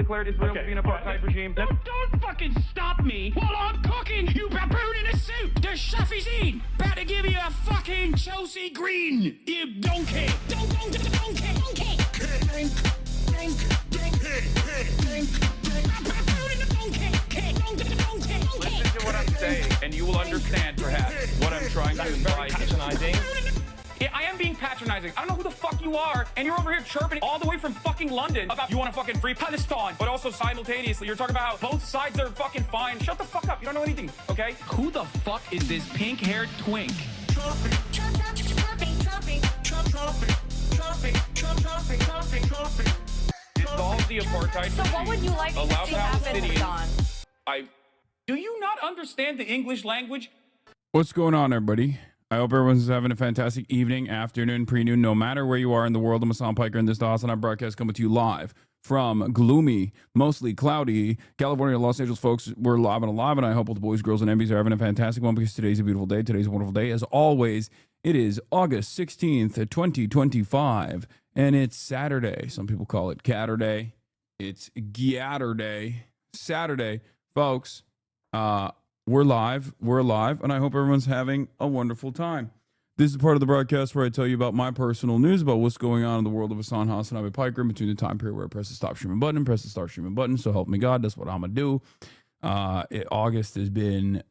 declared Israel to be an apartheid regime. Don't fucking stop me while I'm cooking, you baboon in a suit! The chef is in! About to give you a fucking Chelsea Green, you donkey! Donkey! Listen to what I'm saying, and you will understand, perhaps, what I'm trying to imply. Patronizing. Yeah, I am being patronizing. I don't know who the fuck you are, and you're over here chirping all the way from fucking London about you want to fucking free Palestine, but also simultaneously you're talking about how both sides are fucking fine. Shut the fuck up. You don't know anything, okay? Who the fuck is this pink-haired twink? Dissolve the apartheid. So what would you like to see happen, Hassan? Do you not understand the English language? What's going on, everybody? I hope everyone's having a fantastic evening, afternoon, pre-noon, no matter where you are in the world. I'm Hasan Piker, and this is the HasanAbi broadcast coming to you live from gloomy, mostly cloudy California, Los Angeles, folks. We're live and alive, and I hope all the boys, girls, and MBs are having a fantastic one because today's a beautiful day. Today's a wonderful day. As always, it is August 16th, 2025, and it's Saturday. Some people call it Catterday. It's Giatterday. Saturday, folks. We're live, and I hope everyone's having a wonderful time. This is part of the broadcast where I tell you about my personal news about what's going on in the world of HasanAbi Piker in between the time period where I press the stop streaming button and press the start streaming button. So help me God, that's what I'm going to do. August has been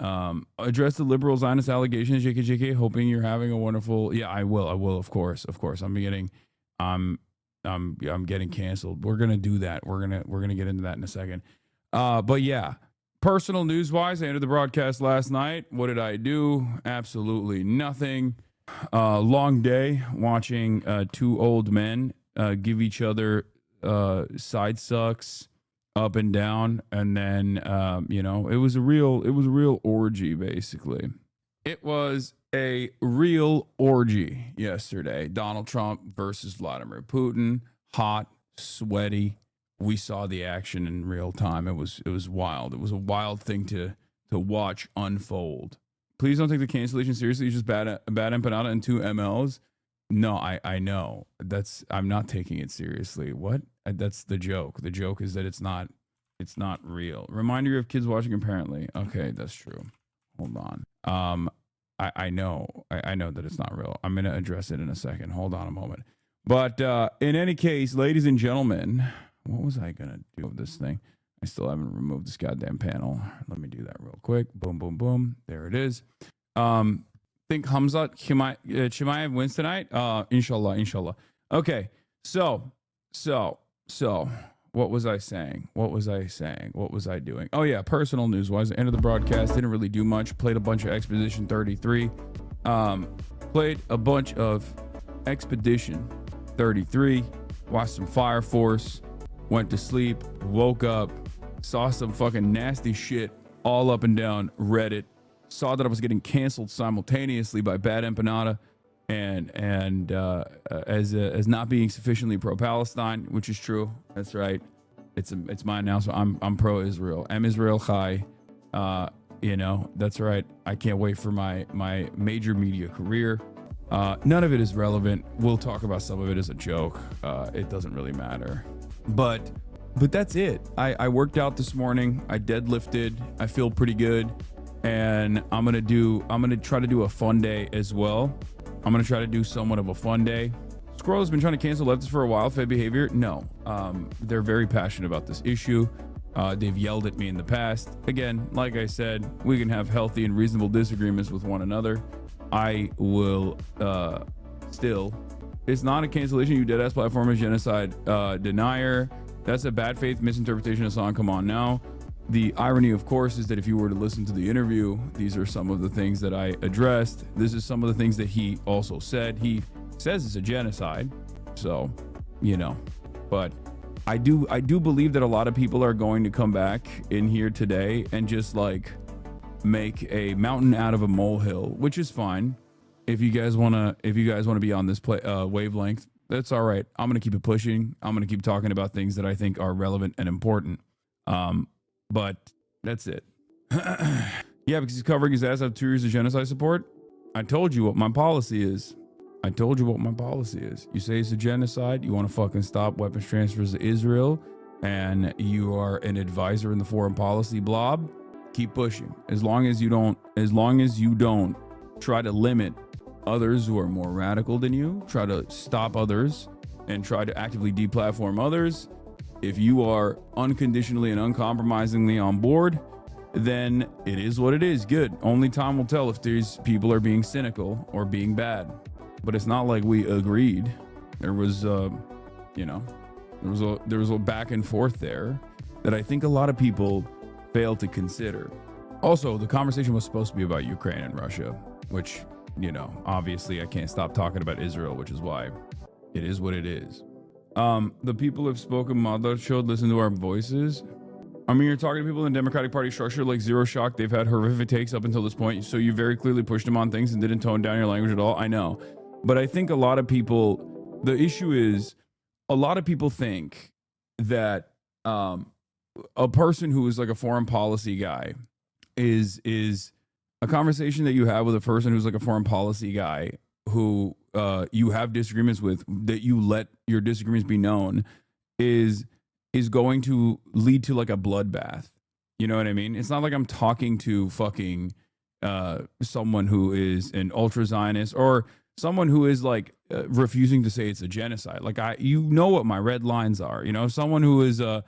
address the liberal Zionist allegations, JK, hoping you're having a wonderful... Yeah, I will, of course. I'm getting canceled. We're going to do that. We're going to get into that in a second. But yeah. Personal news-wise, I ended the broadcast last night. What did I do? Absolutely nothing. Long day watching two old men give each other side sucks up and down, and then it was a real orgy. Basically, it was a real orgy yesterday. Donald Trump versus Vladimir Putin. Hot, sweaty. We saw the action in real time. It was wild. It was a wild thing to watch unfold. Please don't take the cancellation seriously. It's just bad empanada and 2 mLs. No, I know. I'm not taking it seriously. What? That's the joke. The joke is that it's not real. Reminder, you have kids watching apparently. Okay, that's true. Hold on. I know that it's not real. I'm gonna address it in a second. Hold on a moment. But in any case, ladies and gentlemen. What was I going to do with this thing? I still haven't removed this goddamn panel. Let me do that real quick. Boom, boom, boom. There it is. Think Hamzat Chimaev wins tonight? Inshallah. Okay. So, what was I saying? What was I doing? Oh, yeah. Personal news-wise, end of the broadcast. Didn't really do much. Played a bunch of Expedition 33. Played a bunch of Expedition 33. Watched some Fire Force. Went to sleep, woke up, saw some fucking nasty shit all up and down Reddit. Saw that I was getting canceled simultaneously by Bad Empanada and as not being sufficiently pro-Palestine, which is true. That's right. It's mine now. So I'm pro-Israel. I'm Israel Chai. That's right. I can't wait for my major media career. None of it is relevant. We'll talk about some of it as a joke. It doesn't really matter. But that's it. I worked out this morning. I deadlifted. I feel pretty good. And I'm going to try to do a fun day as well. I'm going to try to do somewhat of a fun day. Squirrel has been trying to cancel leftists for a while. Fed behavior? No. They're very passionate about this issue. They've yelled at me in the past. Again, like I said, we can have healthy and reasonable disagreements with one another. I will still... It's not a cancellation. You deadass platform is genocide denier. That's a bad faith misinterpretation of song. Come on now. The irony, of course, is that if you were to listen to the interview, these are some of the things that I addressed. This is some of the things that he also said. He says it's a genocide. So, but I do believe that a lot of people are going to come back in here today and just like make a mountain out of a molehill, which is fine. If you guys want to be on this wavelength, that's all right. I'm going to keep it pushing. I'm going to keep talking about things that I think are relevant and important. But that's it. Yeah, because he's covering his ass after 2 years of genocide support. I told you what my policy is. You say it's a genocide. You want to fucking stop weapons transfers to Israel. and you are an advisor in the foreign policy blob, keep pushing. As long as you don't try to limit others who are more radical than you, try to stop others and try to actively deplatform others. If you are unconditionally and uncompromisingly on board, then it is what it is. Good. Only time will tell if these people are being cynical or being bad. But it's not like we agreed. There was, there was a back and forth there that I think a lot of people fail to consider. Also, the conversation was supposed to be about Ukraine and Russia, which, obviously I can't stop talking about Israel, which is why it is what it is. The people have spoken, Mother showed, listen to our voices. I mean, you're talking to people in the Democratic Party structure, like zero shock. They've had horrific takes up until this point. So you very clearly pushed them on things and didn't tone down your language at all. I know. But I think a lot of people, the issue is a lot of people think that a person who is like a foreign policy guy is a conversation that you have with a person who's like a foreign policy guy who you have disagreements with, that you let your disagreements be known, is going to lead to like a bloodbath. You know what I mean? It's not like I'm talking to fucking someone who is an ultra Zionist or someone who is like refusing to say it's a genocide. Like what my red lines are. Someone who is a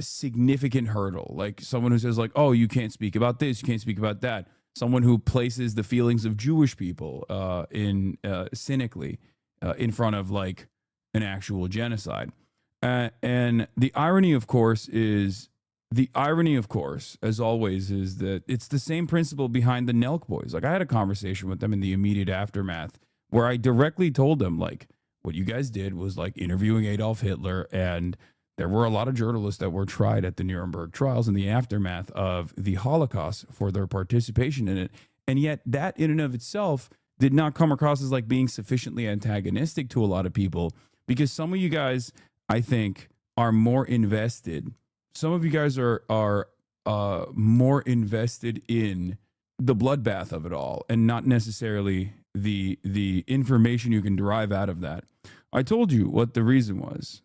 significant hurdle, like someone who says like, oh, you can't speak about this, you can't speak about that. Someone who places the feelings of Jewish people cynically in front of like an actual genocide. And the irony, of course, as always, is that it's the same principle behind the Nelk boys. Like I had a conversation with them in the immediate aftermath where I directly told them, like, what you guys did was like interviewing Adolf Hitler, and there were a lot of journalists that were tried at the Nuremberg trials in the aftermath of the Holocaust for their participation in it. And yet that in and of itself did not come across as like being sufficiently antagonistic to a lot of people, because some of you guys, I think, are more invested. Some of you guys are more invested in the bloodbath of it all and not necessarily the information you can derive out of that. I told you what the reason was.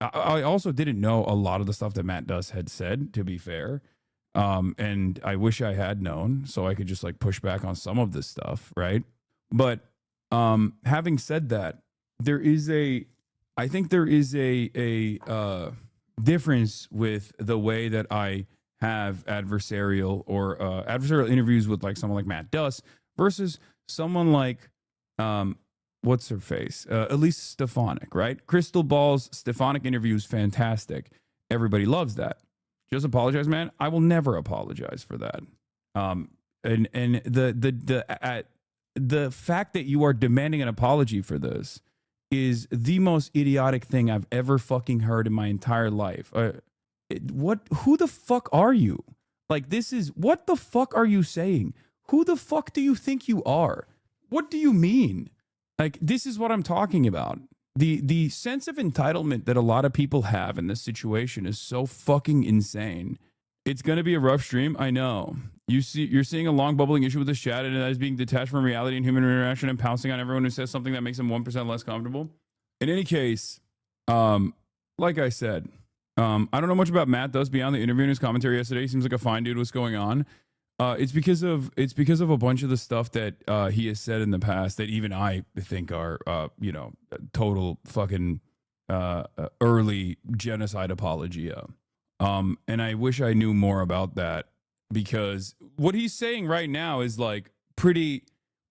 I also didn't know a lot of the stuff that Matt Duss had said, to be fair. And I wish I had known so I could just like push back on some of this stuff, right? But having said that, I think there is a difference with the way that I have adversarial interviews with like someone like Matt Duss versus someone like what's her face? Elise Stefanik, right? Crystal Ball's Stefanik interview is fantastic. Everybody loves that. Just apologize, man. I will never apologize for that. And the fact that you are demanding an apology for this is the most idiotic thing I've ever fucking heard in my entire life. Who the fuck are you? Like, what the fuck are you saying? Who the fuck do you think you are? What do you mean? Like, this is what I'm talking about. The sense of entitlement that a lot of people have in this situation is so fucking insane. It's going to be a rough stream. I know. You're seeing a long bubbling issue with this chat, and that is being detached from reality and human interaction and pouncing on everyone who says something that makes them 1% less comfortable. In any case, like I said, I don't know much about Matt Duss beyond the interview and his commentary yesterday. He seems like a fine dude. What's going on? It's because of a bunch of the stuff that he has said in the past that even I think are total fucking early genocide apologia. And I wish I knew more about that, because what he's saying right now is like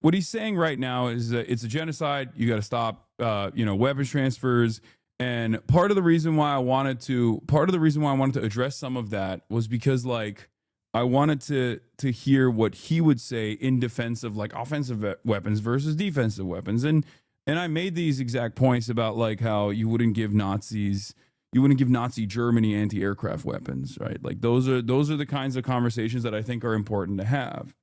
what he's saying right now is that it's a genocide. You got to stop weapons transfers. And part of the reason why I wanted to address some of that was because like I wanted to hear what he would say in defense of like offensive weapons versus defensive weapons. And I made these exact points about like how you wouldn't give Nazi Germany anti-aircraft weapons, right? Like those are the kinds of conversations that I think are important to have.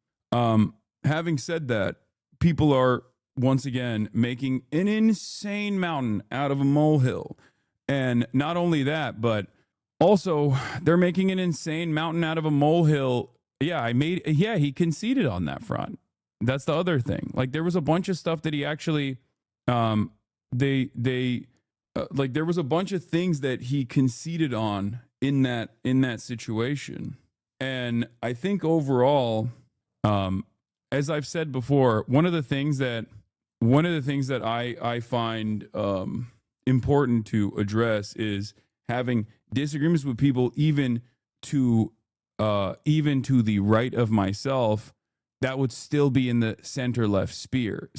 Having said that, people are once again making an insane mountain out of a molehill. And not only that, but also they're making an insane mountain out of a molehill. He conceded on that front. That's the other thing. Like there was a bunch of stuff that he actually, they like there was a bunch of things that he conceded on in that situation. And I think overall, as I've said before, one of the things that I find important to address is having disagreements with people, even to the right of myself, that would still be in the center left sphere.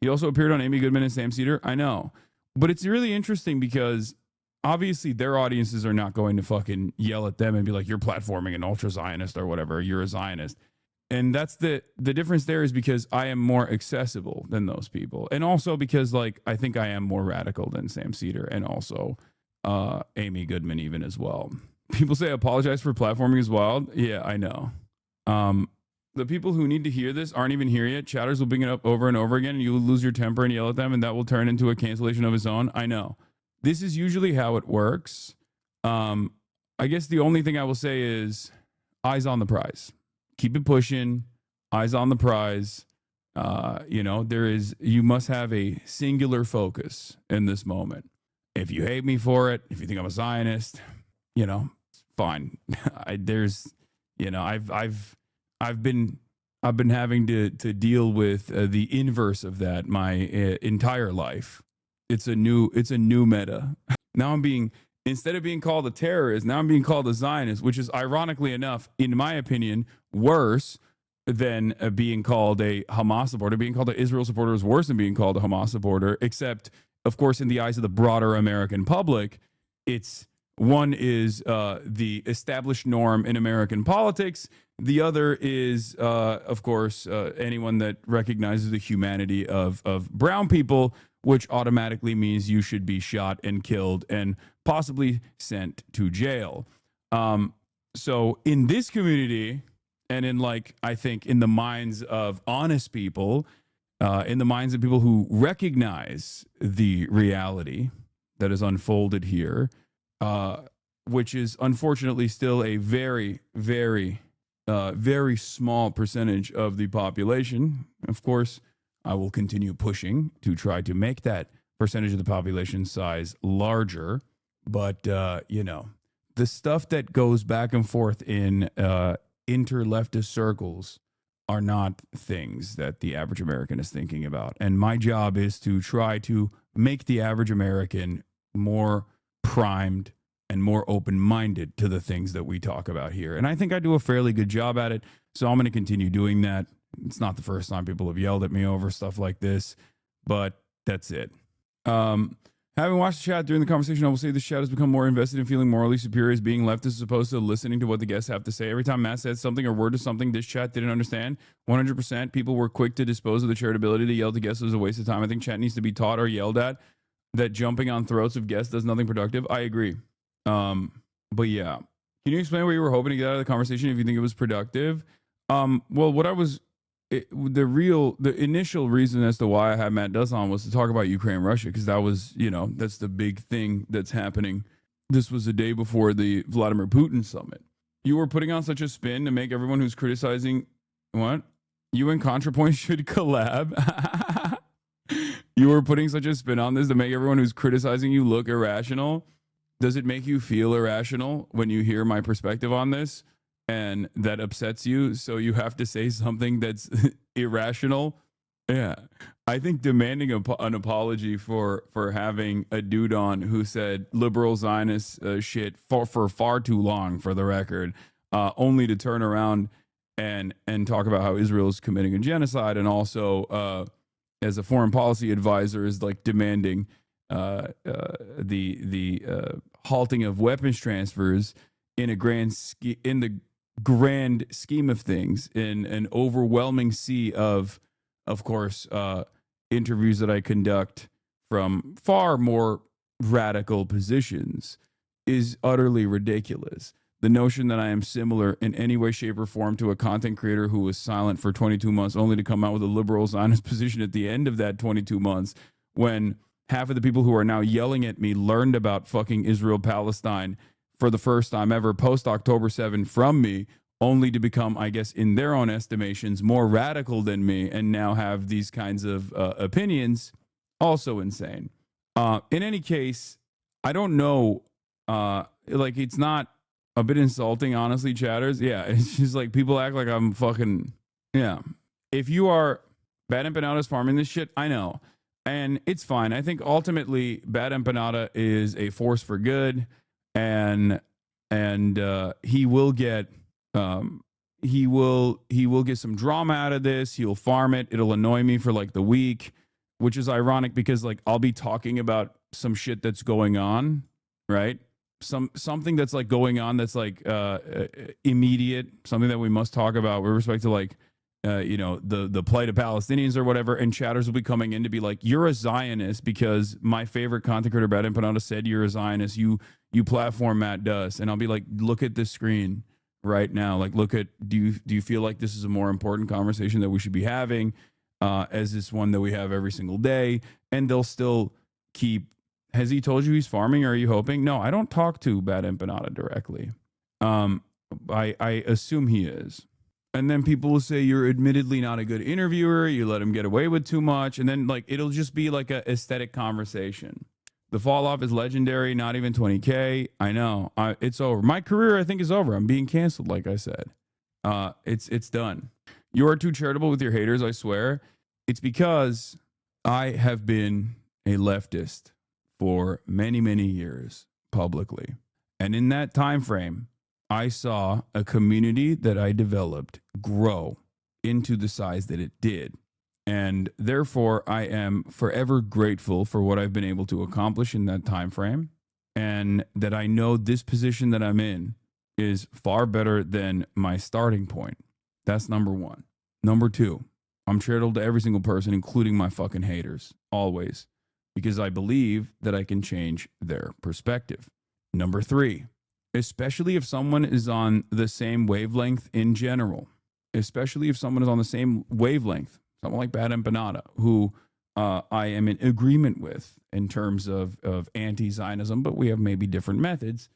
He also appeared on Amy Goodman and Sam Cedar. I know, but it's really interesting because obviously their audiences are not going to fucking yell at them and be like, you're platforming an ultra Zionist or whatever, you're a Zionist. And that's the difference there, is because I am more accessible than those people. And also because, like, I think I am more radical than Sam Cedar and also Amy Goodman even as well. People say apologize for platforming is wild. Yeah, I know. The people who need to hear this aren't even here yet. Chatters will bring it up over and over again, and you will lose your temper and yell at them, and that will turn into a cancellation of its own. I know. This is usually how it works. I guess the only thing I will say is eyes on the prize. Keep it pushing. Eyes on the prize. You must have a singular focus in this moment. If you hate me for it, if you think I'm a Zionist, fine. I've been having to deal with the inverse of that my entire life. It's a new meta. Now instead of being called a terrorist, now I'm being called a Zionist, which is ironically enough, in my opinion, worse than being called a Hamas supporter. Being called an Israel supporter is worse than being called a Hamas supporter, except, of course, in the eyes of the broader American public, one is the established norm in American politics. The other is, of course, anyone that recognizes the humanity of brown people, which automatically means you should be shot and killed and possibly sent to jail. So in this community, and I think in the minds of honest people, in the minds of people who recognize the reality that is unfolded here, which is unfortunately still a very, very, very small percentage of the population. Of course, I will continue pushing to try to make that percentage of the population size larger. But, the stuff that goes back and forth in inter-leftist circles are not things that the average American is thinking about. And my job is to try to make the average American more primed and more open-minded to the things that we talk about here. And I think I do a fairly good job at it. So I'm going to continue doing that. It's not the first time people have yelled at me over stuff like this, but that's it. Having watched the chat during the conversation, I will say the chat has become more invested in feeling morally superior as being leftist as opposed to listening to what the guests have to say. Every time Matt said something or word to something this chat didn't understand, 100% people were quick to dispose of the charitability to yell to guests was a waste of time. I think chat needs to be taught or yelled at that jumping on throats of guests does nothing productive. I agree. But yeah, can you explain what you were hoping to get out of the conversation if you think it was productive? Well, what I was... the initial reason as to why I had Matt Duss on was to talk about Ukraine and Russia, because that was, that's the big thing that's happening. This was the day before the Vladimir Putin summit. You were putting on such a spin to make everyone who's criticizing what? You and ContraPoint should collab. You were putting such a spin on this to make everyone who's criticizing you look irrational. Does it make you feel irrational when you hear my perspective on this? And that upsets you, so you have to say something that's irrational. Yeah, I think demanding an apology for having a dude on who said liberal Zionist shit for far too long, for the record, only to turn around and talk about how Israel is committing a genocide, and also as a foreign policy advisor is like demanding the halting of weapons transfers in the grand scheme of things, in an overwhelming sea of course, interviews that I conduct from far more radical positions, is utterly ridiculous. The notion that I am similar in any way, shape, or form to a content creator who was silent for 22 months only to come out with a liberal Zionist position at the end of that 22 months, when half of the people who are now yelling at me learned about fucking Israel-Palestine for the first time ever post-October 7 from me, only to become, I guess, in their own estimations, more radical than me, and now have these kinds of opinions, also insane. In any case, I don't know. Like, it's not a bit insulting, honestly, chatters. Yeah, it's just like people act like I'm fucking. Yeah. If you are Bad Empanadas farming this shit, I know. And it's fine. I think ultimately Bad Empanada is a force for good, and he will get he will get some drama out of this. He'll farm it. It'll annoy me for like the week, which is ironic because like I'll be talking about some shit that's going on, right? Something that's like going on that's like immediate, something that we must talk about with respect to like the plight of Palestinians or whatever, and chatters will be coming in to be like, you're a Zionist because my favorite content creator Bad Empanada said you're a Zionist. You platform Matt Duss, and I'll be like, look at this screen right now. Like, look at, do you feel like this is a more important conversation that we should be having as this one that we have every single day? And they'll still keep. Has he told you he's farming? Or are you hoping? No, I don't talk to Bad Empanada directly. I assume he is. And then people will say you're admittedly not a good interviewer. You let him get away with too much. And then like it'll just be like a aesthetic conversation. The fall off is legendary. Not even 20K. I know. It's over. My career, I think, is over. I'm being canceled, like I said. It's done. You are too charitable with your haters, I swear. It's because I have been a leftist for many, many years publicly. And in that time frame, I saw a community that I developed grow into the size that it did. And therefore, I am forever grateful for what I've been able to accomplish in that time frame. And that I know this position that I'm in is far better than my starting point. That's number one. Number two, I'm charitable to every single person, including my fucking haters, always. Because I believe that I can change their perspective. Number three, especially if someone is on the same wavelength in general, especially if someone is on the same wavelength, someone like Bad Empanada, who I am in agreement with in terms of anti-Zionism, but we have maybe different methods.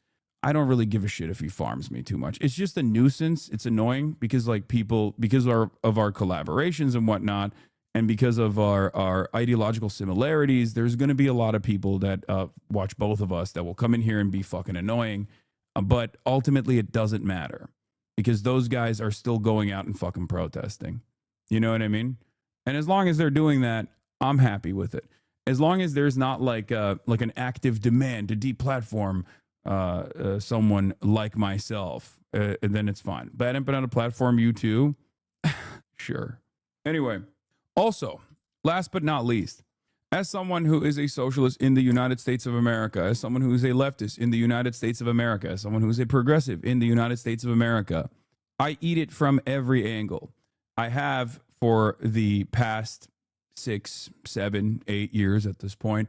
I don't really give a shit if he farms me too much. It's just a nuisance. It's annoying because like people, because of our collaborations and whatnot, and because of our ideological similarities, there's going to be a lot of people that watch both of us that will come in here and be fucking annoying. But ultimately, it doesn't matter because those guys are still going out and fucking protesting. You know what I mean? And as long as they're doing that, I'm happy with it. As long as there's not like an active demand to deplatform someone like myself, then it's fine. Bad Empanada platform you too? Sure. Anyway. Also, last but not least, as someone who is a socialist in the United States of America, as someone who is a leftist in the United States of America, as someone who is a progressive in the United States of America, I eat it from every angle. I have for the past 6, 7, 8 years at this point.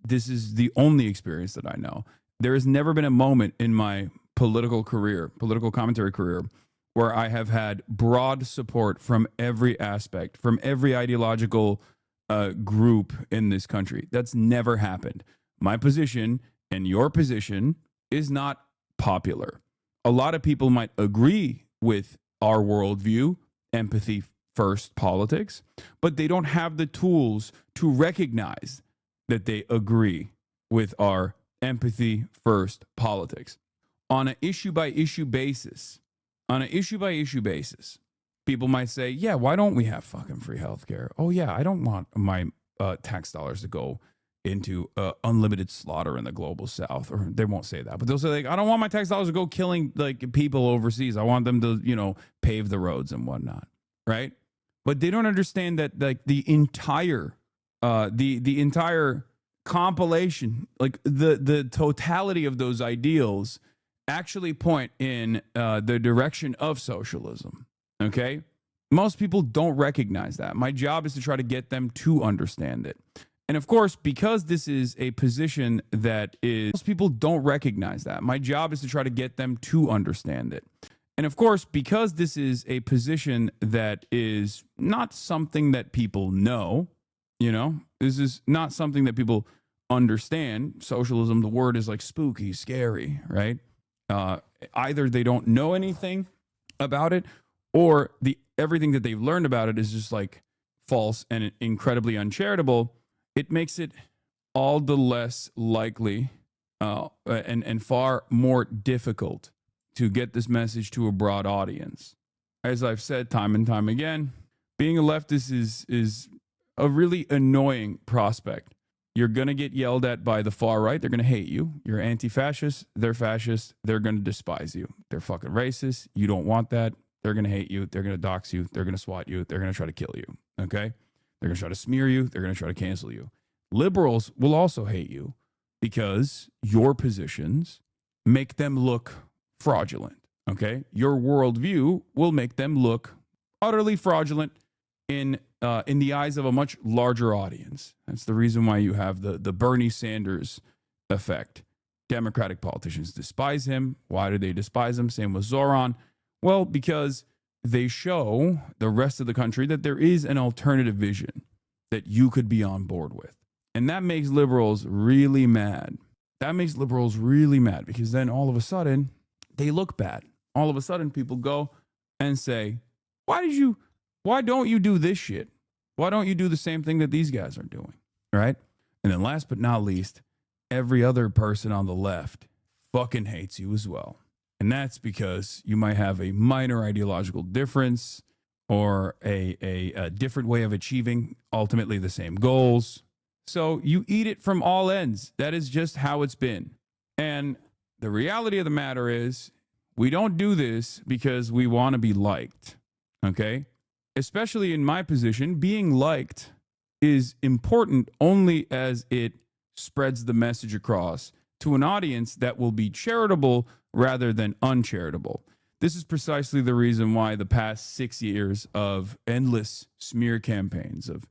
This is the only experience that I know. There has never been a moment in my political commentary career, where I have had broad support from every aspect, from every ideological group in this country. That's never happened. My position and your position is not popular. A lot of people might agree with our worldview, empathy first politics, but they don't have the tools to recognize that they agree with our empathy first politics. On an issue by issue basis, people might say, yeah, why don't we have fucking free healthcare? Oh, yeah, I don't want my tax dollars to go into unlimited slaughter in the global south. Or they won't say that, but they'll say, like, I don't want my tax dollars to go killing like people overseas. I want them to, pave the roads and whatnot, right? But they don't understand that like the entire compilation, like the totality of those ideals actually point in the direction of socialism. Okay? Most people don't recognize that. My job is to try to get them to understand it. And of course, because this is a position that is, most people don't recognize that. My job is to try to get them to understand it. And of course, because this is a position that is not something that people know, this is not something that people understand. Socialism, the word is like spooky, scary, right? Either they don't know anything about it, or everything that they've learned about it is just like false and incredibly uncharitable. It makes it all the less likely and far more difficult to get this message to a broad audience. As I've said time and time again, being a leftist is a really annoying prospect. You're going to get yelled at by the far right. They're going to hate you. You're anti-fascist. They're fascist. They're going to despise you. They're fucking racist. You don't want that. They're going to hate you. They're going to dox you. They're going to swat you. They're going to try to kill you. Okay? They're going to try to smear you. They're going to try to cancel you. Liberals will also hate you because your positions make them look fraudulent. Okay? Your worldview will make them look utterly fraudulent in the eyes of a much larger audience. That's the reason why you have the Bernie Sanders effect. Democratic politicians despise him. Why do they despise him? Same with Zoran. Well, because they show the rest of the country that there is an alternative vision that you could be on board with. And that makes liberals really mad. That makes liberals really mad because then all of a sudden they look bad. All of a sudden people go and say, why don't you do this shit? Why don't you do the same thing that these guys are doing? Right? And then last but not least, every other person on the left fucking hates you as well. And that's because you might have a minor ideological difference or a different way of achieving ultimately the same goals. So you eat it from all ends. That is just how it's been. And the reality of the matter is we don't do this because we want to be liked. Okay? Especially in my position, being liked is important only as it spreads the message across to an audience that will be charitable rather than uncharitable. This is precisely the reason why the past 6 years of endless smear campaigns of,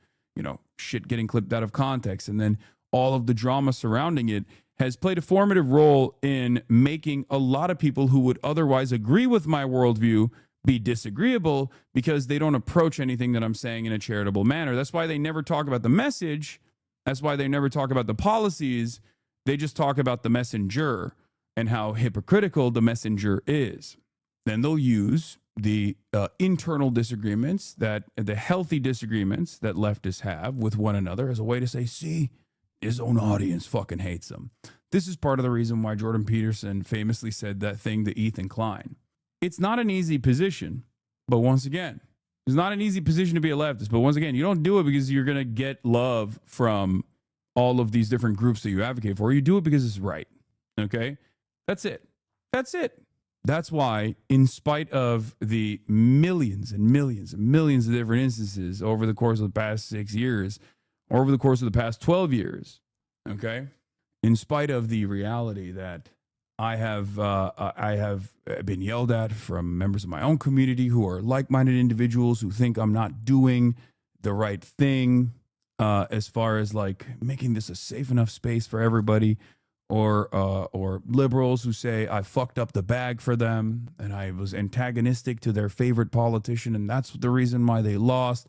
shit getting clipped out of context and then all of the drama surrounding it has played a formative role in making a lot of people who would otherwise agree with my worldview be disagreeable because they don't approach anything that I'm saying in a charitable manner. That's why they never talk about the message. That's why they never talk about the policies. They just talk about the messenger and how hypocritical the messenger is. Then they'll use the internal disagreements, the healthy disagreements that leftists have with one another as a way to say, see, his own audience fucking hates him. This is part of the reason why Jordan Peterson famously said that thing to Ethan Klein. It's not an easy position, but once again, it's not an easy position to be a leftist. But once again, you don't do it because you're going to get love from all of these different groups that you advocate for. You do it because it's right. Okay? That's it. That's it. That's why, in spite of the millions and millions and millions of different instances over the course of the past 6 years, or over the course of the past 12 years, okay, in spite of the reality that I have been yelled at from members of my own community who are like-minded individuals who think I'm not doing the right thing as far as like making this a safe enough space for everybody, or liberals who say I fucked up the bag for them and I was antagonistic to their favorite politician and that's the reason why they lost,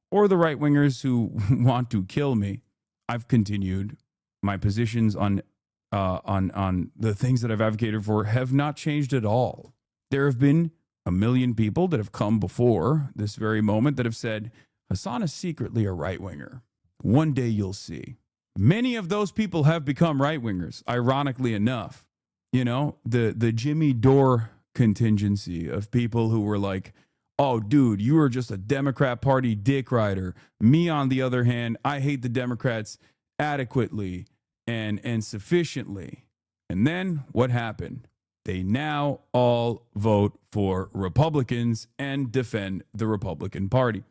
or the right-wingers who want to kill me. I've continued. My positions on the things that I've advocated for have not changed at all. There have been a million people that have come before this very moment that have said, Hasan is secretly a right-winger. One day you'll see. Many of those people have become right-wingers, ironically enough. The Jimmy Dore contingency of people who were like, oh, dude, you are just a Democrat Party dick rider. Me, on the other hand, I hate the Democrats adequately and sufficiently. And then what happened? They now all vote for Republicans and defend the Republican Party.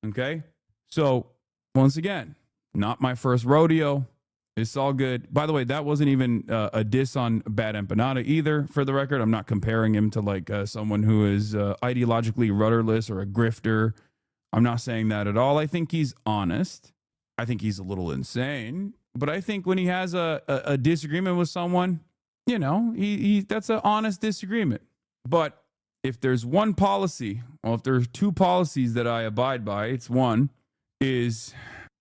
Okay? So, once again, not my first rodeo. It's all good. By the way, that wasn't even a diss on Bad Empanada either, for the record. I'm not comparing him to like someone who is ideologically rudderless or a grifter. I'm not saying that at all. I think he's honest. I think he's a little insane. But I think when he has a disagreement with someone, that's an honest disagreement. But if there's one policy, or if there's two policies that I abide by, it's one is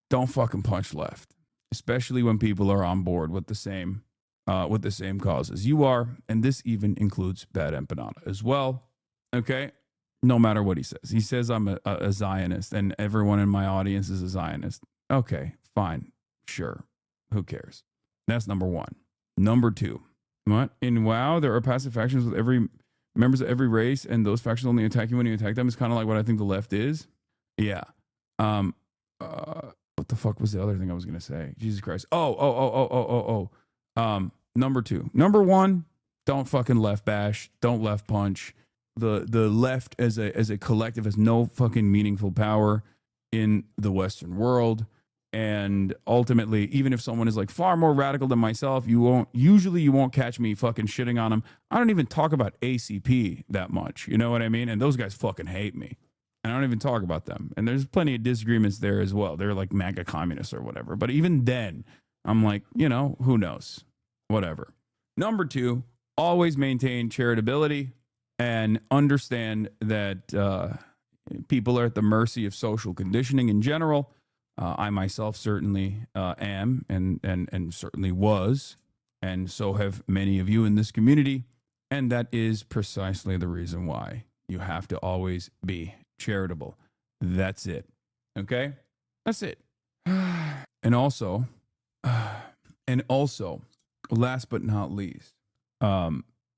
don't fucking punch left, especially when people are on board with the same causes you are. And this even includes Bad Empanada as well. Okay. No matter what he says. He says I'm a Zionist and everyone in my audience is a Zionist. Okay, fine. Sure. Who cares? That's number one. Number two, what? In WoW, there are passive factions with every members of every race, and those factions only attack you when you attack them. It's kind of like what I think the left is. Yeah. What the fuck was the other thing I was gonna say? Jesus Christ. Number two. Number one, don't fucking left bash. Don't left punch. The left as a collective has no fucking meaningful power in the Western world. And ultimately, even if someone is like far more radical than myself, you won't catch me fucking shitting on them. I don't even talk about ACP that much. You know what I mean? And those guys fucking hate me. And I don't even talk about them. And there's plenty of disagreements there as well. They're like MAGA communists or whatever. But even then, I'm like, who knows? Whatever. Number two, always maintain charitability and understand that people are at the mercy of social conditioning in general. I myself certainly am and certainly was. And so have many of you in this community. And that is precisely the reason why you have to always be charitable. That's it. Okay? That's it. And also, last but not least,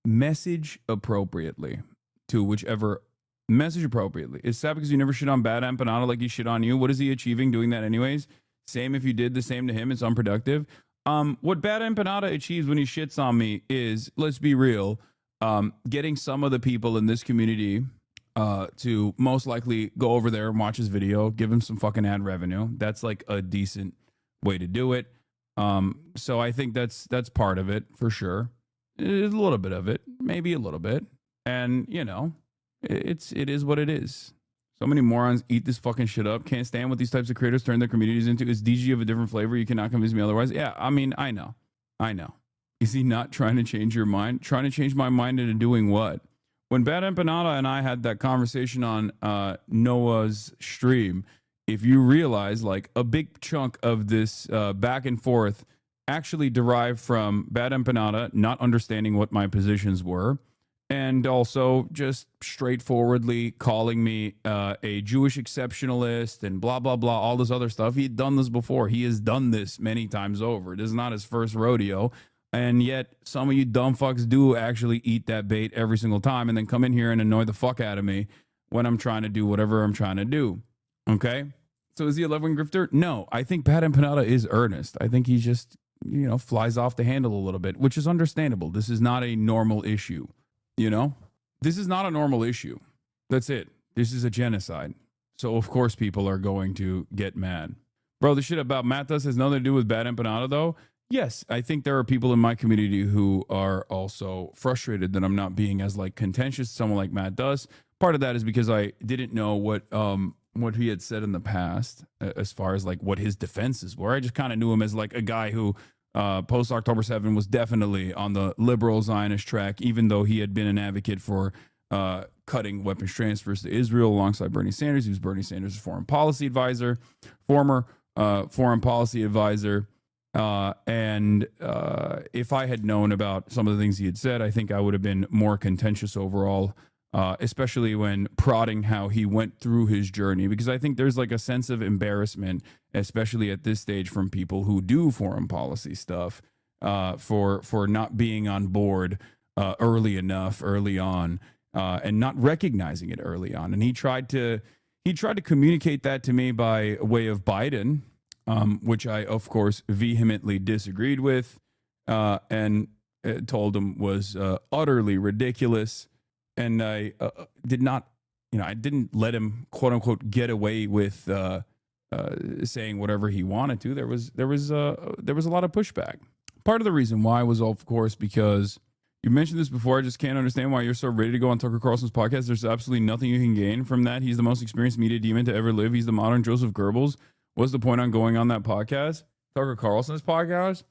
message appropriately to whichever. Message appropriately. Is sad because you never shit on Bad Empanada like he shit on you? What is he achieving doing that anyways? Same if you did the same to him. It's unproductive. What Bad Empanada achieves when he shits on me is, let's be real, getting some of the people in this community to most likely go over there and watch his video, give him some fucking ad revenue. That's like a decent way to do it. So I think that's part of it for sure. It's a little bit of it, maybe a little bit. And, it is what it is. So many morons eat this fucking shit up. Can't stand what these types of creators turn their communities into. Is DG of a different flavor? You cannot convince me otherwise. Yeah, I mean, I know. Is he not trying to change your mind? Trying to change my mind into doing what? When Bad Empanada and I had that conversation on Noah's stream, if you realize, like, a big chunk of this back and forth actually derived from Bad Empanada not understanding what my positions were, and also just straightforwardly calling me a Jewish exceptionalist and blah, blah, blah, all this other stuff. He had done this before. He has done this many times over. This is not his first rodeo. And yet some of you dumb fucks do actually eat that bait every single time and then come in here and annoy the fuck out of me when I'm trying to do whatever I'm trying to do. Okay? So is he a left-wing grifter? No. I think Bad Empanada is earnest. I think he just, flies off the handle a little bit, which is understandable. This is not a normal issue. This is not a normal issue. That's it. This is a genocide. So, of course, people are going to get mad. Bro, the shit about Matt Dust has nothing to do with Bad Empanada, though. Yes, I think there are people in my community who are also frustrated that I'm not being as, contentious as someone like Matt Dust. Part of that is because I didn't know what he had said in the past as far as, what his defenses were. I just kind of knew him as, a guy who post October 7 was definitely on the liberal Zionist track, even though he had been an advocate for cutting weapons transfers to Israel alongside Bernie Sanders. He was Bernie Sanders' former foreign policy advisor. And if I had known about some of the things he had said, I think I would have been more contentious overall, especially when prodding how he went through his journey, because I think there's a sense of embarrassment, especially at this stage, from people who do foreign policy stuff for not being on board early on and not recognizing it early on. And he tried to communicate that to me by way of Biden, which I, of course, vehemently disagreed with and told him was utterly ridiculous. And I did not, I didn't let him, quote unquote, get away with saying whatever he wanted to. There was a lot of pushback. Part of the reason why was, of course, because you mentioned this before. I just can't understand why you're so ready to go on Tucker Carlson's podcast. There's absolutely nothing you can gain from that. He's the most experienced media demon to ever live. He's the modern Joseph Goebbels. What's the point on going on that podcast? Tucker Carlson's podcast?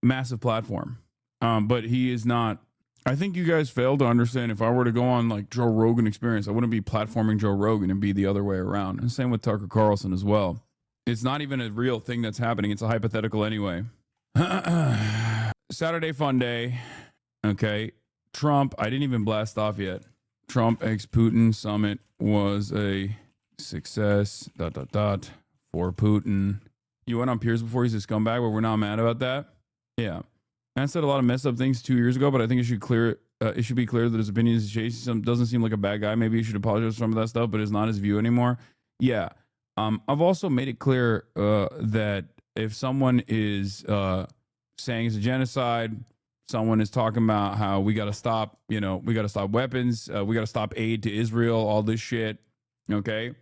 Massive platform. But he is not. I think you guys fail to understand. If I were to go on Joe Rogan Experience, I wouldn't be platforming Joe Rogan and be the other way around. And same with Tucker Carlson as well. It's not even a real thing that's happening. It's a hypothetical anyway. Saturday fun day. Okay. Trump, I didn't even blast off yet. TRUMPxPUTIN summit was a success, for Putin. You went on Piers before. He's a scumbag, but we're not mad about that. Yeah. I said a lot of messed up things 2 years ago, but I think it should be clear that his opinion is chasing. Doesn't seem like a bad guy. Maybe he should apologize for some of that stuff, but it's not his view anymore. Yeah. I've also made it clear that if someone is saying it's a genocide, someone is talking about how we got to stop, we got to stop weapons, we got to stop aid to Israel, all this shit. Okay.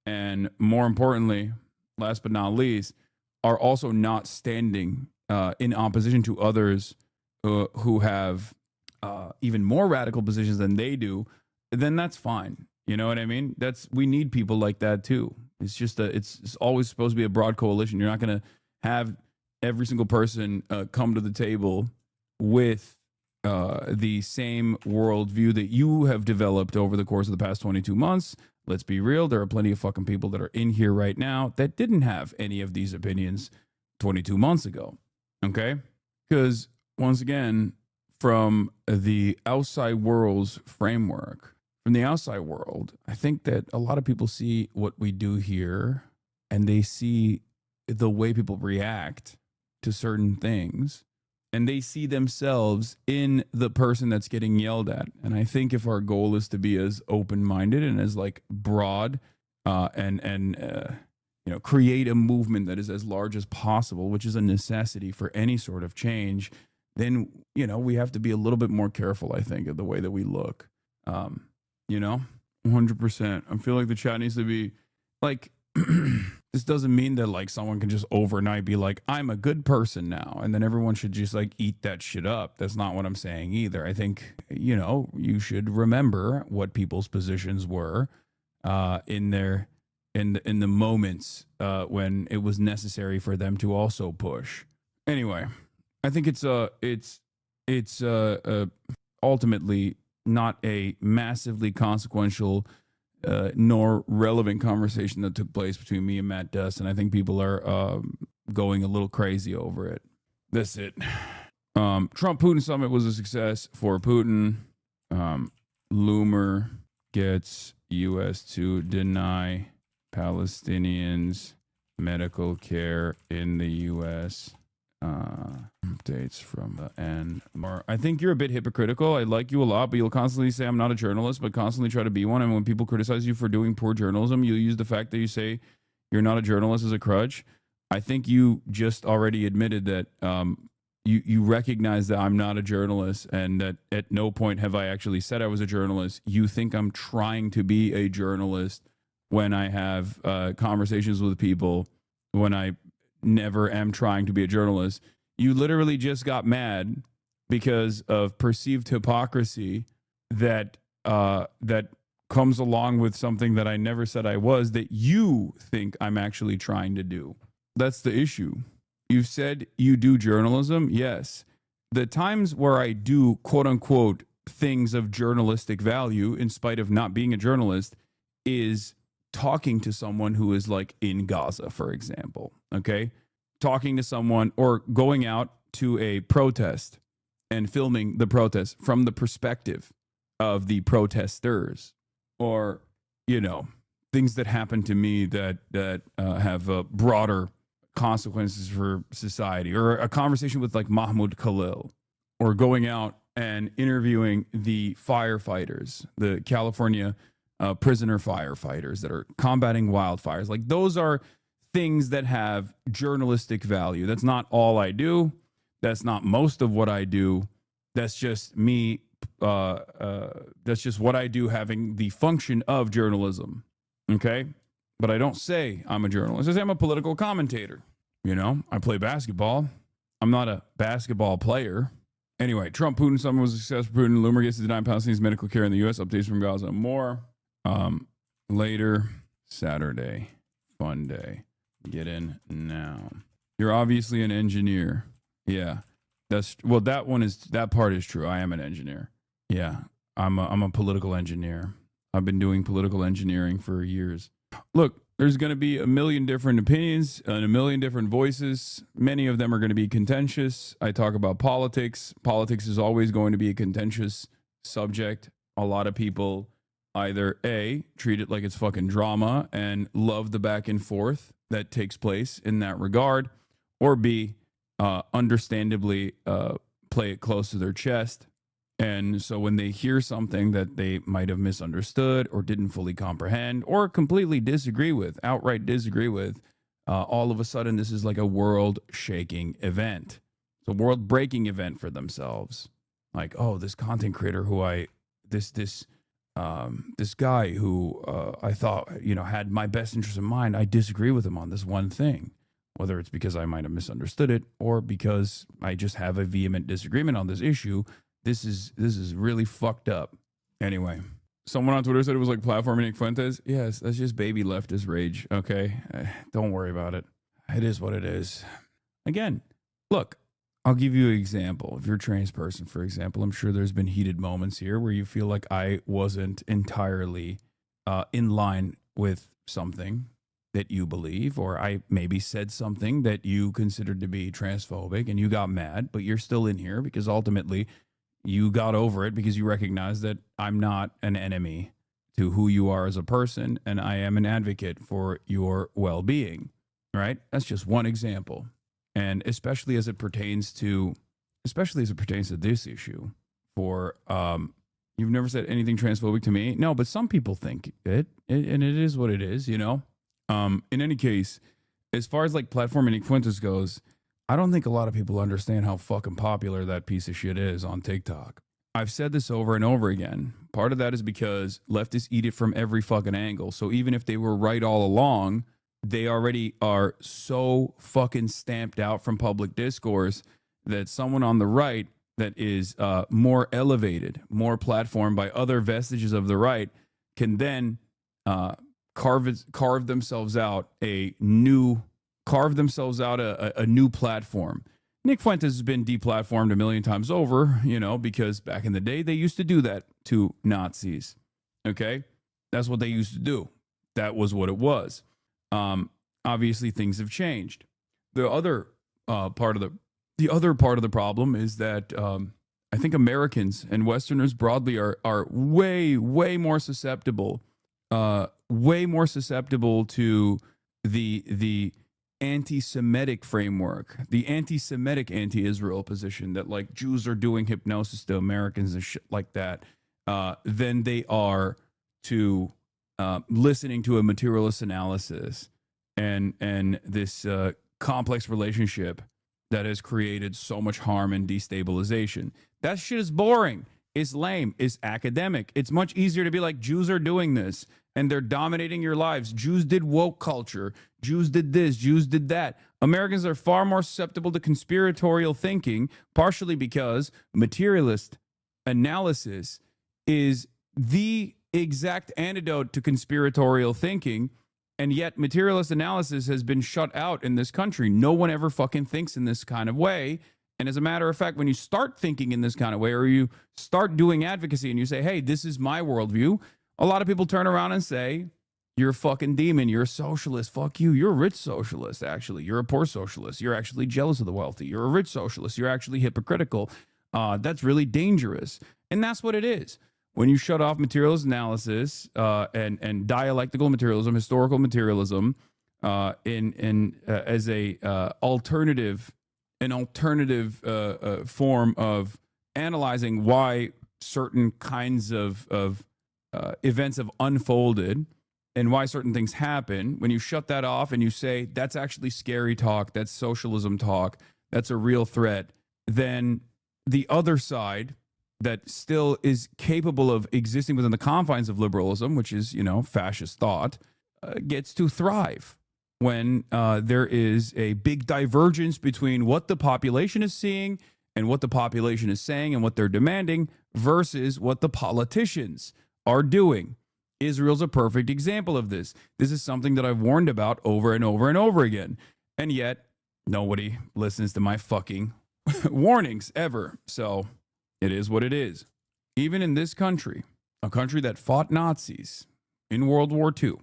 And more importantly, last but not least, are also not standing in opposition to others who have even more radical positions than they do, then that's fine. You know what I mean? We need people like that too. It's just it's always supposed to be a broad coalition. You're not going to have every single person come to the table with the same worldview that you have developed over the course of the past 22 months. Let's be real. There are plenty of fucking people that are in here right now that didn't have any of these opinions 22 months ago. Okay? Because once again, from the outside world's framework, from the outside world, I think that a lot of people see what we do here and they see the way people react to certain things and they see themselves in the person that's getting yelled at. And I think if our goal is to be as open-minded and as like broad and create a movement that is as large as possible, which is a necessity for any sort of change, then, we have to be a little bit more careful, I think, of the way that we look. 100%. I feel like the chat needs to be like, this doesn't mean that like someone can just overnight be like, I'm a good person now, and then everyone should just like eat that shit up. That's not what I'm saying either. I think, you should remember what people's positions were in the moments when it was necessary for them to also push. Anyway, I think it's ultimately not a massively consequential nor relevant conversation that took place between me and Matt Dust, and I think people are going a little crazy over it. That's it. Trump-Putin summit was a success for Putin. Loomer gets U.S. to deny Palestinians medical care in the U.S. Updates from the end. I think you're a bit hypocritical. I like you a lot, but you'll constantly say I'm not a journalist, but constantly try to be one. And when people criticize you for doing poor journalism, you'll use the fact that you say you're not a journalist as a crutch. I think you just already admitted that you recognize that I'm not a journalist and that at no point have I actually said I was a journalist. You think I'm trying to be a journalist when I have conversations with people, when I never am trying to be a journalist. You literally just got mad because of perceived hypocrisy that comes along with something that I never said I was, that you think I'm actually trying to do. That's the issue. You've said you do journalism. Yes. The times where I do quote unquote things of journalistic value in spite of not being a journalist is talking to someone who is like in Gaza, for example. Okay. Talking to someone or going out to a protest and filming the protest from the perspective of the protesters, or, things that happen to me that have broader consequences for society, or a conversation with like Mahmoud Khalil, or going out and interviewing the firefighters, the California prisoner firefighters that are combating wildfires. Like, those are things that have journalistic value. That's not all I do. That's not most of what I do. That's just me. That's just what I do, having the function of journalism. Okay. But I don't say I'm a journalist. I say I'm a political commentator. I play basketball. I'm not a basketball player. Anyway, Trump-Putin summit was a success for Putin. Loomer gets to deny Palestinians medical care in the U.S. Updates from Gaza. More later. Saturday. Fun day. Get in now. You're obviously an engineer. Yeah. That part is true. I am an engineer. Yeah. I'm a political engineer. I've been doing political engineering for years. Look, there's going to be a million different opinions and a million different voices. Many of them are going to be contentious. I talk about politics. Politics is always going to be a contentious subject. A lot of people either A, treat it like it's fucking drama and love the back and forth, that takes place in that regard, or B, understandably play it close to their chest. And so when they hear something that they might have misunderstood or didn't fully comprehend or completely disagree with, outright disagree with, all of a sudden this is like a world-shaking event. It's a world-breaking event for themselves. Like, oh, this content creator who this guy who I thought, had my best interest in mind, I disagree with him on this one thing. Whether it's because I might have misunderstood it or because I just have a vehement disagreement on this issue, this is really fucked up. Anyway, someone on Twitter said it was like platforming Nick Fuentes. Yes, that's just baby leftist rage, okay? Don't worry about it. It is what it is. Again, look, I'll give you an example. If you're a trans person, for example, I'm sure there's been heated moments here where you feel like I wasn't entirely in line with something that you believe, or I maybe said something that you considered to be transphobic and you got mad, but you're still in here because ultimately you got over it because you recognize that I'm not an enemy to who you are as a person, and I am an advocate for your well-being, right? That's just one example. And especially as it pertains to this issue, for you've never said anything transphobic to me. No, but some people think it, and it is what it is, In any case, as far as like platforming Nick Fuentes goes, I don't think a lot of people understand how fucking popular that piece of shit is on TikTok. I've said this over and over again. Part of that is because leftists eat it from every fucking angle. So even if they were right all along, they already are so fucking stamped out from public discourse that someone on the right that is more elevated, more platformed by other vestiges of the right can then carve themselves out a new platform. Nick Fuentes has been deplatformed a million times over, because back in the day they used to do that to Nazis. Okay, that's what they used to do. That was what it was. Obviously, things have changed. The other part of the problem is that I think Americans and Westerners broadly are way more susceptible to the anti-Semitic framework, the anti-Semitic, anti-Israel position that like Jews are doing hypnosis to Americans and shit like that, than they are to listening to a materialist analysis and this complex relationship that has created so much harm and destabilization. That shit is boring. It's lame. It's academic. It's much easier to be like, Jews are doing this and they're dominating your lives. Jews did woke culture. Jews did this. Jews did that. Americans are far more susceptible to conspiratorial thinking, partially because materialist analysis is the exact antidote to conspiratorial thinking. And yet materialist analysis has been shut out in this country. No one ever fucking thinks in this kind of way. And as a matter of fact, when you start thinking in this kind of way, or you start doing advocacy and you say, hey, this is my worldview, a lot of people turn around and say, you're a fucking demon. You're a socialist. Fuck you. You're a rich socialist, actually. You're a poor socialist. You're actually jealous of the wealthy. You're a rich socialist. You're actually hypocritical. That's really dangerous. And that's what it is. When you shut off materialist analysis and dialectical materialism, historical materialism, as an alternative form of analyzing why certain kinds of events have unfolded and why certain things happen, when you shut that off and you say that's actually scary talk, that's socialism talk, that's a real threat, then the other side that still is capable of existing within the confines of liberalism, which is, fascist thought, gets to thrive when there is a big divergence between what the population is seeing and what the population is saying and what they're demanding versus what the politicians are doing. Israel's a perfect example of this. This is something that I've warned about over and over and over again. And yet, nobody listens to my fucking warnings ever. So it is what it is. Even in this country, a country that fought Nazis in World War II,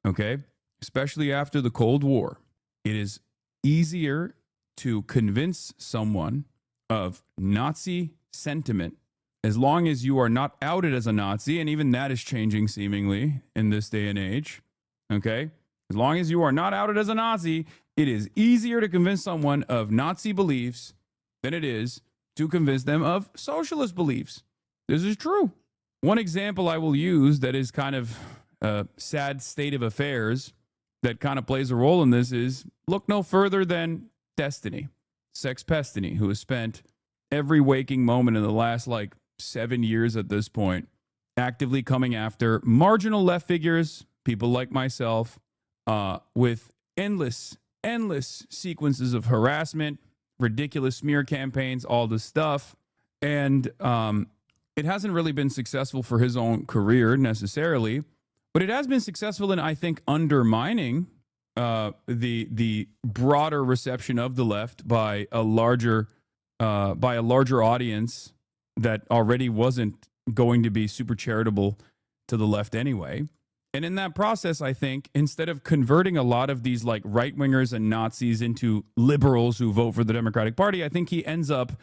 okay, especially after the Cold War, it is easier to convince someone of Nazi sentiment as long as you are not outed as a Nazi, and even that is changing seemingly in this day and age, okay? As long as you are not outed as a Nazi, it is easier to convince someone of Nazi beliefs than it is to convince them of socialist beliefs. This is true. One example I will use that is kind of a sad state of affairs that kind of plays a role in this is look no further than Destiny, Sex Pestiny, who has spent every waking moment in the last 7 years at this point actively coming after marginal left figures, people like myself, with endless sequences of harassment, ridiculous smear campaigns, all this stuff. And it hasn't really been successful for his own career necessarily, but it has been successful in, I think, undermining the broader reception of the left by a larger audience that already wasn't going to be super charitable to the left anyway. And in that process, I think, instead of converting a lot of these right-wingers and Nazis into liberals who vote for the Democratic Party, I think he ends up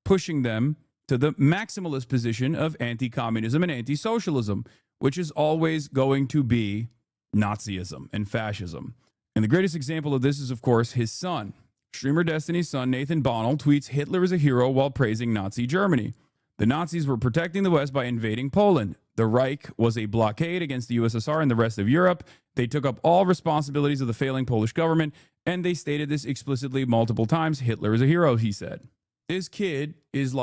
pushing them to the maximalist position of anti-communism and anti-socialism, which is always going to be Nazism and fascism. And the greatest example of this is, of course, his son. Streamer Destiny's son, Nathan Bonnell, tweets, "Hitler is a hero," while praising Nazi Germany. The Nazis were protecting the West by invading Poland. The Reich was a blockade against the USSR and the rest of Europe. They took up all responsibilities of the failing Polish government, and they stated this explicitly multiple times. Hitler is a hero, he said. This kid is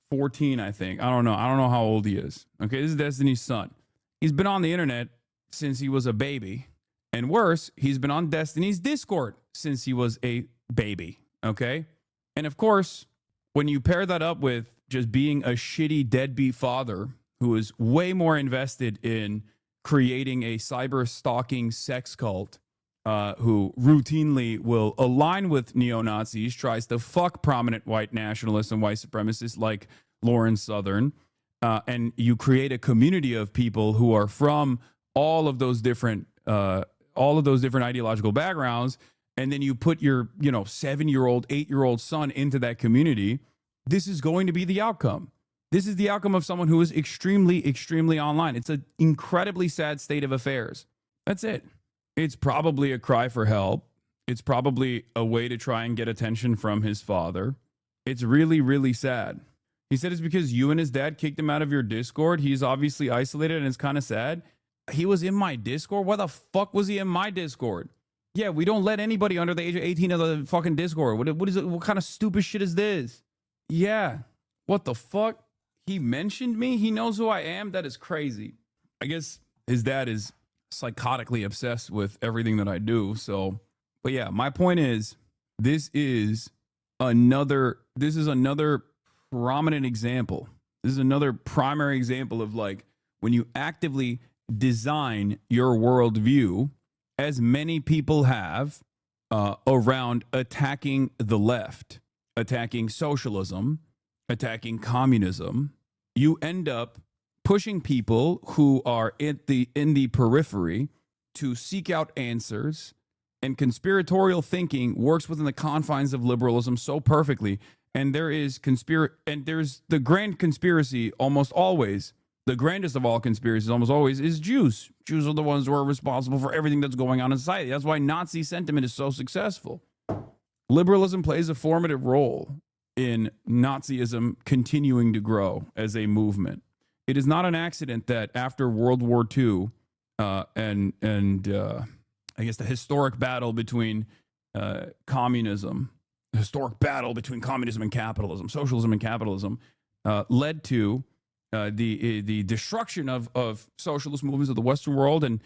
14, I think. I don't know how old he is. Okay, this is Destiny's son. He's been on the internet since he was a baby. And worse, he's been on Destiny's Discord since he was a baby. Okay? And of course, when you pair that up with just being a shitty deadbeat father who is way more invested in creating a cyber stalking sex cult, who routinely will align with neo-Nazis, tries to fuck prominent white nationalists and white supremacists like Lauren Southern, and you create a community of people who are from all of those different ideological backgrounds, and then you put your 7-year-old, 8-year-old son into that community. This is going to be the outcome. This is the outcome of someone who is extremely, extremely online. It's an incredibly sad state of affairs. That's it. It's probably a cry for help. It's probably a way to try and get attention from his father. It's really, really sad. He said it's because you and his dad kicked him out of your Discord. He's obviously isolated and it's kind of sad. He was in my Discord? Why the fuck was he in my Discord? Yeah, we don't let anybody under the age of 18 in the fucking Discord. What is it? What kind of stupid shit is this? Yeah. What the fuck? He mentioned me? He knows who I am? That is crazy. I guess his dad is psychotically obsessed with everything that I do. So, but yeah, my point is, this is another prominent example. This is another primary example of when you actively design your worldview, as many people have, around attacking the left, attacking socialism, attacking communism, you end up pushing people who are in the periphery to seek out answers. And conspiratorial thinking works within the confines of liberalism so perfectly. And there's the grand conspiracy almost always. The grandest of all conspiracies almost always is Jews. Jews are the ones who are responsible for everything that's going on in society. That's why Nazi sentiment is so successful. Liberalism plays a formative role in Nazism continuing to grow as a movement. It is not an accident that after World War II and I guess the historic battle between communism and capitalism, socialism and capitalism, led to the destruction of socialist movements of the Western world and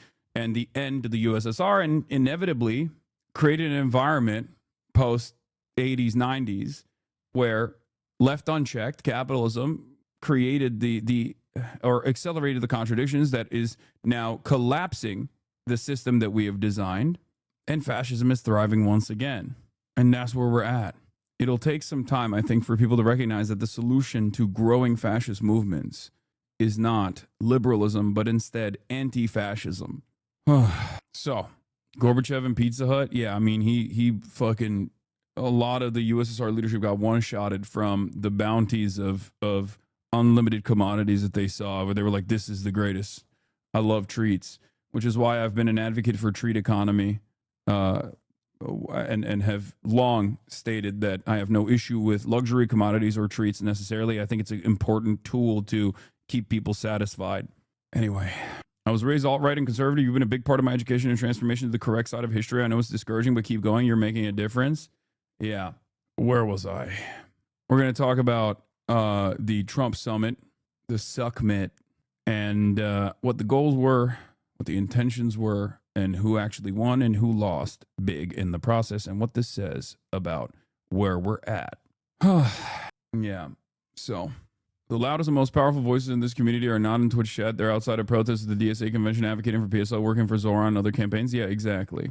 the end of the USSR, and inevitably created an environment post 80s, 90s, where left unchecked, capitalism created or accelerated the contradictions that is now collapsing the system that we have designed, and fascism is thriving once again. And that's where we're at. It'll take some time, I think, for people to recognize that the solution to growing fascist movements is not liberalism, but instead anti-fascism. So, Gorbachev and Pizza Hut, yeah, I mean, he fucking, a lot of the USSR leadership got one-shotted from the bounties of unlimited commodities that they saw, where they were like, this is the greatest. I love treats, which is why I've been an advocate for treat economy and have long stated that I have no issue with luxury commodities or treats necessarily. I think it's an important tool to keep people satisfied. Anyway, I was raised alt-right and conservative. You've been a big part of my education and transformation to the correct side of history. I know it's discouraging, but keep going. You're making a difference. Yeah. Where was I? We're going to talk about the Trump summit, the summit, and what the goals were, what the intentions were, and who actually won and who lost big in the process, and what this says about where we're at. Yeah. So the loudest and most powerful voices in this community are not in Twitch chat. They're outside of protests at the DSA convention, advocating for PSL, working for Zora and other campaigns. Yeah, exactly.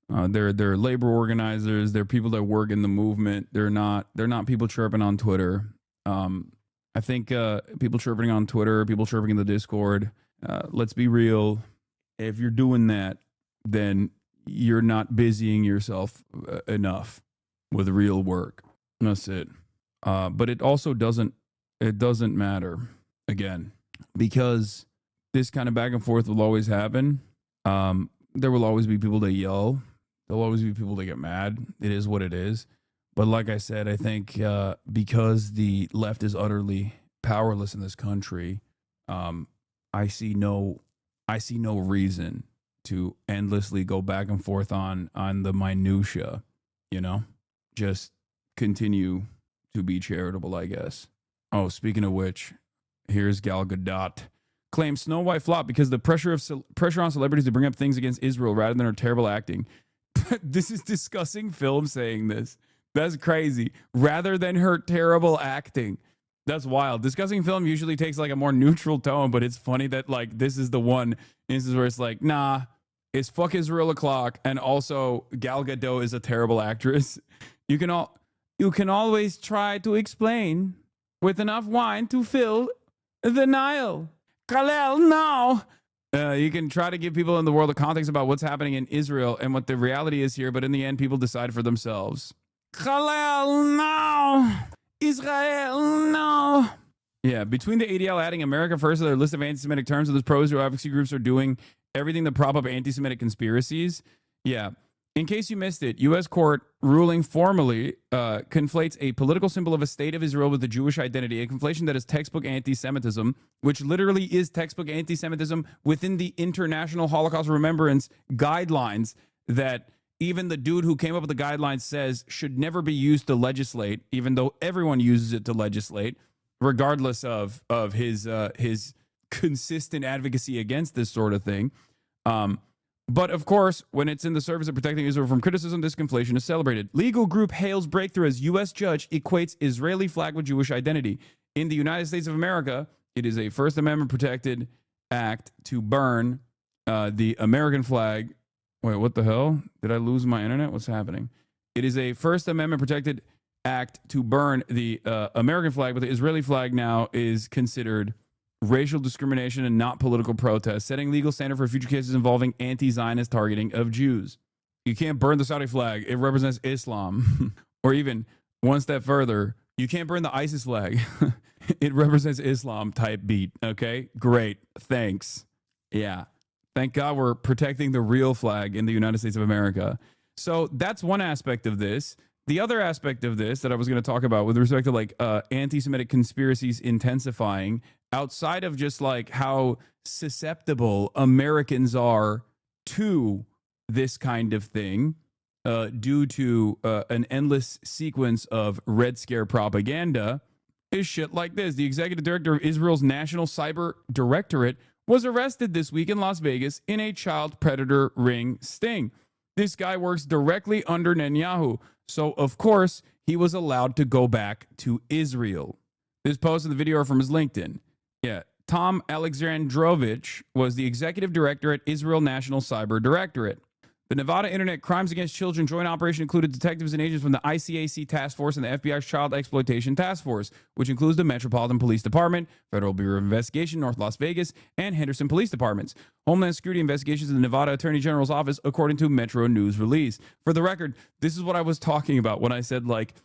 They're labor organizers. They're people that work in the movement. They're not people chirping on Twitter. I think people chirping on Twitter, people chirping in the Discord. Let's be real. If you're doing that, then you're not busying yourself enough with real work. That's it. But it also doesn't matter, again, because this kind of back and forth will always happen. There will always be people that yell. There'll always be people that get mad. It is what it is. But like I said, I think because the left is utterly powerless in this country, I see no reason to endlessly go back and forth on the minutia, you know? Just continue to be charitable, I guess. Oh, speaking of which, here's Gal Gadot. Claims Snow White flopped because the pressure on celebrities to bring up things against Israel rather than her terrible acting. This is discussing film saying this. That's crazy. Rather than her terrible acting. That's wild. Discussing film usually takes like a more neutral tone, but it's funny that like this is the one instance where it's like, nah, it's fuck Israel o'clock, and also Gal Gadot is a terrible actress. You can always try to explain with enough wine to fill the Nile. Khalil, no. You can try to give people in the world a context about what's happening in Israel and what the reality is here, but in the end, people decide for themselves. Khalil, no. Israel, no. Yeah, between the ADL adding America first to their list of anti-Semitic terms, and those pro-Israel advocacy groups are doing everything to prop up anti-Semitic conspiracies. Yeah. In case you missed it, U.S. court ruling formally conflates a political symbol of a state of Israel with the Jewish identity, a conflation that is textbook anti-Semitism, which literally is textbook anti-Semitism within the International Holocaust Remembrance Guidelines that even the dude who came up with the guidelines says should never be used to legislate, even though everyone uses it to legislate, regardless of his consistent advocacy against this sort of thing. But of course, when it's in the service of protecting Israel from criticism, this conflation is celebrated. Legal group hails breakthrough as U.S. judge equates Israeli flag with Jewish identity. In the United States of America, it is a First Amendment protected act to burn the American flag. Wait, what the hell? Did I lose my internet? What's happening? It is a First Amendment protected act to burn the American flag, but the Israeli flag now is considered racial discrimination and not political protest, setting legal standard for future cases involving anti-Zionist targeting of Jews. You can't burn the Saudi flag. It represents Islam. Or even one step further, you can't burn the ISIS flag. It represents Islam type beat. Okay, great. Thanks. Yeah. Thank God we're protecting the real flag in the United States of America. So that's one aspect of this. The other aspect of this that I was going to talk about with respect to like anti-Semitic conspiracies intensifying outside of just like how susceptible Americans are to this kind of thing due to an endless sequence of Red Scare propaganda is shit like this. The executive director of Israel's National Cyber Directorate was arrested this week in Las Vegas in a child predator ring sting. This guy works directly under Netanyahu. So, of course, he was allowed to go back to Israel. This post and the video are from his LinkedIn. Yeah, Tom Alexandrovich was the executive director at Israel National Cyber Directorate. The Nevada Internet Crimes Against Children joint operation included detectives and agents from the ICAC Task Force and the FBI's Child Exploitation Task Force, which includes the Metropolitan Police Department, Federal Bureau of Investigation, North Las Vegas, and Henderson Police Departments. Homeland Security investigations in the Nevada Attorney General's office, according to Metro News release. For the record, this is what I was talking about when I said, like,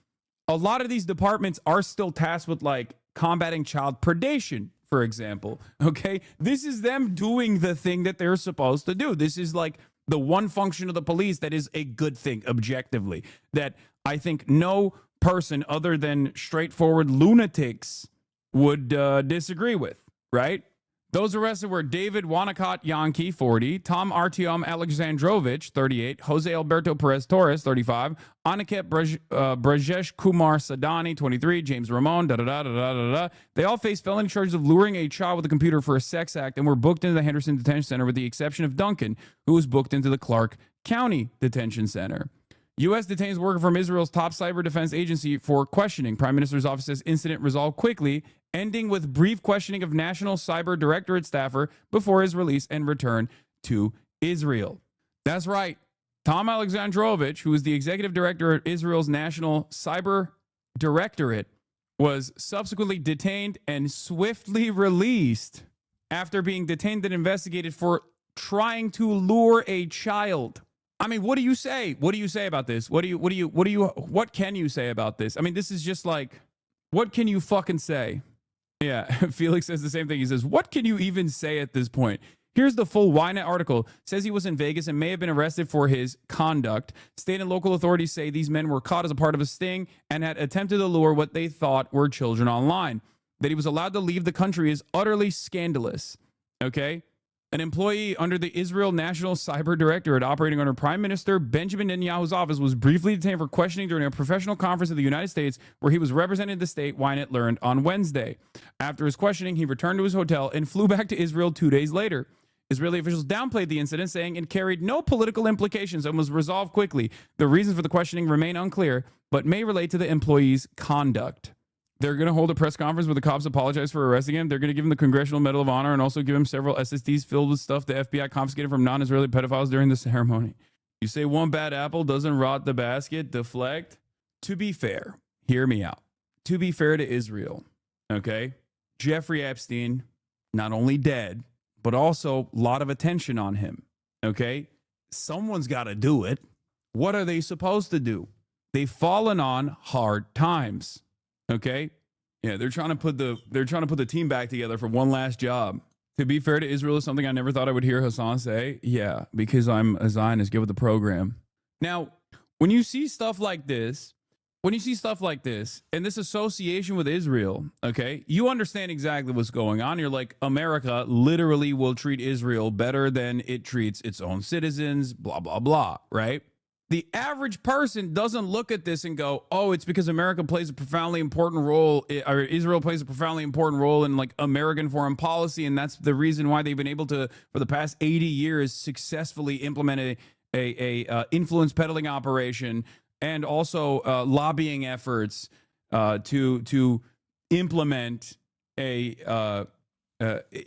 a lot of these departments are still tasked with, like, combating child predation, for example. Okay? This is them doing the thing that they're supposed to do. This is, like, the one function of the police that is a good thing objectively, that I think no person other than straightforward lunatics would disagree with, right? Those arrested were David Wanacott Yankee, 40, Tom Artyom Alexandrovich, 38, Jose Alberto Perez Torres, 35, Aniket Brajesh Kumar Sadani, 23, James Ramon, da-da-da-da-da-da-da. They all faced felony charges of luring a child with a computer for a sex act and were booked into the Henderson Detention Center with the exception of Duncan, who was booked into the Clark County Detention Center. U.S. detains worker from Israel's top cyber defense agency for questioning. Prime Minister's office says incident resolved quickly, ending with brief questioning of National Cyber Directorate staffer before his release and return to Israel. That's right. Tom Alexandrovich, who is the executive director at Israel's National Cyber Directorate, was subsequently detained and swiftly released after being detained and investigated for trying to lure a child. I mean, what do you say? What do you say about this? What can you say about this? I mean, this is just like, what can you fucking say? Yeah, Felix says the same thing. He says, what can you even say at this point? Here's the full Ynet article. Says he was in Vegas and may have been arrested for his conduct. State and local authorities say these men were caught as a part of a sting and had attempted to lure what they thought were children online. That he was allowed to leave the country is utterly scandalous. Okay? An employee under the Israel National Cyber Directorate operating under Prime Minister Benjamin Netanyahu's office was briefly detained for questioning during a professional conference in the United States where he was representing the state, Ynet learned on Wednesday. After his questioning, he returned to his hotel and flew back to Israel 2 days later. Israeli officials downplayed the incident, saying it carried no political implications and was resolved quickly. The reasons for the questioning remain unclear, but may relate to the employee's conduct. They're going to hold a press conference where the cops apologize for arresting him. They're going to give him the Congressional Medal of Honor and also give him several SSDs filled with stuff the FBI confiscated from non-Israeli pedophiles during the ceremony. You say one bad apple doesn't rot the basket, deflect. To be fair, hear me out. To be fair to Israel, okay? Jeffrey Epstein, not only dead, but also a lot of attention on him, okay? Someone's got to do it. What are they supposed to do? They've fallen on hard times. Okay, yeah, they're trying to put the team back together for one last job. To be fair to Israel is something I never thought I would hear Hasan say. Yeah, because I'm a Zionist, get with the program. Now, when you see stuff like this, and this association with Israel, okay, you understand exactly what's going on. You're like, America literally will treat Israel better than it treats its own citizens, blah, blah, blah, right? The average person doesn't look at this and go, oh, it's because America plays a profoundly important role, or Israel plays a profoundly important role in like American foreign policy. And that's the reason why they've been able to, for the past 80 years, successfully implement a influence peddling operation and also lobbying efforts to implement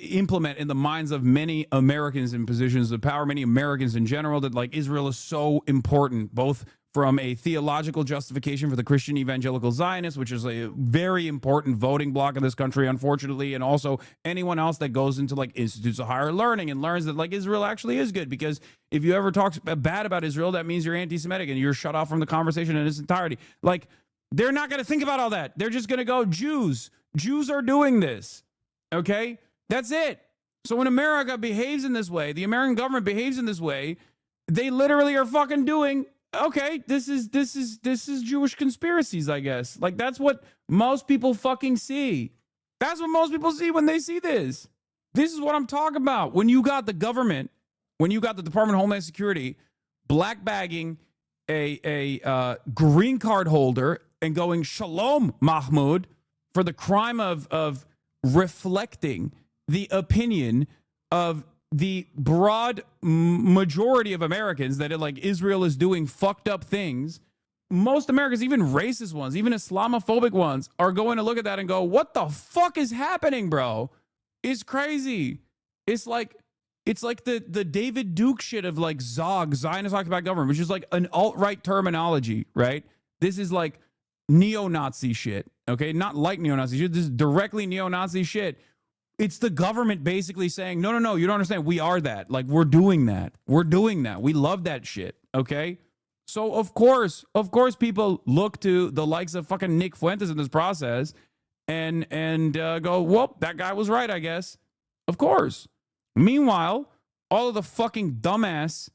implement in the minds of many Americans in positions of power, many Americans in general, that like Israel is so important, both from a theological justification for the Christian evangelical Zionists, which is a very important voting bloc in this country, unfortunately, and also anyone else that goes into like institutes of higher learning and learns that like Israel actually is good, because if you ever talk bad about Israel, that means you're anti-Semitic and you're shut off from the conversation in its entirety. Like, they're not going to think about all that. They're just going to go, Jews are doing this. Okay, that's it. So when America behaves in this way, the American government behaves in this way, they literally are fucking doing, okay, this is Jewish conspiracies, I guess. Like, that's what most people fucking see. That's what most people see when they see this. This is what I'm talking about. When you got the government, when you got the Department of Homeland Security black bagging a green card holder and going Shalom Mahmoud for the crime of reflecting the opinion of the broad majority of Americans that like Israel is doing fucked up things. Most Americans, even racist ones, even Islamophobic ones, are going to look at that and go, what the fuck is happening, bro? It's crazy. It's like the David Duke shit of like ZOG, Zionist Occupied Government, which is like an alt-right terminology, right? This is like neo-Nazi shit. Okay, not like neo-Nazi shit. This is directly neo-Nazi shit. It's the government basically saying, no, you don't understand. We are that. Like, we're doing that. We love that shit. Okay? So, of course, people look to the likes of fucking Nick Fuentes in this process and go, well, that guy was right, I guess. Of course. Meanwhile, all of the fucking dumbass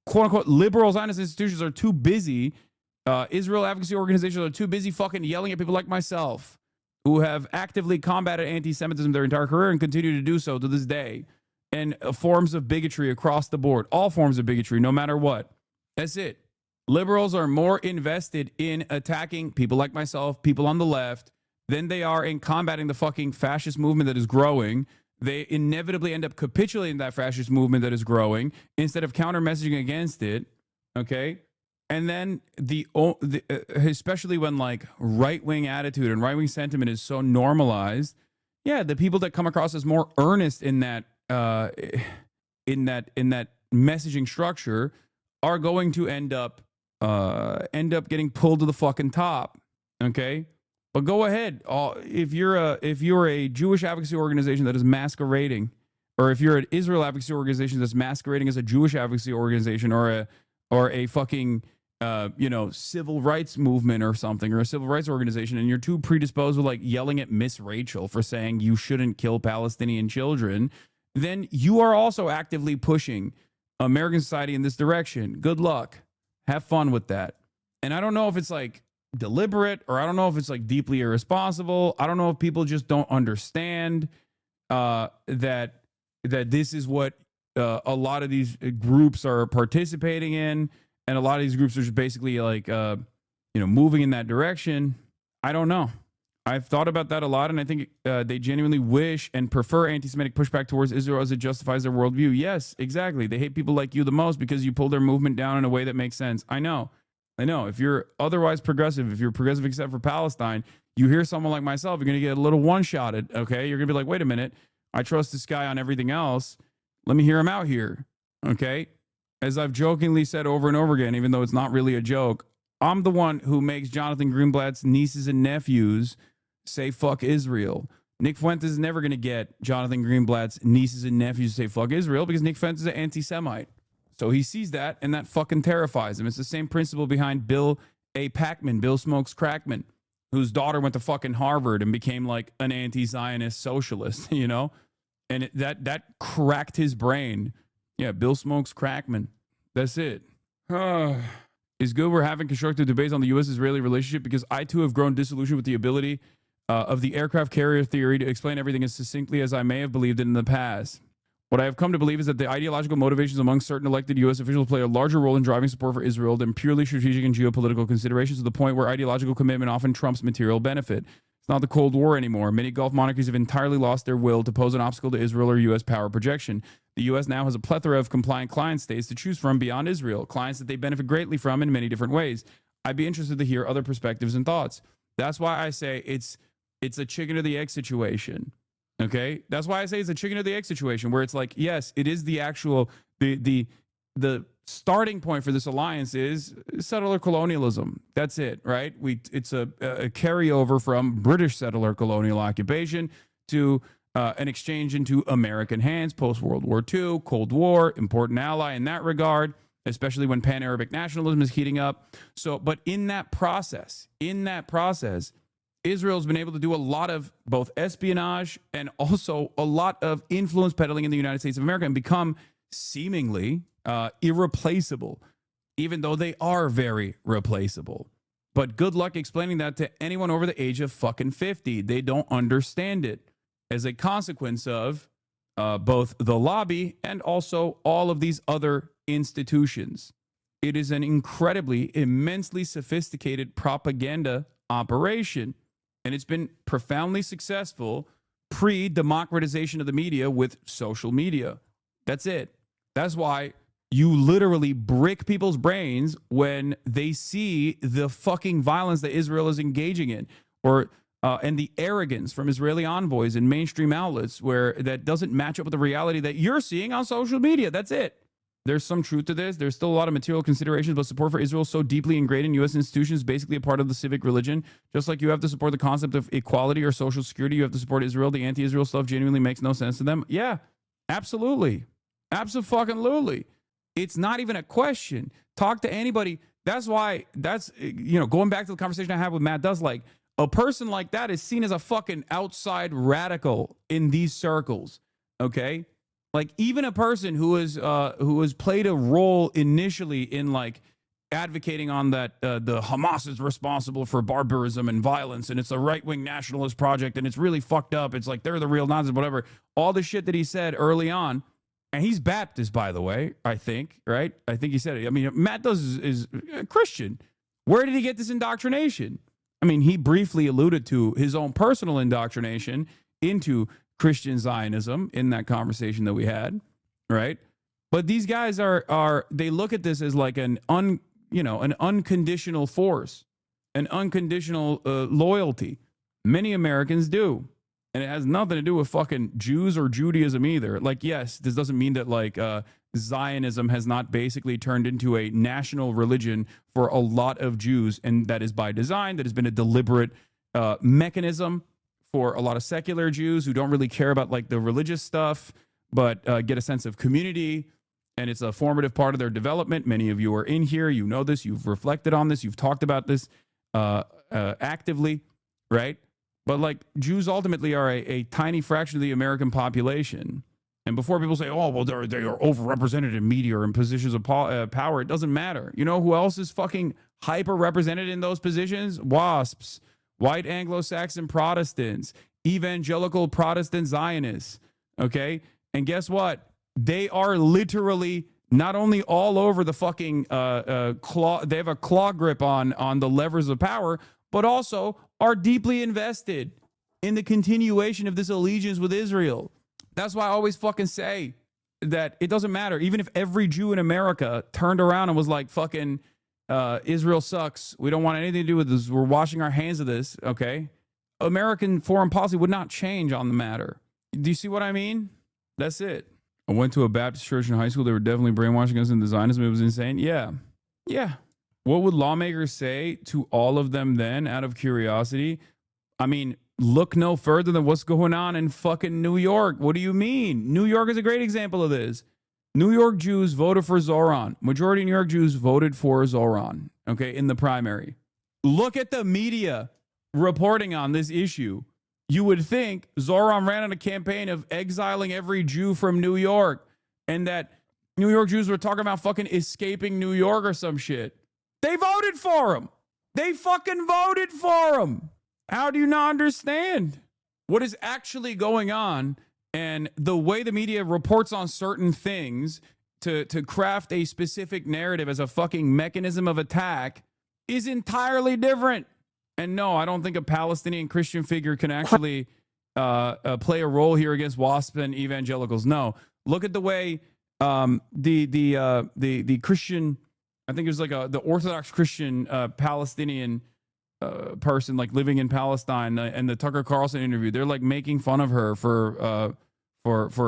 quote unquote liberal Zionist institutions are too busy. Israel advocacy organizations are too busy fucking yelling at people like myself who have actively combated anti-Semitism their entire career and continue to do so to this day. And forms of bigotry across the board, all forms of bigotry, no matter what. That's it. Liberals are more invested in attacking people like myself, people on the left, than they are in combating the fucking fascist movement that is growing. They inevitably end up capitulating that fascist movement that is growing instead of counter-messaging against it, okay? And then especially when like right-wing attitude and right-wing sentiment is so normalized, yeah, the people that come across as more earnest in that messaging structure are going to end up getting pulled to the fucking top, okay? But go ahead. If you're a Jewish advocacy organization that is masquerading, or if you're an Israel advocacy organization that's masquerading as a Jewish advocacy organization, or a fucking civil rights movement or something, or a civil rights organization, and you're too predisposed with like yelling at Miss Rachel for saying you shouldn't kill Palestinian children, then you are also actively pushing American society in this direction. Good luck. Have fun with that. And I don't know if it's like deliberate, or I don't know if it's like deeply irresponsible. I don't know if people just don't understand that this is what a lot of these groups are participating in, and a lot of these groups are just basically like moving in that direction. I don't know. I've thought about that a lot, and I think they genuinely wish and prefer anti-Semitic pushback towards Israel as it justifies their worldview. Yes, exactly. They hate people like you the most because you pull their movement down in a way that makes sense. I know. If you're otherwise progressive, if you're progressive except for Palestine, you hear someone like myself, you're going to get a little one-shotted, okay? You're going to be like, wait a minute, I trust this guy on everything else. Let me hear him out here, okay? As I've jokingly said over and over again, even though it's not really a joke, I'm the one who makes Jonathan Greenblatt's nieces and nephews say fuck Israel. Nick Fuentes is never going to get Jonathan Greenblatt's nieces and nephews to say fuck Israel because Nick Fuentes is an anti-Semite. So he sees that, and that fucking terrifies him. It's the same principle behind Bill A. Packman, Bill Smokes Crackman, whose daughter went to fucking Harvard and became like an anti-Zionist socialist, And that cracked his brain. Yeah, Bill Smokes Crackman. That's it. It's good we're having constructive debates on the U.S.-Israeli relationship because I, too, have grown disillusioned with the ability of the aircraft carrier theory to explain everything as succinctly as I may have believed it in the past. What I have come to believe is that the ideological motivations among certain elected U.S. officials play a larger role in driving support for Israel than purely strategic and geopolitical considerations, to the point where ideological commitment often trumps material benefit. It's not the Cold War anymore. Many Gulf monarchies have entirely lost their will to pose an obstacle to Israel or U.S. power projection. The U.S. now has a plethora of compliant client states to choose from beyond Israel, clients that they benefit greatly from in many different ways. I'd be interested to hear other perspectives and thoughts. That's why I say it's a chicken or the egg situation. Okay, that's why I say it's a chicken or the egg situation, where it's like, yes, it is the actual the starting point for this alliance is settler colonialism. That's it, right? It's a carryover from British settler colonial occupation to an exchange into American hands post World War II, Cold War, important ally in that regard, especially when Pan-Arabic nationalism is heating up. So, but in that process. Israel's been able to do a lot of both espionage and also a lot of influence peddling in the United States of America and become seemingly irreplaceable, even though they are very replaceable. But good luck explaining that to anyone over the age of fucking 50. They don't understand it as a consequence of both the lobby and also all of these other institutions. It is an incredibly, immensely sophisticated propaganda operation. And it's been profoundly successful pre-democratization of the media with social media. That's it. That's why you literally brick people's brains when they see the fucking violence that Israel is engaging in, or and the arrogance from Israeli envoys in mainstream outlets where that doesn't match up with the reality that you're seeing on social media. That's it. There's some truth to this. There's still a lot of material considerations, but support for Israel is so deeply ingrained in U.S. institutions, basically a part of the civic religion. Just like you have to support the concept of equality or social security, you have to support Israel. The anti-Israel stuff genuinely makes no sense to them. Yeah, absolutely. Absolutely. It's not even a question. Talk to anybody. That's why, going back to the conversation I had with Matt Duslake, a person like that is seen as a fucking outside radical in these circles, okay? Like even a person who has played a role initially in like advocating on that the Hamas is responsible for barbarism and violence, and it's a right-wing nationalist project, and it's really fucked up. It's like they're the real Nazis, whatever. All the shit that he said early on, and he's Baptist, by the way, I think, right? I think he said it. I mean, Matt Does is a Christian. Where did he get this indoctrination? I mean, he briefly alluded to his own personal indoctrination into Christian Zionism in that conversation that we had, right? But these guys are they look at this as like an unconditional force, an unconditional loyalty. Many Americans do. And it has nothing to do with fucking Jews or Judaism either. Like, yes, this doesn't mean that like Zionism has not basically turned into a national religion for a lot of Jews, and that is by design. That has been a deliberate mechanism for a lot of secular Jews who don't really care about like the religious stuff, but get a sense of community, and it's a formative part of their development. Many of you are in here. You know this. You've reflected on this. You've talked about this actively, right? But like Jews ultimately are a tiny fraction of the American population. And before people say, oh, well, they are overrepresented in media or in positions of power, it doesn't matter. You know who else is fucking hyper-represented in those positions? WASPs, white Anglo-Saxon Protestants, evangelical Protestant Zionists, okay? And guess what? They are literally not only all over the fucking claw, they have a claw grip on the levers of power, but also are deeply invested in the continuation of this allegiance with Israel. That's why I always fucking say that it doesn't matter. Even if every Jew in America turned around and was like, fucking Israel sucks, we don't want anything to do with this, we're washing our hands of this, okay? American foreign policy would not change on the matter. Do you see what I mean? That's it. I went to a Baptist church in high school. They were definitely brainwashing us into Zionism. It was insane. Yeah. What would lawmakers say to all of them then, out of curiosity? I mean, look no further than what's going on in fucking New York. What do you mean? New York is a great example of this. New York Jews voted for Zoran. Majority of New York Jews voted for Zoran, okay, in the primary. Look at the media reporting on this issue. You would think Zoran ran on a campaign of exiling every Jew from New York, and that New York Jews were talking about fucking escaping New York or some shit. They voted for him. They fucking voted for him. How do you not understand what is actually going on? And the way the media reports on certain things to craft a specific narrative as a fucking mechanism of attack is entirely different. And no, I don't think a Palestinian Christian figure can actually play a role here against WASP and evangelicals. No, look at the way the Christian, I think it was like the Orthodox Christian Palestinian person like living in Palestine, and the Tucker Carlson interview, they're like making fun of her for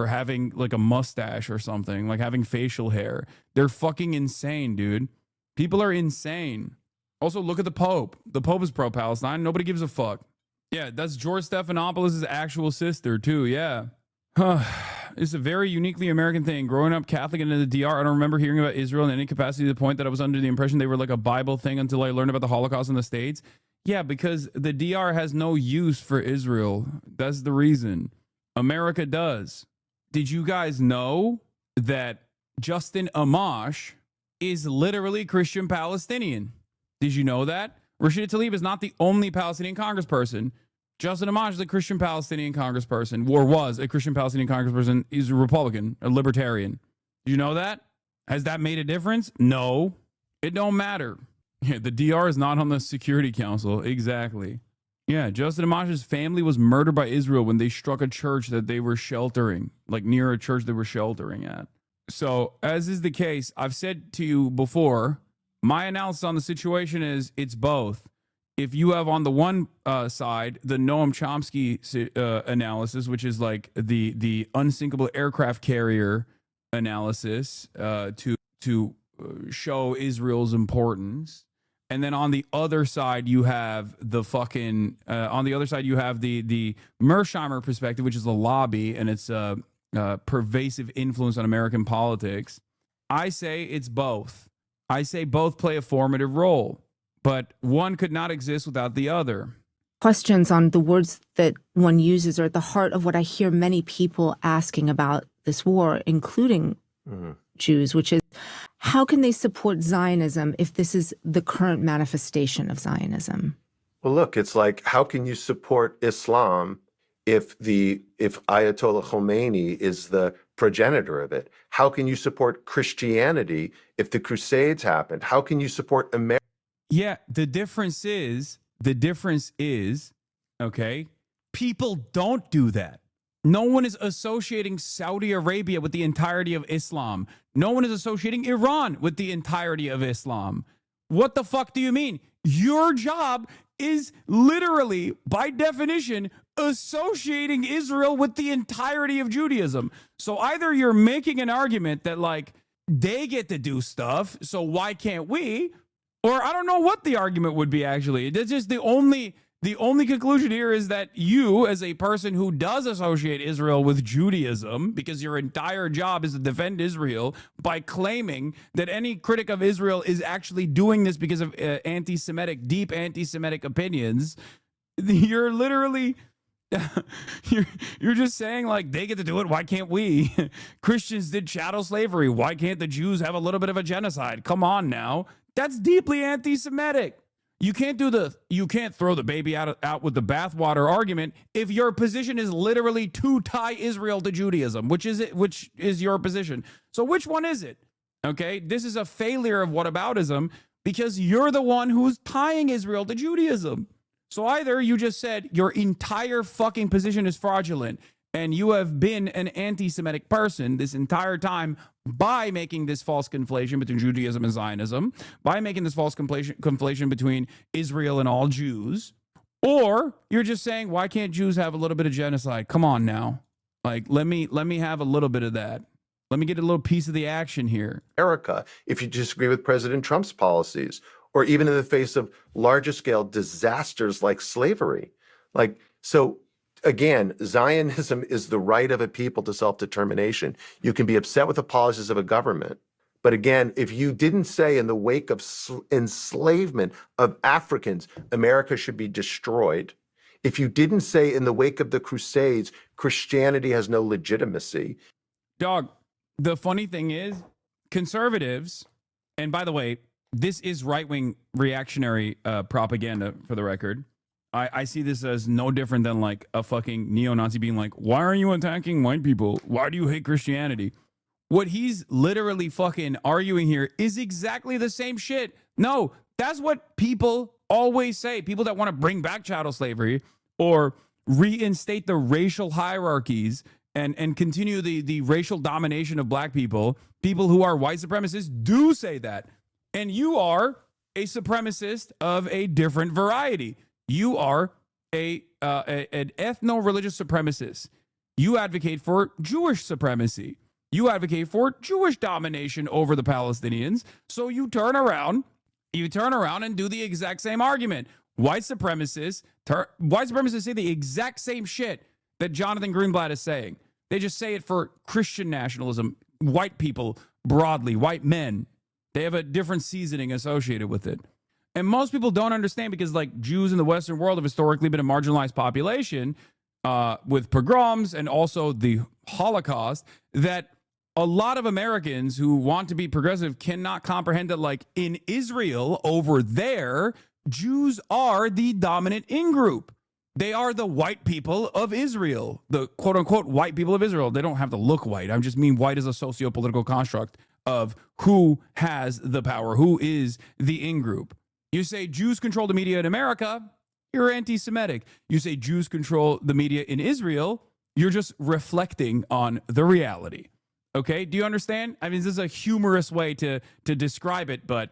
having like a mustache or something, like having facial hair. They're fucking insane, dude. People are insane. Also, look at the Pope. The Pope is pro-Palestine. Nobody gives a fuck. Yeah, that's George Stephanopoulos' actual sister too. Yeah. It's a very uniquely American thing. Growing up Catholic and in the DR, I don't remember hearing about Israel in any capacity to the point that I was under the impression they were like a Bible thing until I learned about the Holocaust in the States. Yeah, because the DR has no use for Israel. That's the reason. America does. Did you guys know that Justin Amash is literally Christian Palestinian? Did you know that? Rashida Tlaib is not the only Palestinian congressperson. Justin Amash is a Christian Palestinian congressperson, or was a Christian Palestinian congressperson. He's a Republican, a libertarian. Did you know that? Has that made a difference? No. It don't matter. Yeah, the DR is not on the Security Council. Exactly. Yeah, Justin Amash's family was murdered by Israel when they struck a church that they were sheltering, like near a church they were sheltering at. So, as is the case, I've said to you before, my analysis on the situation is it's both. If you have on the one side the Noam Chomsky analysis, which is like the unsinkable aircraft carrier analysis to show Israel's importance, and then on the other side you have the fucking the Mersheimer perspective, which is the lobby and its pervasive influence on American politics. I say it's both. I say both play a formative role, but one could not exist without the other. questions on the words that one uses are at the heart of what I hear many people asking about this war, including Jews, which is, how can they support Zionism if this is the current manifestation of Zionism? Well, look, it's like, how can you support Islam if Ayatollah Khomeini is the progenitor of it? How can you support Christianity if the Crusades happened? How can you support America? Yeah, the difference is, okay, people don't do that. No one is associating Saudi Arabia with the entirety of Islam. No one is associating Iran with the entirety of Islam. What the fuck do you mean? Your job is literally, by definition, associating Israel with the entirety of Judaism. So either you're making an argument that, like, they get to do stuff, so why can't we? Or I don't know what the argument would be, actually. That's just the only conclusion here is that you, as a person who does associate Israel with Judaism, because your entire job is to defend Israel by claiming that any critic of Israel is actually doing this because of deep anti-Semitic opinions, you're literally... you're just saying, like, they get to do it, why can't we? Christians did chattel slavery, why can't the Jews have a little bit of a genocide? Come on now. That's deeply anti-Semitic. You can't throw the baby out with the bathwater argument if your position is literally to tie Israel to Judaism, which is your position. So which one is it? Okay, this is a failure of whataboutism because you're the one who's tying Israel to Judaism. So either you just said your entire fucking position is fraudulent and you have been an anti-Semitic person this entire time by making this false conflation between Judaism and Zionism, by making this false conflation between Israel and all Jews, or you're just saying, why can't Jews have a little bit of genocide? Come on now. Like, let me have a little bit of that. Let me get a little piece of the action here. America, if you disagree with President Trump's policies, or even in the face of larger scale disasters like slavery. Like, so again, Zionism is the right of a people to self-determination. You can be upset with the policies of a government. But again, if you didn't say in the wake of enslavement of Africans, America should be destroyed. If you didn't say in the wake of the Crusades, Christianity has no legitimacy. Dog, the funny thing is, conservatives, and by the way, this is right-wing reactionary propaganda, for the record. I see this as no different than like a fucking neo-Nazi being like, why are you attacking white people? Why do you hate Christianity? What he's literally fucking arguing here is exactly the same shit. No, that's what people always say. People that want to bring back chattel slavery or reinstate the racial hierarchies and continue the racial domination of black people, people who are white supremacists do say that. And you are a supremacist of a different variety. You are an ethno-religious supremacist. You advocate for Jewish supremacy. You advocate for Jewish domination over the Palestinians. So you turn around and do the exact same argument. White supremacists say the exact same shit that Jonathan Greenblatt is saying. They just say it for Christian nationalism, white people broadly, white men. They have a different seasoning associated with it. And most people don't understand because, like, Jews in the Western world have historically been a marginalized population with pogroms and also the Holocaust, that a lot of Americans who want to be progressive cannot comprehend that, like, in Israel over there, Jews are the dominant in-group. They are the white people of Israel, the quote-unquote white people of Israel. They don't have to look white. I just mean white as a socio-political construct of who has the power, who is the in-group. You say Jews control the media in America, you're anti-Semitic. You say Jews control the media in Israel, you're just reflecting on the reality. Okay, do you understand? I mean, this is a humorous way to describe it, but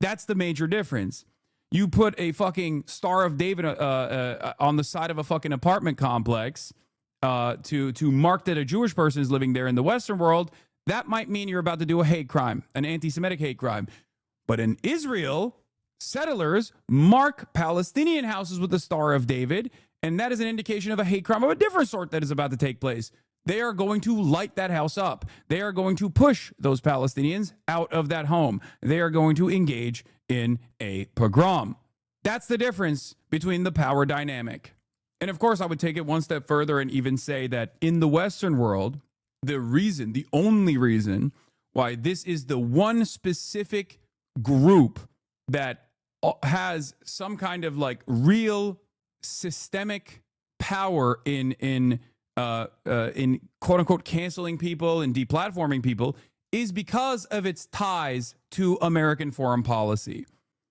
that's the major difference. You put a fucking Star of David on the side of a fucking apartment complex to mark that a Jewish person is living there in the Western world. That might mean you're about to do a hate crime, an anti-Semitic hate crime. But in Israel, settlers mark Palestinian houses with the Star of David, and that is an indication of a hate crime of a different sort that is about to take place. They are going to light that house up. They are going to push those Palestinians out of that home. They are going to engage in a pogrom. That's the difference between the power dynamic. And of course, I would take it one step further and even say that in the Western world, the only reason why this is the one specific group that has some kind of like real systemic power in quote unquote canceling people and deplatforming people is because of its ties to American foreign policy.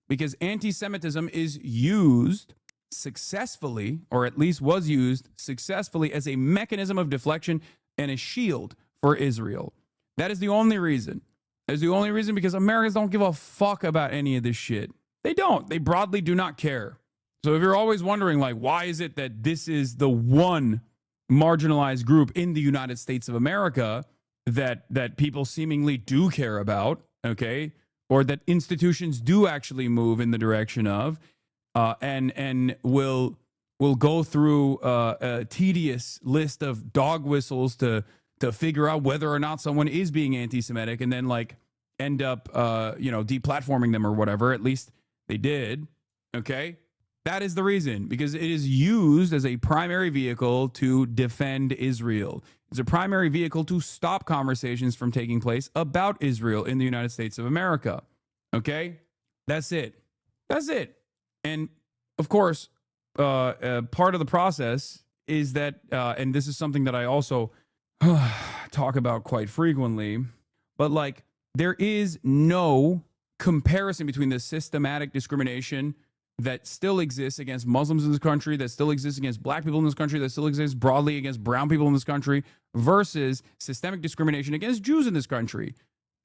Because anti-Semitism is used successfully, or at least was used successfully, as a mechanism of deflection and a shield for Israel. That is the only reason. That is the only reason, because Americans don't give a fuck about any of this shit. They don't. They broadly do not care. So if you're always wondering, like, why is it that this is the one marginalized group in the United States of America that people seemingly do care about, okay, or that institutions do actually move in the direction of, and will go through a tedious list of dog whistles to figure out whether or not someone is being anti-Semitic, and then like end up deplatforming them or whatever. At least they did. Okay, that is the reason, because it is used as a primary vehicle to defend Israel. It's a primary vehicle to stop conversations from taking place about Israel in the United States of America. Okay, that's it. That's it. And of course, part of the process is that, and this is something that I also talk about quite frequently, but like there is no comparison between the systematic discrimination that still exists against Muslims in this country, that still exists against black people in this country, that still exists broadly against brown people in this country, versus systemic discrimination against Jews in this country.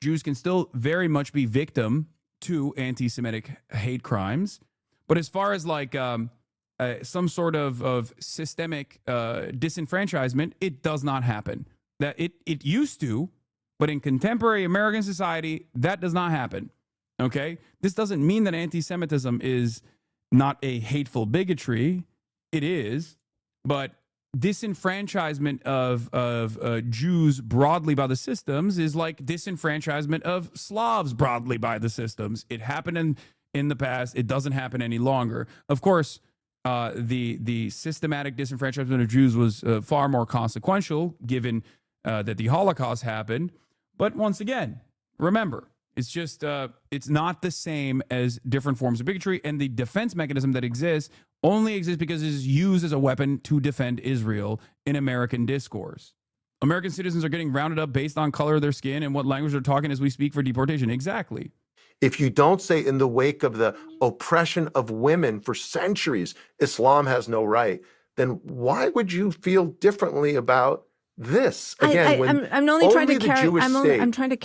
Jews can still very much be victim to anti-Semitic hate crimes. But as far as like some sort of systemic disenfranchisement, it does not happen. That it used to, but in contemporary American society, that does not happen. Okay? This doesn't mean that anti-Semitism is not a hateful bigotry. It is, but disenfranchisement of Jews broadly by the systems is like disenfranchisement of Slavs broadly by the systems. It happened in the past. It doesn't happen any longer. Of course, the systematic disenfranchisement of Jews was far more consequential given that the Holocaust happened. But once again, remember, it's just, it's not the same as different forms of bigotry, and the defense mechanism that exists only exists because it is used as a weapon to defend Israel in American discourse. American citizens are getting rounded up based on color of their skin and what language they're talking as we speak for deportation. Exactly. If you don't say in the wake of the oppression of women for centuries, Islam has no right, then why would you feel differently about this? Again, I'm only trying to carry. I'm trying to.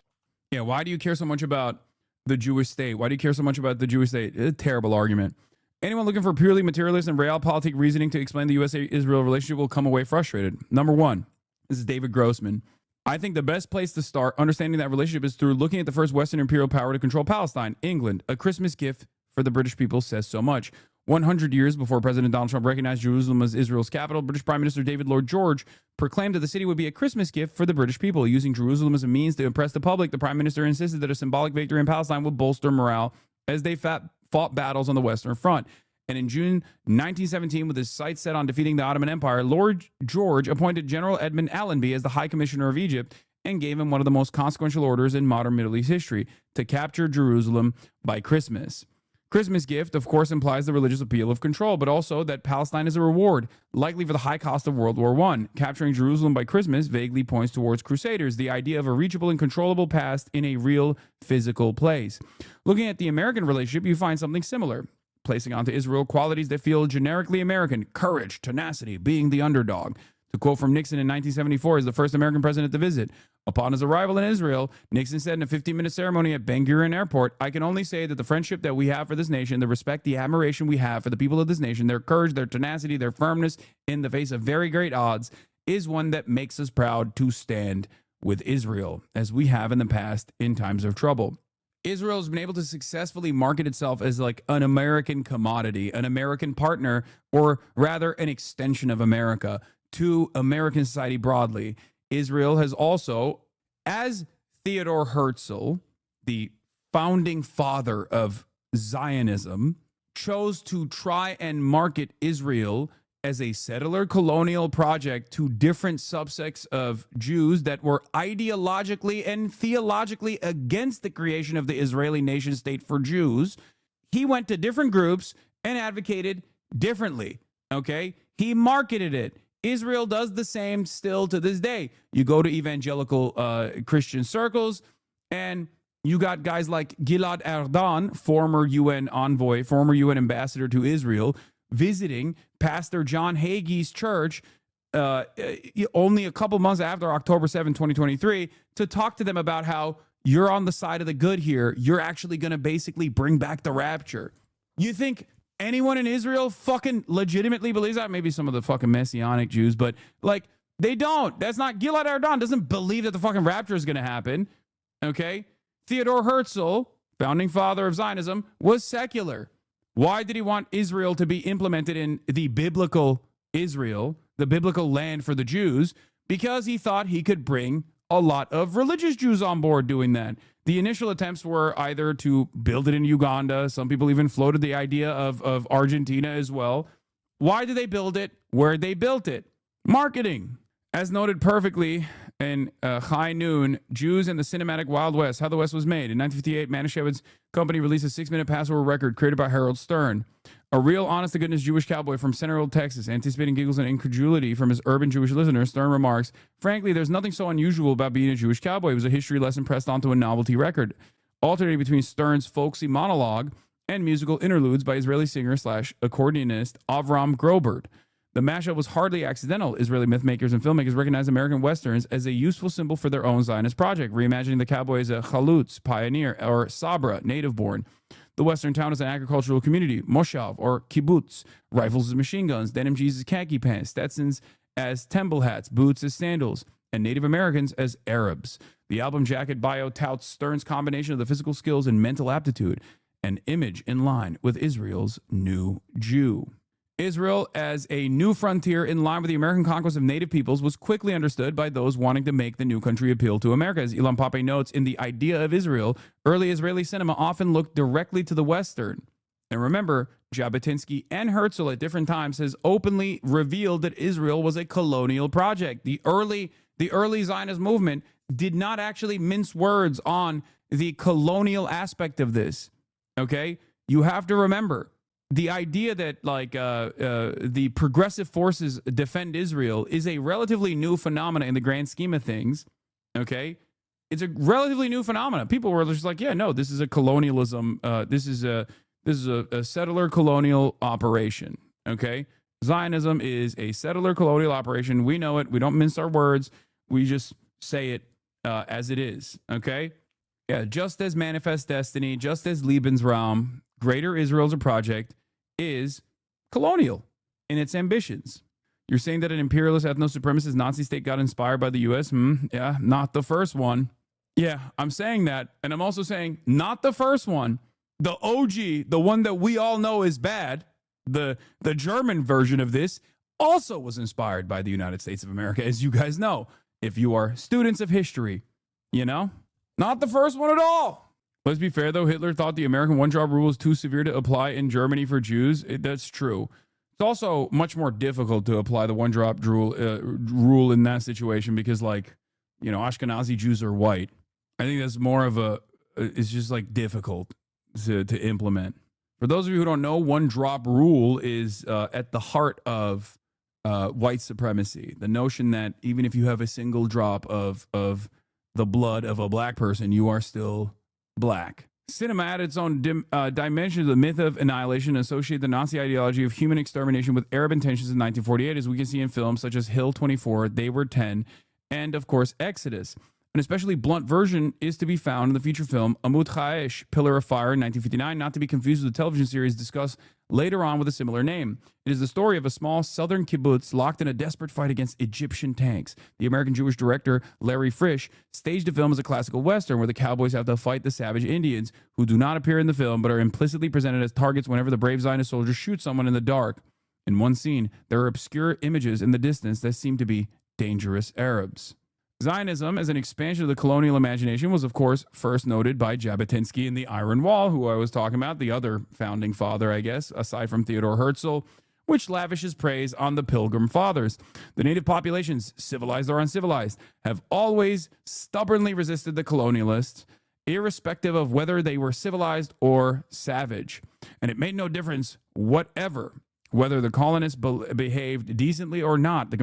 Yeah, why do you care so much about the Jewish state? Why do you care so much about the Jewish state? It's a terrible argument. Anyone looking for purely materialist and realpolitik reasoning to explain the USA-Israel relationship will come away frustrated. Number one, this is David Grossman. I think the best place to start understanding that relationship is through looking at the first Western imperial power to control Palestine, England. A Christmas gift for the British people says so much. 100 years before President Donald Trump recognized Jerusalem as Israel's capital, British Prime Minister David Lloyd George proclaimed that the city would be a Christmas gift for the British people. Using Jerusalem as a means to impress the public, the Prime Minister insisted that a symbolic victory in Palestine would bolster morale as they fought battles on the Western Front. And in June 1917, with his sights set on defeating the Ottoman Empire, Lord George appointed General Edmund Allenby as the High Commissioner of Egypt and gave him one of the most consequential orders in modern Middle East history, to capture Jerusalem by Christmas. Christmas gift, of course, implies the religious appeal of control, but also that Palestine is a reward, likely for the high cost of World War I. Capturing Jerusalem by Christmas vaguely points towards Crusaders, the idea of a reachable and controllable past in a real physical place. Looking at the American relationship, you find something similar, placing onto Israel qualities that feel generically American: courage, tenacity, being the underdog. To quote from Nixon in 1974 as the first American president to visit, upon his arrival in Israel, Nixon said in a 15-minute ceremony at Ben Gurion Airport, "I can only say that the friendship that we have for this nation, the respect, the admiration we have for the people of this nation, their courage, their tenacity, their firmness in the face of very great odds, is one that makes us proud to stand with Israel, as we have in the past in times of trouble." Israel has been able to successfully market itself as like an American commodity, an American partner, or rather an extension of America to American society broadly. Israel has also, as Theodore Herzl, the founding father of Zionism, chose to try and market Israel as a settler colonial project to different subsects of Jews that were ideologically and theologically against the creation of the Israeli nation state for Jews, he went to different groups and advocated differently. Okay? He marketed it. Israel does the same still to this day. You go to evangelical Christian circles, and you got guys like Gilad Erdan, former UN envoy, former UN ambassador to Israel, visiting Pastor John Hagee's church only a couple months after October 7, 2023, to talk to them about how you're on the side of the good here. You're actually going to basically bring back the rapture. You think anyone in Israel fucking legitimately believes that? Maybe some of the fucking Messianic Jews, but like, they don't. That's not, Gilad Erdan doesn't believe that the fucking rapture is going to happen. Okay? Theodor Herzl, founding father of Zionism, was secular. Why did he want Israel to be implemented in the biblical Israel, the biblical land for the Jews? Because he thought he could bring a lot of religious Jews on board doing that. The initial attempts were either to build it in Uganda. Some people even floated the idea of Argentina as well. Why did they build it? Where they built it? Marketing. As noted perfectly in High Noon, Jews in the Cinematic Wild West, How the West Was Made. In 1958, Manischewitz Company released a 6-minute Passover record created by Harold Stern. A real honest-to-goodness Jewish cowboy from Central Texas, anticipating giggles and incredulity from his urban Jewish listeners, Stern remarks, frankly, there's nothing so unusual about being a Jewish cowboy. It was a history lesson pressed onto a novelty record, alternating between Stern's folksy monologue and musical interludes by Israeli singer/accordionist Avram Grobert. The mashup was hardly accidental. Israeli mythmakers and filmmakers recognized American Westerns as a useful symbol for their own Zionist project, reimagining the cowboy as a chalutz, pioneer, or sabra, native-born. The Western town is an agricultural community, moshav, or kibbutz, rifles as machine guns, denim jeans as khaki pants, Stetsons as temple hats, boots as sandals, and Native Americans as Arabs. The album jacket bio touts Stern's combination of the physical skills and mental aptitude, an image in line with Israel's new Jew. Israel as a new frontier in line with the American conquest of native peoples was quickly understood by those wanting to make the new country appeal to America. As Ilan Pape notes, in The Idea of Israel, early Israeli cinema often looked directly to the Western. And remember, Jabotinsky and Herzl at different times has openly revealed that Israel was a colonial project. The early Zionist movement did not actually mince words on the colonial aspect of this. Okay? You have to remember, the idea that the progressive forces defend Israel is a relatively new phenomena in the grand scheme of things. Okay, it's a relatively new phenomena. People were just like, yeah, no, this is a colonialism. This is a settler colonial operation. Okay, Zionism is a settler colonial operation. We know it. We don't mince our words. We just say it as it is. Okay, yeah, just as Manifest Destiny, just as Lebensraum, Greater Israel as a project is colonial in its ambitions. You're saying that an imperialist ethno-supremacist Nazi state got inspired by the U.S.? Yeah, not the first one. Yeah, I'm saying that. And I'm also saying not the first one. The OG, the one that we all know is bad, the German version of this, also was inspired by the United States of America, as you guys know. If you are students of history, you know? Not the first one at all. Let's be fair, though. Hitler thought the American one-drop rule was too severe to apply in Germany for Jews. That's true. It's also much more difficult to apply the one-drop rule in that situation because, like, you know, Ashkenazi Jews are white. I think that's more of it's just, like, difficult to implement. For those of you who don't know, one-drop rule is at the heart of white supremacy. The notion that even if you have a single drop of the blood of a black person, you are still black. Cinema added its own dimension to the myth of annihilation and associated the Nazi ideology of human extermination with Arab intentions in 1948, as we can see in films such as Hill 24, They Were 10, and, of course, Exodus. An especially blunt version is to be found in the feature film Amut Haesh, Pillar of Fire, in 1959, not to be confused with the television series discussed later on with a similar name. It is the story of a small southern kibbutz locked in a desperate fight against Egyptian tanks. The American Jewish director Larry Frisch staged the film as a classical Western where the cowboys have to fight the savage Indians, who do not appear in the film but are implicitly presented as targets whenever the brave Zionist soldiers shoot someone in the dark. In one scene, there are obscure images in the distance that seem to be dangerous Arabs. Zionism as an expansion of the colonial imagination was, of course, first noted by Jabotinsky in the Iron Wall, who I was talking about, the other founding father, I guess, aside from Theodore Herzl, which lavishes praise on the Pilgrim Fathers. The native populations, civilized or uncivilized, have always stubbornly resisted the colonialists, irrespective of whether they were civilized or savage. And it made no difference whatever whether the colonists behaved decently or not. The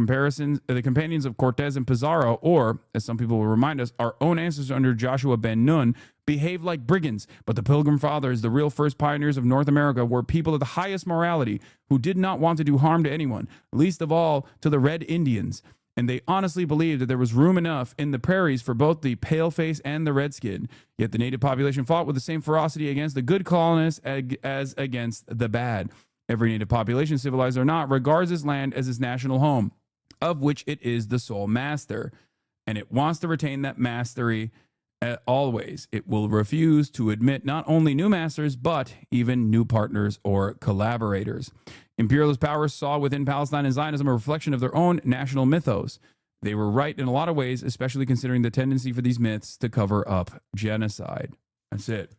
companions of Cortez and Pizarro, or, as some people will remind us, our own ancestors under Joshua ben Nun, behaved like brigands. But the Pilgrim Fathers, the real first pioneers of North America, were people of the highest morality who did not want to do harm to anyone, least of all to the Red Indians. And they honestly believed that there was room enough in the prairies for both the paleface and the redskin. Yet the native population fought with the same ferocity against the good colonists as against the bad. Every native population, civilized or not, regards this land as its national home, of which it is the sole master. And it wants to retain that mastery always. It will refuse to admit not only new masters, but even new partners or collaborators. Imperialist powers saw within Palestine and Zionism a reflection of their own national mythos. They were right in a lot of ways, especially considering the tendency for these myths to cover up genocide. That's it.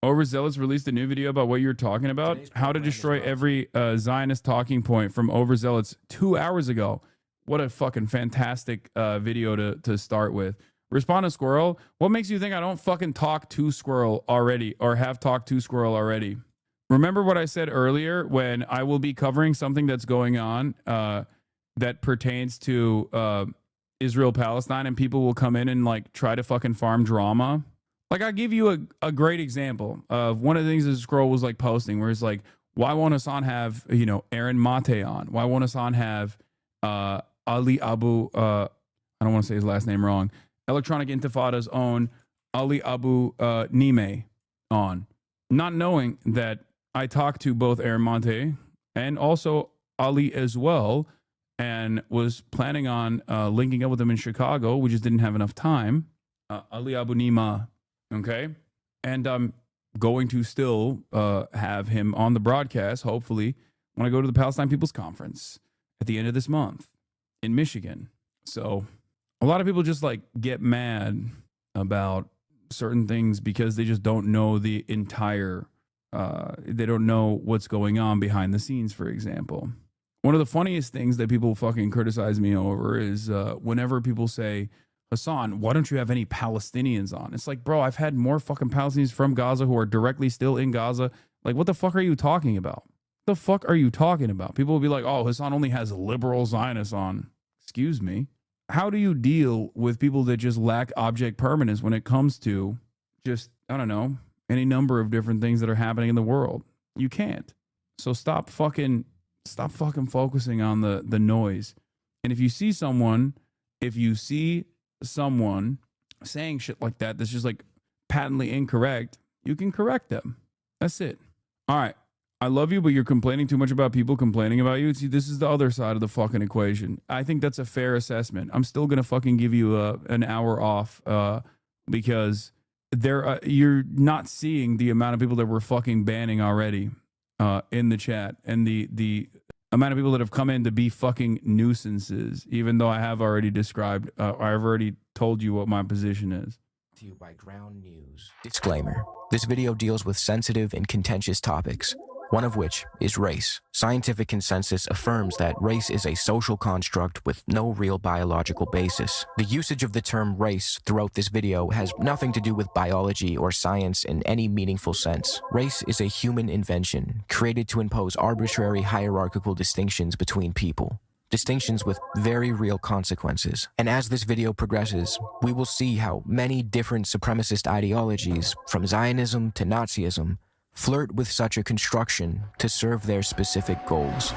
Overzealous released a new video about what you're talking about. How to destroy every Zionist talking point from Overzealous 2 hours ago. What a fucking fantastic video to start with. Respond to Squirrel. What makes you think I don't fucking talk to Squirrel already or have talked to Squirrel already? Remember what I said earlier when I will be covering something that's going on that pertains to Israel-Palestine, and people will come in and like try to fucking farm drama? Like, I'll give you a great example of one of the things that Scroll was like posting, where it's like, why won't Hasan have, Aaron Mate on? Why won't Hasan have Ali Abu, I don't want to say his last name wrong, Electronic Intifada's own Ali Abu Nime on? Not knowing that I talked to both Aaron Monte and also Ali as well, and was planning on linking up with him in Chicago. We just didn't have enough time. Ali Abu Nima. Okay. And I'm going to still have him on the broadcast, hopefully, when I go to the Palestine People's Conference at the end of this month in Michigan. So a lot of people just like get mad about certain things because they just don't know the entire, they don't know what's going on behind the scenes, for example. One of the funniest things that people fucking criticize me over is whenever people say, Hasan, why don't you have any Palestinians on? It's like, bro, I've had more fucking Palestinians from Gaza who are directly still in Gaza. Like, what the fuck are you talking about? What the fuck are you talking about? People will be like, oh, Hasan only has liberal Zionists on. Excuse me. How do you deal with people that just lack object permanence when it comes to just, I don't know, any number of different things that are happening in the world? You can't. So stop fucking focusing on the noise. And if you see someone saying shit like that's just like patently incorrect, you can correct them. That's it. All right. I love you, but you're complaining too much about people complaining about you. See, this is the other side of the fucking equation. I think that's a fair assessment. I'm still going to fucking give you an hour off because you're not seeing the amount of people that we're fucking banning already in the chat, and the amount of people that have come in to be fucking nuisances, even though I have already described, I've already told you what my position is. To you by Ground News. Disclaimer. This video deals with sensitive and contentious topics, one of which is race. Scientific consensus affirms that race is a social construct with no real biological basis. The usage of the term race throughout this video has nothing to do with biology or science in any meaningful sense. Race is a human invention created to impose arbitrary hierarchical distinctions between people. Distinctions with very real consequences. And as this video progresses, we will see how many different supremacist ideologies, from Zionism to Nazism, flirt with such a construction to serve their specific goals.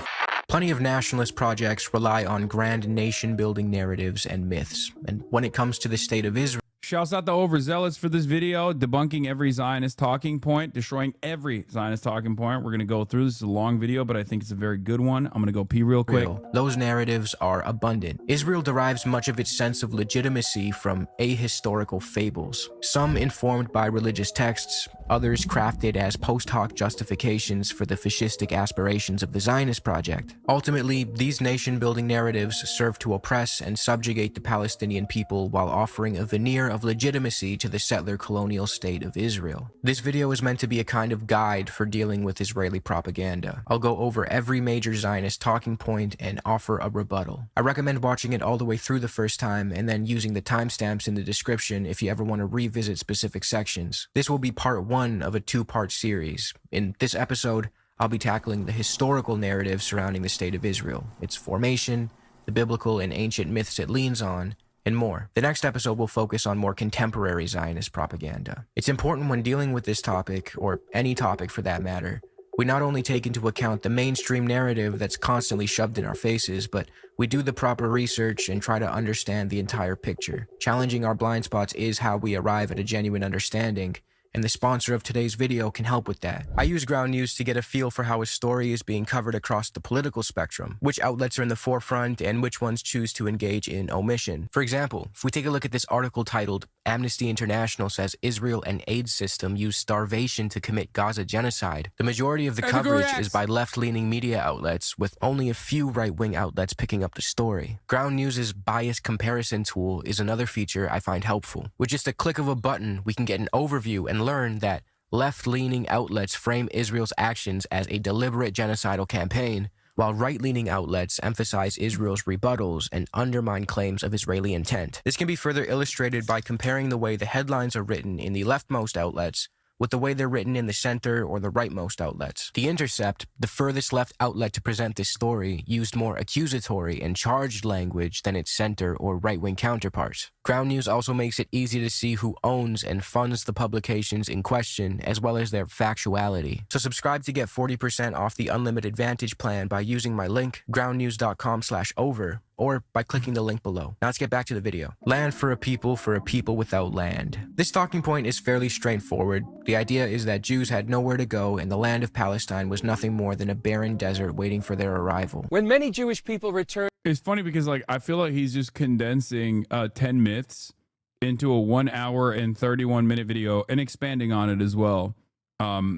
Plenty of nationalist projects rely on grand nation-building narratives and myths, and when it comes to the state of Israel... Shouts out the overzealots for this video, debunking every Zionist talking point, destroying every Zionist talking point. We're going to go through. This is a long video, but I think it's a very good one. I'm going to go pee real quick. Those narratives are abundant. Israel derives much of its sense of legitimacy from ahistorical fables, some informed by religious texts, others crafted as post hoc justifications for the fascistic aspirations of the Zionist project. Ultimately, these nation-building narratives serve to oppress and subjugate the Palestinian people while offering a veneer of legitimacy to the settler colonial state of Israel. This video is meant to be a kind of guide for dealing with Israeli propaganda. I'll go over every major Zionist talking point and offer a rebuttal. I recommend watching it all the way through the first time and then using the timestamps in the description if you ever want to revisit specific sections. This will be part 1 of a 2-part series. In this episode, I'll be tackling the historical narrative surrounding the state of Israel, its formation, the biblical and ancient myths it leans on, and more. The next episode will focus on more contemporary Zionist propaganda. It's important when dealing with this topic, or any topic for that matter, we not only take into account the mainstream narrative that's constantly shoved in our faces, but we do the proper research and try to understand the entire picture. Challenging our blind spots is how we arrive at a genuine understanding, and the sponsor of today's video can help with that. I use Ground News to get a feel for how a story is being covered across the political spectrum, which outlets are in the forefront and which ones choose to engage in omission. For example, if we take a look at this article titled, Amnesty International says Israel and aid system use starvation to commit Gaza genocide, the majority of the coverage is by left-leaning media outlets, with only a few right-wing outlets picking up the story. Ground News' bias comparison tool is another feature I find helpful. With just a click of a button, we can get an overview and learn that left-leaning outlets frame Israel's actions as a deliberate genocidal campaign, while right-leaning outlets emphasize Israel's rebuttals and undermine claims of Israeli intent. This can be further illustrated by comparing the way the headlines are written in the leftmost outlets with the way they're written in the center or the rightmost outlets. The Intercept, the furthest left outlet to present this story, used more accusatory and charged language than its center or right-wing counterparts. Ground News also makes it easy to see who owns and funds the publications in question, as well as their factuality. So subscribe to get 40% off the Unlimited Advantage plan by using my link, groundnews.com/over, or by clicking the link below. Now let's get back to the video. Land for a people without land. This talking point is fairly straightforward. The idea is that Jews had nowhere to go and the land of Palestine was nothing more than a barren desert waiting for their arrival. When many Jewish people return... It's funny because like I feel like he's just condensing 10 myths into a 1 hour and 31 minute video and expanding on it as well.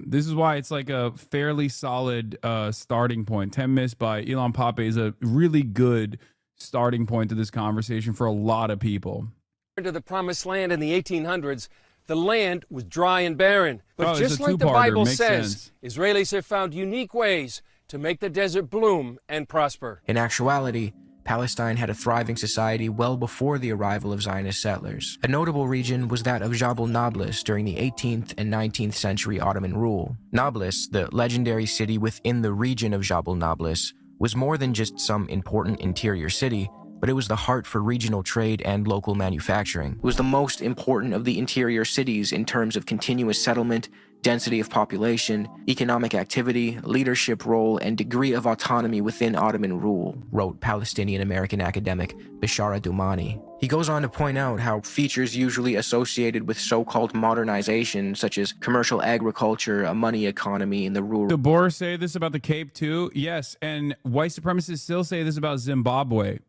This is why it's like a fairly solid starting point. 10 myths by Elon Pape is a really good starting point to this conversation for a lot of people. ...to the promised land in the 1800s, the land was dry and barren. But just like the Bible says, Israelis have found unique ways to make the desert bloom and prosper. In actuality, Palestine had a thriving society well before the arrival of Zionist settlers. A notable region was that of Jabal Nablus during the 18th and 19th century Ottoman rule. Nablus, the legendary city within the region of Jabal Nablus, was more than just some important interior city, but it was the heart for regional trade and local manufacturing. It was the most important of the interior cities in terms of continuous settlement, density of population, economic activity, leadership role, and degree of autonomy within Ottoman rule, wrote Palestinian-American academic Bishara Doumani. He goes on to point out how features usually associated with so-called modernization, such as commercial agriculture, a money economy, and the rural... The Boers say this about the Cape too? Yes, and white supremacists still say this about Zimbabwe.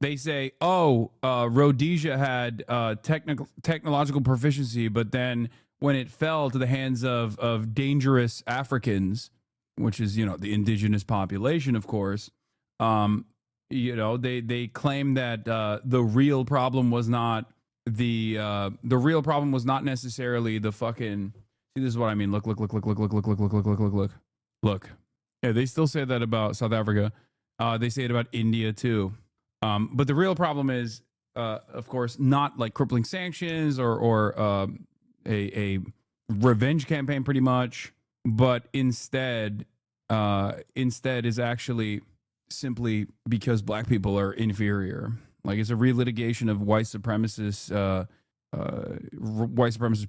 They say, oh, Rhodesia had technological proficiency, but then when it fell to the hands of dangerous Africans, which is, you know, the indigenous population, of course, you know, they claim that the real problem was not the real problem was not necessarily the fucking... See, this is what I mean. Look. Yeah, they still say that about South Africa. They say it about India too. But the real problem is, of course, not like crippling sanctions or a revenge campaign, pretty much, but instead is actually simply because black people are inferior. Like it's a relitigation of white supremacist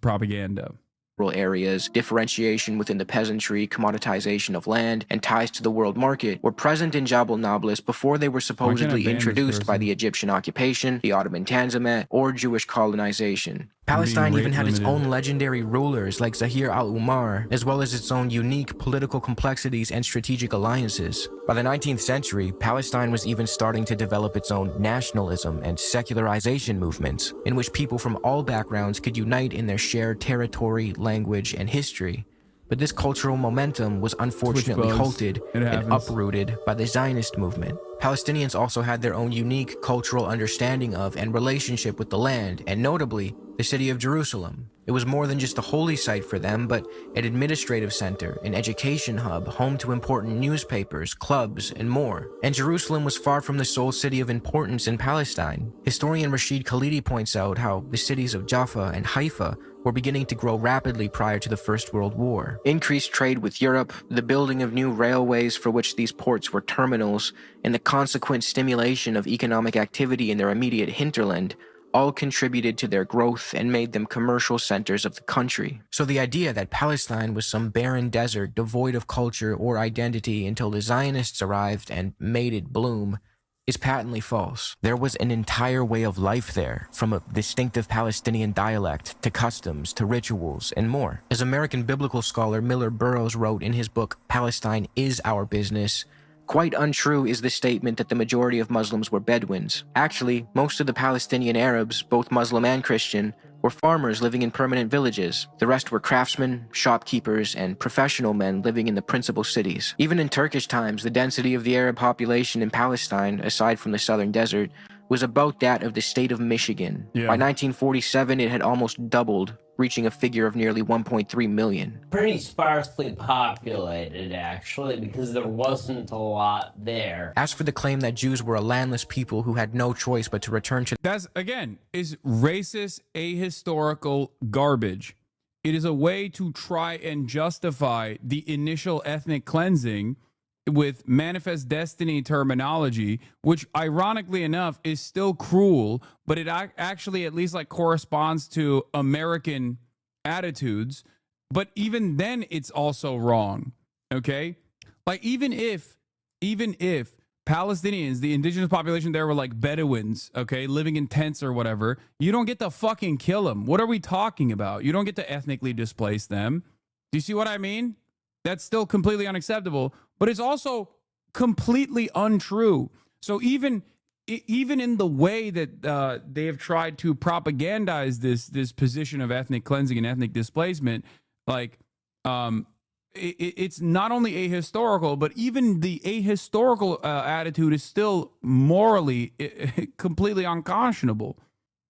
propaganda. Areas, differentiation within the peasantry, commoditization of land, and ties to the world market were present in Jabal Nablus before they were supposedly introduced by the Egyptian occupation, the Ottoman Tanzimat, or Jewish colonization. Palestine even had its own legendary rulers like Zahir al-Umar, as well as its own unique political complexities and strategic alliances. By the 19th century, Palestine was even starting to develop its own nationalism and secularization movements, in which people from all backgrounds could unite in their shared territory, language, and history. But this cultural momentum was unfortunately halted and uprooted by the Zionist movement. Palestinians also had their own unique cultural understanding of and relationship with the land, and notably, the city of Jerusalem. It was more than just a holy site for them, but an administrative center, an education hub, home to important newspapers, clubs, and more. And Jerusalem was far from the sole city of importance in Palestine. Historian Rashid Khalidi points out how the cities of Jaffa and Haifa were beginning to grow rapidly prior to the First World War. Increased trade with Europe, the building of new railways for which these ports were terminals, and the consequent stimulation of economic activity in their immediate hinterland all contributed to their growth and made them commercial centers of the country. So the idea that Palestine was some barren desert devoid of culture or identity until the Zionists arrived and made it bloom is patently false. There was an entire way of life there, from a distinctive Palestinian dialect to customs to rituals and more. As American biblical scholar Miller Burrows wrote in his book, Palestine is Our Business, quite untrue is the statement that the majority of Muslims were Bedouins. Actually, most of the Palestinian Arabs, both Muslim and Christian, were farmers living in permanent villages. The rest were craftsmen, shopkeepers, and professional men living in the principal cities. Even in Turkish times, the density of the Arab population in Palestine, aside from the southern desert, was about that of the state of Michigan. Yeah. By 1947, it had almost doubled, reaching a figure of nearly 1.3 million. Pretty sparsely populated, actually, because there wasn't a lot there. As for the claim that Jews were a landless people who had no choice but to return to... That's, again, is racist, ahistorical garbage. It is a way to try and justify the initial ethnic cleansing with manifest destiny terminology, which ironically enough is still cruel, but it actually at least like corresponds to American attitudes. But even then it's also wrong. Okay. Like even if Palestinians, the indigenous population there were like Bedouins, okay, living in tents or whatever, you don't get to fucking kill them. What are we talking about? You don't get to ethnically displace them. Do you see what I mean? That's still completely unacceptable, but it's also completely untrue. So even in the way that they have tried to propagandize this position of ethnic cleansing and ethnic displacement, like it's not only ahistorical, but even the ahistorical attitude is still morally completely unconscionable.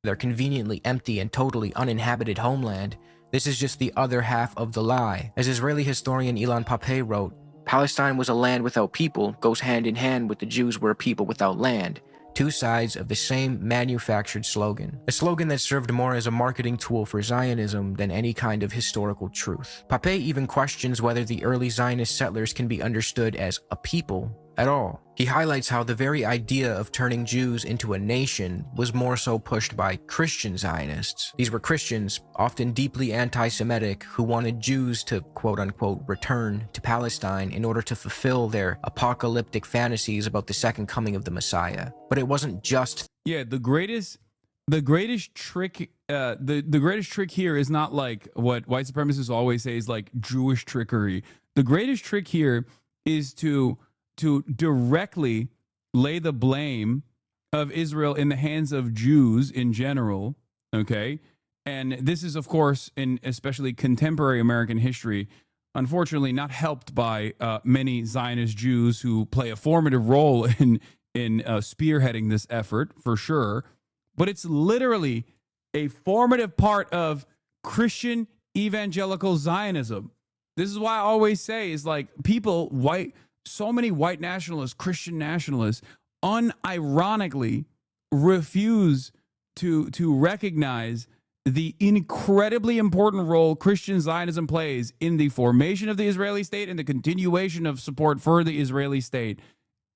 Their conveniently empty and totally uninhabited homeland. This is just the other half of the lie. As Israeli historian Ilan Pappé wrote, Palestine was a land without people goes hand in hand with the Jews were a people without land. Two sides of the same manufactured slogan. A slogan that served more as a marketing tool for Zionism than any kind of historical truth. Pappé even questions whether the early Zionist settlers can be understood as a people at all. He highlights how the very idea of turning Jews into a nation was more so pushed by Christian Zionists. These were Christians, often deeply anti-Semitic, who wanted Jews to quote-unquote return to Palestine in order to fulfill their apocalyptic fantasies about the second coming of the Messiah. But it wasn't just... Yeah, the greatest trick the greatest trick here is not like what white supremacists always say is like Jewish trickery. The greatest trick here is to directly lay the blame of Israel in the hands of Jews in general, okay? And this is, of course, in especially contemporary American history, unfortunately not helped by many Zionist Jews who play a formative role in spearheading this effort, for sure. But it's literally a formative part of Christian evangelical Zionism. This is why I always say is like people, so many white nationalists, Christian nationalists, unironically refuse to recognize the incredibly important role Christian Zionism plays in the formation of the Israeli state and the continuation of support for the Israeli state,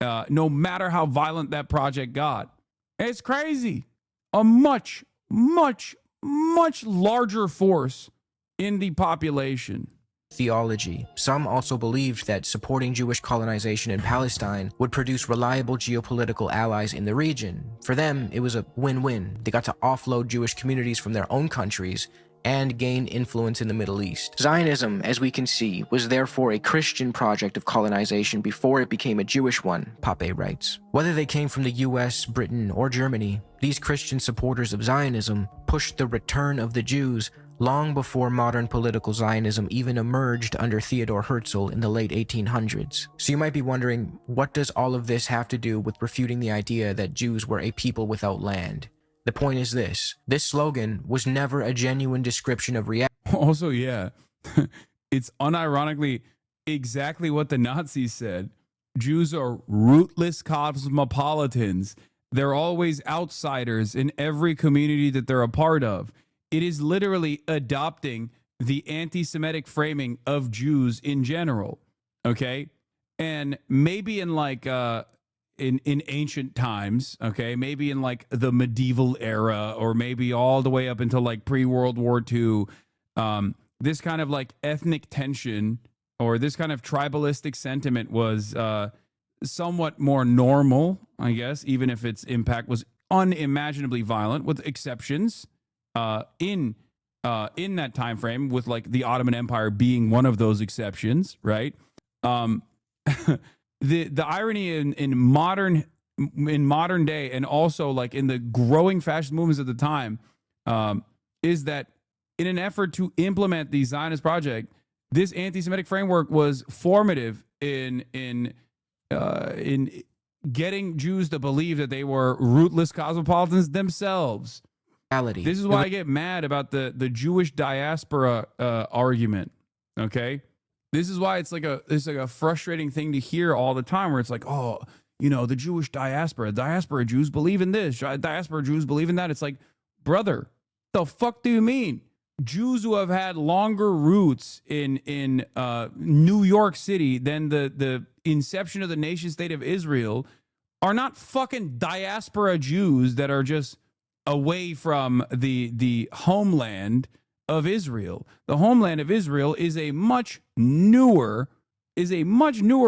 no matter how violent that project got. It's crazy. A much, much, much larger force in the population theology. Some also believed that supporting Jewish colonization in Palestine would produce reliable geopolitical allies in the region. For them, it was a win-win. They got to offload Jewish communities from their own countries and gain influence in the Middle East. Zionism, as we can see, was therefore a Christian project of colonization before it became a Jewish one, Pape writes. Whether they came from the US, Britain, or Germany, these Christian supporters of Zionism pushed the return of the Jews long before modern political Zionism even emerged under Theodor Herzl in the late 1800s. So you might be wondering, what does all of this have to do with refuting the idea that Jews were a people without land? The point is this slogan was never a genuine description of reality. Also, yeah, it's unironically exactly what the Nazis said. Jews are rootless cosmopolitans. They're always outsiders in every community that they're a part of. It is literally adopting the anti-Semitic framing of Jews in general, okay? And maybe in like in ancient times, okay, maybe in like the medieval era, or maybe all the way up until like pre-World War II, this kind of like ethnic tension or this kind of tribalistic sentiment was somewhat more normal, I guess, even if its impact was unimaginably violent, with exceptions in that time frame, with like the Ottoman Empire being one of those exceptions, right? The irony in modern day, and also like in the growing fascist movements at the time, is that in an effort to implement the Zionist project, this anti-Semitic framework was formative in getting Jews to believe that they were rootless cosmopolitans themselves. This is why I get mad about the Jewish diaspora argument. Okay. This is why it's like a frustrating thing to hear all the time, where it's like, oh, you know, the Jewish diaspora Jews believe in this, diaspora Jews believe in that. It's like, brother, the fuck do you mean? Jews who have had longer roots in New York City than the inception of the nation state of Israel are not fucking diaspora Jews that are just away from the homeland of Israel. The homeland of Israel is a much newer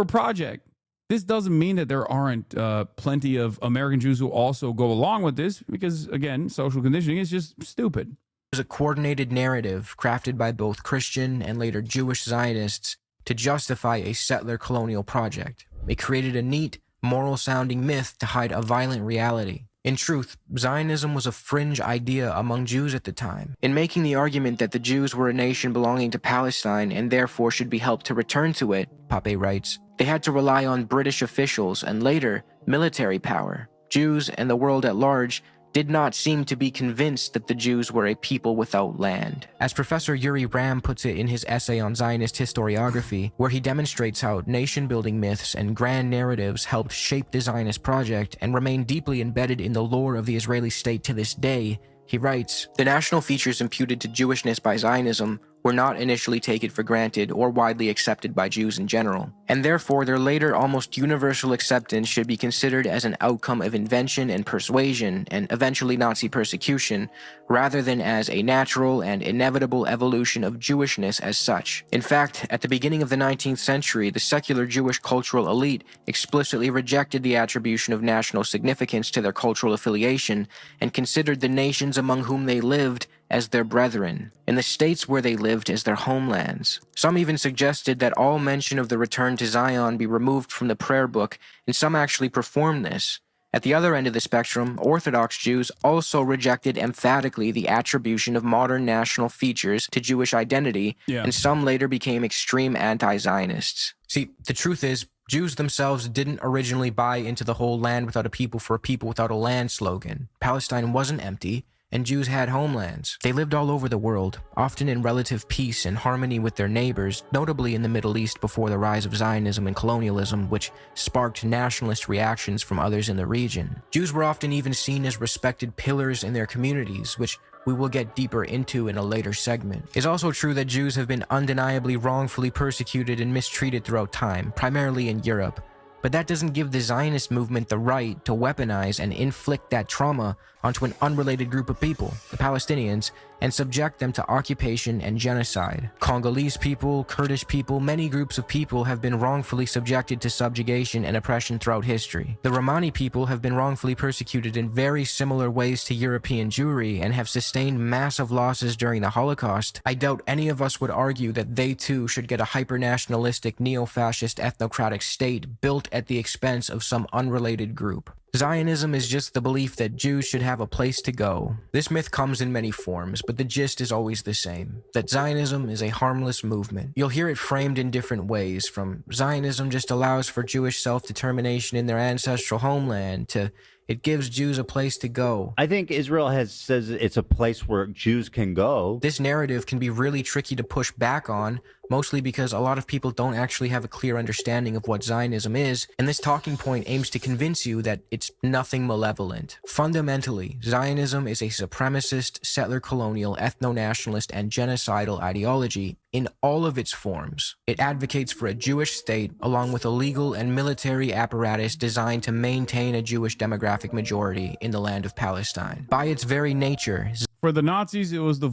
project. This doesn't mean that there aren't plenty of American Jews who also go along with this, because again, social conditioning is just stupid. It was a coordinated narrative crafted by both Christian and later Jewish Zionists to justify a settler colonial project. It created a neat, moral-sounding myth to hide a violent reality. In truth, Zionism was a fringe idea among Jews at the time. In making the argument that the Jews were a nation belonging to Palestine and therefore should be helped to return to it, Pape writes, they had to rely on British officials and later military power. Jews and the world at large did not seem to be convinced that the Jews were a people without land. As Professor Yuri Ram puts it in his essay on Zionist historiography, where he demonstrates how nation-building myths and grand narratives helped shape the Zionist project and remain deeply embedded in the lore of the Israeli state to this day, he writes, the national features imputed to Jewishness by Zionism were not initially taken for granted or widely accepted by Jews in general, and therefore their later almost universal acceptance should be considered as an outcome of invention and persuasion and eventually Nazi persecution, rather than as a natural and inevitable evolution of Jewishness as such. In fact, at the beginning of the 19th century, the secular Jewish cultural elite explicitly rejected the attribution of national significance to their cultural affiliation and considered the nations among whom they lived as their brethren, and the states where they lived as their homelands. Some even suggested that all mention of the return to Zion be removed from the prayer book, and some actually performed this. At the other end of the spectrum, Orthodox Jews also rejected emphatically the attribution of modern national features to Jewish identity, and some later became extreme anti-Zionists. See, the truth is, Jews themselves didn't originally buy into the whole land without a people for a people without a land slogan. Palestine wasn't empty, and Jews had homelands. They lived all over the world, often in relative peace and harmony with their neighbors, notably in the Middle East before the rise of Zionism and colonialism, which sparked nationalist reactions from others in the region. Jews were often even seen as respected pillars in their communities, which we will get deeper into in a later segment. It's also true that Jews have been undeniably wrongfully persecuted and mistreated throughout time, primarily in Europe. But that doesn't give the Zionist movement the right to weaponize and inflict that trauma onto an unrelated group of people, the Palestinians, and subject them to occupation and genocide. Congolese people, Kurdish people, many groups of people have been wrongfully subjected to subjugation and oppression throughout history. The Romani people have been wrongfully persecuted in very similar ways to European Jewry and have sustained massive losses during the Holocaust. I doubt any of us would argue that they too should get a hyper-nationalistic, neo-fascist, ethnocratic state built at the expense of some unrelated group. Zionism is just the belief that Jews should have a place to go. This myth comes in many forms, but the gist is always the same, that Zionism is a harmless movement. You'll hear it framed in different ways, from Zionism just allows for Jewish self-determination in their ancestral homeland, to it gives Jews a place to go. I think Israel says it's a place where Jews can go. This narrative can be really tricky to push back on, mostly because a lot of people don't actually have a clear understanding of what Zionism is, and this talking point aims to convince you that it's nothing malevolent. Fundamentally, Zionism is a supremacist, settler colonial, ethno-nationalist, and genocidal ideology in all of its forms. It advocates for a Jewish state, along with a legal and military apparatus designed to maintain a Jewish demographic majority in the land of Palestine. By its very nature, for the Nazis, it was the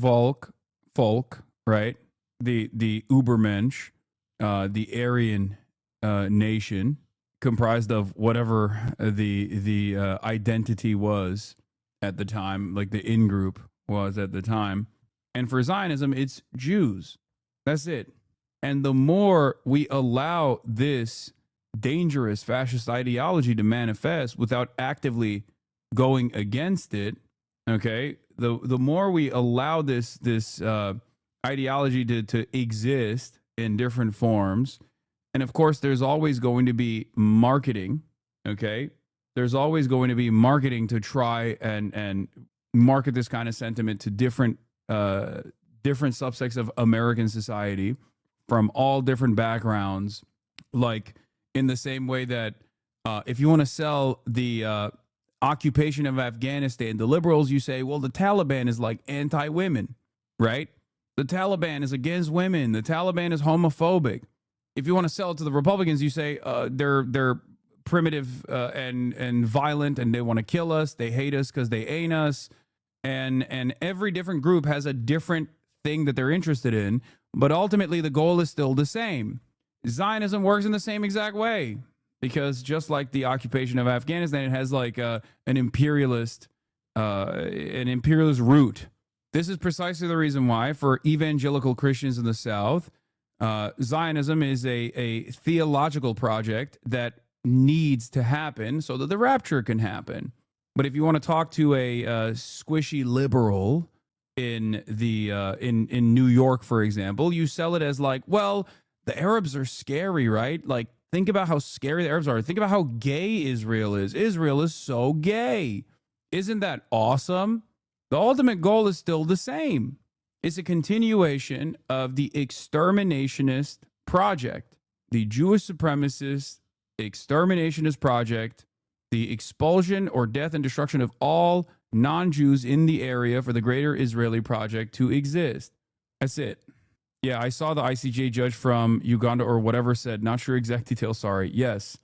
folk, right? The Übermensch, the Aryan nation, comprised of whatever the identity was at the time, like the in-group was at the time. And for Zionism, it's Jews. That's it. And the more we allow this dangerous fascist ideology to manifest without actively going against it, okay, the more we allow this ideology to exist in different forms. And of course, there's always going to be marketing, okay? There's always going to be marketing to try and market this kind of sentiment to different subsects of American society from all different backgrounds. Like in the same way that if you want to sell the occupation of Afghanistan, the liberals, you say, well, the Taliban is like anti-women, right? The Taliban is against women. The Taliban is homophobic. If you want to sell it to the Republicans, you say they're primitive and violent, and they want to kill us. They hate us because they ain't us. And every different group has a different thing that they're interested in, but ultimately the goal is still the same. Zionism works in the same exact way, because just like the occupation of Afghanistan, it has like an imperialist root. This is precisely the reason why, for evangelical Christians in the South, Zionism is a theological project that needs to happen so that the rapture can happen. But if you want to talk to a squishy liberal in New York, for example, you sell it as like, well, the Arabs are scary, right? Like, think about how scary the Arabs are. Think about how gay Israel is. Israel is so gay. Isn't that awesome? The ultimate goal is still the same. It's a continuation of the exterminationist project, the Jewish supremacist exterminationist project, the expulsion or death and destruction of all non-Jews in the area for the greater Israeli project to exist. That's it. Yeah, I saw the ICJ judge from Uganda or whatever said, not sure exact details, sorry. Yes,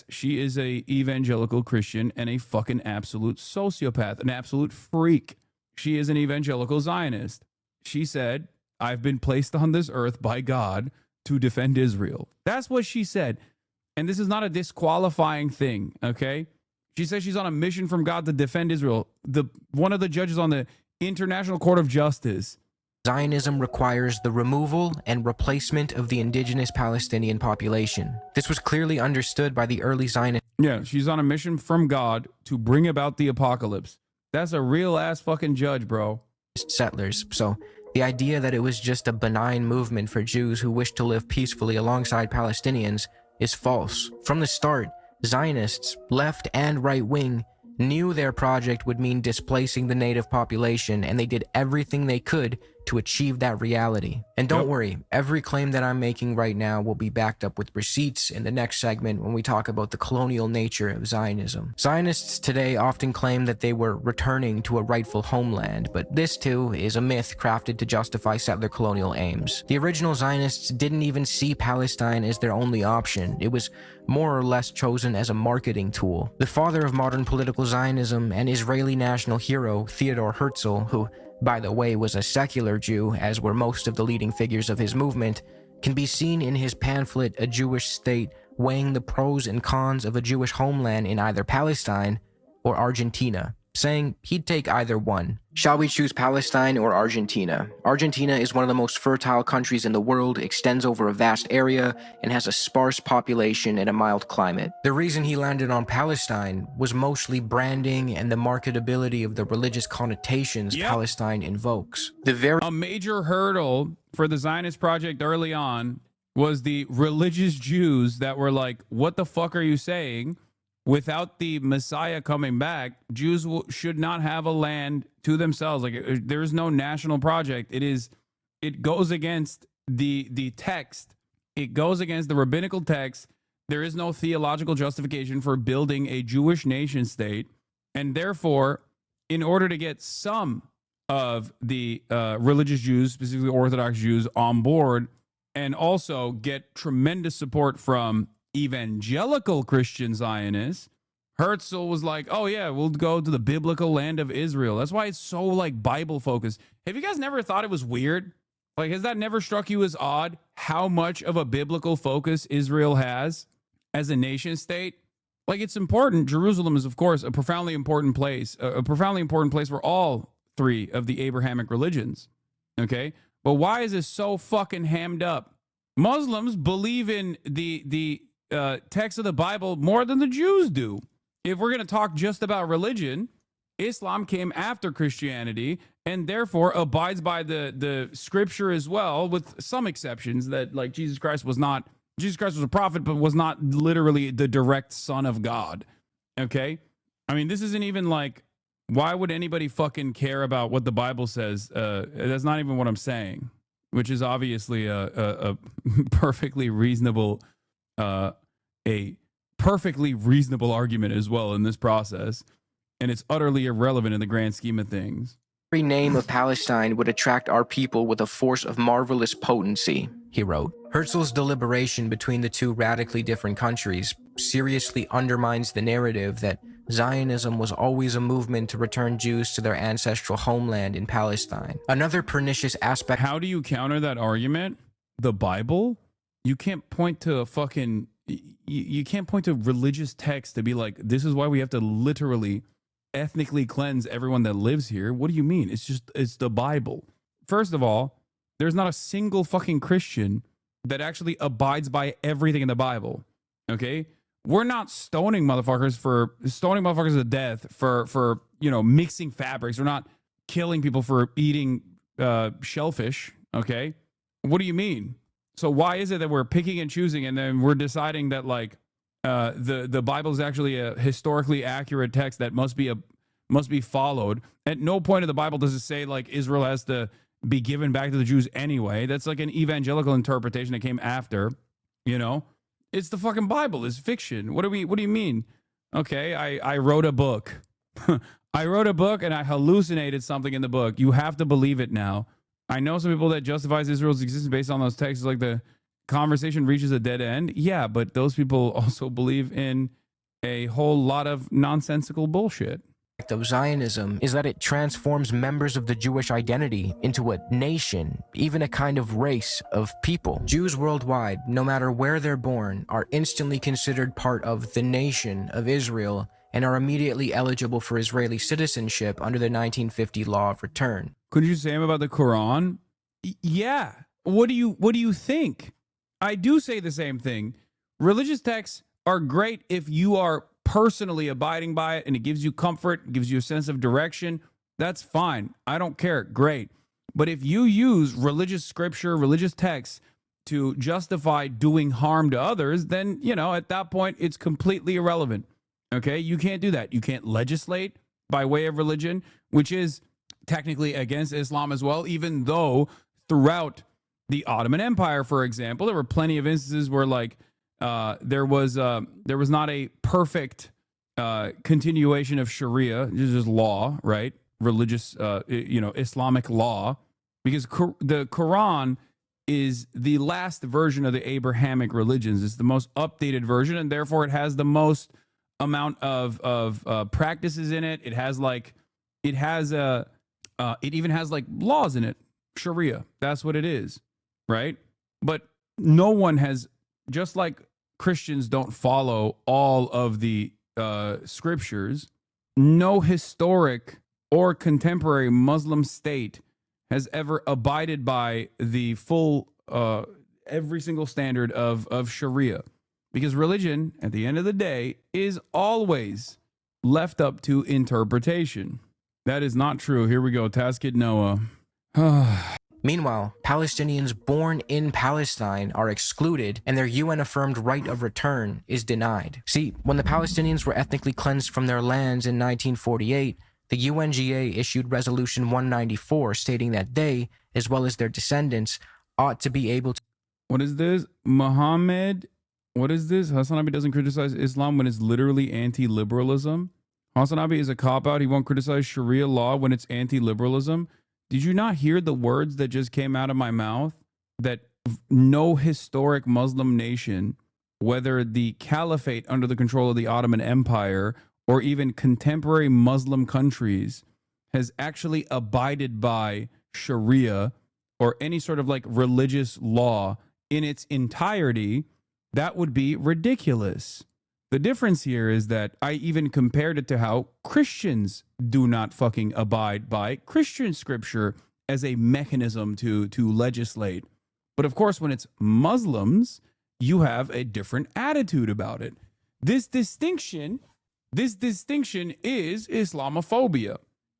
she is a evangelical Christian and a fucking absolute sociopath, an absolute freak. She is an evangelical Zionist. She said, I've been placed on this earth by God to defend Israel. That's what she said. And this is not a disqualifying thing, okay? She says she's on a mission from God to defend Israel. One of the judges on the International Court of Justice. Zionism requires the removal and replacement of the indigenous Palestinian population. This was clearly understood by the early Zionists. Yeah, she's on a mission from God to bring about the apocalypse. That's a real ass fucking judge, bro. Settlers. So the idea that it was just a benign movement for Jews who wished to live peacefully alongside Palestinians is false. From the start, Zionists, left and right wing, knew their project would mean displacing the native population, and they did everything they could to achieve that reality. And don't worry, every claim that I'm making right now will be backed up with receipts in the next segment when we talk about the colonial nature of Zionism. Zionists today often claim that they were returning to a rightful homeland, but this too is a myth crafted to justify settler colonial aims. The original Zionists didn't even see Palestine as their only option. It was more or less chosen as a marketing tool. The father of modern political Zionism and Israeli national hero Theodor Herzl, who by the way was a secular Jew, as were most of the leading figures of his movement, can be seen in his pamphlet A Jewish State, weighing the pros and cons of a Jewish homeland in either Palestine or Argentina, saying he'd take either one. Shall we choose Palestine or Argentina? Argentina is one of the most fertile countries in the world, extends over a vast area, and has a sparse population and a mild climate. The reason he landed on Palestine was mostly branding and the marketability of the religious connotations Palestine invokes. A major hurdle for the Zionist project early on was the religious Jews that were like, what the fuck are you saying? Without the Messiah coming back, Jews should not have a land to themselves. Like, there's no national project. It goes against the text. It goes against the rabbinical text. There is no theological justification for building a Jewish nation state. And therefore, in order to get some of the religious Jews, specifically Orthodox Jews, on board, and also get tremendous support from evangelical Christian Zionists, Herzl was like, oh yeah, we'll go to the biblical land of Israel. That's why it's so like Bible focused. Have you guys never thought it was weird? Like, has that never struck you as odd how much of a biblical focus Israel has as a nation state? Like, it's important. Jerusalem is, of course, a profoundly important place for all three of the Abrahamic religions. Okay, but why is this so fucking hammed up? Muslims believe in the text of the Bible more than the Jews do. If we're going to talk just about religion, Islam came after Christianity and therefore abides by the scripture as well, with some exceptions that, like, Jesus Christ was a prophet, but was not literally the direct son of God. Okay? I mean, this isn't even like, why would anybody fucking care about what the Bible says? That's not even what I'm saying, which is obviously a perfectly reasonable argument as well in this process, and it's utterly irrelevant in the grand scheme of things. Every name of Palestine would attract our people with a force of marvelous potency, he wrote. Herzl's deliberation between the two radically different countries seriously undermines the narrative that Zionism was always a movement to return Jews to their ancestral homeland in Palestine. Another pernicious aspect... How do you counter that argument? The Bible? You can't point to a fucking... You can't point to religious text to be like, this is why we have to literally ethnically cleanse everyone that lives here. What do you mean? It's the Bible. First of all, there's not a single fucking Christian that actually abides by everything in the Bible. Okay? We're not stoning motherfuckers to death for mixing fabrics. We're not killing people for eating shellfish. Okay? What do you mean? So why is it that we're picking and choosing, and then we're deciding that like the Bible is actually a historically accurate text that must be followed? At no point in the Bible does it say like Israel has to be given back to the Jews anyway. That's like an evangelical interpretation that came after. It's the fucking Bible. It's fiction. What do you mean? Okay, I wrote a book. I wrote a book and I hallucinated something in the book. You have to believe it now. I know some people that justifies Israel's existence based on those texts, like the conversation reaches a dead end. Yeah, but those people also believe in a whole lot of nonsensical bullshit. Of Zionism is that it transforms members of the Jewish identity into a nation, even a kind of race of people. Jews worldwide, no matter where they're born, are instantly considered part of the nation of Israel and are immediately eligible for Israeli citizenship under the 1950 Law of Return. Couldn't you say about the Quran? Yeah. What do you think? I do say the same thing. Religious texts are great if you are personally abiding by it and it gives you comfort, gives you a sense of direction. That's fine. I don't care. Great. But if you use religious scripture, religious texts to justify doing harm to others, then, at that point, it's completely irrelevant. Okay? You can't do that. You can't legislate by way of religion, which is technically against Islam as well, even though throughout the Ottoman Empire, for example, there were plenty of instances where like there was not a perfect continuation of Sharia, just law, right? Religious, Islamic law, because the Quran is the last version of the Abrahamic religions. It's the most updated version, and therefore it has the most amount of practices in it. It has It even has like laws in it. Sharia. That's what it is. Right. But no one has, just like Christians don't follow all of the scriptures, no historic or contemporary Muslim state has ever abided by the full, every single standard of Sharia. Because religion, at the end of the day, is always left up to interpretation. That is not true. Here we go. Taskid Noah. Meanwhile, Palestinians born in Palestine are excluded and their UN-affirmed right of return is denied. See, when the Palestinians were ethnically cleansed from their lands in 1948, the UNGA issued Resolution 194 stating that they, as well as their descendants, ought to be able to... What is this? Muhammad? What is this? HasanAbi doesn't criticize Islam when it's literally anti-liberalism. HasanAbi is a cop-out. He won't criticize Sharia law when it's anti-liberalism. Did you not hear the words that just came out of my mouth? That no historic Muslim nation, whether the caliphate under the control of the Ottoman Empire or even contemporary Muslim countries, has actually abided by Sharia or any sort of like religious law in its entirety. That would be ridiculous. The difference here is that I even compared it to how Christians do not fucking abide by Christian scripture as a mechanism to legislate. But of course, when it's Muslims, you have a different attitude about it. This distinction is Islamophobia.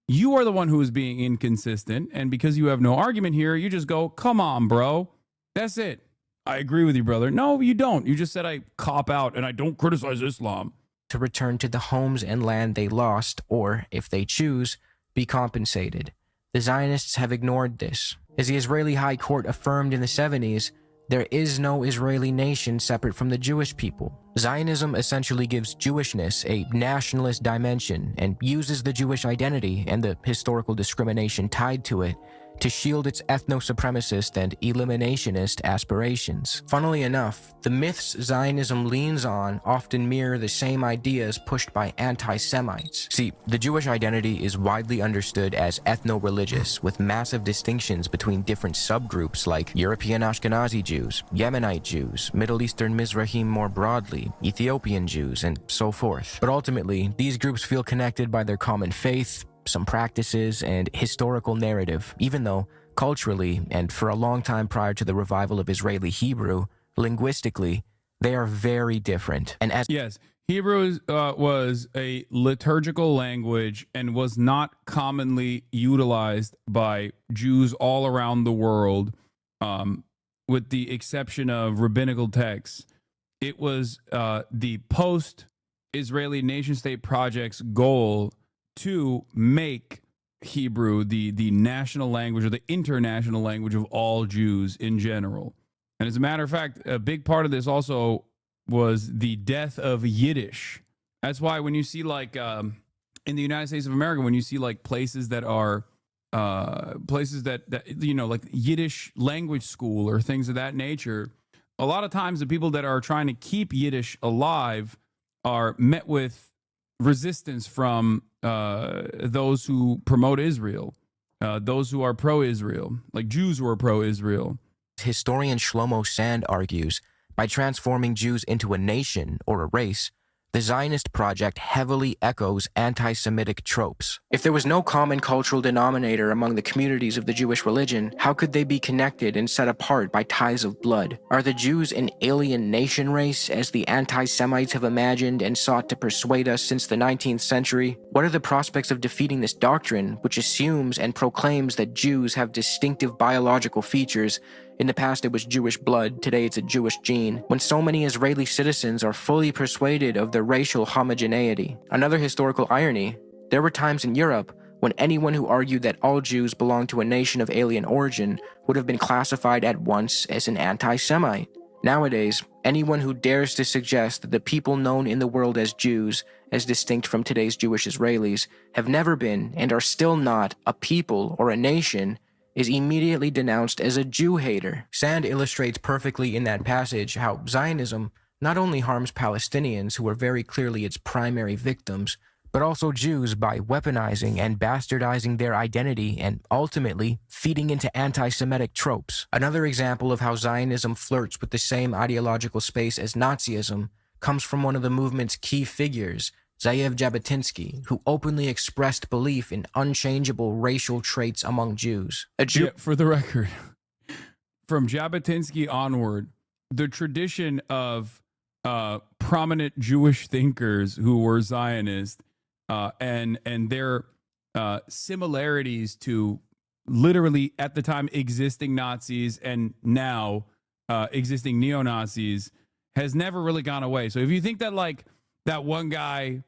You are the one who is being inconsistent, and because you have no argument here, you just go, come on, bro. That's it. I agree with you, brother. No, you don't. You just said I cop out and I don't criticize Islam. To return to the homes and land they lost, or, if they choose, be compensated. The Zionists have ignored this. As the Israeli High Court affirmed in the 70s, there is no Israeli nation separate from the Jewish people. Zionism essentially gives Jewishness a nationalist dimension and uses the Jewish identity and the historical discrimination tied to it to shield its ethno-supremacist and eliminationist aspirations. Funnily enough, the myths Zionism leans on often mirror the same ideas pushed by anti-Semites. See, the Jewish identity is widely understood as ethno-religious, with massive distinctions between different subgroups like European Ashkenazi Jews, Yemenite Jews, Middle Eastern Mizrahim more broadly, Ethiopian Jews, and so forth. But ultimately, these groups feel connected by their common faith, some practices, and historical narrative, even though, culturally, and for a long time prior to the revival of Israeli Hebrew, linguistically, they are very different. And as yes, Hebrew was a liturgical language and was not commonly utilized by Jews all around the world, with the exception of rabbinical texts. It was the post-Israeli nation-state project's goal to make Hebrew the national language or the international language of all Jews in general. And as a matter of fact, a big part of this also was the death of Yiddish. That's why when you see like in the United States of America, when you see like places that are places that you know, like Yiddish language school or things of that nature, a lot of times the people that are trying to keep Yiddish alive are met with resistance from those who promote Israel, those who are pro-Israel, like Jews who are pro-Israel. Historian Shlomo Sand argues, by transforming Jews into a nation or a race, the Zionist project heavily echoes anti-Semitic tropes. If there was no common cultural denominator among the communities of the Jewish religion, how could they be connected and set apart by ties of blood? Are the Jews an alien nation race, as the anti-Semites have imagined and sought to persuade us since the 19th century? What are the prospects of defeating this doctrine, which assumes and proclaims that Jews have distinctive biological features? In the past, it was Jewish blood. Today, it's a Jewish gene. When so many Israeli citizens are fully persuaded of their racial homogeneity. Another historical irony, there were times in Europe when anyone who argued that all Jews belonged to a nation of alien origin would have been classified at once as an anti-Semite. Nowadays, anyone who dares to suggest that the people known in the world as Jews, as distinct from today's Jewish Israelis, have never been and are still not a people or a nation, is immediately denounced as a Jew hater. Sand illustrates perfectly in that passage how Zionism not only harms Palestinians, who are very clearly its primary victims, but also Jews by weaponizing and bastardizing their identity and ultimately feeding into anti-Semitic tropes. Another example of how Zionism flirts with the same ideological space as Nazism comes from one of the movement's key figures, Zeev Jabotinsky, who openly expressed belief in unchangeable racial traits among Jews. Yeah, for the record, from Jabotinsky onward, the tradition of prominent Jewish thinkers who were Zionists and their similarities to literally at the time existing Nazis and now existing neo-Nazis has never really gone away. So if you think that like that one guy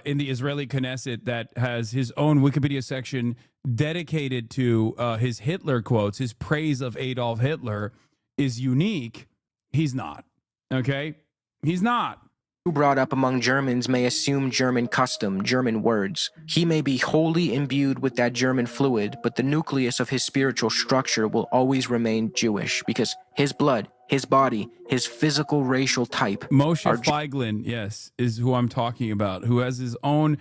in the Israeli Knesset that has his own Wikipedia section dedicated to his Hitler quotes, his praise of Adolf Hitler is unique, he's not. Okay? He's not. Who brought up among Germans may assume German custom, German words. He may be wholly imbued with that German fluid, but the nucleus of his spiritual structure will always remain Jewish because his blood, his body, his physical racial type. Moshe Feiglin, yes, is who I'm talking about, who has his own,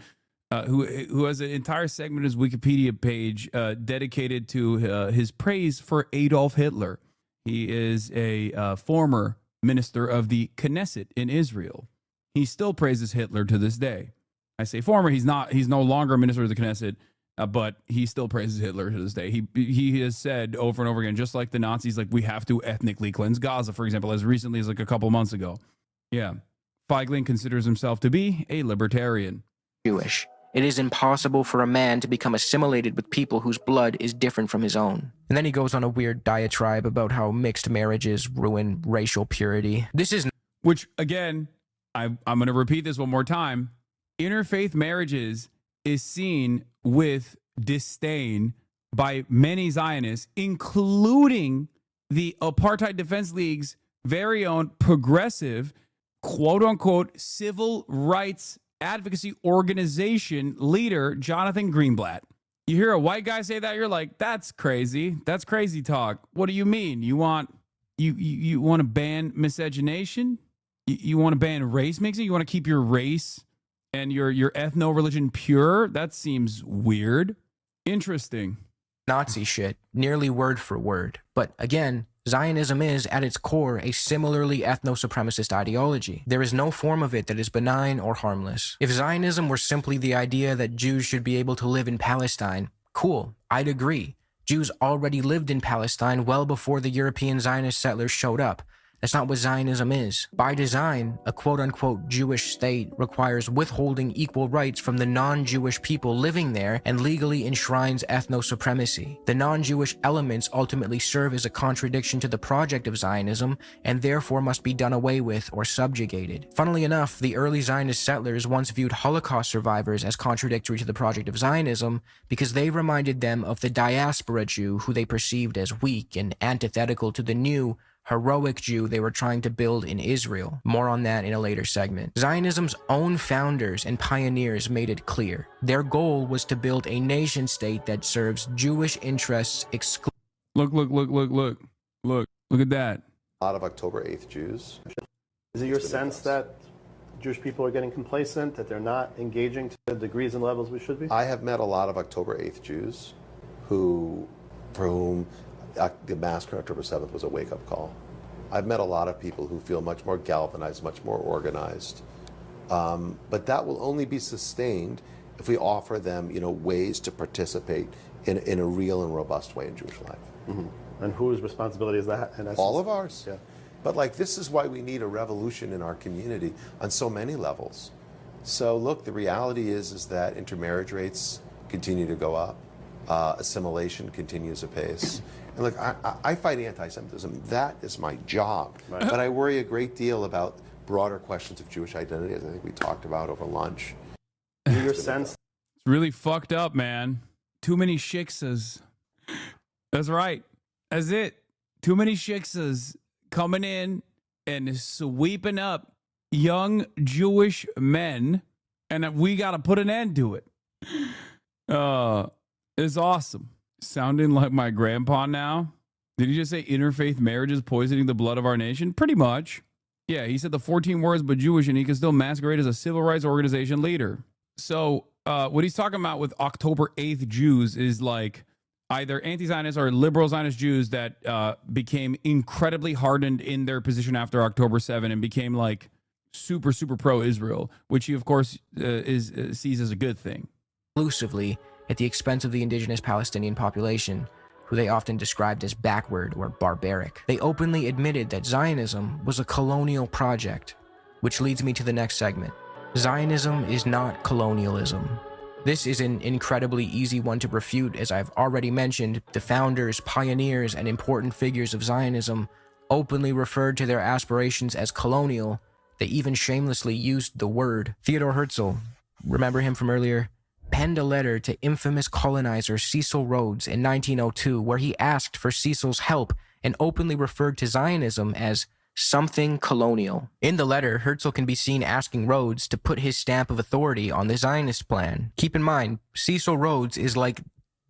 who has an entire segment of his Wikipedia page dedicated to his praise for Adolf Hitler. He is a former minister of the Knesset in Israel. He still praises Hitler to this day. I say former, he's no longer a minister of the Knesset, but he still praises Hitler to this day. He has said over and over again, just like the Nazis, like we have to ethnically cleanse Gaza, for example, as recently as like a couple months ago. Yeah. Feiglin considers himself to be a libertarian. Jewish. It is impossible for a man to become assimilated with people whose blood is different from his own. And then he goes on a weird diatribe about how mixed marriages ruin racial purity. This is... Which, again, I'm going to repeat this one more time. Interfaith marriages is seen with disdain by many Zionists, including the Apartheid Defense League's very own progressive, quote-unquote, civil rights advocacy organization leader, Jonathan Greenblatt. You hear a white guy say that, you're like, that's crazy. That's crazy talk. What do you mean? You want to ban miscegenation? You want to ban race mixing? You want to keep your race and your ethno-religion pure? That seems weird. Interesting. Nazi shit, nearly word for word. But again, Zionism is, at its core, a similarly ethno-supremacist ideology. There is no form of it that is benign or harmless. If Zionism were simply the idea that Jews should be able to live in Palestine, cool, I'd agree. Jews already lived in Palestine well before the European Zionist settlers showed up. That's not what Zionism is. By design, a quote-unquote Jewish state requires withholding equal rights from the non-Jewish people living there and legally enshrines ethno-supremacy. The non-Jewish elements ultimately serve as a contradiction to the project of Zionism and therefore must be done away with or subjugated. Funnily enough, the early Zionist settlers once viewed Holocaust survivors as contradictory to the project of Zionism because they reminded them of the diaspora Jew who they perceived as weak and antithetical to the new, heroic Jew they were trying to build in Israel. More on that in a later segment. Zionism's own founders and pioneers made it clear. Their goal was to build a nation state that serves Jewish interests exclusively. Look at that. A lot of October 8th Jews. Is it your sense that Jewish people are getting complacent, that they're not engaging to the degrees and levels we should be? I have met a lot of October 8th Jews for whom the massacre on October 7th was a wake-up call. I've met a lot of people who feel much more galvanized, much more organized. But that will only be sustained if we offer them, ways to participate in a real and robust way in Jewish life. Mm-hmm. And whose responsibility is that? All of ours. Yeah. But this is why we need a revolution in our community on so many levels. So look, the reality is that intermarriage rates continue to go up. Assimilation continues apace. And look, I fight anti-Semitism. That is my job. Right. But I worry a great deal about broader questions of Jewish identity, as I think we talked about over lunch. Your sense? It's really fucked up, man. Too many shiksas. That's right. That's it. Too many shiksas coming in and sweeping up young Jewish men, and we got to put an end to it. It's awesome. Sounding like my grandpa now. Did he just say interfaith marriage is poisoning the blood of our nation? Pretty much. Yeah, he said the 14 words but Jewish, and he can still masquerade as a civil rights organization leader. So what he's talking about with October 8th Jews is like either anti-Zionist or liberal Zionist Jews that became incredibly hardened in their position after October 7 and became like super, super pro-Israel, which he, of course, sees as a good thing. Exclusively at the expense of the indigenous Palestinian population, who they often described as backward or barbaric. They openly admitted that Zionism was a colonial project, which leads me to the next segment. Zionism is not colonialism. This is an incredibly easy one to refute, as I've already mentioned. The founders, pioneers, and important figures of Zionism openly referred to their aspirations as colonial. They even shamelessly used the word. Theodor Herzl, remember him from earlier, penned a letter to infamous colonizer Cecil Rhodes in 1902, where he asked for Cecil's help and openly referred to Zionism as something colonial. In the letter, Herzl can be seen asking Rhodes to put his stamp of authority on the Zionist plan. Keep in mind, Cecil Rhodes is like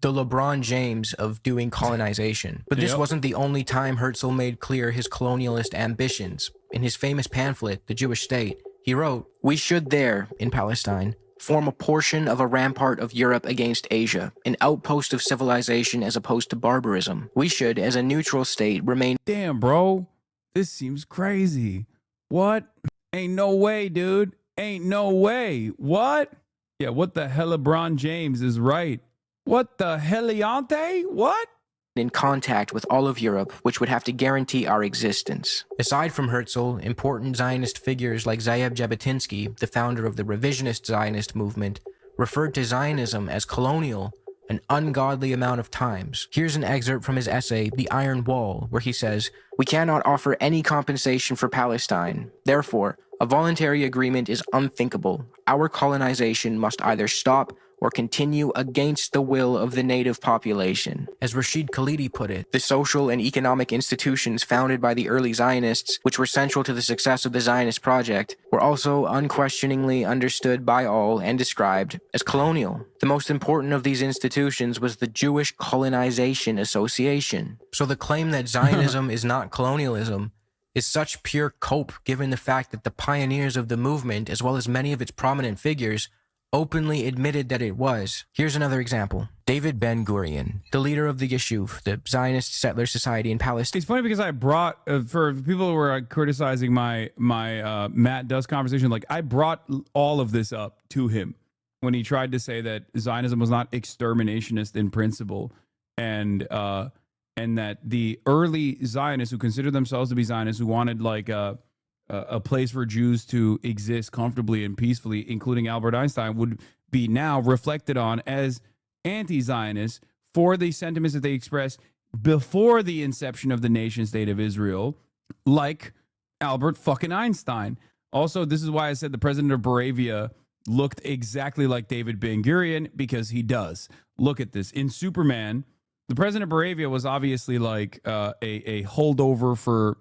the LeBron James of doing colonization. But this wasn't the only time Herzl made clear his colonialist ambitions. In his famous pamphlet, The Jewish State, he wrote, "We should there, in Palestine, form a portion of a rampart of Europe against Asia, an outpost of civilization as opposed to barbarism. We should, as a neutral state, remain..." Damn, bro. This seems crazy. What? Ain't no way, dude. Ain't no way. What? Yeah, what the hell, LeBron James is right. What the heliante? What? In contact with all of Europe, which would have to guarantee our existence. Aside from Herzl, important Zionist figures like Ze'ev Jabotinsky, the founder of the revisionist Zionist movement, referred to Zionism as colonial an ungodly amount of times. Here's an excerpt from his essay, The Iron Wall, where he says, "We cannot offer any compensation for Palestine. Therefore, a voluntary agreement is unthinkable. Our colonization must either stop or continue against the will of the native population." As Rashid Khalidi put it, the social and economic institutions founded by the early Zionists, which were central to the success of the Zionist project, were also unquestioningly understood by all and described as colonial. The most important of these institutions was the Jewish Colonization Association. So the claim that Zionism is not colonialism is such pure cope, given the fact that the pioneers of the movement, as well as many of its prominent figures, openly admitted that it was. Here's another example. David Ben-Gurion, the leader of the Yishuv, the Zionist settler society in Palestine. It's funny because I brought, for people who were criticizing my Matt Duss conversation, like I brought all of this up to him when he tried to say that Zionism was not exterminationist in principle, and that the early Zionists who considered themselves to be Zionists, who wanted like a place for Jews to exist comfortably and peacefully, including Albert Einstein, would be now reflected on as anti-Zionists for the sentiments that they expressed before the inception of the nation state of Israel, like Albert fucking Einstein. Also, this is why I said the president of Moravia looked exactly like David Ben-Gurion, because he does. Look at this. In Superman, the president of Moravia was obviously like a holdover for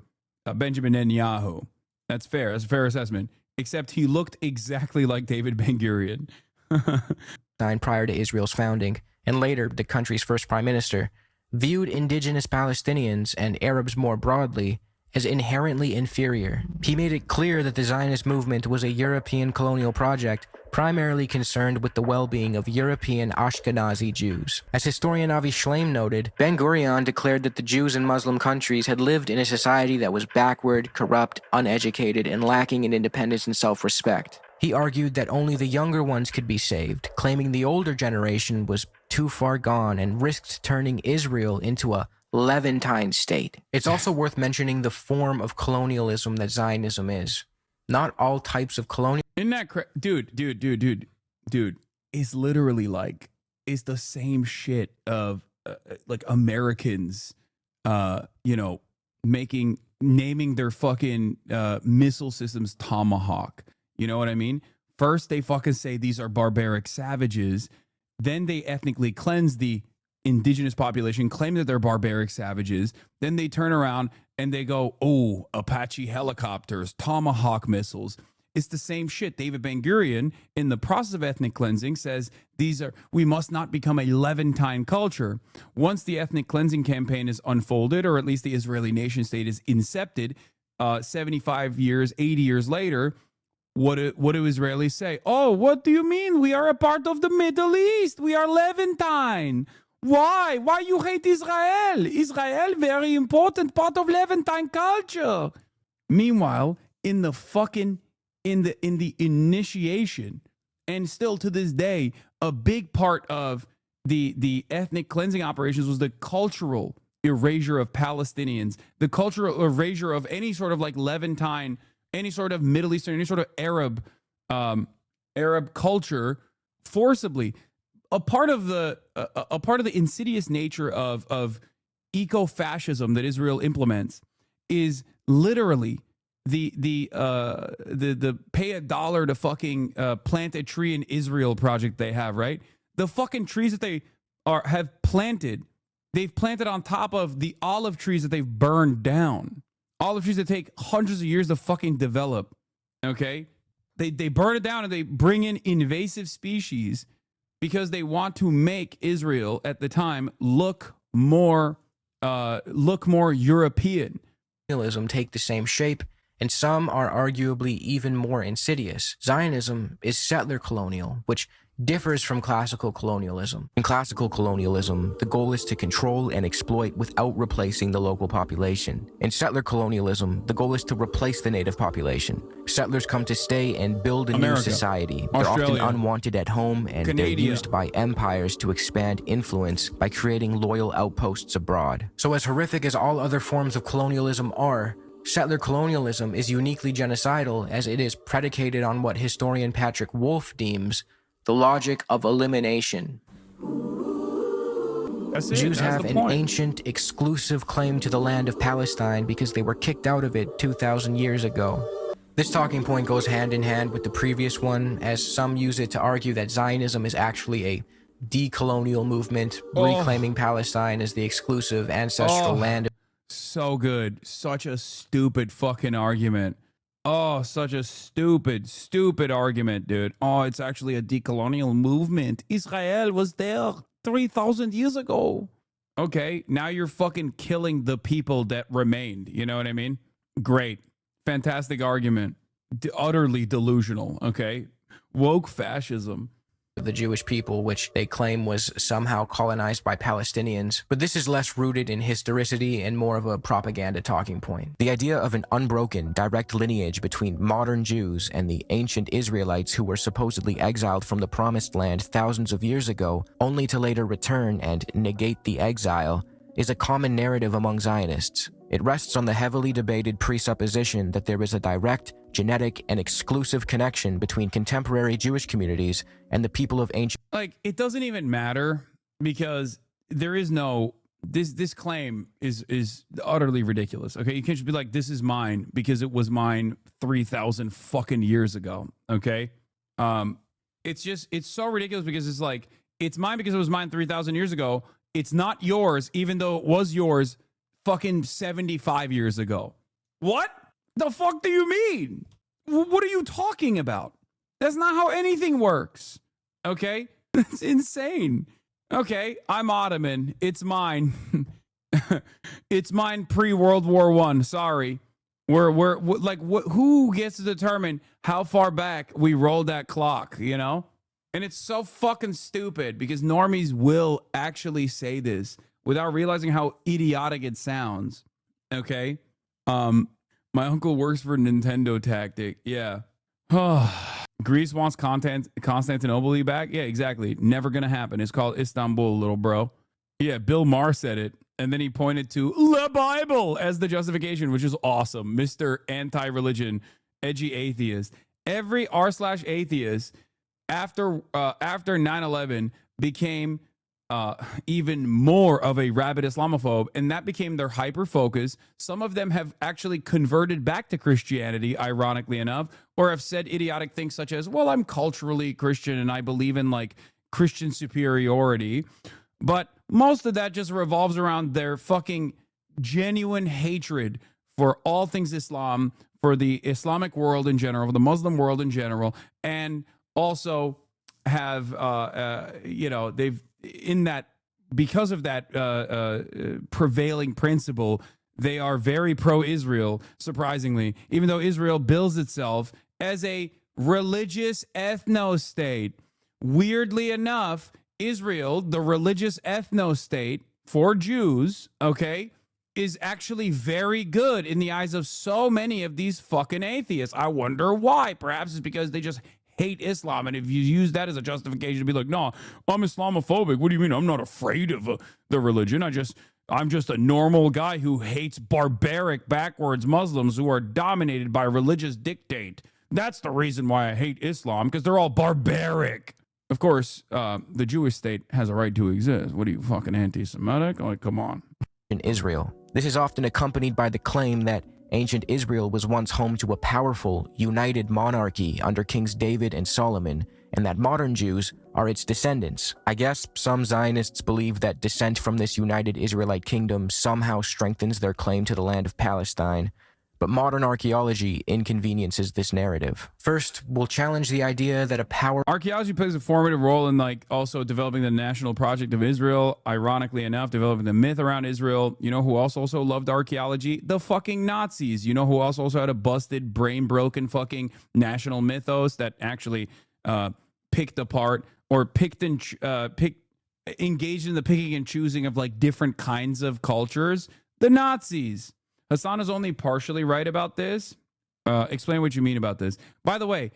Benjamin Netanyahu. That's fair. That's a fair assessment. Except he looked exactly like David Ben-Gurion. Prior to Israel's founding, and later the country's first prime minister, viewed indigenous Palestinians and Arabs more broadly as inherently inferior. He made it clear that the Zionist movement was a European colonial project primarily concerned with the well-being of European Ashkenazi Jews. As historian Avi Shleim noted, Ben-Gurion declared that the Jews in Muslim countries had lived in a society that was backward, corrupt, uneducated, and lacking in independence and self-respect. He argued that only the younger ones could be saved, claiming the older generation was too far gone and risked turning Israel into a Levantine state. It's also worth mentioning the form of colonialism that Zionism is. Not all types of colonial... Isn't that dude, it's literally like, it's the same shit of like Americans, naming their fucking missile systems Tomahawk. You know what I mean? First, they fucking say these are barbaric savages. Then they ethnically cleanse the indigenous population, claim that they're barbaric savages. Then they turn around and they go, oh, Apache helicopters, Tomahawk missiles. It's the same shit. David Ben-Gurion, in the process of ethnic cleansing, says we must not become a Levantine culture. Once the ethnic cleansing campaign is unfolded, or at least the Israeli nation state is incepted, 75 years, 80 years later, what do Israelis say? Oh, what do you mean? We are a part of the Middle East. We are Levantine. Why? Why you hate Israel? Israel, very important part of Levantine culture. Meanwhile, in the initiation, and still to this day, a big part of the ethnic cleansing operations was the cultural erasure of Palestinians, the cultural erasure of any sort of like Levantine, any sort of Middle Eastern, any sort of Arab culture, forcibly. A part of the insidious nature of eco-fascism that Israel implements is literally the pay $1 to fucking plant a tree in Israel project they have, right? The fucking trees that they have planted, they've planted on top of the olive trees that they've burned down. Olive trees that take hundreds of years to fucking develop. Okay, they burn it down and they bring in invasive species because they want to make Israel at the time look more European. Take the same shape, and some are arguably even more insidious. Zionism is settler colonial, which differs from classical colonialism. In classical colonialism, the goal is to control and exploit without replacing the local population. In settler colonialism, the goal is to replace the native population. Settlers come to stay and build a new society. They're often unwanted at home, and they're used by empires to expand influence by creating loyal outposts abroad. So as horrific as all other forms of colonialism are, settler colonialism is uniquely genocidal, as it is predicated on what historian Patrick Wolfe deems the logic of elimination. Jews have an ancient, exclusive claim to the land of Palestine because they were kicked out of it 2,000 years ago. This talking point goes hand in hand with the previous one, as some use it to argue that Zionism is actually a decolonial movement, reclaiming Palestine as the exclusive ancestral land. So good. Such a stupid fucking argument. Oh, such a stupid argument, dude. Oh, it's actually a decolonial movement. Israel was there 3,000 years ago. Okay, now you're fucking killing the people that remained. You know what I mean? Great. Fantastic argument. Utterly delusional, okay? Woke fascism. The Jewish people, which they claim was somehow colonized by Palestinians, but this is less rooted in historicity and more of a propaganda talking point. The idea of an unbroken, direct lineage between modern Jews and the ancient Israelites who were supposedly exiled from the Promised Land thousands of years ago, only to later return and negate the exile, is a common narrative among Zionists. It rests on the heavily debated presupposition that there is a direct, genetic, and exclusive connection between contemporary Jewish communities and the people of ancient... Like, it doesn't even matter, because there is no... This claim is utterly ridiculous, okay? You can't just be like, this is mine because it was mine 3,000 fucking years ago, okay? It's so ridiculous because it's like, it's mine because it was mine 3,000 years ago. It's not yours, even though it was yours fucking 75 years ago. What the fuck do you mean? What are you talking about? That's not how anything works. Okay? That's insane. Okay, I'm Ottoman. It's mine. It's mine pre-World War I. Sorry. We're like, who gets to determine how far back we rolled that clock, you know? And it's so fucking stupid because normies will actually say this without realizing how idiotic it sounds. Okay? My uncle works for Nintendo Tactic. Yeah. Greece wants Constantinople back? Yeah, exactly. Never gonna happen. It's called Istanbul, little bro. Yeah, Bill Maher said it. And then he pointed to the Bible as the justification, which is awesome. Mr. Anti-religion, edgy atheist. Every r/atheist after 9/11 became even more of a rabid Islamophobe, and that became their hyper focus. Some of them have actually converted back to Christianity, ironically enough, or have said idiotic things such as, well, I'm culturally Christian and I believe in like Christian superiority. But most of that just revolves around their fucking genuine hatred for all things Islam, for the Islamic world in general, for the Muslim world in general, and also have, they've, in that, because of that prevailing principle, they are very pro-Israel, surprisingly, even though Israel bills itself as a religious ethno-state. Weirdly enough, Israel, the religious ethno-state for Jews, okay, is actually very good in the eyes of so many of these fucking atheists. I wonder why. Perhaps it's because they just hate Islam, and if you use that as a justification to be like, no, I'm Islamophobic. What do you mean? I'm not afraid of the religion. I'm just a normal guy who hates barbaric, backwards Muslims who are dominated by religious dictate. That's the reason why I hate Islam, because they're all barbaric. Of course, the Jewish state has a right to exist. What are you, fucking anti-Semitic? Like, come on. In Israel, this is often accompanied by the claim that ancient Israel was once home to a powerful, united monarchy under Kings David and Solomon, and that modern Jews are its descendants. I guess some Zionists believe that descent from this united Israelite kingdom somehow strengthens their claim to the land of Palestine, but modern archaeology inconveniences this narrative. First, we'll challenge the idea that a power... Archaeology plays a formative role in, like, also developing the national project of Israel. Ironically enough, developing the myth around Israel. You know who also loved archaeology? The fucking Nazis. You know who also had a busted, brain-broken fucking national mythos that actually picked apart or engaged in the picking and choosing of, like, different kinds of cultures? The Nazis. Hasan is only partially right about this. Explain what you mean about this. By the way,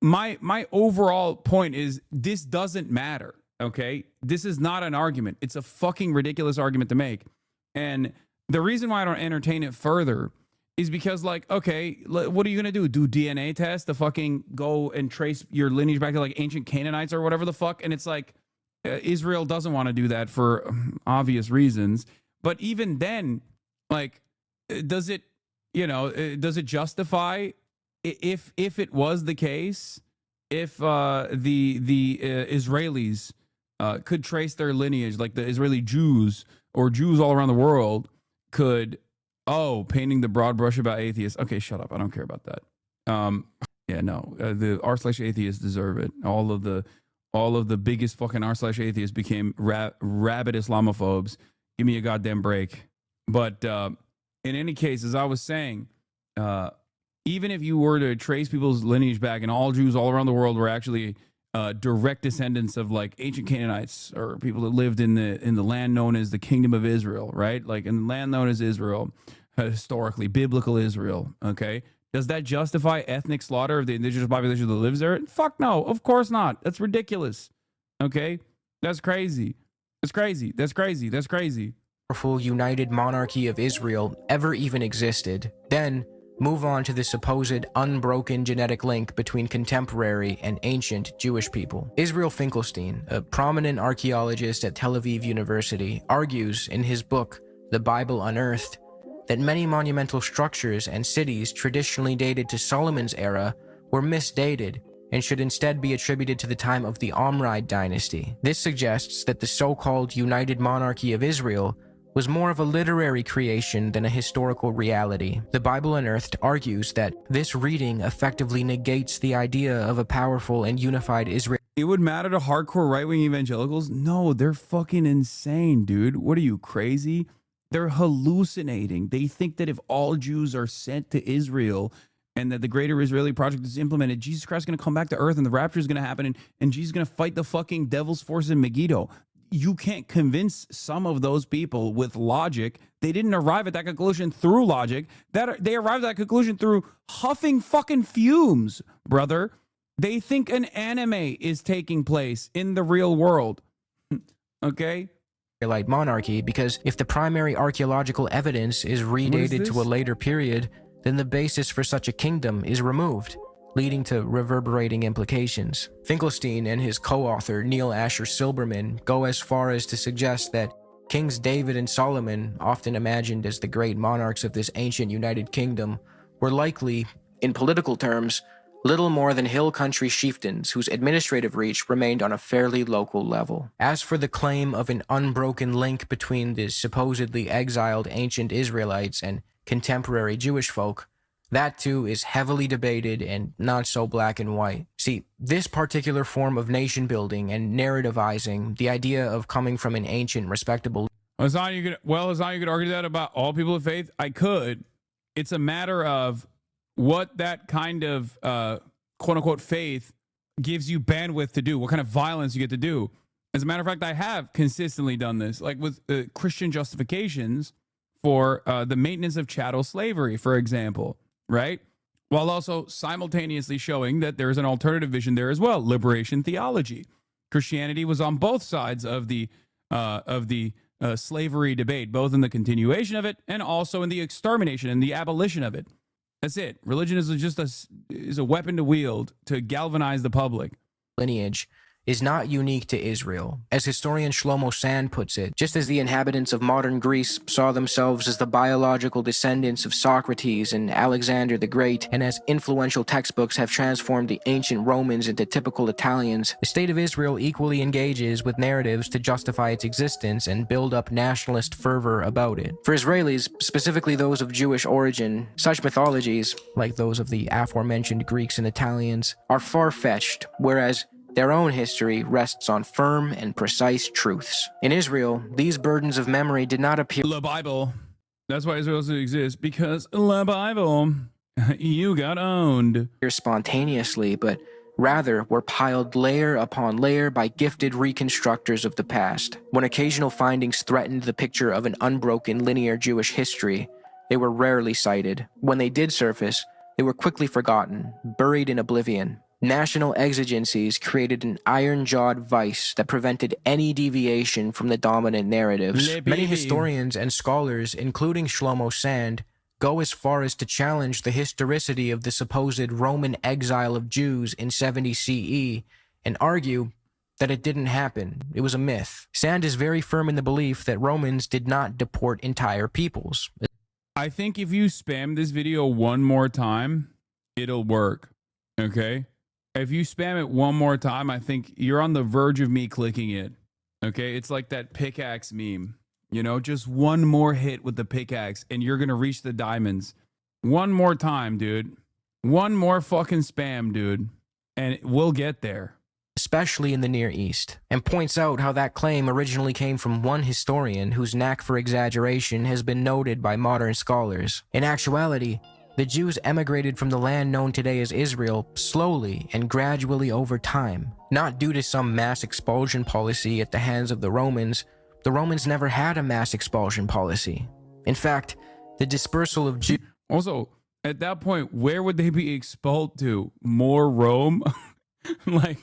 my overall point is this doesn't matter, okay? This is not an argument. It's a fucking ridiculous argument to make. And the reason why I don't entertain it further is because, like, okay, what are you going to do? Do DNA tests to fucking go and trace your lineage back to, like, ancient Canaanites or whatever the fuck? And it's like, Israel doesn't want to do that for obvious reasons. But even then, like, does it justify if it was the case, if the Israelis could trace their lineage, like the Israeli Jews or Jews all around the world could, painting the broad brush about atheists. Okay, shut up. I don't care about that. Yeah, no, the r/atheists deserve it. All of the biggest fucking r/atheists became rabid Islamophobes. Give me a goddamn break. But in any case, as I was saying, even if you were to trace people's lineage back and all Jews all around the world were actually direct descendants of, like, ancient Canaanites or people that lived in the land known as the Kingdom of Israel, right? Like in the land known as Israel, historically, biblical Israel, okay? Does that justify ethnic slaughter of the indigenous population that lives there? Fuck no, of course not. That's ridiculous, okay? That's crazy. That's crazy. That's crazy. That's crazy. Powerful united monarchy of Israel ever even existed. Then move on to the supposed unbroken genetic link between contemporary and ancient Jewish people. Israel Finkelstein, a prominent archaeologist at Tel Aviv University, argues in his book, The Bible Unearthed, that many monumental structures and cities traditionally dated to Solomon's era were misdated and should instead be attributed to the time of the Omride dynasty. This suggests that the so-called united monarchy of Israel was more of a literary creation than a historical reality. The Bible Unearthed argues that this reading effectively negates the idea of a powerful and unified Israel. It would matter to hardcore right-wing evangelicals? No, they're fucking insane, dude. What are you, crazy? They're hallucinating. They think that if all Jews are sent to Israel and that the greater Israeli project is implemented, Jesus Christ is going to come back to earth and the rapture is going to happen and Jesus is going to fight the fucking devil's forces in Megiddo. You can't convince some of those people with logic. They didn't arrive at that conclusion through logic. They arrived at that conclusion through huffing fucking fumes, brother. They think an anime is taking place in the real world. Okay? Israelite monarchy, because if the primary archaeological evidence is redated to a later period, then the basis for such a kingdom is removed, leading to reverberating implications. Finkelstein and his co-author Neil Asher Silberman go as far as to suggest that Kings David and Solomon, often imagined as the great monarchs of this ancient United Kingdom, were likely, in political terms, little more than hill country chieftains whose administrative reach remained on a fairly local level. As for the claim of an unbroken link between the supposedly exiled ancient Israelites and contemporary Jewish folk, that too is heavily debated and not so black and white. See, this particular form of nation building and narrativizing, the idea of coming from an ancient, respectable... Hasan, you could argue that about all people of faith. I could. It's a matter of what that kind of quote unquote faith gives you bandwidth to do, what kind of violence you get to do. As a matter of fact, I have consistently done this, like with Christian justifications for the maintenance of chattel slavery, for example, right? While also simultaneously showing that there is an alternative vision there as well, liberation theology. Christianity was on both sides of the slavery debate, both in the continuation of it and also in the extermination and the abolition of it. That's it. Religion is just a weapon to wield to galvanize the public. Lineage is not unique to Israel. As historian Shlomo Sand puts it, just as the inhabitants of modern Greece saw themselves as the biological descendants of Socrates and Alexander the Great, and as influential textbooks have transformed the ancient Romans into typical Italians, the state of Israel equally engages with narratives to justify its existence and build up nationalist fervor about it. For Israelis, specifically those of Jewish origin, such mythologies, like those of the aforementioned Greeks and Italians, are far-fetched, whereas their own history rests on firm and precise truths. In Israel, these burdens of memory did not appear. The Bible. That's why Israel doesn't exist, because the Bible, you got owned. Spontaneously, but rather were piled layer upon layer by gifted reconstructors of the past. When occasional findings threatened the picture of an unbroken linear Jewish history, they were rarely cited. When they did surface, they were quickly forgotten, buried in oblivion. National exigencies created an iron-jawed vice that prevented any deviation from the dominant narratives. Many historians and scholars, including Shlomo Sand, go as far as to challenge the historicity of the supposed Roman exile of Jews in 70 CE and argue that it didn't happen. It was a myth. Sand is very firm in the belief that Romans did not deport entire peoples. I think if you spam this video one more time, it'll work. Okay? If you spam it one more time, I think you're on the verge of me clicking it. Okay? It's like that pickaxe meme. You know, just one more hit with the pickaxe and you're going to reach the diamonds. One more time, dude. One more fucking spam, dude. And we'll get there. Especially in the Near East, and points out how that claim originally came from one historian whose knack for exaggeration has been noted by modern scholars. In actuality, the Jews emigrated from the land known today as Israel slowly and gradually over time. Not due to some mass expulsion policy at the hands of the Romans never had a mass expulsion policy. In fact, the dispersal of Jews... Also, at that point, where would they be expelled to? More Rome? Like,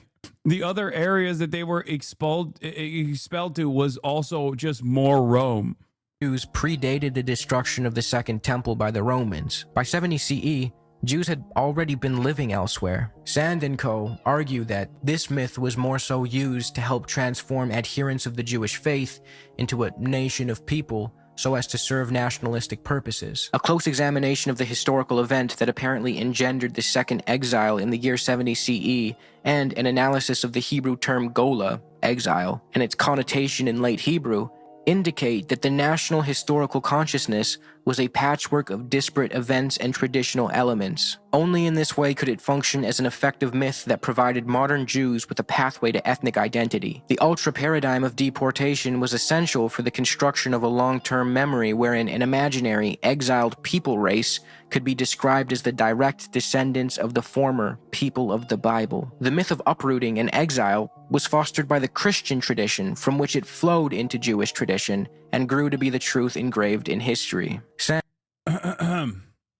the other areas that they were expelled to was also just more Rome. Jews predated the destruction of the Second Temple by the Romans. By 70 CE, Jews had already been living elsewhere. Sand and co. argue that this myth was more so used to help transform adherents of the Jewish faith into a nation of people so as to serve nationalistic purposes. A close examination of the historical event that apparently engendered the second exile in the year 70 CE, and an analysis of the Hebrew term gola, exile, and its connotation in late Hebrew, indicate that the national historical consciousness was a patchwork of disparate events and traditional elements. Only in this way could it function as an effective myth that provided modern Jews with a pathway to ethnic identity. The ultra-paradigm of deportation was essential for the construction of a long-term memory wherein an imaginary, exiled people race could be described as the direct descendants of the former people of the Bible. The myth of uprooting and exile was fostered by the Christian tradition, from which it flowed into Jewish tradition and grew to be the truth engraved in history.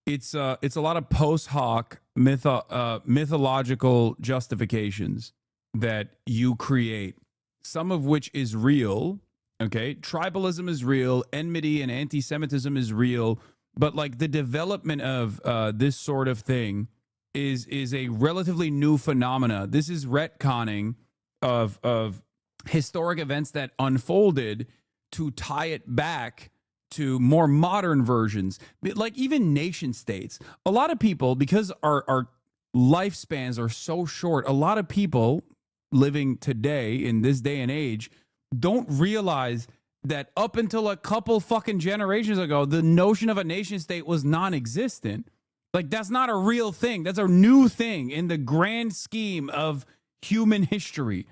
It's a lot of post hoc mythological justifications that you create, some of which is real. Okay, tribalism is real, enmity and anti-Semitism is real, but like the development of this sort of thing is a relatively new phenomena. This is retconning of historic events that unfolded to tie it back to more modern versions, like even nation states. A lot of people, because our lifespans are so short, a lot of people living today in this day and age don't realize that up until a couple fucking generations ago, the notion of a nation state was non-existent. Like, that's not a real thing. That's a new thing in the grand scheme of human history.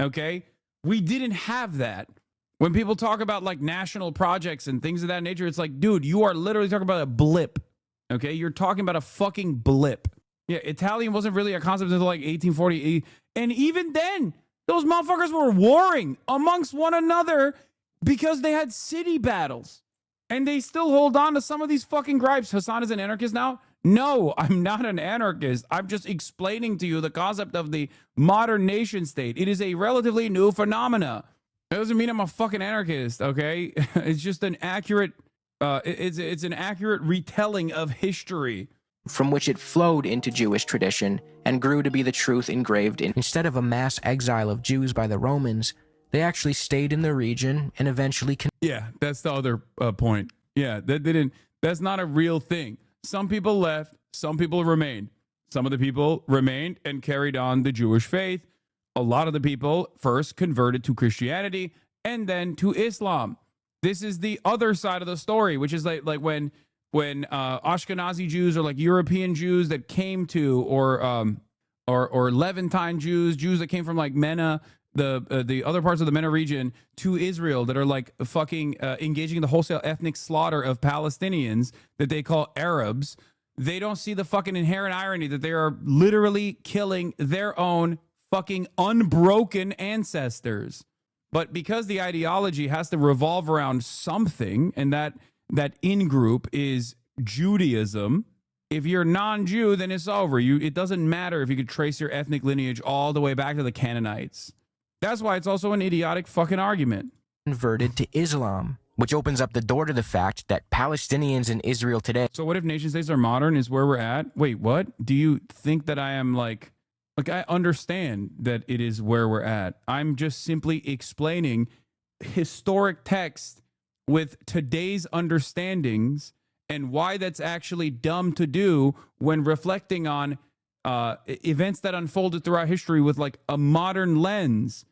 Okay? We didn't have that. When people talk about like national projects and things of that nature, it's like, dude, you are literally talking about a blip. Okay? You're talking about a fucking blip. Yeah, Italian wasn't really a concept until like 1840. And even then, those motherfuckers were warring amongst one another because they had city battles. And they still hold on to some of these fucking gripes. Hasan is an anarchist now? No, I'm not an anarchist. I'm just explaining to you the concept of the modern nation state. It is a relatively new phenomena. That doesn't mean I'm a fucking anarchist, okay? It's just an accurate, it's an accurate retelling of history. From which it flowed into Jewish tradition and grew to be the truth engraved in. Instead of a mass exile of Jews by the Romans, they actually stayed in the region and eventually... Yeah, that's the other point. Yeah, that's not a real thing. Some people left, some people remained. Some of the people remained and carried on the Jewish faith. A lot of the people first converted to Christianity and then to Islam. This is the other side of the story, which is like when Ashkenazi Jews or like European Jews that came to, or Levantine Jews that came from like MENA, the other parts of the MENA region to Israel that are like fucking engaging in the wholesale ethnic slaughter of Palestinians that they call Arabs. They don't see the fucking inherent irony that they are literally killing their own fucking unbroken ancestors. But because the ideology has to revolve around something, and that in-group is Judaism, if you're non-Jew, then it's over. It doesn't matter if you could trace your ethnic lineage all the way back to the Canaanites. That's why it's also an idiotic fucking argument. Converted to Islam, which opens up the door to the fact that Palestinians in Israel today... So what if nation states are modern is where we're at? Wait, what? Do you think that I am like I understand that it is where we're at. I'm just simply explaining historic text with today's understandings and why that's actually dumb to do when reflecting on events that unfolded throughout history with like a modern lens.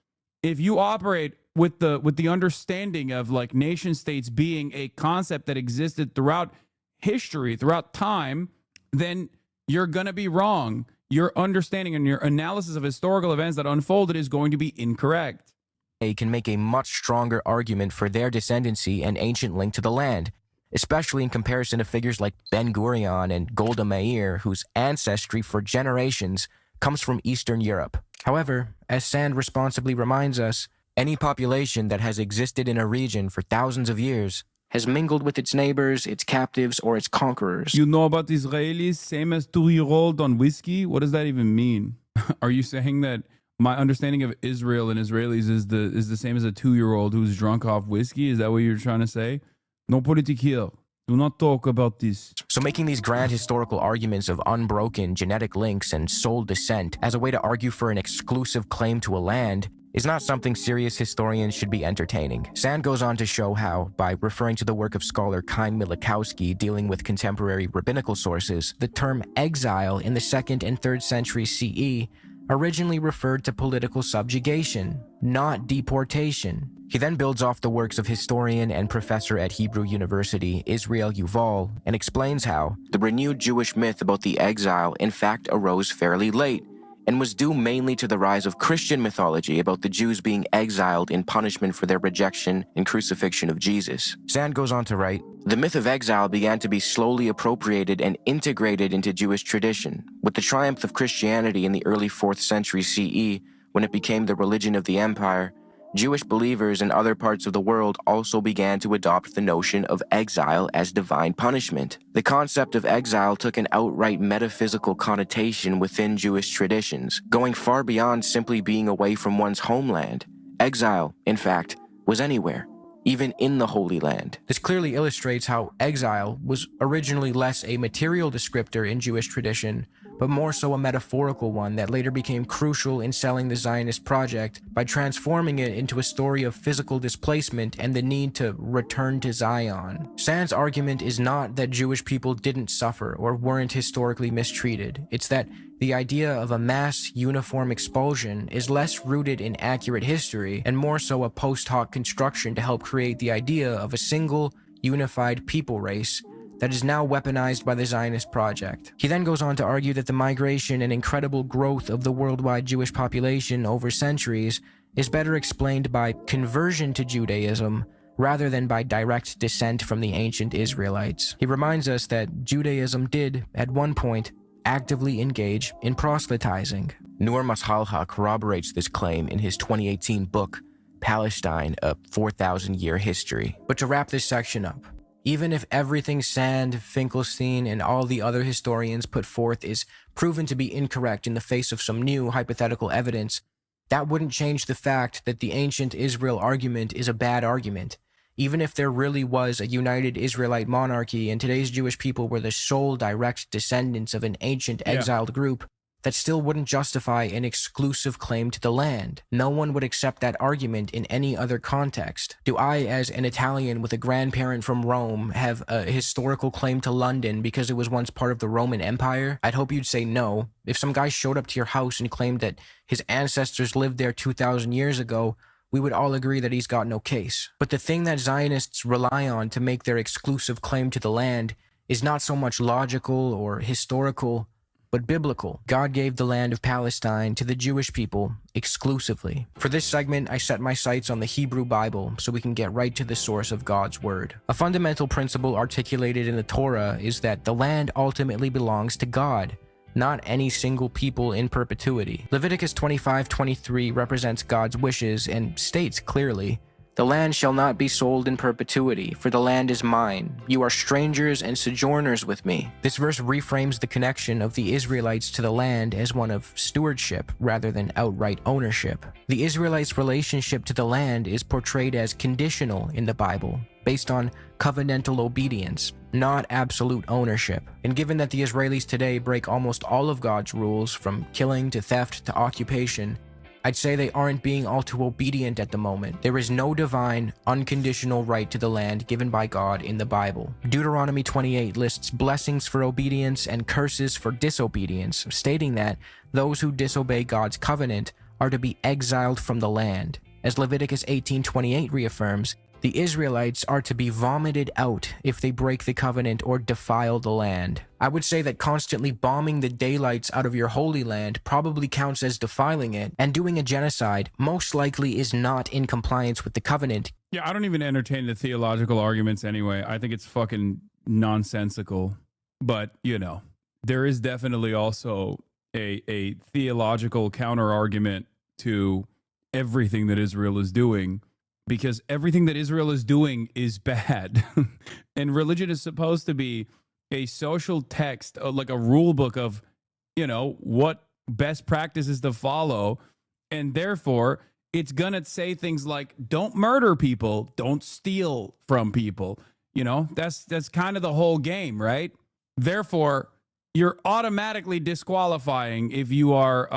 If you operate with the understanding of like nation states being a concept that existed throughout history, throughout time, then you're going to be wrong. Your understanding and your analysis of historical events that unfolded is going to be incorrect. They can make a much stronger argument for their descendancy and ancient link to the land, especially in comparison to figures like Ben-Gurion and Golda Meir, whose ancestry for generations comes from Eastern Europe. However, as Sand responsibly reminds us, any population that has existed in a region for thousands of years has mingled with its neighbors, its captives, or its conquerors. You know about Israelis, same as 2-year-old on whiskey? What does that even mean? Are you saying that my understanding of Israel and Israelis is the same as a 2-year-old who's drunk off whiskey? Is that what you're trying to say? No politique here. Do not talk about this. So making these grand historical arguments of unbroken genetic links and soul descent as a way to argue for an exclusive claim to a land is not something serious historians should be entertaining. Sand goes on to show how, by referring to the work of scholar Chaim Milikowski dealing with contemporary rabbinical sources, the term exile in the 2nd and 3rd century CE originally referred to political subjugation, not deportation. He then builds off the works of historian and professor at Hebrew University Israel Yuval and explains how the renewed Jewish myth about the exile in fact arose fairly late and was due mainly to the rise of Christian mythology about the Jews being exiled in punishment for their rejection and crucifixion of Jesus. Sand goes on to write, the myth of exile began to be slowly appropriated and integrated into Jewish tradition, with the triumph of Christianity in the early 4th century CE, when it became the religion of the empire. Jewish believers in other parts of the world also began to adopt the notion of exile as divine punishment. The concept of exile took an outright metaphysical connotation within Jewish traditions, going far beyond simply being away from one's homeland. Exile, in fact, was anywhere, even in the Holy Land. This clearly illustrates how exile was originally less a material descriptor in Jewish tradition, but more so a metaphorical one that later became crucial in selling the Zionist project by transforming it into a story of physical displacement and the need to return to Zion. Sand's argument is not that Jewish people didn't suffer or weren't historically mistreated. It's that the idea of a mass, uniform expulsion is less rooted in accurate history and more so a post hoc construction to help create the idea of a single, unified people race that is now weaponized by the Zionist project. He then goes on to argue that the migration and incredible growth of the worldwide Jewish population over centuries is better explained by conversion to Judaism rather than by direct descent from the ancient Israelites. He reminds us that Judaism did, at one point, actively engage in proselytizing. Nur Mashalha corroborates this claim in his 2018 book, Palestine, A 4,000-Year History. But to wrap this section up, even if everything Sand, Finkelstein, and all the other historians put forth is proven to be incorrect in the face of some new hypothetical evidence, that wouldn't change the fact that the ancient Israel argument is a bad argument. Even if there really was a united Israelite monarchy and today's Jewish people were the sole direct descendants of an ancient exiled group, that still wouldn't justify an exclusive claim to the land. No one would accept that argument in any other context. Do I, as an Italian with a grandparent from Rome, have a historical claim to London because it was once part of the Roman Empire? I'd hope you'd say no. If some guy showed up to your house and claimed that his ancestors lived there 2,000 years ago, we would all agree that he's got no case. But the thing that Zionists rely on to make their exclusive claim to the land is not so much logical or historical, but biblical. God gave the land of Palestine to the Jewish people exclusively. For this segment, I set my sights on the Hebrew Bible so we can get right to the source of God's word. A fundamental principle articulated in the Torah is that the land ultimately belongs to God, not any single people in perpetuity. Leviticus 25:23 represents God's wishes and states clearly, "The land shall not be sold in perpetuity, for the land is mine. You are strangers and sojourners with me." This verse reframes the connection of the Israelites to the land as one of stewardship rather than outright ownership. The Israelites' relationship to the land is portrayed as conditional in the Bible, based on covenantal obedience, not absolute ownership. And given that the Israelis today break almost all of God's rules, from killing to theft to occupation, I'd say they aren't being all too obedient at the moment. There is no divine, unconditional right to the land given by God in the Bible. Deuteronomy 28 lists blessings for obedience and curses for disobedience, stating that those who disobey God's covenant are to be exiled from the land. As Leviticus 18:28 reaffirms, the Israelites are to be vomited out if they break the covenant or defile the land. I would say that constantly bombing the daylights out of your holy land probably counts as defiling it, and doing a genocide most likely is not in compliance with the covenant. Yeah, I don't even entertain the theological arguments anyway. I think it's fucking nonsensical. But, you know, there is definitely also a theological counter-argument to everything that Israel is doing, because everything that Israel is doing is bad. And religion is supposed to be a social text, like a rule book of, you know, what best practices to follow. And therefore, it's going to say things like, don't murder people, don't steal from people. You know, that's kind of the whole game, right? Therefore, you're automatically disqualifying if you are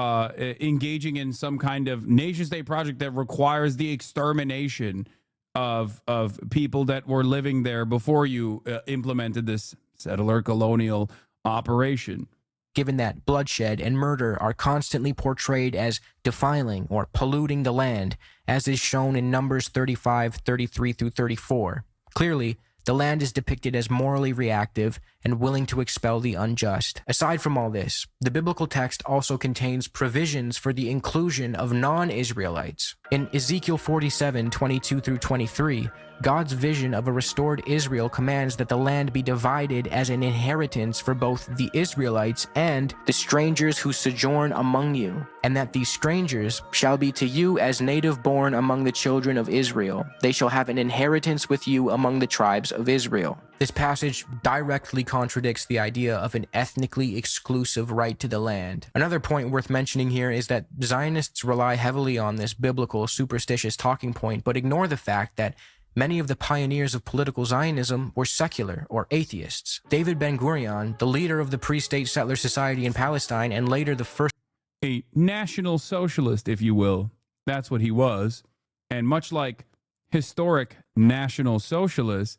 engaging in some kind of nation-state project that requires the extermination of people that were living there before you implemented this settler colonial operation. Given that bloodshed and murder are constantly portrayed as defiling or polluting the land, as is shown in Numbers 35, 33 through 34. Clearly, the land is depicted as morally reactive and willing to expel the unjust. Aside from all this, the biblical text also contains provisions for the inclusion of non-Israelites. In Ezekiel 47:22 through 23, God's vision of a restored Israel commands that the land be divided as an inheritance for both the Israelites and the strangers who sojourn among you, and that these strangers shall be to you as native born among the children of Israel. They shall have an inheritance with you among the tribes of Israel. This passage directly contradicts the idea of an ethnically exclusive right to the land. Another point worth mentioning here is that Zionists rely heavily on this biblical superstitious talking point, but ignore the fact that many of the pioneers of political Zionism were secular or atheists. David Ben-Gurion, the leader of the pre-state settler society in Palestine and later the first... A national socialist, if you will. That's what he was. And much like historic national socialists,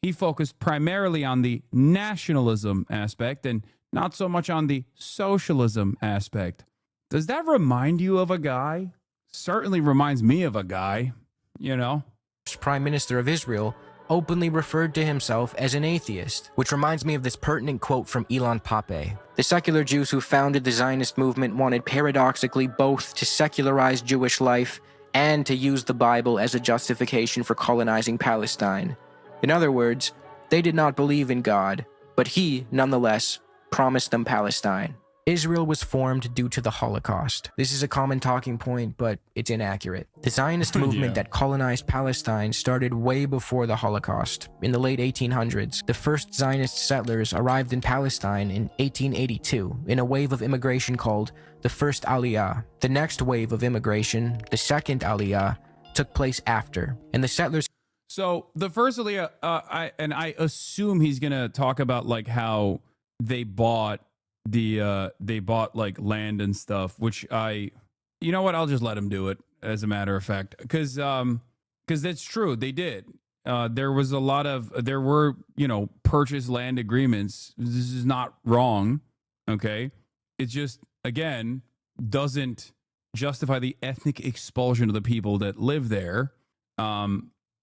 he focused primarily on the nationalism aspect and not so much on the socialism aspect. Does that remind you of a guy? Certainly reminds me of a guy, you know? Prime Minister of Israel openly referred to himself as an atheist, which reminds me of this pertinent quote from Ilan Pappé. The secular Jews who founded the Zionist movement wanted paradoxically both to secularize Jewish life and to use the Bible as a justification for colonizing Palestine. In other words, they did not believe in God, but he, nonetheless, promised them Palestine. Israel was formed due to the Holocaust. This is a common talking point, but it's inaccurate. The Zionist movement that colonized Palestine started way before the Holocaust. In the late 1800s, the first Zionist settlers arrived in Palestine in 1882 in a wave of immigration called the First Aliyah. The next wave of immigration, the Second Aliyah, took place after, and the settlers... So the first Aliyah, I assume he's gonna talk about like how they bought like land and stuff, which you know what, I'll just let him do it, as a matter of fact, because that's true, they did. There were purchase land agreements. This is not wrong, okay? It just, again, doesn't justify the ethnic expulsion of the people that live there.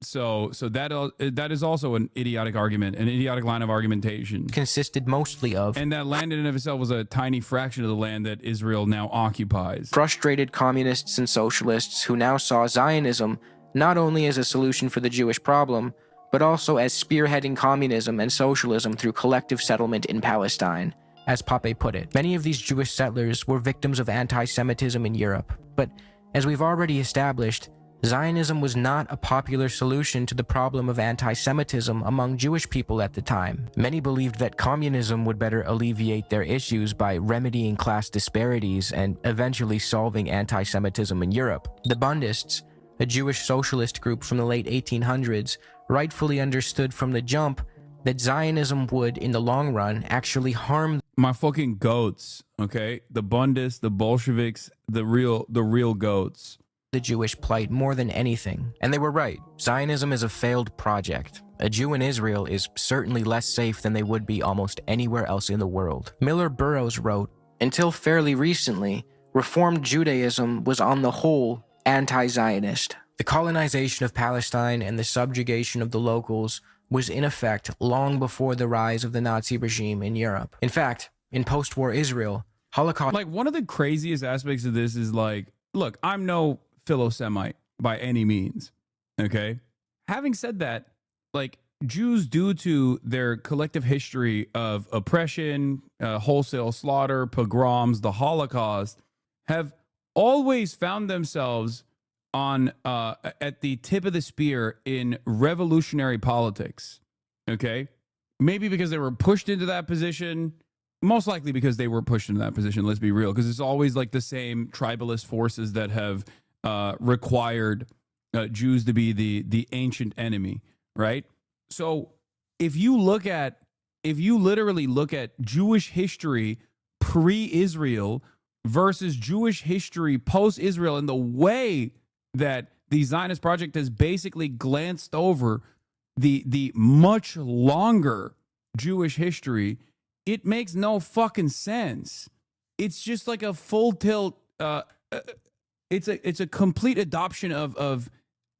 So that is also an idiotic argument, an idiotic line of argumentation. Consisted mostly of... And that land in and of itself was a tiny fraction of the land that Israel now occupies. Frustrated communists and socialists who now saw Zionism not only as a solution for the Jewish problem, but also as spearheading communism and socialism through collective settlement in Palestine. As Pape put it, many of these Jewish settlers were victims of anti-Semitism in Europe. But as we've already established, Zionism was not a popular solution to the problem of anti-Semitism among Jewish people at the time. Many believed that communism would better alleviate their issues by remedying class disparities and eventually solving anti-Semitism in Europe. The Bundists, a Jewish socialist group from the late 1800s, rightfully understood from the jump that Zionism would, in the long run, actually harm my fucking goats, okay? The Bundists, the Bolsheviks, the real goats. The Jewish plight more than anything. And they were right. Zionism is a failed project. A Jew in Israel is certainly less safe than they would be almost anywhere else in the world. Miller Burroughs wrote, "Until fairly recently, Reformed Judaism was on the whole anti-Zionist. The colonization of Palestine and the subjugation of the locals was in effect long before the rise of the Nazi regime in Europe. In fact, in post-war Israel, Holocaust..." Like, one of the craziest aspects of this is like, look, I'm no Philo-Semite by any means, okay? Having said that, like, Jews, due to their collective history of oppression, wholesale slaughter, pogroms, the Holocaust, have always found themselves on at the tip of the spear in revolutionary politics, okay? Maybe because they were pushed into that position, most likely because they were pushed into that position, let's be real, because it's always like the same tribalist forces that have required Jews to be the ancient enemy, right? So if you literally look at Jewish history pre-Israel versus Jewish history post-Israel, and the way that the Zionist project has basically glanced over the much longer Jewish history, it makes no fucking sense. It's just like a full tilt. It's a complete adoption of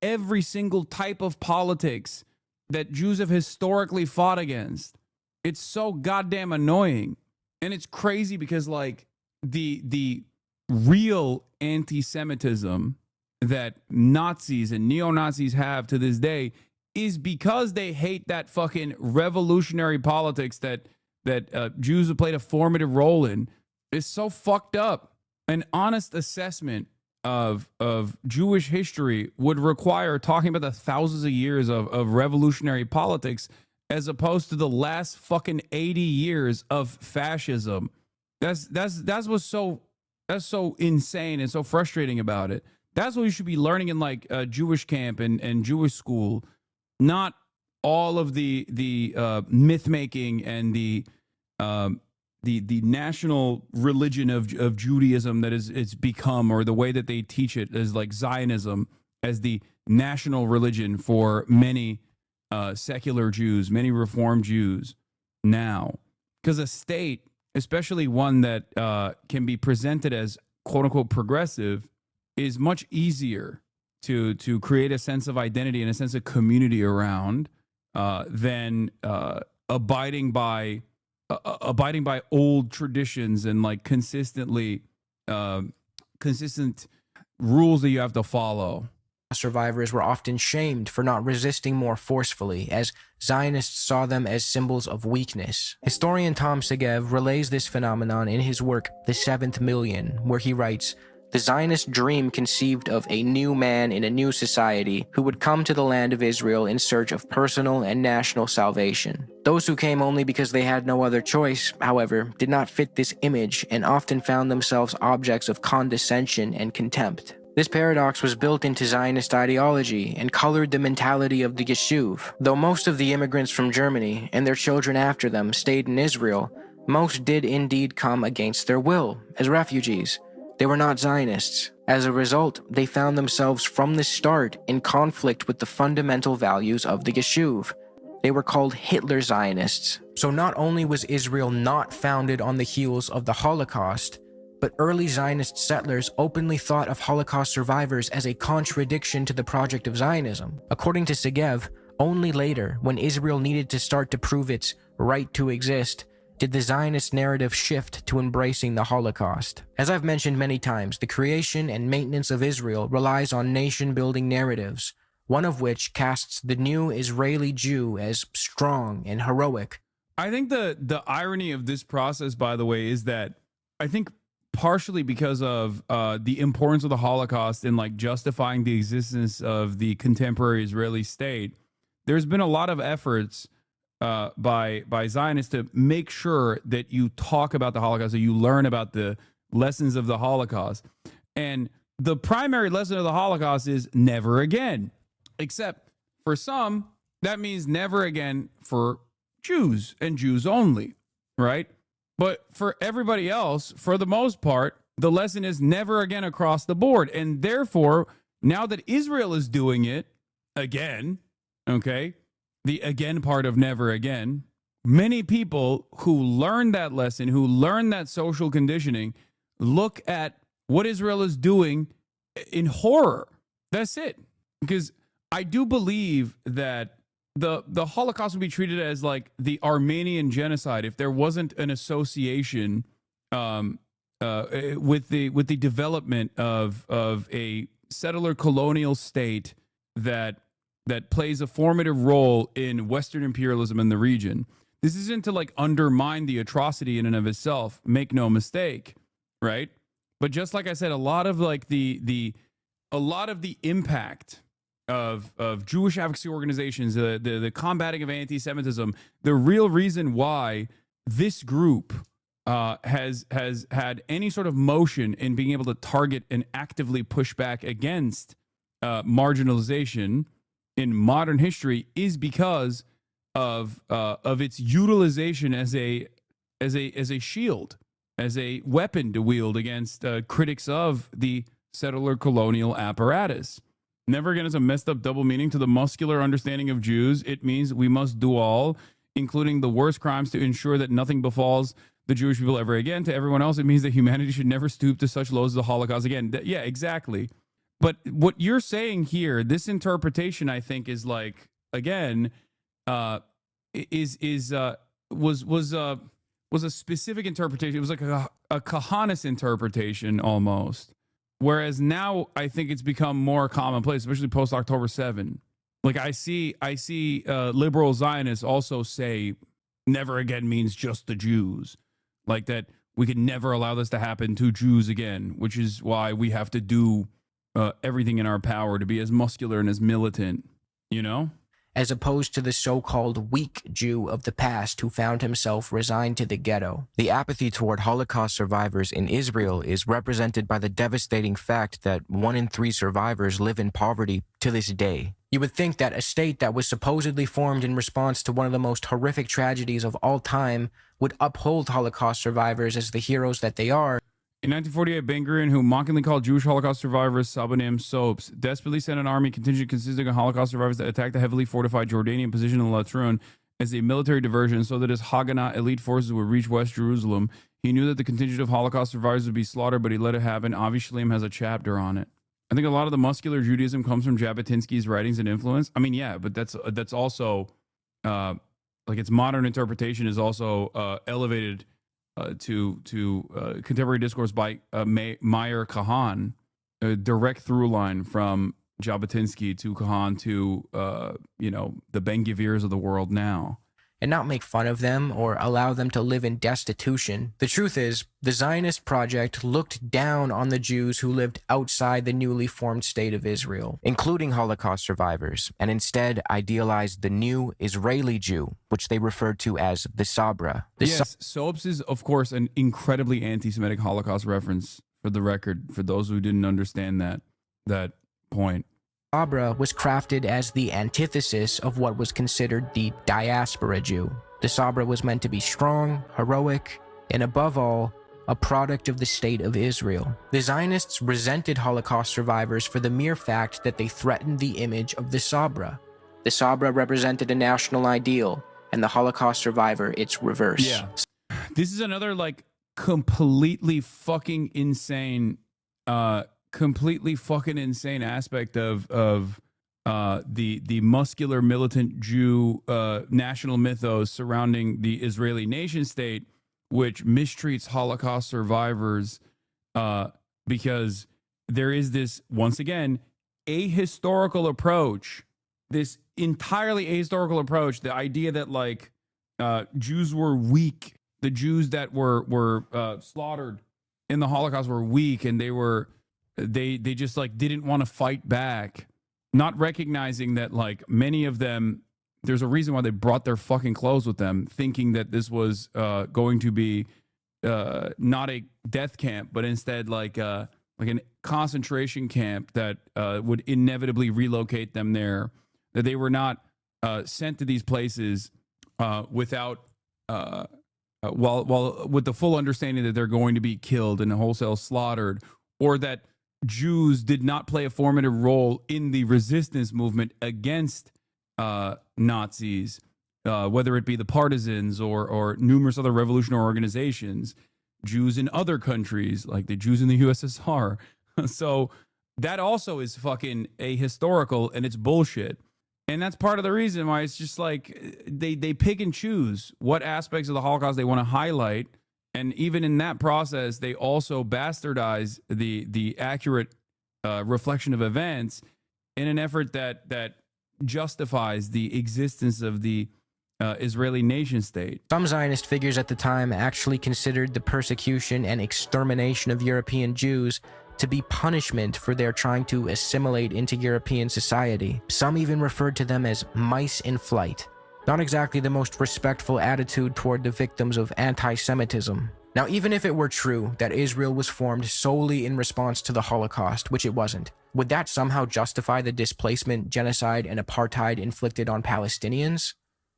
every single type of politics that Jews have historically fought against. It's so goddamn annoying. And it's crazy because, like, the real anti-Semitism that Nazis and neo-Nazis have to this day is because they hate that fucking revolutionary politics that Jews have played a formative role in. It's so fucked up. An honest assessment of Jewish history would require talking about the thousands of years of revolutionary politics as opposed to the last fucking 80 years of fascism. That's what's so insane and so frustrating about it. That's what you should be learning in like Jewish camp and Jewish school, not all of the myth making and the national religion of Judaism that it's become, or the way that they teach it as like Zionism as the national religion for many secular Jews, many Reformed Jews now. Because a state, especially one that can be presented as quote unquote progressive, is much easier to create a sense of identity and a sense of community around than abiding by old traditions and like consistent rules that you have to follow. survivors were often shamed for not resisting more forcefully, as Zionists saw them as symbols of weakness. Historian Tom Segev relays this phenomenon in his work, The Seventh Million, where he writes, "The Zionist dream conceived of a new man in a new society who would come to the land of Israel in search of personal and national salvation. Those who came only because they had no other choice, however, did not fit this image and often found themselves objects of condescension and contempt. This paradox was built into Zionist ideology and colored the mentality of the Yishuv. Though most of the immigrants from Germany and their children after them stayed in Israel, most did indeed come against their will as refugees. They were not Zionists. As a result, they found themselves from the start in conflict with the fundamental values of the Yishuv. They were called Hitler Zionists. So not only was Israel not founded on the heels of the Holocaust, but early Zionist settlers openly thought of Holocaust survivors as a contradiction to the project of Zionism. According to Segev, only later, when Israel needed to start to prove its right to exist, did the Zionist narrative shift to embracing the Holocaust. As I've mentioned many times, the creation and maintenance of Israel relies on nation-building narratives, one of which casts the new Israeli Jew as strong and heroic. I think the irony of this process, by the way, is that I think partially because of the importance of the Holocaust in like justifying the existence of the contemporary Israeli state, there's been a lot of efforts by Zionists to make sure that you talk about the Holocaust, that you learn about the lessons of the Holocaust. And the primary lesson of the Holocaust is never again. Except for some, that means never again for Jews and Jews only, right? But for everybody else, for the most part, the lesson is never again across the board. And therefore, now that Israel is doing it again, okay, the again part of never again, many people who learn that lesson, who learn that social conditioning, look at what Israel is doing in horror. That's it. Because I do believe that the Holocaust would be treated as like the Armenian genocide if there wasn't an association with the development of a settler colonial state that plays a formative role in Western imperialism in the region. This isn't to like undermine the atrocity in and of itself. Make no mistake, right? But just like I said, a lot of like the impact of Jewish advocacy organizations, the combating of anti-Semitism, the real reason why this group has had any sort of motion in being able to target and actively push back against marginalization in modern history is because of its utilization as a shield, as a weapon to wield against critics of the settler colonial apparatus. Never again is a messed up double meaning to the muscular understanding of Jews. It means we must do all, including the worst crimes, to ensure that nothing befalls the Jewish people ever again. To everyone else, it means that humanity should never stoop to such lows as the Holocaust again. Yeah, exactly. But what you're saying here, this interpretation, I think, is like, again, was a specific interpretation. It was like a Kahanis interpretation almost. Whereas now I think it's become more commonplace, especially post October 7. Like I see liberal Zionists also say never again means just the Jews, like that we can never allow this to happen to Jews again, which is why we have to do everything in our power to be as muscular and as militant, you know? As opposed to the so-called weak Jew of the past who found himself resigned to the ghetto. The apathy toward Holocaust survivors in Israel is represented by the devastating fact that 1 in 3 survivors live in poverty to this day. You would think that a state that was supposedly formed in response to one of the most horrific tragedies of all time would uphold Holocaust survivors as the heroes that they are. In 1948, Ben-Gurion, who mockingly called Jewish Holocaust survivors Sabanim soaps, desperately sent an army contingent consisting of Holocaust survivors that attacked the heavily fortified Jordanian position in Latrun as a military diversion so that his Haganah elite forces would reach West Jerusalem. He knew that the contingent of Holocaust survivors would be slaughtered, but he let it happen. Avi Shlaim has a chapter on it. I think a lot of the muscular Judaism comes from Jabotinsky's writings and influence. I mean, yeah, but that's also, like its modern interpretation is also elevated to contemporary discourse by Meir Kahan, a direct through line from Jabotinsky to Kahan to, the Ben-Gvirs of the world now. And not make fun of them or allow them to live in destitution. The truth is, the Zionist project looked down on the Jews who lived outside the newly formed state of Israel, including Holocaust survivors, and instead idealized the new Israeli Jew, which they referred to as the Sabra. Soaps is, of course, an incredibly anti-Semitic Holocaust reference, for the record, for those who didn't understand that point. Sabra was crafted as the antithesis of what was considered the diaspora Jew. The Sabra was meant to be strong, heroic, and above all, a product of the state of Israel. The Zionists resented Holocaust survivors for the mere fact that they threatened the image of the Sabra. The Sabra represented a national ideal, and the Holocaust survivor its reverse. Yeah. This is another, completely fucking insane aspect of the muscular militant Jew national mythos surrounding the Israeli nation state, which mistreats Holocaust survivors because there is this, once again, ahistorical approach, this entirely ahistorical approach, the idea that Jews were weak, the Jews that were slaughtered in the Holocaust were weak, and they just didn't want to fight back, not recognizing that many of them, there's a reason why they brought their fucking clothes with them, thinking that this was going to be not a death camp, but instead like a concentration camp that would inevitably relocate them there, that they were not sent to these places without with the full understanding that they're going to be killed and wholesale slaughtered, or that Jews did not play a formative role in the resistance movement against Nazis, whether it be the partisans or numerous other revolutionary organizations, Jews in other countries like the Jews in the USSR. So that also is fucking ahistorical, and it's bullshit. And that's part of the reason why it's just they pick and choose what aspects of the Holocaust they want to highlight. And even in that process, they also bastardize the accurate reflection of events in an effort that justifies the existence of the Israeli nation state. Some Zionist figures at the time actually considered the persecution and extermination of European Jews to be punishment for their trying to assimilate into European society. Some even referred to them as mice in flight. Not exactly the most respectful attitude toward the victims of anti-Semitism. Now, even if it were true that Israel was formed solely in response to the Holocaust, which it wasn't, would that somehow justify the displacement, genocide, and apartheid inflicted on Palestinians?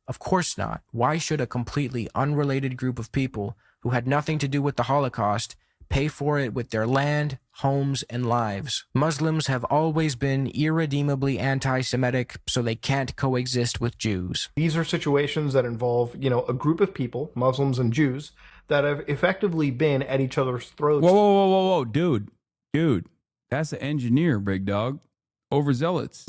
Of course not. Why should a completely unrelated group of people who had nothing to do with the Holocaust pay for it with their land, homes, and lives? Muslims have always been irredeemably anti-Semitic, so they can't coexist with Jews. These are situations that involve, a group of people, Muslims and Jews, that have effectively been at each other's throats. Whoa, dude, that's the engineer, big dog. Overzealous.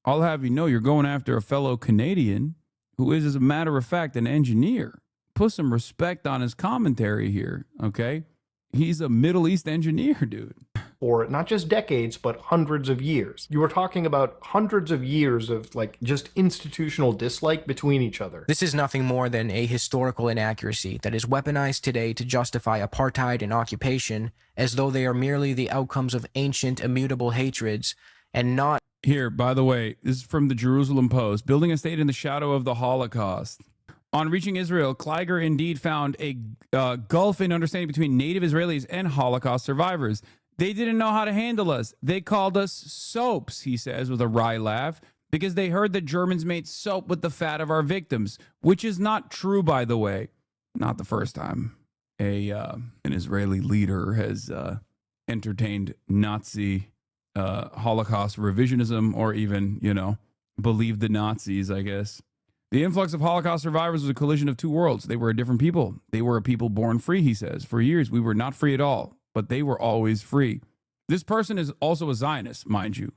I'll have you know you're going after a fellow Canadian who is, as a matter of fact, an engineer. Put some respect on his commentary here, okay? He's a Middle East engineer, dude. For not just decades, but hundreds of years. You were talking about hundreds of years of just institutional dislike between each other. This is nothing more than a historical inaccuracy that is weaponized today to justify apartheid and occupation as though they are merely the outcomes of ancient immutable hatreds and not... Here, by the way, this is from the Jerusalem Post. Building a state in the shadow of the Holocaust. On reaching Israel, Kleiger indeed found a gulf in understanding between native Israelis and Holocaust survivors. They didn't know how to handle us. They called us soaps, he says with a wry laugh, because they heard that Germans made soap with the fat of our victims, which is not true, by the way. Not the first time an Israeli leader has entertained Nazi Holocaust revisionism, or even, believed the Nazis, I guess. The influx of Holocaust survivors was a collision of two worlds. They were a different people. They were a people born free, he says. For years, we were not free at all, but they were always free. This person is also a Zionist, mind you.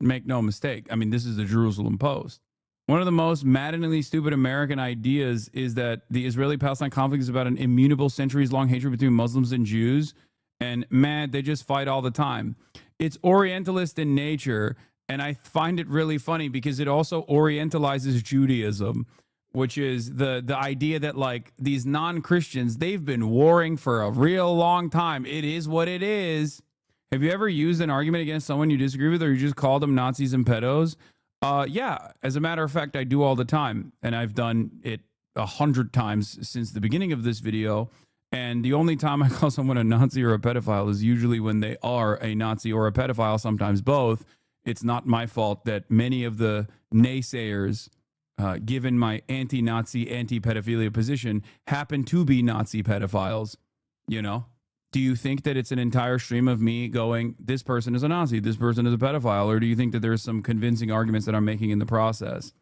Make no mistake. I mean, this is the Jerusalem Post. One of the most maddeningly stupid American ideas is that the Israeli-Palestine conflict is about an immutable, centuries-long hatred between Muslims and Jews. And, man, they just fight all the time. It's Orientalist in nature, And I find it really funny because it also orientalizes Judaism, which is the idea that like these non-Christians, they've been warring for a real long time. It is what it is. Have you ever used an argument against someone you disagree with, or you just called them Nazis and pedos? Yeah, as a matter of fact, I do all the time. And I've done it 100 times since the beginning of this video. And the only time I call someone a Nazi or a pedophile is usually when they are a Nazi or a pedophile, sometimes both. It's not my fault that many of the naysayers, given my anti-Nazi, anti-pedophilia position, happen to be Nazi pedophiles. You know? Do you think that it's an entire stream of me going, this person is a Nazi, this person is a pedophile? Or do you think that there's some convincing arguments that I'm making in the process?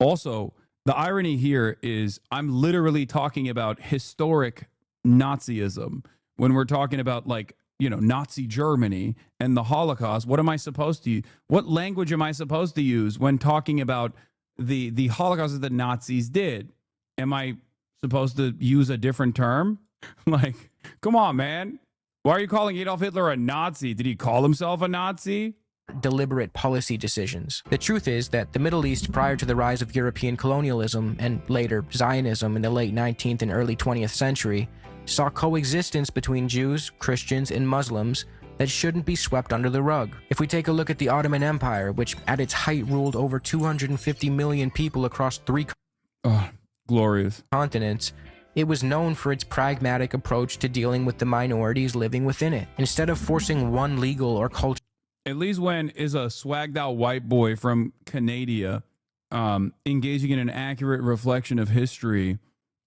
Also, the irony here is I'm literally talking about historic Nazism when we're talking about, like, you know, Nazi Germany and the Holocaust. What language am I supposed to use when talking about the Holocaust that the Nazis did? Am I supposed to use a different term? Like, come on, man. Why are you calling Adolf Hitler a Nazi? Did he call himself a Nazi? Deliberate policy decisions. The truth is that the Middle East, prior to the rise of European colonialism and later Zionism in the late 19th and early 20th century, saw coexistence between Jews, Christians, and Muslims that shouldn't be swept under the rug. If we take a look at the Ottoman Empire, which at its height ruled over 250 million people across glorious continents, it was known for its pragmatic approach to dealing with the minorities living within it. Instead of forcing one legal or cultural... At least when is a swagged out white boy from Canada engaging in an accurate reflection of history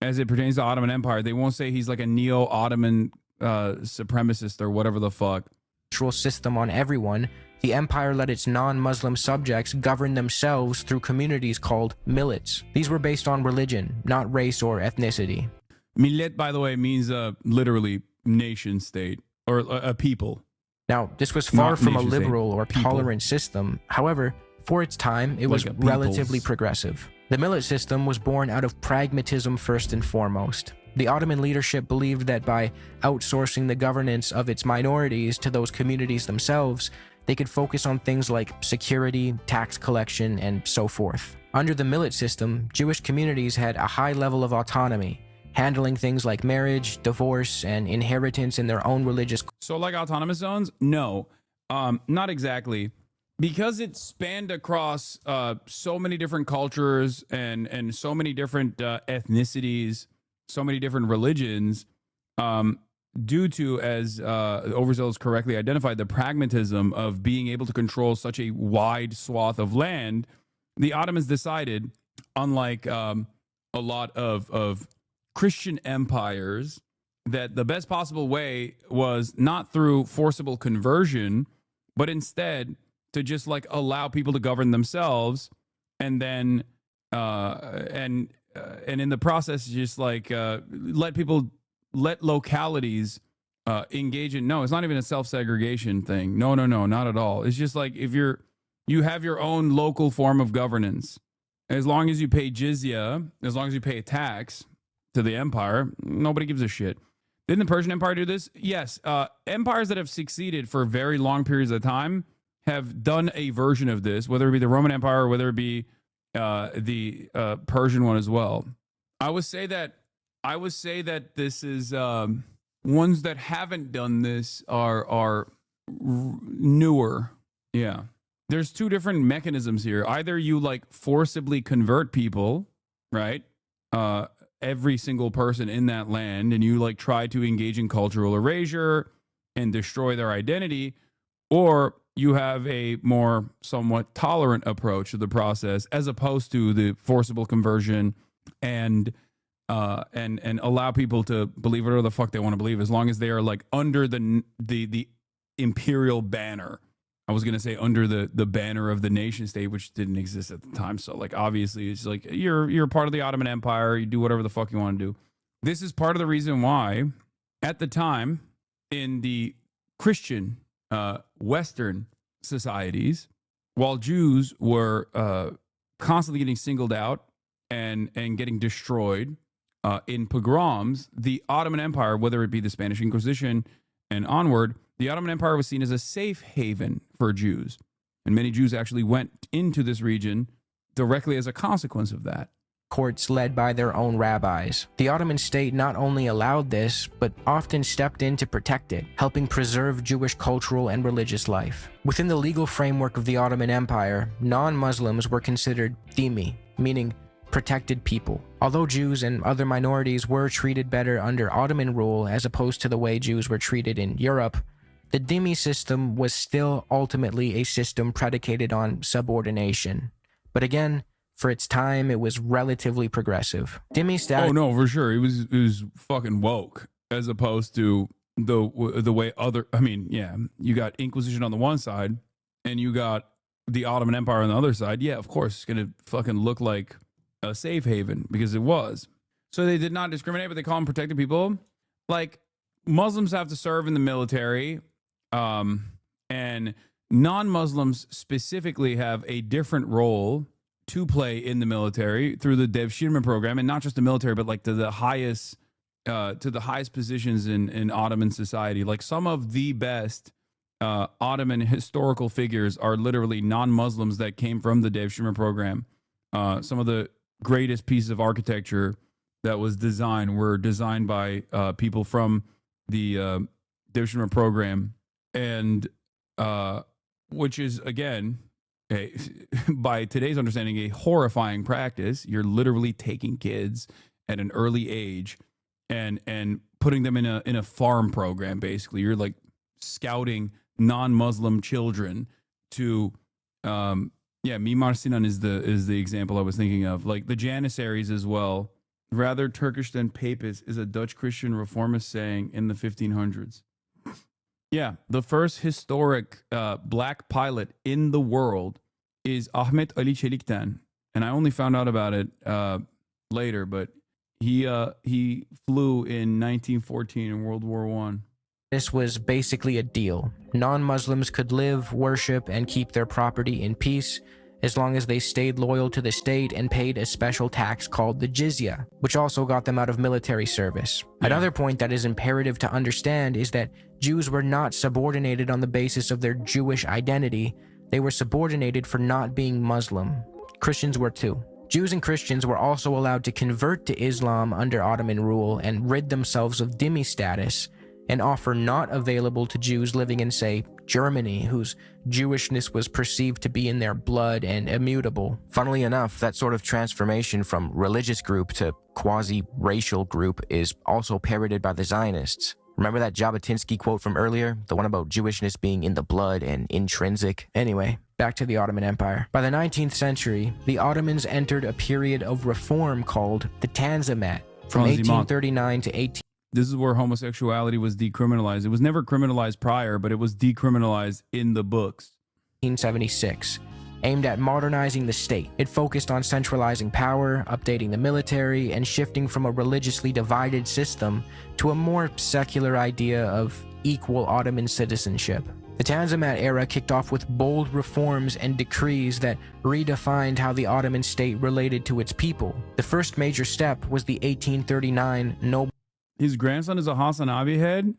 as it pertains to the Ottoman Empire, they won't say he's like a neo-Ottoman supremacist or whatever the fuck. System on everyone, the empire let its non-Muslim subjects govern themselves through communities called millets. These were based on religion, not race or ethnicity. Millet, by the way, means literally nation state or a people. Now, this was far from a liberal or tolerant system. However, for its time, it was relatively progressive. The millet system was born out of pragmatism first and foremost. The Ottoman leadership believed that by outsourcing the governance of its minorities to those communities themselves, they could focus on things like security, tax collection, and so forth. Under the millet system, Jewish communities had a high level of autonomy, handling things like marriage, divorce, and inheritance in their own religious... So like autonomous zones? No, not exactly. Because it spanned across so many different cultures and so many different ethnicities, so many different religions, due to, as Overzealous correctly identified, the pragmatism of being able to control such a wide swath of land, the Ottomans decided, unlike a lot of Christian empires, that the best possible way was not through forcible conversion, but instead to just like allow people to govern themselves, and then and in the process just like let localities engage in... No, it's not even a self-segregation thing. No, not at all. It's just like if you have your own local form of governance, as long as you pay jizya, as long as you pay a tax to the empire, nobody gives a shit. Didn't the Persian Empire do this? Yes. Empires that have succeeded for very long periods of time have done a version of this, whether it be the Roman Empire or whether it be the Persian one as well. I would say that this is ones that haven't done this are newer. Yeah. There's two different mechanisms here. Either you like forcibly convert people, right? Every single person in that land, and you like try to engage in cultural erasure and destroy their identity, or you have a more somewhat tolerant approach to the process, as opposed to the forcible conversion and allow people to believe whatever the fuck they want to believe, as long as they are like under the imperial banner. I was gonna say under the banner of the nation state, which didn't exist at the time. So like obviously it's like you're part of the Ottoman Empire. You do whatever the fuck you want to do. This is part of the reason why, at the time, in the Christian Western societies, while Jews were constantly getting singled out and getting destroyed in pogroms, the Ottoman Empire, whether it be the Spanish Inquisition and onward, the Ottoman Empire was seen as a safe haven for Jews. And many Jews actually went into this region directly as a consequence of that. Courts led by their own rabbis. The Ottoman state not only allowed this, but often stepped in to protect it, helping preserve Jewish cultural and religious life. Within the legal framework of the Ottoman Empire, non-Muslims were considered dhimmi, meaning protected people. Although Jews and other minorities were treated better under Ottoman rule as opposed to the way Jews were treated in Europe, the dhimmi system was still ultimately a system predicated on subordination. But again, for its time, it was relatively progressive. Dhimmi status— Oh no, for sure. It was fucking woke as opposed to the way other. I mean, yeah, you got Inquisition on the one side, and you got the Ottoman Empire on the other side. Yeah, of course, it's gonna fucking look like a safe haven because it was. So they did not discriminate, but they call them protected people. Like Muslims have to serve in the military, and non-Muslims specifically have a different role to play in the military through the Devshirme program, and not just the military, but like to the highest positions in Ottoman society. Like some of the best Ottoman historical figures are literally non-Muslims that came from the Devshirme program. Some of the greatest pieces of architecture that was designed were designed by people from the Devshirme program, and which is again, by today's understanding, a horrifying practice. You're literally taking kids at an early age and putting them in a farm program. Basically, you're like scouting non-Muslim children to Mimar Sinan is the example I was thinking of. Like the Janissaries as well. Rather Turkish than papist is a Dutch Christian reformist saying in the 1500s. Yeah, the first historic black pilot in the world is Ahmet Ali Çelik'ten, and I only found out about it later. But he flew in 1914 in World War I. This was basically a deal. Non-Muslims could live, worship, and keep their property in peace as long as they stayed loyal to the state and paid a special tax called the jizya, which also got them out of military service. Yeah. Another point that is imperative to understand is that Jews were not subordinated on the basis of their Jewish identity. They were subordinated for not being Muslim. Christians were too. Jews and Christians were also allowed to convert to Islam under Ottoman rule and rid themselves of dhimmi status, an offer not available to Jews living in, say, Germany, whose Jewishness was perceived to be in their blood and immutable. Funnily enough, that sort of transformation from religious group to quasi-racial group is also parroted by the Zionists. Remember that Jabotinsky quote from earlier? The one about Jewishness being in the blood and intrinsic? Anyway, back to the Ottoman Empire. By the 19th century, the Ottomans entered a period of reform called the Tanzimat, from 1839 to 18... This is where homosexuality was decriminalized. It was never criminalized prior, but it was decriminalized in the books. 1876, aimed at modernizing the state. It focused on centralizing power, updating the military, and shifting from a religiously divided system to a more secular idea of equal Ottoman citizenship. The Tanzimat era kicked off with bold reforms and decrees that redefined how the Ottoman state related to its people. The first major step was the 1839 Noble... His grandson is a HasanAbi head?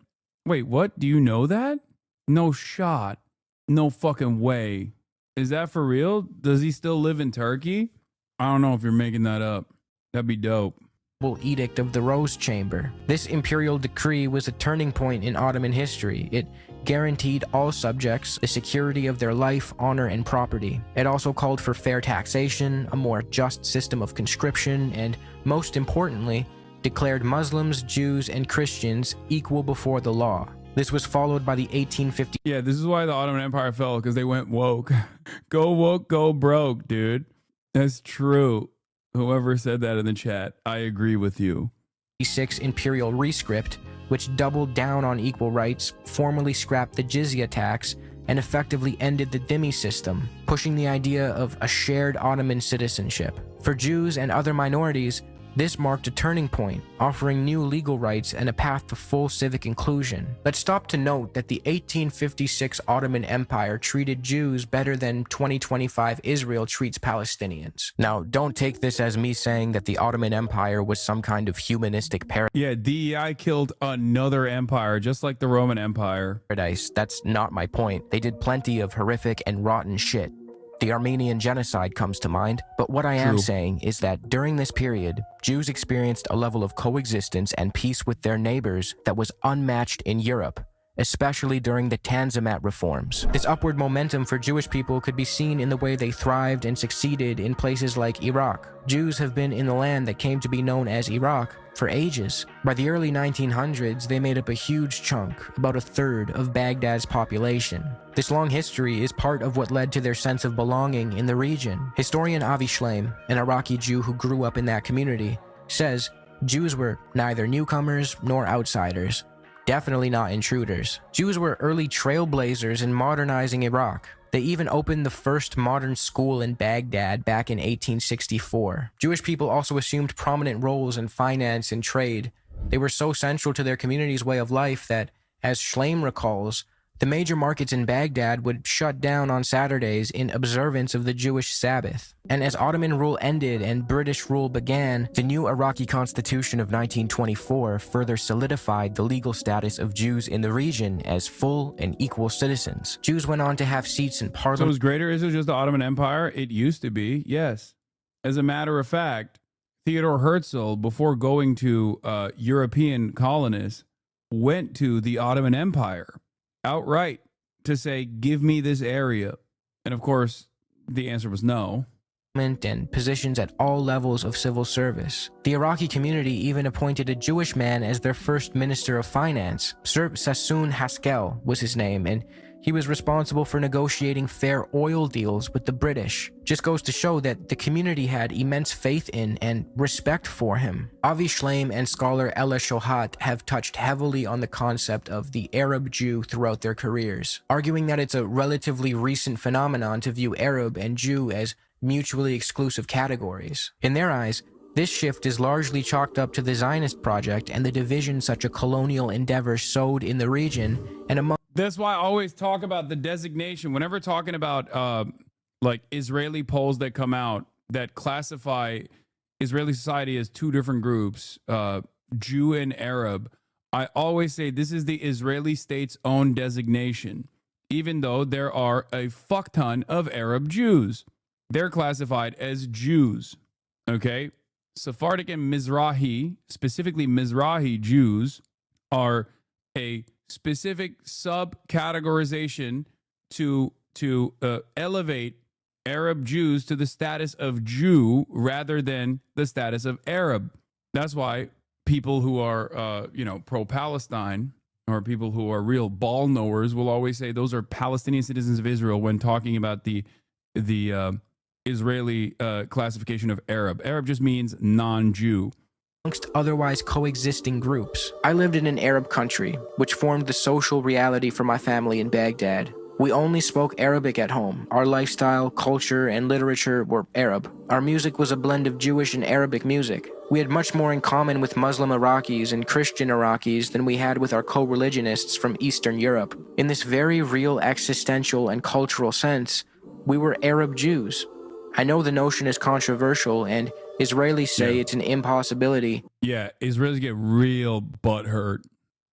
Wait, what? Do you know that? No shot. No fucking way. Is that for real? Does he still live in Turkey? I don't know if you're making that up. That'd be dope. Edict of the Rose Chamber. This imperial decree was a turning point in Ottoman history. It guaranteed all subjects the security of their life, honor, and property. It also called for fair taxation, a more just system of conscription, and most importantly, declared Muslims, Jews, and Christians equal before the law. This was followed by the 1850... Yeah, this is why the Ottoman Empire fell, because they went woke. Go woke, go broke, dude. That's true. Whoever said that in the chat, I agree with you. 6 Imperial Rescript, which doubled down on equal rights, formally scrapped the jizya tax, and effectively ended the dhimmi system, pushing the idea of a shared Ottoman citizenship. For Jews and other minorities, This marked a turning point, offering new legal rights and a path to full civic inclusion. Let's stop to note that the 1856 Ottoman Empire treated Jews better than 2025 Israel treats Palestinians. Now, don't take this as me saying that the Ottoman Empire was some kind of humanistic paradise. Yeah, DEI killed another empire, just like the Roman Empire. That's not my point. They did plenty of horrific and rotten shit. The Armenian genocide comes to mind, but what I am saying is that during this period, Jews experienced a level of coexistence and peace with their neighbors that was unmatched in Europe, especially during the Tanzimat reforms. This upward momentum for Jewish people could be seen in the way they thrived and succeeded in places like Iraq. Jews have been in the land that came to be known as Iraq for ages. By the early 1900s, they made up a huge chunk, about a third of Baghdad's population. This long history is part of what led to their sense of belonging in the region. Historian Avi Shleim, an Iraqi Jew who grew up in that community, says Jews were neither newcomers nor outsiders. Definitely not intruders. Jews were early trailblazers in modernizing Iraq. They even opened the first modern school in Baghdad back in 1864. Jewish people also assumed prominent roles in finance and trade. They were so central to their community's way of life that, as Shleim recalls, the major markets in Baghdad would shut down on Saturdays in observance of the Jewish Sabbath. And as Ottoman rule ended and British rule began, the new Iraqi constitution of 1924 further solidified the legal status of Jews in the region as full and equal citizens. Jews went on to have seats in parliament. So it was greater? Is it just the Ottoman Empire? It used to be, yes. As a matter of fact, Theodore Herzl, before going to European colonists, went to the Ottoman Empire outright to say, give me this area. And of course, the answer was no. And positions at all levels of civil service. The Iraqi community even appointed a Jewish man as their first minister of finance. Sir Sassoon Haskel was his name, and he was responsible for negotiating fair oil deals with the British. Just goes to show that the community had immense faith in and respect for him. Avi Shleim and scholar Ella Shohat have touched heavily on the concept of the Arab Jew throughout their careers, arguing that it's a relatively recent phenomenon to view Arab and Jew as mutually exclusive categories. In their eyes, this shift is largely chalked up to the Zionist project and the division such a colonial endeavor sowed in the region and among. That's why I always talk about the designation. Whenever talking about like Israeli polls that come out that classify Israeli society as two different groups, Jew and Arab, I always say this is the Israeli state's own designation, even though there are a fuck ton of Arab Jews. They're classified as Jews, okay? Sephardic and Mizrahi, specifically Mizrahi Jews, are a specific subcategorization to elevate Arab Jews to the status of Jew rather than the status of Arab. That's why people who are, pro-Palestine or people who are real ball knowers will always say those are Palestinian citizens of Israel when talking about the Israeli classification of Arab. Arab just means non-Jew. Amongst otherwise coexisting groups. I lived in an Arab country, which formed the social reality for my family in Baghdad. We only spoke Arabic at home. Our lifestyle, culture, and literature were Arab. Our music was a blend of Jewish and Arabic music. We had much more in common with Muslim Iraqis and Christian Iraqis than we had with our co-religionists from Eastern Europe. In this very real existential and cultural sense, we were Arab Jews. I know the notion is controversial, and Israelis say it's an impossibility. Yeah, Israelis get real butthurt.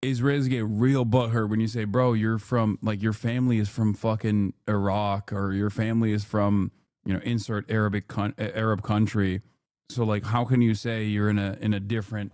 Israelis get real butthurt when you say, bro, you're from, like, your family is from fucking Iraq, or your family is from, insert Arab country. So, like, how can you say you're in a different,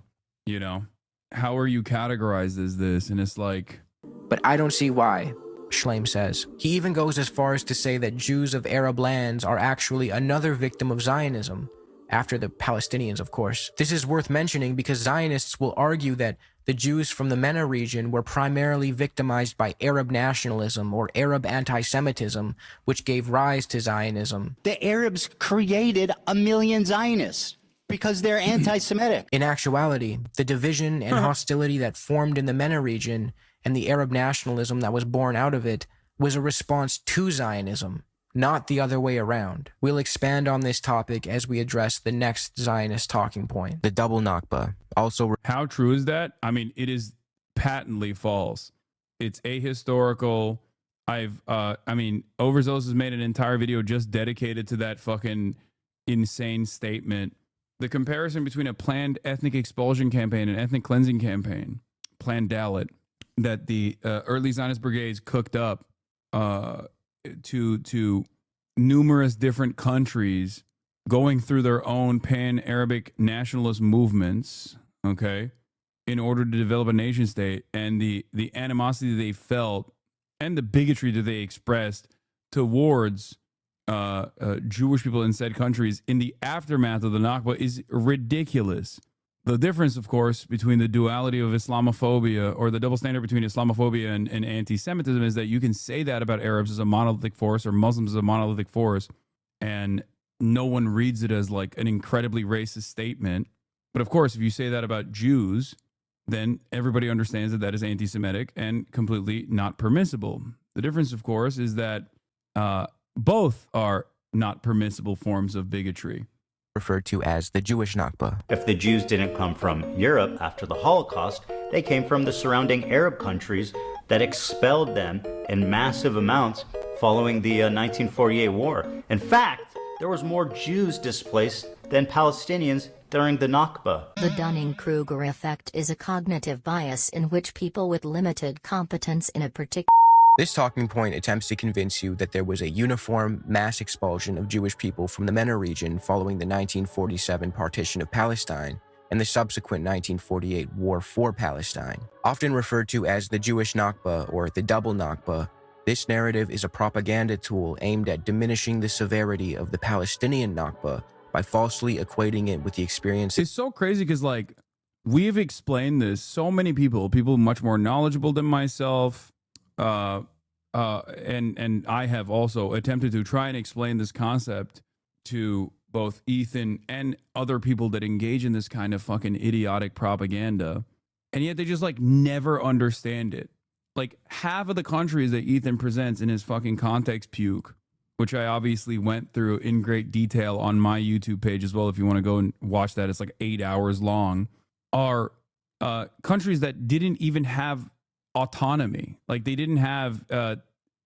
how are you categorized as this? And it's like... But I don't see why, Shleim says. He even goes as far as to say that Jews of Arab lands are actually another victim of Zionism, after the Palestinians, of course. This is worth mentioning because Zionists will argue that the Jews from the MENA region were primarily victimized by Arab nationalism or Arab anti-Semitism, which gave rise to Zionism. The Arabs created 1 million Zionists because they're anti-Semitic. In actuality, the division and hostility that formed in the MENA region and the Arab nationalism that was born out of it was a response to Zionism. not the other way around. We'll expand on this topic as we address the next Zionist talking point, the double Nakba. Also, how true is that? I mean, it is patently false. It's ahistorical. Overzealous has made an entire video just dedicated to that fucking insane statement. The comparison between a planned ethnic expulsion campaign and ethnic cleansing campaign, planned Dalit, that the early Zionist brigades cooked up to numerous different countries going through their own pan-Arabic nationalist movements, okay, in order to develop a nation state, and the animosity they felt and the bigotry that they expressed towards Jewish people in said countries in the aftermath of the Nakba is ridiculous. The difference, of course, between the duality of Islamophobia, or the double standard between Islamophobia and anti-Semitism, is that you can say that about Arabs as a monolithic force or Muslims as a monolithic force, and no one reads it as like an incredibly racist statement. But of course, if you say that about Jews, then everybody understands that that is anti-Semitic and completely not permissible. The difference, of course, is that both are not permissible forms of bigotry. Referred to as the Jewish Nakba. If the Jews didn't come from Europe after the Holocaust, they came from the surrounding Arab countries that expelled them in massive amounts following the 1948 war. In fact, there was more Jews displaced than Palestinians during the Nakba. The Dunning-Kruger effect is a cognitive bias in which people with limited competence in a particular... This talking point attempts to convince you that there was a uniform mass expulsion of Jewish people from the MENA region following the 1947 partition of Palestine and the subsequent 1948 war for Palestine. Often referred to as the Jewish Nakba or the double Nakba, this narrative is a propaganda tool aimed at diminishing the severity of the Palestinian Nakba by falsely equating it with the experience. It's so crazy because, like, we've explained this, so many people much more knowledgeable than myself, and I have also attempted to try and explain this concept to both Ethan and other people that engage in this kind of fucking idiotic propaganda, and yet they just like never understand it. Like half of the countries that Ethan presents in his fucking context puke, which I obviously went through in great detail on my YouTube page as well, if you want to go and watch that, it's like 8 hours long, are countries that didn't even have autonomy. Like they didn't have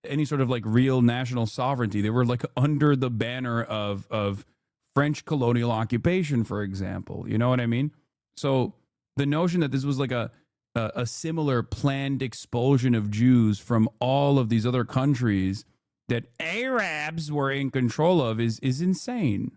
any sort of like real national sovereignty. They were like under the banner of French colonial occupation, for example. You know what I mean? So the notion that this was like a similar planned expulsion of Jews from all of these other countries that Arabs were in control of is insane.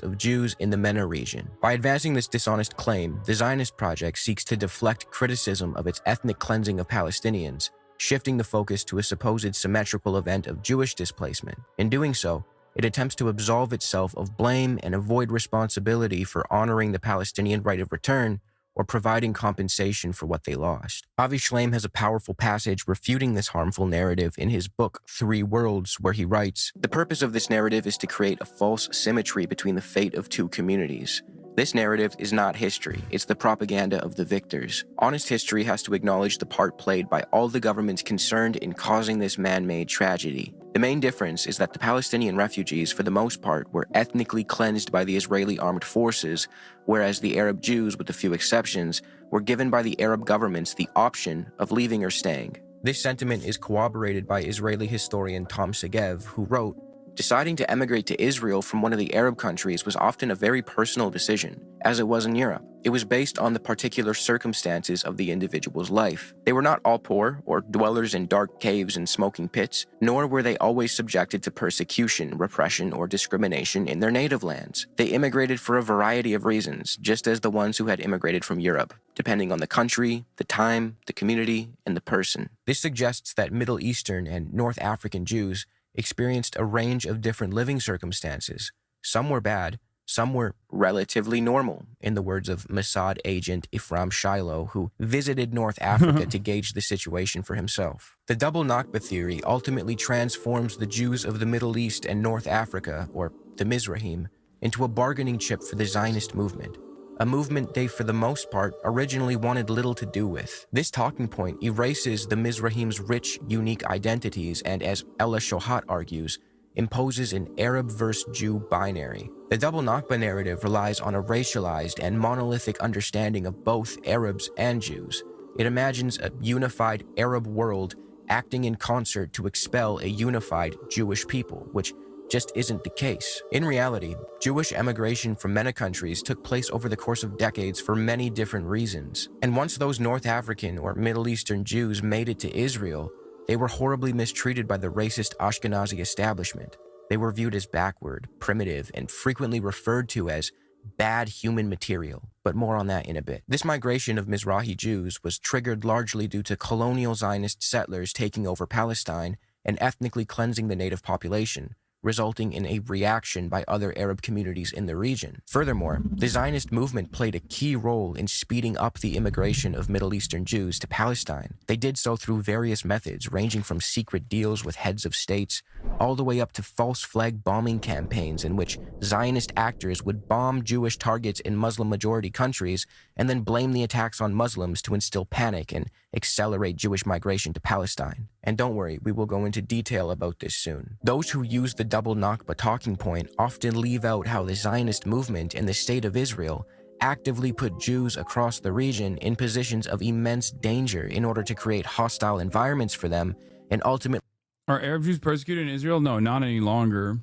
Of Jews in the MENA region. By advancing this dishonest claim, the Zionist project seeks to deflect criticism of its ethnic cleansing of Palestinians, shifting the focus to a supposed symmetrical event of Jewish displacement. In doing so, it attempts to absolve itself of blame and avoid responsibility for honoring the Palestinian right of return or providing compensation for what they lost. Avi Shlaim has a powerful passage refuting this harmful narrative in his book, 3 Worlds, where he writes, "The purpose of this narrative is to create a false symmetry between the fate of two communities. This narrative is not history, it's the propaganda of the victors. Honest history has to acknowledge the part played by all the governments concerned in causing this man-made tragedy. The main difference is that the Palestinian refugees, for the most part, were ethnically cleansed by the Israeli armed forces, whereas the Arab Jews, with a few exceptions, were given by the Arab governments the option of leaving or staying." This sentiment is corroborated by Israeli historian Tom Segev, who wrote, "Deciding to emigrate to Israel from one of the Arab countries was often a very personal decision, as it was in Europe. It was based on the particular circumstances of the individual's life. They were not all poor or dwellers in dark caves and smoking pits, nor were they always subjected to persecution, repression, or discrimination in their native lands. They immigrated for a variety of reasons, just as the ones who had immigrated from Europe, depending on the country, the time, the community, and the person." This suggests that Middle Eastern and North African Jews experienced a range of different living circumstances. Some were bad, some were relatively normal, in the words of Mossad agent Ephraim Shiloh, who visited North Africa to gauge the situation for himself. The double Nakba theory ultimately transforms the Jews of the Middle East and North Africa, or the Mizrahim, into a bargaining chip for the Zionist movement. A movement they, for the most part, originally wanted little to do with. This talking point erases the Mizrahim's rich, unique identities and, as Ella Shohat argues, imposes an Arab versus Jew binary. The double Nakba narrative relies on a racialized and monolithic understanding of both Arabs and Jews. It imagines a unified Arab world acting in concert to expel a unified Jewish people, which just isn't the case. In reality, Jewish emigration from many countries took place over the course of decades for many different reasons. And once those North African or Middle Eastern Jews made it to Israel, they were horribly mistreated by the racist Ashkenazi establishment. They were viewed as backward, primitive, and frequently referred to as bad human material, but more on that in a bit. This migration of Mizrahi Jews was triggered largely due to colonial Zionist settlers taking over Palestine and ethnically cleansing the native population, resulting in a reaction by other Arab communities in the region. Furthermore, the Zionist movement played a key role in speeding up the immigration of Middle Eastern Jews to Palestine. They did so through various methods, ranging from secret deals with heads of states, all the way up to false flag bombing campaigns in which Zionist actors would bomb Jewish targets in Muslim-majority countries and then blame the attacks on Muslims to instill panic and accelerate Jewish migration to Palestine. And don't worry, we will go into detail about this soon. Those who use the double Nakba talking point often leave out how the Zionist movement and the State of Israel actively put Jews across the region in positions of immense danger in order to create hostile environments for them and ultimately... Are Arab Jews persecuted in Israel? No, not any longer.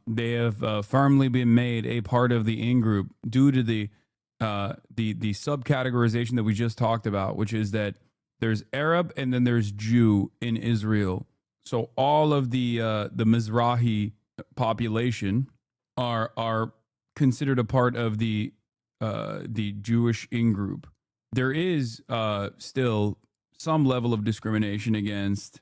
They have firmly been made a part of the in-group due to the subcategorization that we just talked about, which is that there's Arab and then there's Jew in Israel. So all of the Mizrahi population are considered a part of the Jewish in-group. There is still some level of discrimination against.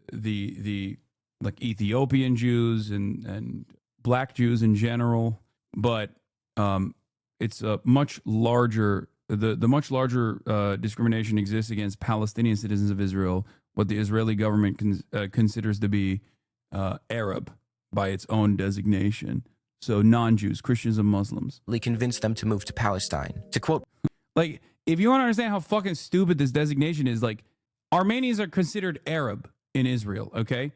The like Ethiopian Jews and Black Jews in general, but it's a much larger. The much larger discrimination exists against Palestinian citizens of Israel, what the Israeli government considers to be Arab by its own designation. So non-Jews, Christians and Muslims. Convince them to move to Palestine. To quote, like, if you want to understand how fucking stupid this designation is, like, Armenians are considered Arab in Israel, okay?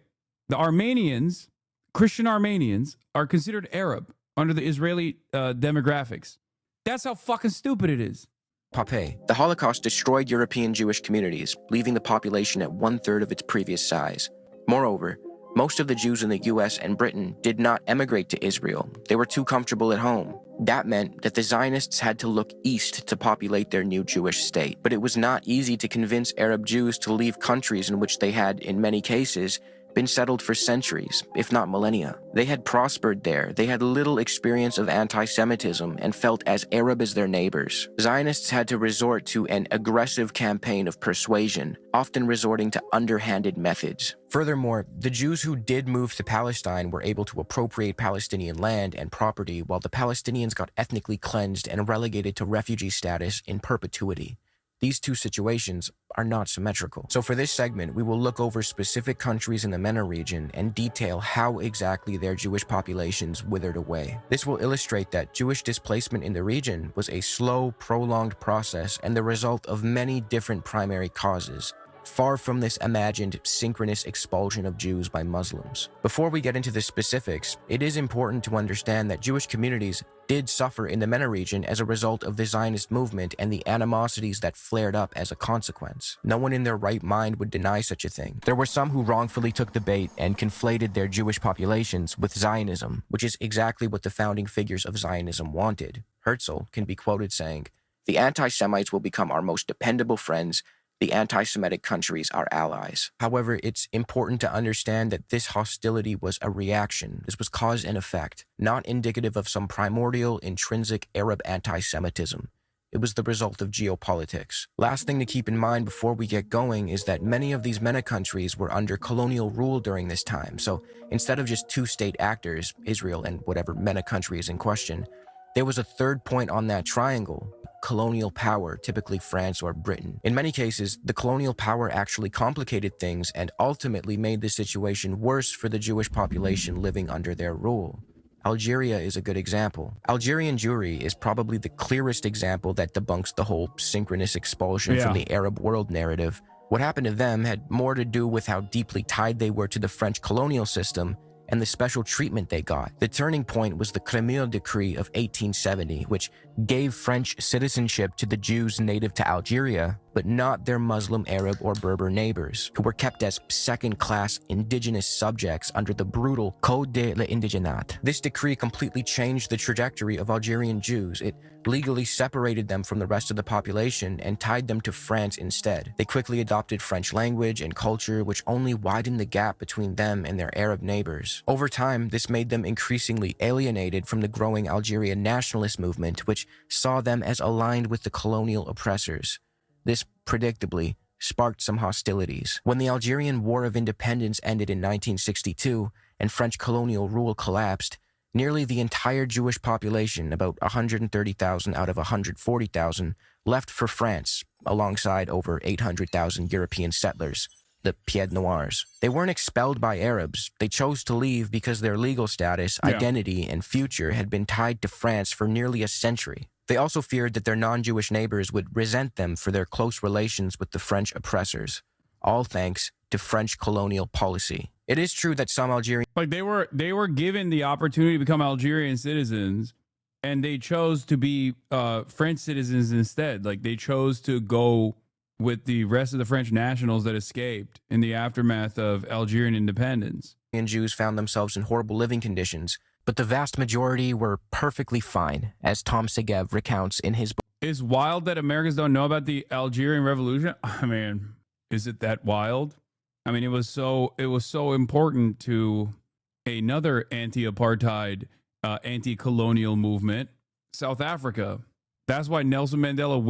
The Armenians, Christian Armenians, are considered Arab under the Israeli demographics. That's how fucking stupid it is. Pape, the Holocaust destroyed European Jewish communities, leaving the population at 1/3 of its previous size. Moreover, most of the Jews in the US and Britain did not emigrate to Israel. They were too comfortable at home. That meant that the Zionists had to look east to populate their new Jewish state. But it was not easy to convince Arab Jews to leave countries in which they had, in many cases, been settled for centuries, if not millennia. They had prospered there, they had little experience of anti-Semitism, and felt as Arab as their neighbors. Zionists had to resort to an aggressive campaign of persuasion, often resorting to underhanded methods. Furthermore, the Jews who did move to Palestine were able to appropriate Palestinian land and property, while the Palestinians got ethnically cleansed and relegated to refugee status in perpetuity. These two situations are not symmetrical. So for this segment, we will look over specific countries in the MENA region and detail how exactly their Jewish populations withered away. This will illustrate that Jewish displacement in the region was a slow, prolonged process and the result of many different primary causes, far from this imagined synchronous expulsion of Jews by Muslims. Before we get into the specifics, it is important to understand that Jewish communities did suffer in the MENA region as a result of the Zionist movement and the animosities that flared up as a consequence. No one in their right mind would deny such a thing. There were some who wrongfully took the bait and conflated their Jewish populations with Zionism, which is exactly what the founding figures of Zionism wanted. Herzl can be quoted saying, "The anti-Semites will become our most dependable friends, the anti-Semitic countries are allies." However, it's important to understand that this hostility was a reaction. This was cause and effect, not indicative of some primordial, intrinsic Arab anti-Semitism. It was the result of geopolitics. Last thing to keep in mind before we get going is that many of these MENA countries were under colonial rule during this time, so instead of just two state actors, Israel and whatever MENA country is in question, there was a third point on that triangle: colonial power, typically France or Britain. In many cases, the colonial power actually complicated things and ultimately made the situation worse for the Jewish population living under their rule. Algeria is a good example. Algerian Jewry is probably the clearest example that debunks the whole synchronous expulsion from the Arab world narrative. What happened to them had more to do with how deeply tied they were to the French colonial system and the special treatment they got. The turning point was the Crémieux Decree of 1870, which gave French citizenship to the Jews native to Algeria, but not their Muslim, Arab, or Berber neighbors, who were kept as second-class indigenous subjects under the brutal Code de l'Indigenat. This decree completely changed the trajectory of Algerian Jews. It legally separated them from the rest of the population and tied them to France instead. They quickly adopted French language and culture, which only widened the gap between them and their Arab neighbors. Over time, this made them increasingly alienated from the growing Algerian nationalist movement, which saw them as aligned with the colonial oppressors. This, predictably, sparked some hostilities. When the Algerian War of Independence ended in 1962 and French colonial rule collapsed, nearly the entire Jewish population, about 130,000 out of 140,000, left for France, alongside over 800,000 European settlers, the Pieds Noirs. They weren't expelled by Arabs. They chose to leave because their legal status, identity, and future had been tied to France for nearly a century. They also feared that their non-Jewish neighbors would resent them for their close relations with the French oppressors, all thanks to French colonial policy. It is true that some Algerian... Like, they were given the opportunity to become Algerian citizens, and they chose to be French citizens instead. Like, they chose to go with the rest of the French nationals that escaped in the aftermath of Algerian independence. Jews found themselves in horrible living conditions, but the vast majority were perfectly fine, as Tom Segev recounts in his book. It's wild that Americans don't know about the Algerian Revolution. I mean, is it that wild? I mean, it was so important to another anti-apartheid, anti-colonial movement, South Africa. That's why Nelson Mandela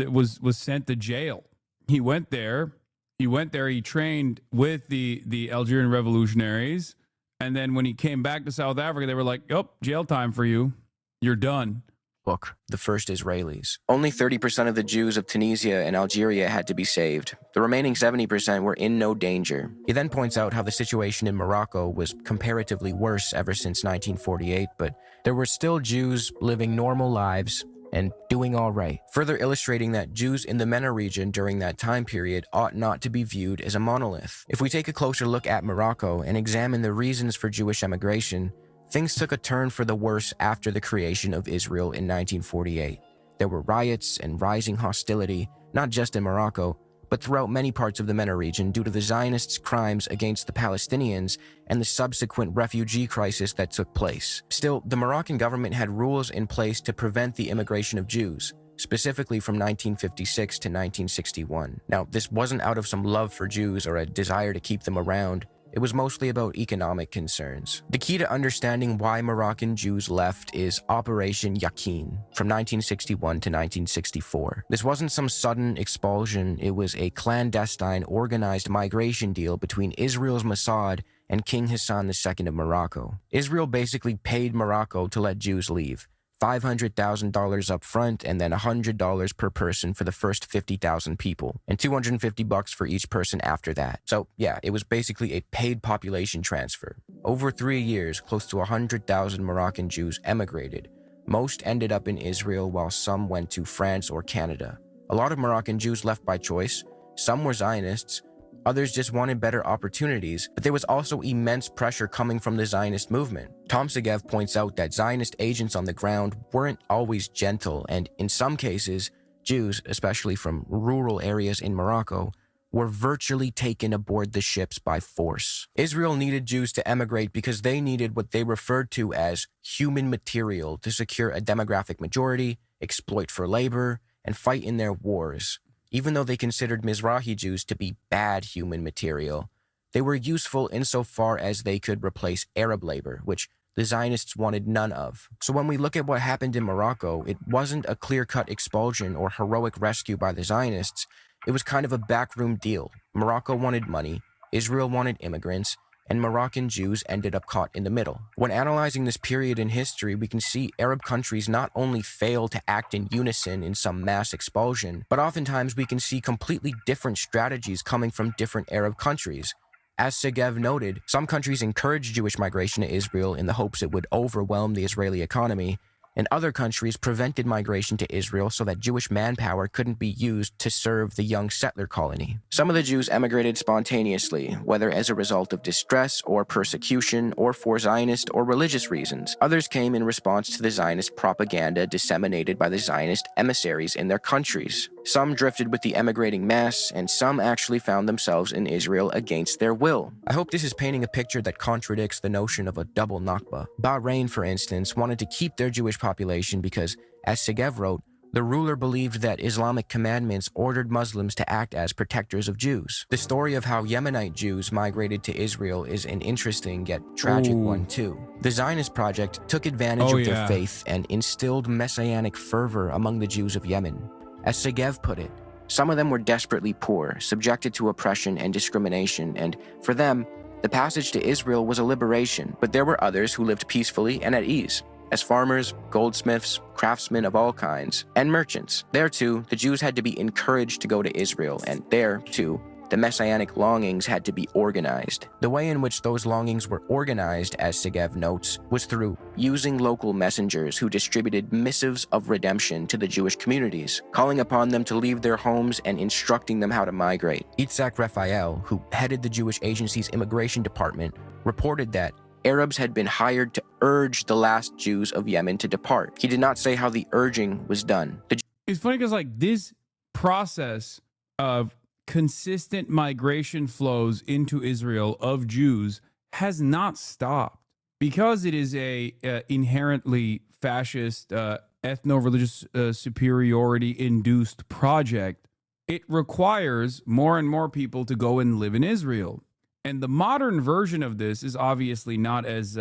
was sent to jail. He went there. He trained with the Algerian revolutionaries. And then when he came back to South Africa, they were like, "Yep, jail time for you. You're done." Book, The First Israelis. Only 30% of the Jews of Tunisia and Algeria had to be saved. The remaining 70% were in no danger. He then points out how the situation in Morocco was comparatively worse ever since 1948, but there were still Jews living normal lives and doing all right, further illustrating that Jews in the MENA region during that time period ought not to be viewed as a monolith. If we take a closer look at Morocco and examine the reasons for Jewish emigration, things took a turn for the worse after the creation of Israel in 1948. There were riots and rising hostility, not just in Morocco, but throughout many parts of the MENA region due to the Zionists' crimes against the Palestinians and the subsequent refugee crisis that took place. Still, the Moroccan government had rules in place to prevent the immigration of Jews, specifically from 1956 to 1961. Now, this wasn't out of some love for Jews or a desire to keep them around. It was mostly about economic concerns. The key to understanding why Moroccan Jews left is Operation Yakin from 1961 to 1964. This wasn't some sudden expulsion, it was a clandestine, organized migration deal between Israel's Mossad and King Hassan II of Morocco. Israel basically paid Morocco to let Jews leave. $500,000 up front and then $100 per person for the first 50,000 people and $250 for each person after that. So yeah, it was basically a paid population transfer. Over 3 years, close to 100,000 Moroccan Jews emigrated. Most ended up in Israel while some went to France or Canada. A lot of Moroccan Jews left by choice. Some were Zionists. Others just wanted better opportunities, but there was also immense pressure coming from the Zionist movement. Tom Segev points out that Zionist agents on the ground weren't always gentle, and in some cases, Jews, especially from rural areas in Morocco, were virtually taken aboard the ships by force. Israel needed Jews to emigrate because they needed what they referred to as human material to secure a demographic majority, exploit for labor, and fight in their wars. Even though they considered Mizrahi Jews to be bad human material, they were useful insofar as they could replace Arab labor, which the Zionists wanted none of. So when we look at what happened in Morocco, it wasn't a clear-cut expulsion or heroic rescue by the Zionists. It was kind of a backroom deal. Morocco wanted money, Israel wanted immigrants, and Moroccan Jews ended up caught in the middle. When analyzing this period in history, we can see Arab countries not only fail to act in unison in some mass expulsion, but oftentimes we can see completely different strategies coming from different Arab countries. As Segev noted, some countries encouraged Jewish migration to Israel in the hopes it would overwhelm the Israeli economy, and other countries prevented migration to Israel so that Jewish manpower couldn't be used to serve the young settler colony. Some of the Jews emigrated spontaneously, whether as a result of distress or persecution or for Zionist or religious reasons. Others came in response to the Zionist propaganda disseminated by the Zionist emissaries in their countries. Some drifted with the emigrating mass, and some actually found themselves in Israel against their will. I hope this is painting a picture that contradicts the notion of a double Nakba. Bahrain, for instance, wanted to keep their Jewish population because, as Segev wrote, the ruler believed that Islamic commandments ordered Muslims to act as protectors of Jews. The story of how Yemenite Jews migrated to Israel is an interesting yet tragic one too. The Zionist project took advantage of their faith and instilled messianic fervor among the Jews of Yemen. As Segev put it, some of them were desperately poor, subjected to oppression and discrimination, and for them, the passage to Israel was a liberation, but there were others who lived peacefully and at ease. As farmers, goldsmiths, craftsmen of all kinds, and merchants. There too, the Jews had to be encouraged to go to Israel, and there too, the messianic longings had to be organized. The way in which those longings were organized, as Segev notes, was through using local messengers who distributed missives of redemption to the Jewish communities, calling upon them to leave their homes and instructing them how to migrate. Itzhak Raphael, who headed the Jewish agency's immigration department, reported that Arabs had been hired to urge the last Jews of Yemen to depart. He did not say how the urging was done. It's funny because like this process of consistent migration flows into Israel of Jews has not stopped because it is a inherently fascist, ethno-religious superiority induced project. It requires more and more people to go and live in Israel. And the modern version of this is obviously not as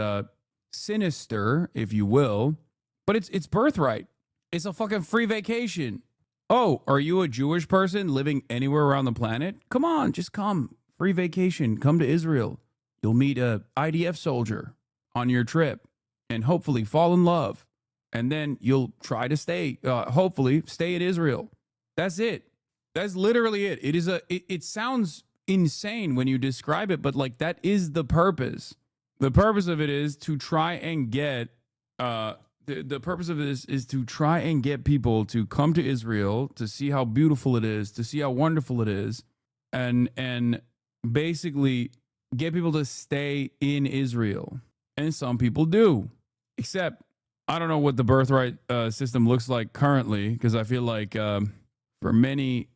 sinister, if you will, but it's birthright. It's a fucking free vacation. Oh, are you a Jewish person living anywhere around the planet? Come on, just come. Free vacation. Come to Israel. You'll meet a IDF soldier on your trip and hopefully fall in love. And then you'll try to stay, hopefully stay in Israel. That's it. That's literally it. It sounds insane when you describe it, but like that is the purpose. The purpose of it is to try and get the purpose of this is to try and get people to come to Israel to see how beautiful it is, to see how wonderful it is, and basically get people to stay in Israel. And some people do, except I don't know what the birthright system looks like currently, because I feel like for many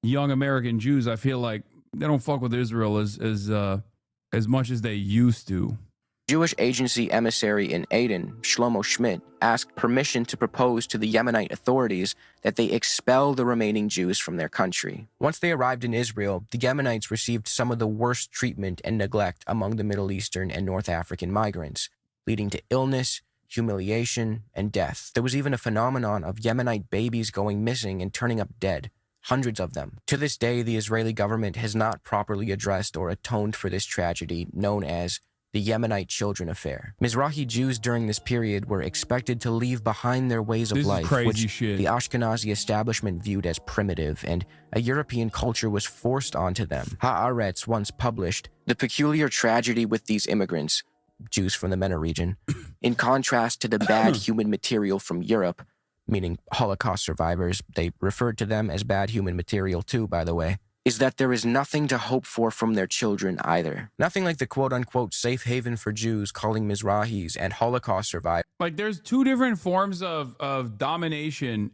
young American Jews, I feel like they don't fuck with Israel as much as they used to. Jewish agency emissary in Aden, Shlomo Schmidt, asked permission to propose to the Yemenite authorities that they expel the remaining Jews from their country. Once they arrived in Israel, the Yemenites received some of the worst treatment and neglect among the Middle Eastern and North African migrants, leading to illness, humiliation, and death. There was even a phenomenon of Yemenite babies going missing and turning up dead. Hundreds of them. To this day, the Israeli government has not properly addressed or atoned for this tragedy known as the Yemenite children affair. Mizrahi Jews during this period were expected to leave behind their ways of life, which the Ashkenazi establishment viewed as primitive, and a European culture was forced onto them. Haaretz once published, "The peculiar tragedy with these immigrants, Jews from the MENA region, in contrast to the bad human material from Europe," meaning Holocaust survivors, they referred to them as bad human material too, by the way, "is that there is nothing to hope for from their children either." Nothing like the quote-unquote safe haven for Jews calling Mizrahis and Holocaust survivors. Like there's two different forms of domination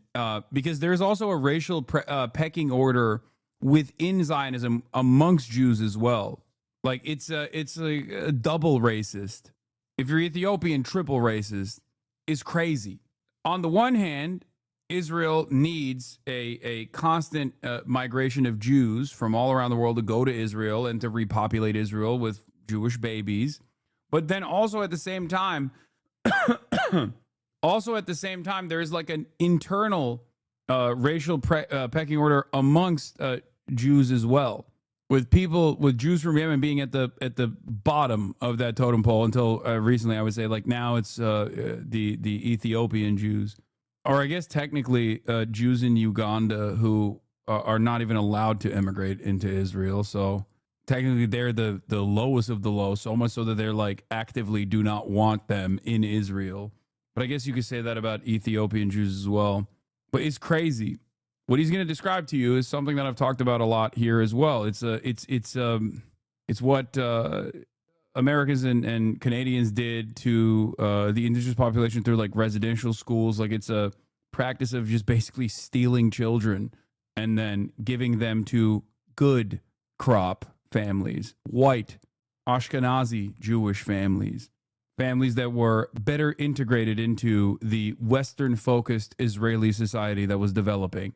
because there's also a racial pecking order within Zionism amongst Jews as well. Like it's a double racist. If you're Ethiopian, triple racist is crazy. On the one hand, Israel needs a constant migration of Jews from all around the world to go to Israel and to repopulate Israel with Jewish babies. But then also at the same time, there's like an internal racial pecking order amongst Jews as well, with Jews from Yemen being at the bottom of that totem pole until recently. I would say like now it's the Ethiopian Jews. Or I guess technically Jews in Uganda who are not even allowed to immigrate into Israel. So technically they're the lowest of the low, so much so that they're like actively do not want them in Israel. But I guess you could say that about Ethiopian Jews as well. But it's crazy. What he's going to describe to you is something that I've talked about a lot here as well. It's what Americans and Canadians did to the indigenous population through like residential schools. Like it's a practice of just basically stealing children and then giving them to good crop families, white Ashkenazi Jewish families that were better integrated into the Western-focused Israeli society that was developing.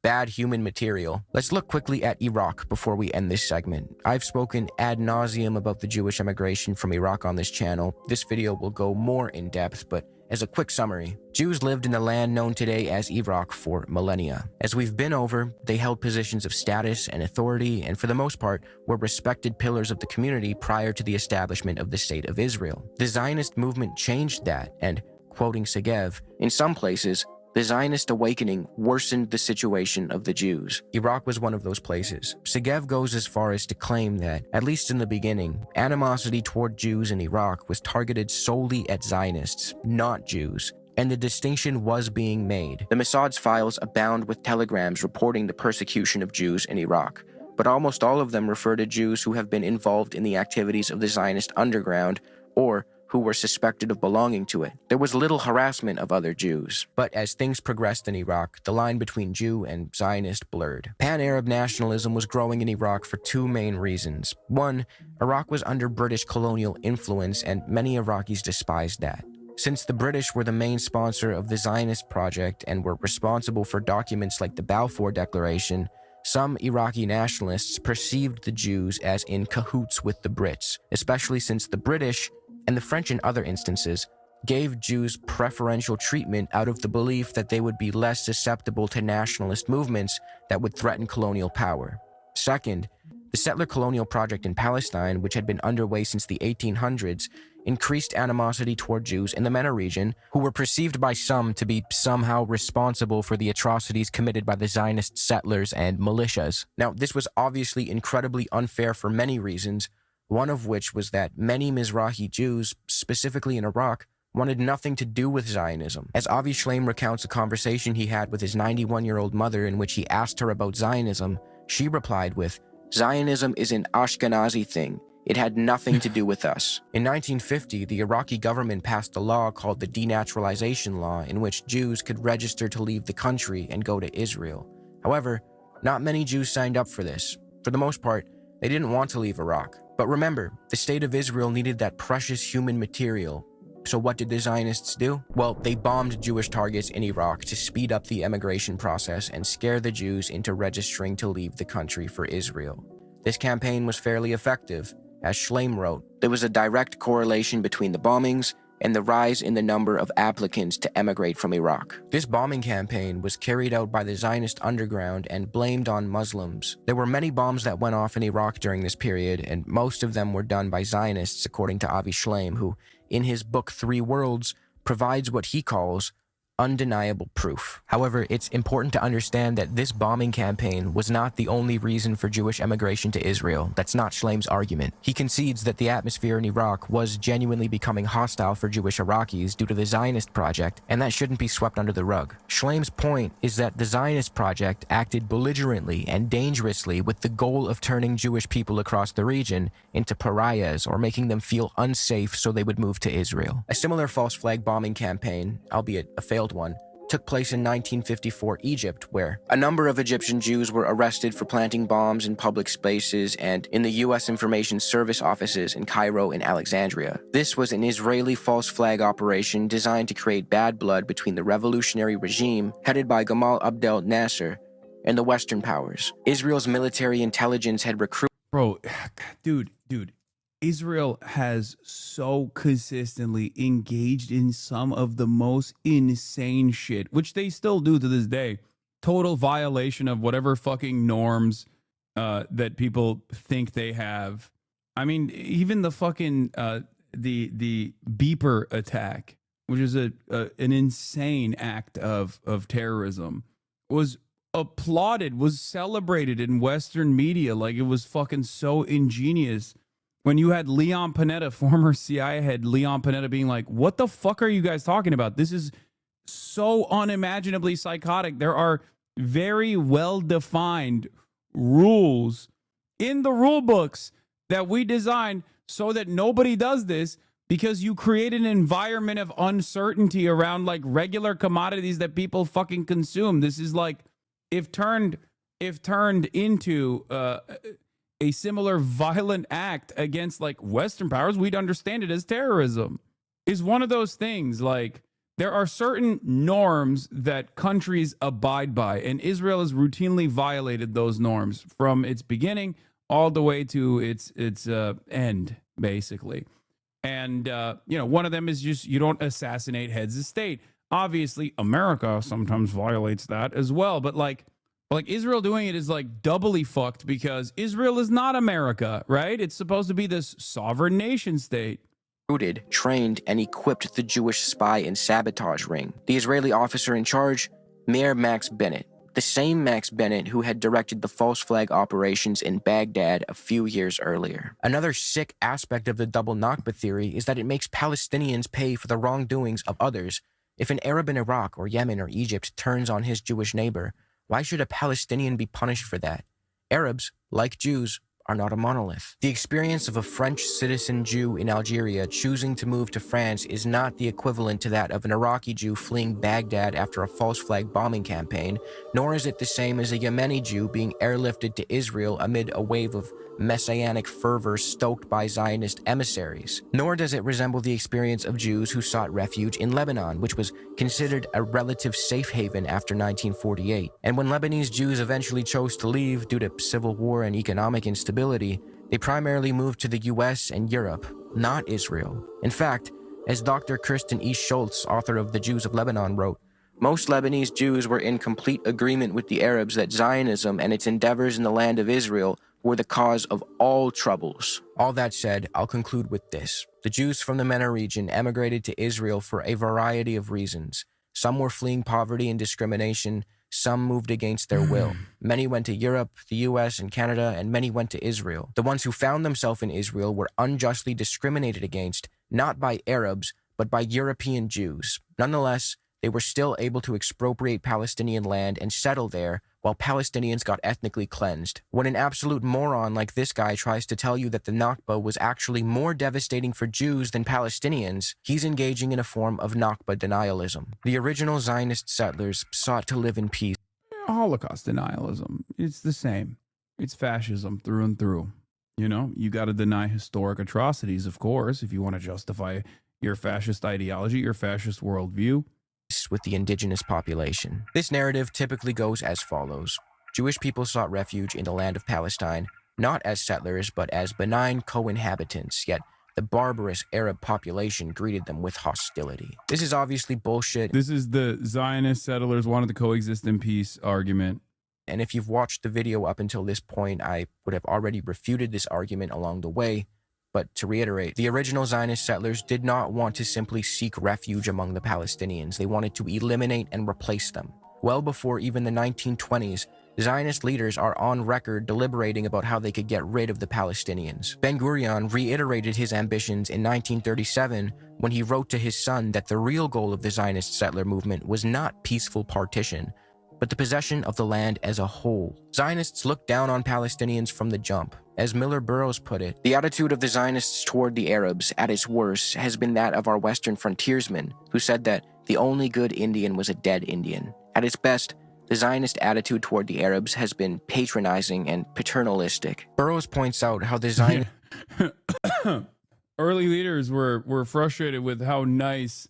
Bad human material. Let's look quickly at Iraq before we end this segment. I've spoken ad nauseum about the Jewish emigration from Iraq on this channel. This video will go more in depth, but as a quick summary, Jews lived in the land known today as Iraq for millennia. As we've been over, they held positions of status and authority, and for the most part, were respected pillars of the community prior to the establishment of the State of Israel. The Zionist movement changed that, and, quoting Segev, in some places, the Zionist awakening worsened the situation of the Jews. Iraq was one of those places. Segev goes as far as to claim that, at least in the beginning, animosity toward Jews in Iraq was targeted solely at Zionists, not Jews, and the distinction was being made. The Mossad's files abound with telegrams reporting the persecution of Jews in Iraq, but almost all of them refer to Jews who have been involved in the activities of the Zionist underground or who were suspected of belonging to it. There was little harassment of other Jews. But as things progressed in Iraq, the line between Jew and Zionist blurred. Pan-Arab nationalism was growing in Iraq for two main reasons. One, Iraq was under British colonial influence, and many Iraqis despised that. Since the British were the main sponsor of the Zionist project and were responsible for documents like the Balfour Declaration, some Iraqi nationalists perceived the Jews as in cahoots with the Brits, especially since the British, and the French in other instances, gave Jews preferential treatment out of the belief that they would be less susceptible to nationalist movements that would threaten colonial power. Second, the settler colonial project in Palestine, which had been underway since the 1800s, increased animosity toward Jews in the MENA region, who were perceived by some to be somehow responsible for the atrocities committed by the Zionist settlers and militias. Now, this was obviously incredibly unfair for many reasons, one of which was that many Mizrahi Jews, specifically in Iraq, wanted nothing to do with Zionism. As Avi Shleim recounts a conversation he had with his 91-year-old mother in which he asked her about Zionism, she replied with, "Zionism is an Ashkenazi thing. It had nothing to do with us." In 1950, the Iraqi government passed a law called the Denaturalization Law, in which Jews could register to leave the country and go to Israel. However, not many Jews signed up for this. For the most part, they didn't want to leave Iraq. But remember, the State of Israel needed that precious human material. So what did the Zionists do? Well, they bombed Jewish targets in Iraq to speed up the emigration process and scare the Jews into registering to leave the country for Israel. This campaign was fairly effective. As Shleim wrote, there was a direct correlation between the bombings and the rise in the number of applicants to emigrate from Iraq. This bombing campaign was carried out by the Zionist underground and blamed on Muslims. There were many bombs that went off in Iraq during this period, and most of them were done by Zionists, according to Avi Shleim, who, in his book 3 Worlds, provides what he calls undeniable proof. However, it's important to understand that this bombing campaign was not the only reason for Jewish emigration to Israel. That's not Shleim's argument. He concedes that the atmosphere in Iraq was genuinely becoming hostile for Jewish Iraqis due to the Zionist project, and that shouldn't be swept under the rug. Shleim's point is that the Zionist project acted belligerently and dangerously with the goal of turning Jewish people across the region into pariahs or making them feel unsafe so they would move to Israel. A similar false flag bombing campaign, albeit a failed one, took place in 1954 Egypt, where a number of Egyptian Jews were arrested for planting bombs in public spaces and in the U.S. Information Service offices in Cairo and Alexandria. This was an Israeli false flag operation designed to create bad blood between the revolutionary regime headed by Gamal Abdel Nasser and the Western powers. Israel's military intelligence had recruited... Bro, dude. Israel has so consistently engaged in some of the most insane shit, which they still do to this day. Total violation of whatever fucking norms that people think they have. I mean, even the fucking the beeper attack, which is an insane act of terrorism, was applauded, was celebrated in Western media like it was fucking so ingenious. When you had Leon Panetta, former CIA head Leon Panetta, being like, what the fuck are you guys talking about? This is so unimaginably psychotic. There are very well-defined rules in the rule books that we designed so that nobody does this, because you create an environment of uncertainty around like regular commodities that people fucking consume. This is like, if turned into a similar violent act against like Western powers, we'd understand it as terrorism. Is one of those things. Like, there are certain norms that countries abide by, and Israel has routinely violated those norms from its beginning all the way to its end, basically. And, one of them is just, you don't assassinate heads of state. Obviously, America sometimes violates that as well. But like Israel doing it is like doubly fucked, because Israel is not America, right? It's supposed to be this sovereign nation state. Recruited, trained, and equipped the Jewish spy and sabotage ring. The Israeli officer in charge, Mayor Max Bennett. The same Max Bennett who had directed the false flag operations in Baghdad a few years earlier. Another sick aspect of the double Nakba theory is that it makes Palestinians pay for the wrongdoings of others. If an Arab in Iraq or Yemen or Egypt turns on his Jewish neighbor, why should a Palestinian be punished for that? Arabs, like Jews, are not a monolith. The experience of a French citizen Jew in Algeria choosing to move to France is not the equivalent to that of an Iraqi Jew fleeing Baghdad after a false flag bombing campaign, nor is it the same as a Yemeni Jew being airlifted to Israel amid a wave of messianic fervor stoked by Zionist emissaries. Nor does it resemble the experience of Jews who sought refuge in Lebanon, which was considered a relative safe haven after 1948. And when Lebanese Jews eventually chose to leave due to civil war and economic instability, they primarily moved to the US and Europe, not Israel. In fact, as Dr. Kirsten E. Schultz, author of The Jews of Lebanon, wrote, most Lebanese Jews were in complete agreement with the Arabs that Zionism and its endeavors in the land of Israel were the cause of all troubles. All that said, I'll conclude with this. The Jews from the MENA region emigrated to Israel for a variety of reasons. Some were fleeing poverty and discrimination. Some moved against their will. Many went to Europe, the US, and Canada, and many went to Israel. The ones who found themselves in Israel were unjustly discriminated against, not by Arabs, but by European Jews. Nonetheless, they were still able to expropriate Palestinian land and settle there, while Palestinians got ethnically cleansed. When an absolute moron like this guy tries to tell you that the Nakba was actually more devastating for Jews than Palestinians, he's engaging in a form of Nakba denialism. The original Zionist settlers sought to live in peace. Holocaust denialism. It's the same. It's fascism through and through. You know, you got to deny historic atrocities, of course, if you want to justify your fascist ideology, your fascist worldview. With the indigenous population. This narrative typically goes as follows. Jewish people sought refuge in the land of Palestine, not as settlers, but as benign co-inhabitants, yet the barbarous Arab population greeted them with hostility. This is obviously bullshit. This is the Zionist settlers wanted to coexist in peace argument. And if you've watched the video up until this point, I would have already refuted this argument along the way. But to reiterate, the original Zionist settlers did not want to simply seek refuge among the Palestinians. They wanted to eliminate and replace them. Well before even the 1920s, Zionist leaders are on record deliberating about how they could get rid of the Palestinians. Ben-Gurion reiterated his ambitions in 1937 when he wrote to his son that the real goal of the Zionist settler movement was not peaceful partition, but the possession of the land as a whole. Zionists looked down on Palestinians from the jump. As Miller Burroughs put it, the attitude of the Zionists toward the Arabs, at its worst, has been that of our Western frontiersmen, who said that the only good Indian was a dead Indian. At its best, the Zionist attitude toward the Arabs has been patronizing and paternalistic. Burroughs points out how the Zionists... Early leaders were frustrated with how nice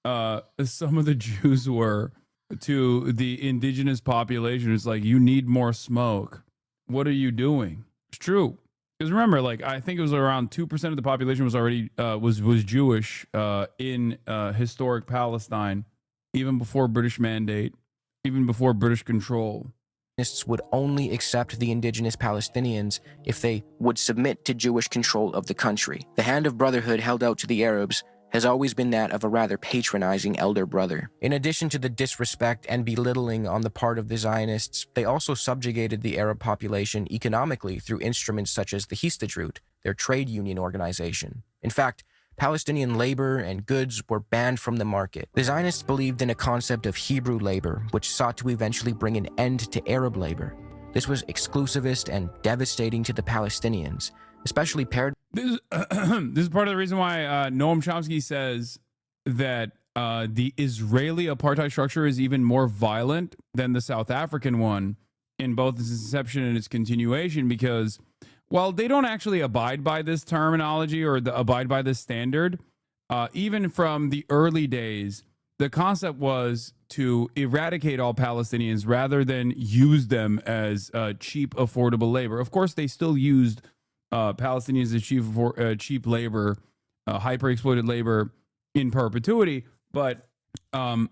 some of the Jews were to the indigenous population. It's like, you need more smoke. What are you doing? It's true. Because remember, like, I think it was around 2% of the population was already was Jewish in historic Palestine, even before British mandate, even before British control. Would only accept the indigenous Palestinians if they would submit to Jewish control of the country. The hand of brotherhood held out to the Arabs has always been that of a rather patronizing elder brother. In addition to the disrespect and belittling on the part of the Zionists, they also subjugated the Arab population economically through instruments such as the Histadrut, their trade union organization. In fact, Palestinian labor and goods were banned from the market. The Zionists believed in a concept of Hebrew labor, which sought to eventually bring an end to Arab labor. This was exclusivist and devastating to the Palestinians, especially paired. This is part of the reason why Noam Chomsky says that the Israeli apartheid structure is even more violent than the South African one in both its inception and its continuation, because while they don't actually abide by this terminology or abide by this standard, even from the early days, the concept was to eradicate all Palestinians rather than use them as cheap, affordable labor. Of course, they still used Palestinians as cheap labor, hyper-exploited labor in perpetuity, but the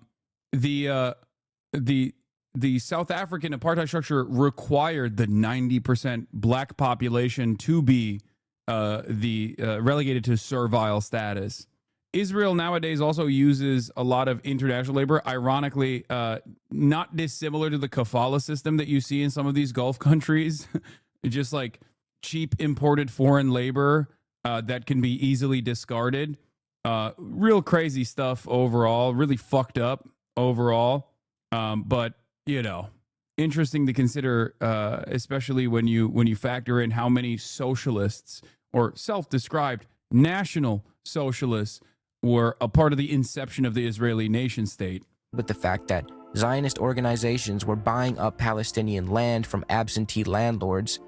South African apartheid structure required the 90% black population to be relegated to servile status. Israel nowadays also uses a lot of international labor, ironically, not dissimilar to the kafala system that you see in some of these Gulf countries, just like cheap imported foreign labor that can be easily discarded. Real crazy stuff overall, really fucked up overall. But, you know, interesting to consider, especially when you factor in how many socialists or self-described national socialists were a part of the inception of the Israeli nation state. With the fact that Zionist organizations were buying up Palestinian land from absentee landlords,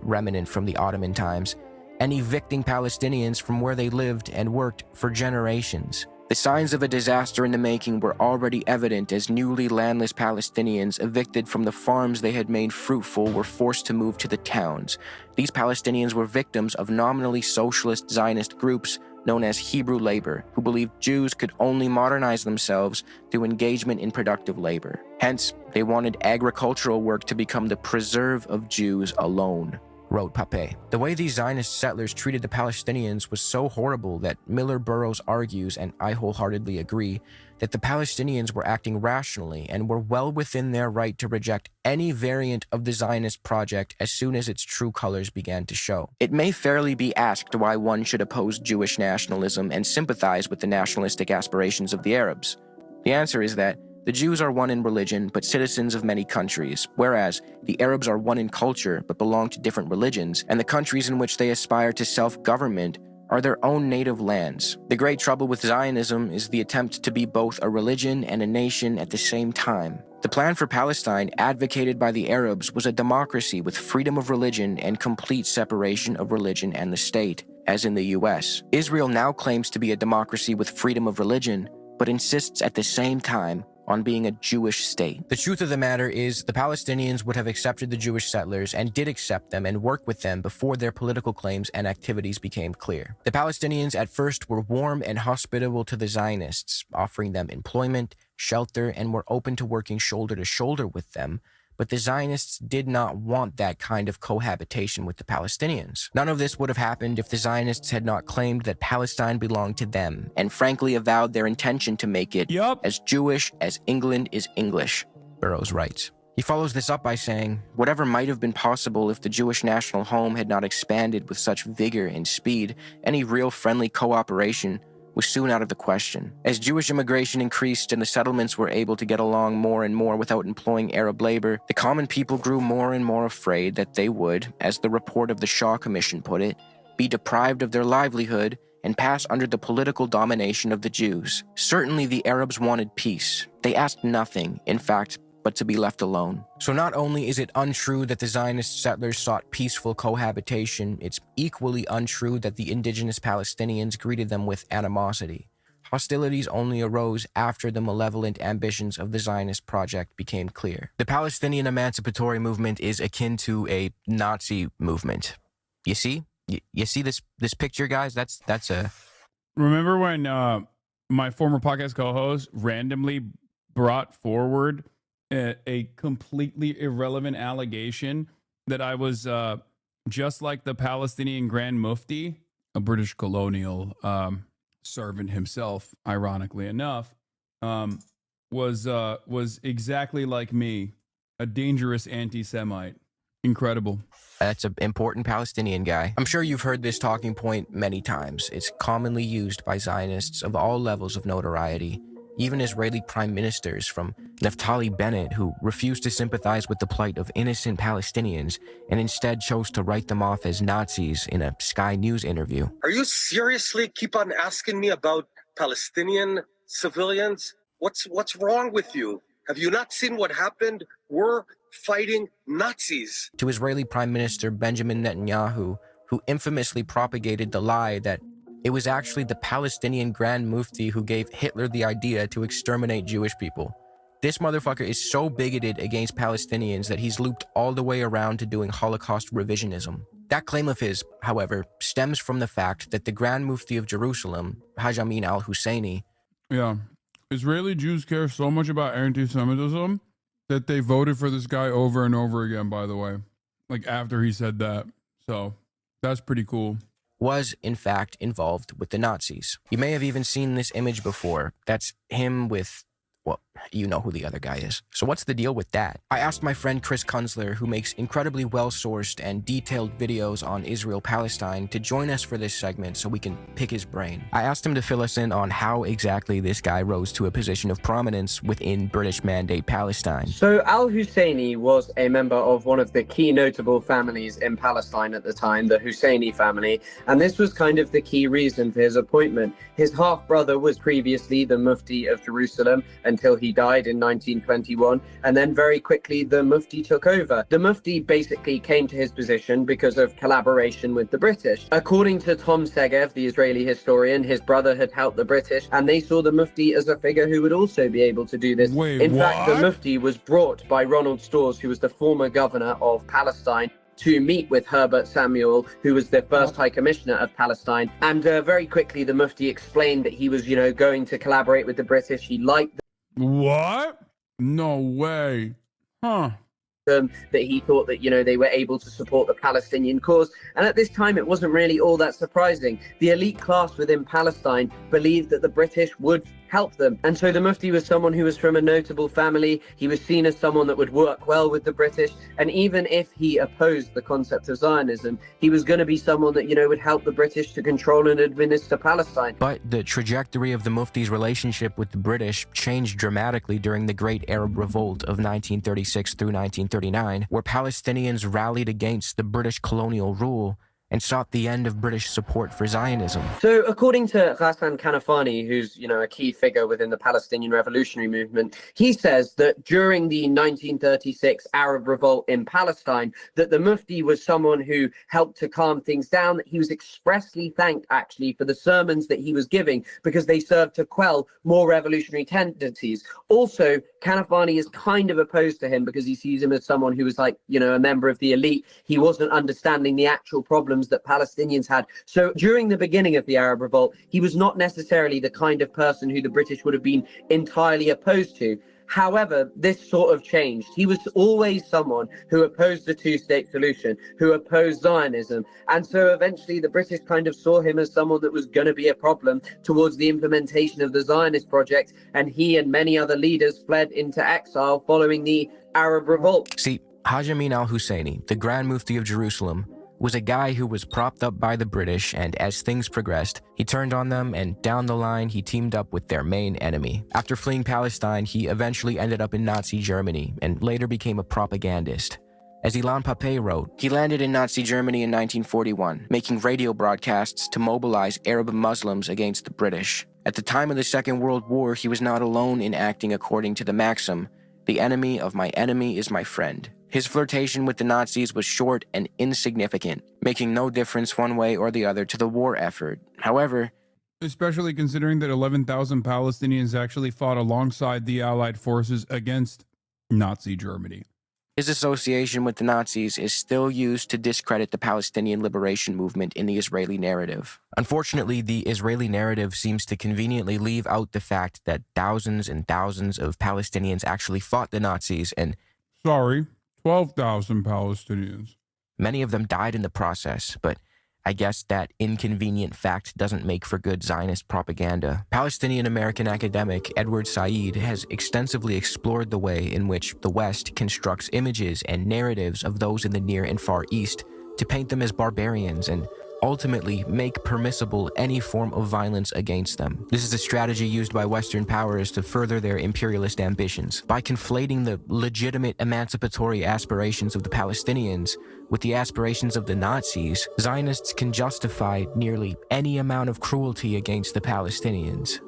remnant from the Ottoman times, and evicting Palestinians from where they lived and worked for generations. The signs of a disaster in the making were already evident as newly landless Palestinians evicted from the farms they had made fruitful were forced to move to the towns. These Palestinians were victims of nominally socialist Zionist groups known as Hebrew labor, who believed Jews could only modernize themselves through engagement in productive labor. Hence, they wanted agricultural work to become the preserve of Jews alone, wrote Pape. The way these Zionist settlers treated the Palestinians was so horrible that Miller Burrows argues, and I wholeheartedly agree, that the Palestinians were acting rationally and were well within their right to reject any variant of the Zionist project as soon as its true colors began to show. It may fairly be asked why one should oppose Jewish nationalism and sympathize with the nationalistic aspirations of the Arabs. The answer is that the Jews are one in religion, but citizens of many countries, whereas the Arabs are one in culture, but belong to different religions, and the countries in which they aspire to self-government are their own native lands. The great trouble with Zionism is the attempt to be both a religion and a nation at the same time. The plan for Palestine, advocated by the Arabs, was a democracy with freedom of religion and complete separation of religion and the state, as in the US. Israel now claims to be a democracy with freedom of religion, but insists at the same time on being a Jewish state. The truth of the matter is the Palestinians would have accepted the Jewish settlers and did accept them and work with them before their political claims and activities became clear. The Palestinians at first were warm and hospitable to the Zionists, offering them employment, shelter, and were open to working shoulder to shoulder with them, but the Zionists did not want that kind of cohabitation with the Palestinians. None of this would have happened if the Zionists had not claimed that Palestine belonged to them, and frankly avowed their intention to make it as Jewish as England is English, Burrows writes. He follows this up by saying, whatever might have been possible if the Jewish national home had not expanded with such vigor and speed, any real friendly cooperation was soon out of the question. As Jewish immigration increased and the settlements were able to get along more and more without employing Arab labor, the common people grew more and more afraid that they would, as the report of the Shaw Commission put it, be deprived of their livelihood and pass under the political domination of the Jews. Certainly the Arabs wanted peace. They asked nothing, in fact, but to be left alone. So not only is it untrue that the Zionist settlers sought peaceful cohabitation, it's equally untrue that the indigenous Palestinians greeted them with animosity. Hostilities only arose after the malevolent ambitions of the Zionist project became clear. The Palestinian emancipatory movement is akin to a Nazi movement. You see? You see this picture, guys? That's a... Remember when my former podcast co-host randomly brought forward a completely irrelevant allegation that I was just like the Palestinian Grand Mufti, a British colonial servant himself, ironically enough, was exactly like me, a dangerous anti-Semite. Incredible. That's an important Palestinian guy. I'm sure you've heard this talking point many times. It's commonly used by Zionists of all levels of notoriety, even Israeli prime ministers, from Naftali Bennett, who refused to sympathize with the plight of innocent Palestinians and instead chose to write them off as Nazis in a Sky News interview. Are you seriously keep on asking me about Palestinian civilians? What's wrong with you? Have you not seen what happened? We're fighting Nazis. To Israeli Prime Minister Benjamin Netanyahu, who infamously propagated the lie that it was actually the Palestinian Grand Mufti who gave Hitler the idea to exterminate Jewish people. This motherfucker is so bigoted against Palestinians that he's looped all the way around to doing Holocaust revisionism. That claim of his, however, stems from the fact that the Grand Mufti of Jerusalem, Haj Amin al-Husseini, Israeli Jews care so much about anti-Semitism that they voted for this guy over and over again, by the way, like after he said that. So that's pretty cool. Was, in fact, involved with the Nazis. You may have even seen this image before. That's him with, well, you know who the other guy is. So what's the deal with that? I asked my friend Chris Kunzler, who makes incredibly well-sourced and detailed videos on Israel-Palestine, to join us for this segment so we can pick his brain. I asked him to fill us in on how exactly this guy rose to a position of prominence within British Mandate Palestine. So al-Husseini was a member of one of the key notable families in Palestine at the time, the Husseini family, and this was kind of the key reason for his appointment. His half-brother was previously the Mufti of Jerusalem until he died in 1921, and then very quickly the Mufti took over. The Mufti basically came to his position because of collaboration with the British. According to Tom Segev, the Israeli historian, his brother had helped the British, and they saw the Mufti as a figure who would also be able to do this. In fact, the Mufti was brought by Ronald Storrs, who was the former governor of Palestine, to meet with Herbert Samuel, who was the first High Commissioner of Palestine. And very quickly, the Mufti explained that he was, going to collaborate with the British. He liked What? No way. Huh. That he thought that, they were able to support the Palestinian cause. And at this time, it wasn't really all that surprising. The elite class within Palestine believed that the British would help them. And so the Mufti was someone who was from a notable family. He was seen as someone that would work well with the British. And even if he opposed the concept of Zionism, he was going to be someone that, would help the British to control and administer Palestine. But the trajectory of the Mufti's relationship with the British changed dramatically during the Great Arab Revolt of 1936 through 1939, where Palestinians rallied against the British colonial rule and sought the end of British support for Zionism. So according to Ghassan Kanafani, who's, a key figure within the Palestinian revolutionary movement, he says that during the 1936 Arab revolt in Palestine, that the Mufti was someone who helped to calm things down, that he was expressly thanked actually for the sermons that he was giving because they served to quell more revolutionary tendencies. Also, Kanafani is kind of opposed to him because he sees him as someone who was like, a member of the elite. He wasn't understanding the actual problems that Palestinians had. So during the beginning of the Arab revolt, he was not necessarily the kind of person who the British would have been entirely opposed to. However, this sort of changed. He was always someone who opposed the two-state solution, who opposed Zionism. And so eventually the British kind of saw him as someone that was going to be a problem towards the implementation of the Zionist project. And he and many other leaders fled into exile following the Arab revolt. See, Haj Amin al-Husseini, the Grand Mufti of Jerusalem, was a guy who was propped up by the British, and as things progressed, he turned on them, and down the line, he teamed up with their main enemy. After fleeing Palestine, he eventually ended up in Nazi Germany, and later became a propagandist. As Ilan Pape wrote, he landed in Nazi Germany in 1941, making radio broadcasts to mobilize Arab Muslims against the British. At the time of the Second World War, he was not alone in acting according to the maxim, "The enemy of my enemy is my friend." His flirtation with the Nazis was short and insignificant, making no difference one way or the other to the war effort. However, especially considering that 11,000 Palestinians actually fought alongside the Allied forces against Nazi Germany. his association with the Nazis is still used to discredit the Palestinian liberation movement in the Israeli narrative. Unfortunately, the Israeli narrative seems to conveniently leave out the fact that thousands and thousands of Palestinians actually fought the Nazis and... 12,000 Palestinians. Many of them died in the process, but I guess that inconvenient fact doesn't make for good Zionist propaganda. Palestinian-American academic Edward Said has extensively explored the way in which the West constructs images and narratives of those in the Near and Far East to paint them as barbarians and ultimately make permissible any form of violence against them. This is a strategy used by Western powers to further their imperialist ambitions. By conflating the legitimate emancipatory aspirations of the Palestinians with the aspirations of the Nazis, Zionists can justify nearly any amount of cruelty against the Palestinians.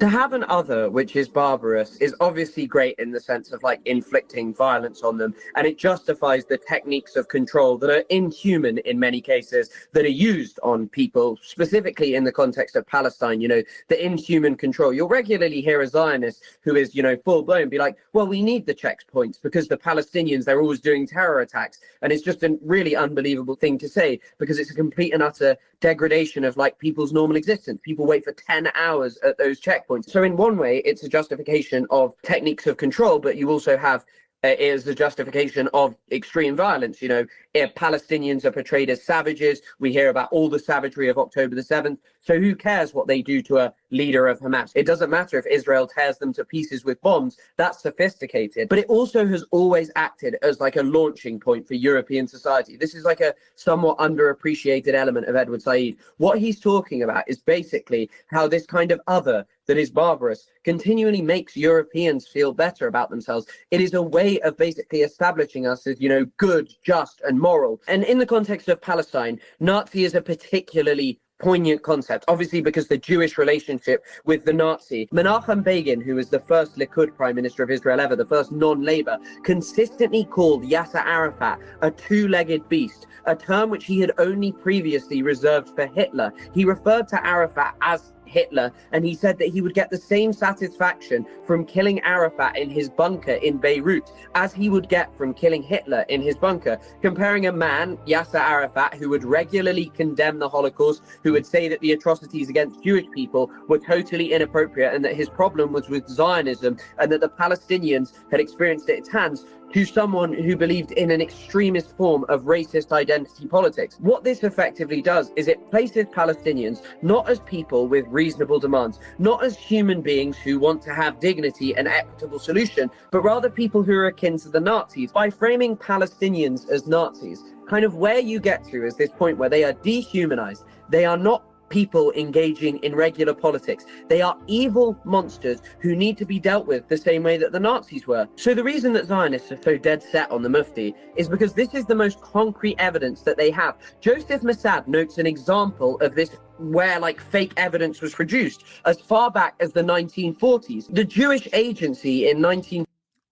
To have an other which is barbarous is obviously great in the sense of like inflicting violence on them, and it justifies the techniques of control that are inhuman in many cases that are used on people, specifically in the context of Palestine. You know, the inhuman control. You'll regularly hear a Zionist who is, you know, full blown be like, well, we need the checkpoints because the Palestinians, they're always doing terror attacks. And it's just a really unbelievable thing to say because it's a complete and utter degradation of like people's normal existence. People wait for 10 hours at those checkpoints. So in one way, it's a justification of techniques of control, but you also have is the justification of extreme violence. You know, if Palestinians are portrayed as savages, we hear about all the savagery of October the 7th. So who cares what they do to a leader of Hamas? It doesn't matter if Israel tears them to pieces with bombs. That's sophisticated. But it also has always acted as like a launching point for European society. This is like a somewhat underappreciated element of Edward Said. What he's talking about is basically how this kind of other that is barbarous continually makes Europeans feel better about themselves. It is a way of basically establishing us as, you know, good, just, and moral. And in the context of Palestine, Nazi is a particularly poignant concept, obviously because the Jewish relationship with the Nazi. Menachem Begin, who was the first Likud prime minister of Israel ever, the first non-Labour, consistently called Yasser Arafat a two-legged beast, a term which he had only previously reserved for Hitler. He referred to Arafat as Hitler, and he said that he would get the same satisfaction from killing Arafat in his bunker in Beirut as he would get from killing Hitler in his bunker, comparing a man, Yasser Arafat, who would regularly condemn the Holocaust, who would say that the atrocities against Jewish people were totally inappropriate and that his problem was with Zionism and that the Palestinians had experienced at its hands, to someone who believed in an extremist form of racist identity politics. What this effectively does is it places Palestinians not as people with reasonable demands, not as human beings who want to have dignity and equitable solution, but rather people who are akin to the Nazis. By framing Palestinians as Nazis, kind of where you get to is this point where they are dehumanized. They are not people engaging in regular politics. They are evil monsters who need to be dealt with the same way that the Nazis were. So the reason that Zionists are so dead set on the Mufti is because this is the most concrete evidence that they have. Joseph Mossad notes an example of this where like fake evidence was produced as far back as the 1940s. The Jewish Agency in 19...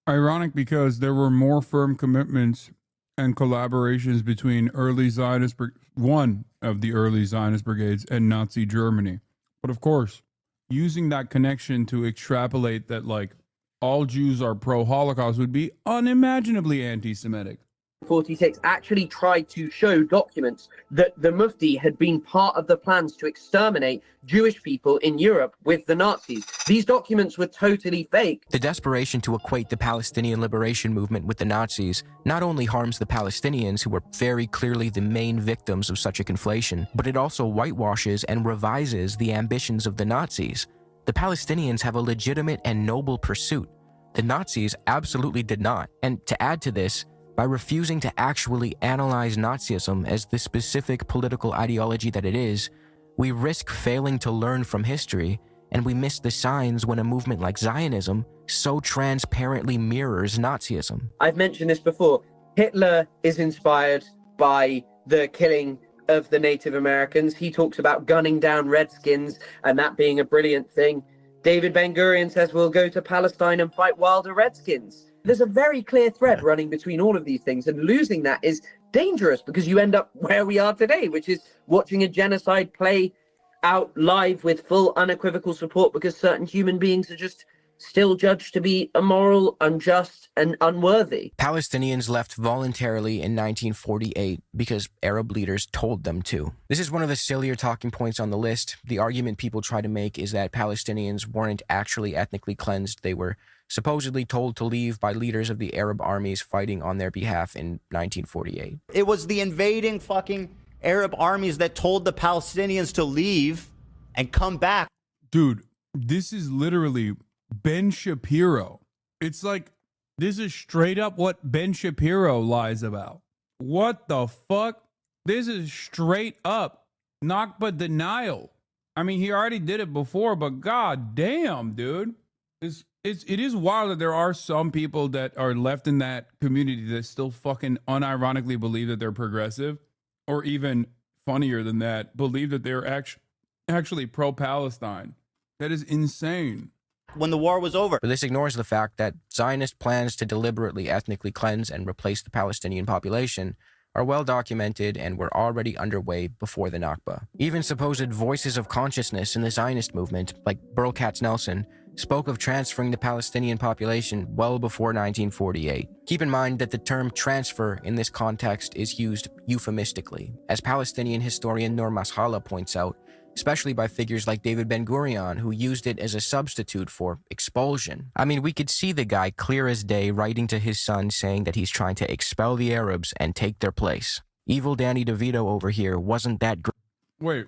Ironic because there were more firm commitments and collaborations between one of the early Zionist brigades and Nazi Germany. But of course, using that connection to extrapolate that like all Jews are pro-Holocaust would be unimaginably anti-Semitic. 46 actually tried to show documents that the Mufti had been part of the plans to exterminate Jewish people in Europe with the Nazis. These documents were totally fake. The desperation to equate the Palestinian liberation movement with the Nazis not only harms the Palestinians, who were very clearly the main victims of such a conflation, but it also whitewashes and revises the ambitions of the Nazis. The Palestinians have a legitimate and noble pursuit. The Nazis absolutely did not. And to add to this, by refusing to actually analyze Nazism as the specific political ideology that it is, we risk failing to learn from history, and we miss the signs when a movement like Zionism so transparently mirrors Nazism. I've mentioned this before. Hitler is inspired by the killing of the Native Americans. He talks about gunning down Redskins and that being a brilliant thing. David Ben-Gurion says we'll go to Palestine and fight wilder Redskins. There's a very clear thread running between all of these things, and losing that is dangerous because you end up where we are today, which is watching a genocide play out live with full unequivocal support because certain human beings are just still judged to be immoral, unjust, and unworthy. Palestinians left voluntarily in 1948 because Arab leaders told them to. This is one of the sillier talking points on the list. The argument people try to make is that Palestinians weren't actually ethnically cleansed. They were supposedly told to leave by leaders of the Arab armies fighting on their behalf in 1948. It was the invading fucking Arab armies that told the Palestinians to leave and come back. Dude, this is literally Ben Shapiro. It's like, this is straight up what Ben Shapiro lies about. What the fuck? This is straight up Nakba denial. I mean, he already did it before, but god damn, dude. It is wild that there are some people that are left in that community that still fucking unironically believe that they're progressive, or even funnier than that, believe that they're actually pro-Palestine. That is insane. When the war was over. But this ignores the fact that Zionist plans to deliberately ethnically cleanse and replace the Palestinian population are well documented and were already underway before the Nakba. Even supposed voices of consciousness in the Zionist movement, like Burl Katz-Nelson, spoke of transferring the Palestinian population well before 1948. Keep in mind that the term transfer in this context is used euphemistically, as Palestinian historian Noor Mashallah points out, especially by figures like David Ben-Gurion, who used it as a substitute for expulsion. I mean, we could see the guy clear as day writing to his son saying that he's trying to expel the Arabs and take their place. Evil Danny DeVito over here wasn't that great. Wait,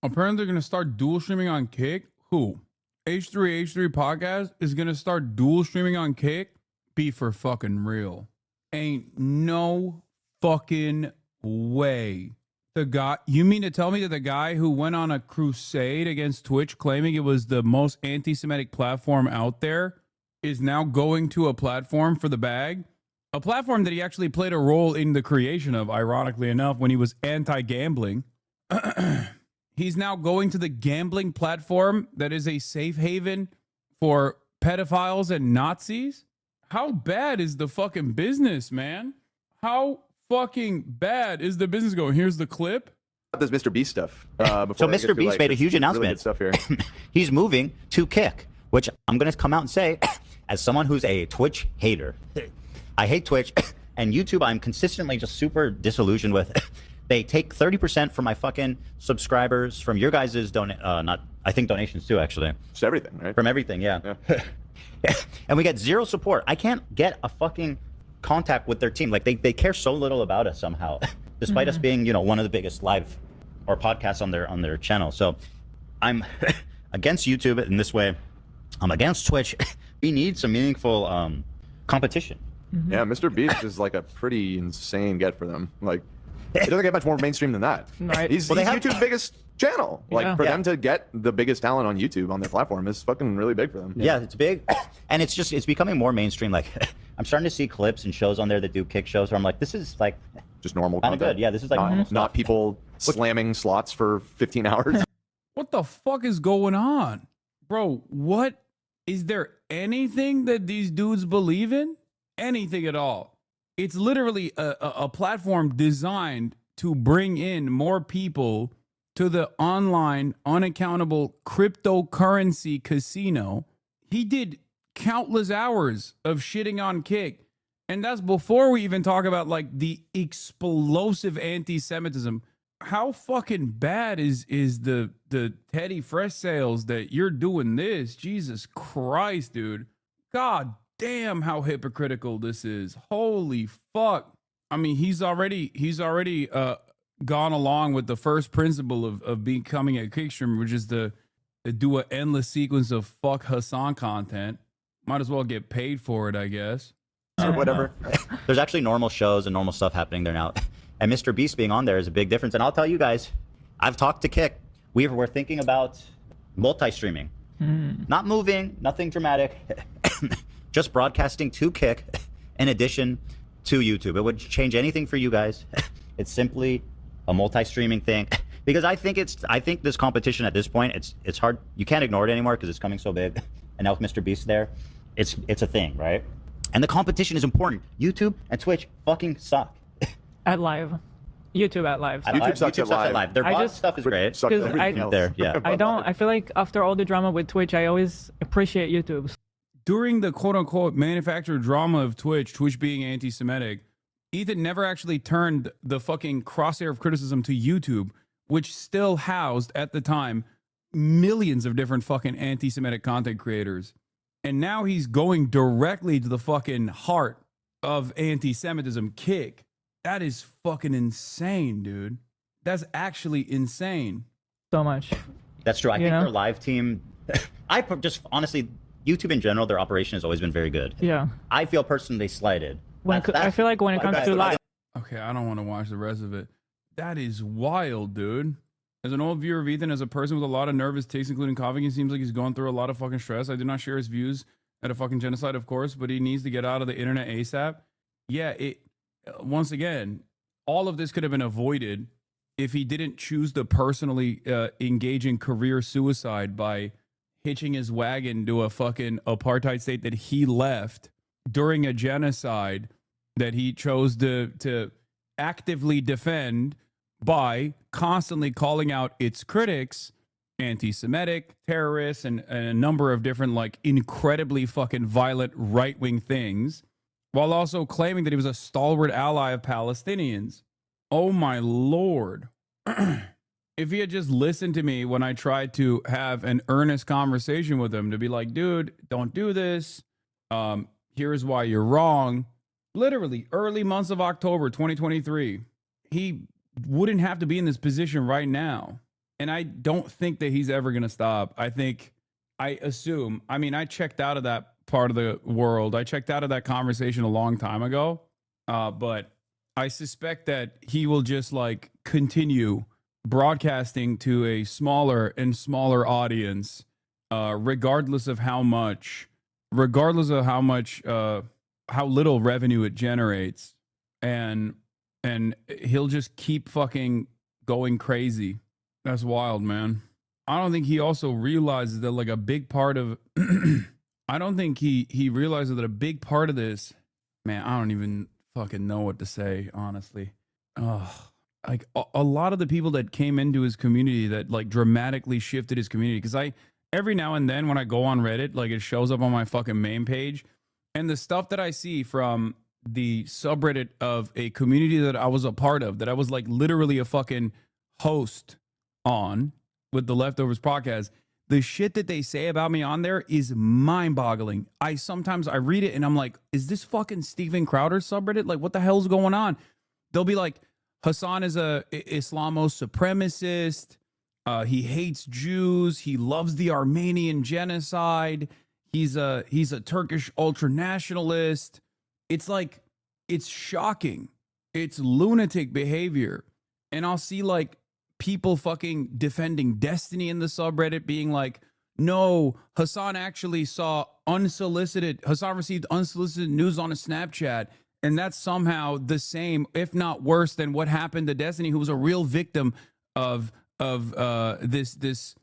apparently they're going to start dual streaming on Kick? Who? H3H3 podcast is going to start dual streaming on Kick? Be for fucking real. Ain't no fucking way. The guy, you mean to tell me that the guy who went on a crusade against Twitch claiming it was the most anti-Semitic platform out there is now going to a platform for the bag? A platform that he actually played a role in the creation of, ironically enough, when he was anti-gambling. He's now going to the gambling platform that is a safe haven for pedophiles and Nazis? How bad is the fucking business, man? How fucking bad is the business going? Here's the clip. This Mr. Beast stuff. So Mr. Beast made a huge announcement. Really stuff here. He's moving to Kick, which I'm going to come out and say, as someone who's a Twitch hater, I hate Twitch, and YouTube I'm consistently just super disillusioned with. They take 30% from my fucking subscribers, from your guys' donations too, actually. Just everything, right? From everything, yeah. And we get zero support. I can't get a fucking contact with their team. Like, they care so little about us somehow, despite us being, you know, one of the biggest live or podcasts on their channel. So I'm against YouTube in this way. I'm against Twitch. We need some meaningful competition. Yeah, Mr. Beast is like a pretty insane get for them. Like, it doesn't get much more mainstream than that. Right. He's YouTube's biggest channel. Like, for them to get the biggest talent on YouTube on their platform is fucking really big for them. Yeah, it's big. And it's becoming more mainstream. Like, I'm starting to see clips and shows on there that do Kick shows where I'm like, this is like just normal content. Good. Yeah, this is like not people slamming slots for 15 hours. What the fuck is going on? Bro, what? Is there anything that these dudes believe in? Anything at all? It's literally a platform designed to bring in more people to the online, unaccountable cryptocurrency casino. He did countless hours of shitting on Kick. And that's before we even talk about like the explosive anti-Semitism. How fucking bad is the Teddy Fresh sales that you're doing this? Jesus Christ, dude. God damn how hypocritical this is. Holy fuck. I mean, he's already gone along with the first principle of becoming a Kick streamer, which is to do an endless sequence of fuck Hasan content. Might as well get paid for it, I guess. Or whatever. There's actually normal shows and normal stuff happening there now. And Mr. Beast being on there is a big difference. And I'll tell you guys, I've talked to Kick. We're thinking about multi-streaming. Not moving, nothing dramatic. Just broadcasting to Kick in addition to YouTube. It would change anything for you guys. It's simply a multi-streaming thing. Because I think this competition at this point, it's hard. You can't ignore it anymore because it's coming so big. And now with Mr. Beast there, it's a thing, right? And the competition is important. YouTube and Twitch fucking suck. At live. YouTube at live. YouTube sucks at live. Their bot stuff is great. I feel like after all the drama with Twitch, I always appreciate YouTube. During the quote-unquote manufactured drama of Twitch being anti-Semitic, Ethan never actually turned the fucking crosshair of criticism to YouTube, which still housed, at the time, millions of different fucking anti-Semitic content creators. And now he's going directly to the fucking heart of anti-Semitism, Kick. That is fucking insane, dude. That's actually insane. So much. That's true. I think their live team, just honestly, YouTube in general, their operation has always been very good. Yeah. I feel personally slighted. I feel like when it comes to live. Okay, I don't want to watch the rest of it. That is wild, dude. As an old viewer of Ethan, as a person with a lot of nervous tics, including coughing, he seems like he's going through a lot of fucking stress. I do not share his views at a fucking genocide, of course, but he needs to get out of the internet ASAP. Yeah, once again, all of this could have been avoided if he didn't choose to personally engage in career suicide by hitching his wagon to a fucking apartheid state that he left during a genocide that he chose to actively defend by constantly calling out its critics anti-Semitic, terrorists, and a number of different, like, incredibly fucking violent right-wing things, while also claiming that he was a stalwart ally of Palestinians. Oh my Lord. If he had just listened to me when I tried to have an earnest conversation with him to be like, dude, don't do this. Here's why you're wrong. Literally early months of October 2023, he wouldn't have to be in this position right now. And I don't think that he's ever going to stop. I checked out of that part of the world. I checked out of that conversation a long time ago. But I suspect that he will just like continue broadcasting to a smaller and smaller audience, regardless of how little revenue it generates. And he'll just keep fucking going crazy. That's wild, man. I don't think he also realizes that like a big part of I don't think he realizes that a big part of this, man, I don't even fucking know what to say, honestly. Like a lot of the people that came into his community that like dramatically shifted his community, because every now and then when I go on Reddit, like it shows up on my fucking main page, and the stuff that I see from the subreddit of a community that I was a part of, that I was like literally a fucking host on with the Leftovers podcast, the shit that they say about me on there is mind-boggling. Sometimes I read it and I'm like, is this fucking Steven Crowder subreddit? Like, what the hell's going on? They'll be like, Hasan is a Islamo-supremacist. He hates Jews. He loves the Armenian genocide. He's a Turkish ultranationalist. It's like, it's shocking. It's lunatic behavior. And I'll see like people fucking defending Destiny in the subreddit being like, no, Hasan received unsolicited news on a Snapchat. And that's somehow the same, if not worse, than what happened to Destiny, who was a real victim of this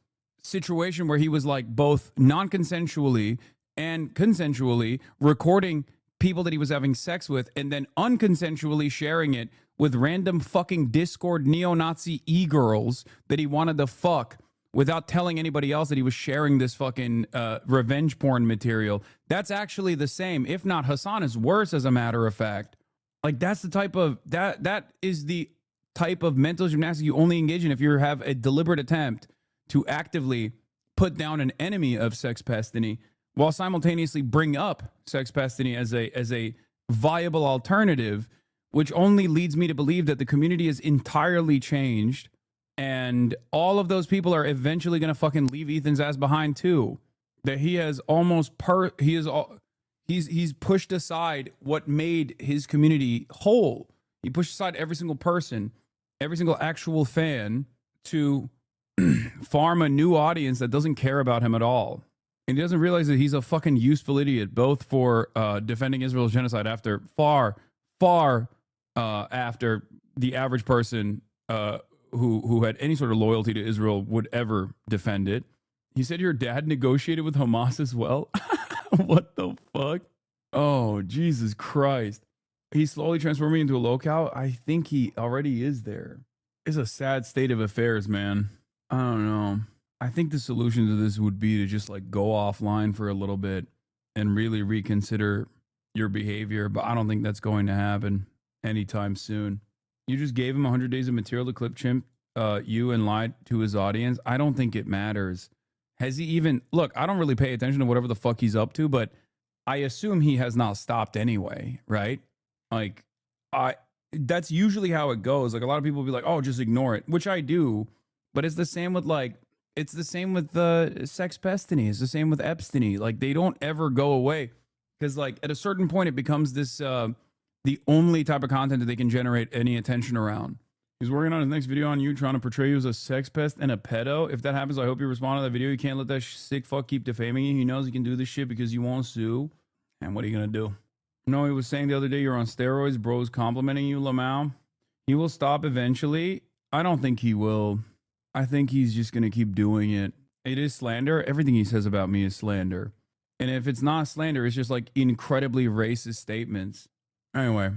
situation where he was like both non-consensually and consensually recording people that he was having sex with and then unconsensually sharing it with random fucking Discord neo-Nazi e-girls that he wanted to fuck without telling anybody else that he was sharing this fucking revenge porn material. That's actually the same. If not, Hasan is worse, as a matter of fact. Like, that's the type of, that is the type of mental gymnastics you only engage in if you have a deliberate attempt to actively put down an enemy of Sex Pestiny while simultaneously bring up Sex Pestiny as a viable alternative, which only leads me to believe that the community is entirely changed. And all of those people are eventually going to fucking leave Ethan's ass behind too. That he has he's pushed aside what made his community whole. He pushed aside every single person, every single actual fan to farm a new audience that doesn't care about him at all. And he doesn't realize that he's a fucking useful idiot, both for defending Israel's genocide after far after the average person who had any sort of loyalty to Israel would ever defend it. He said your dad negotiated with Hamas as well. What the fuck? Oh, Jesus Christ. He's slowly transforming into a locale. I think he already is there. It's a sad state of affairs, man. I don't know. I think the solution to this would be to just like go offline for a little bit and really reconsider your behavior. But I don't think that's going to happen anytime soon. You just gave him 100 days of material to clip chimp you and lied to his audience. I don't think it matters. Has he even... Look, I don't really pay attention to whatever the fuck he's up to, but I assume he has not stopped anyway, right? Like, that's usually how it goes. Like a lot of people will be like, oh, just ignore it, which I do. But it's the same with it's the same with the sex pestiny. It's the same with Epstein. Like they don't ever go away because like at a certain point it becomes this the only type of content that they can generate any attention around. He's working on his next video on you, trying to portray you as a sex pest and a pedo. If that happens, I hope you respond to that video. You can't let that sick fuck keep defaming you. He knows he can do this shit because you won't sue. And what are you gonna do? No, he was saying the other day you're on steroids. Bro's complimenting you, Lamau. He will stop eventually. I don't think he will. I think he's just gonna keep doing it. It is slander. Everything he says about me is slander. And if it's not slander, it's just like incredibly racist statements. Anyway,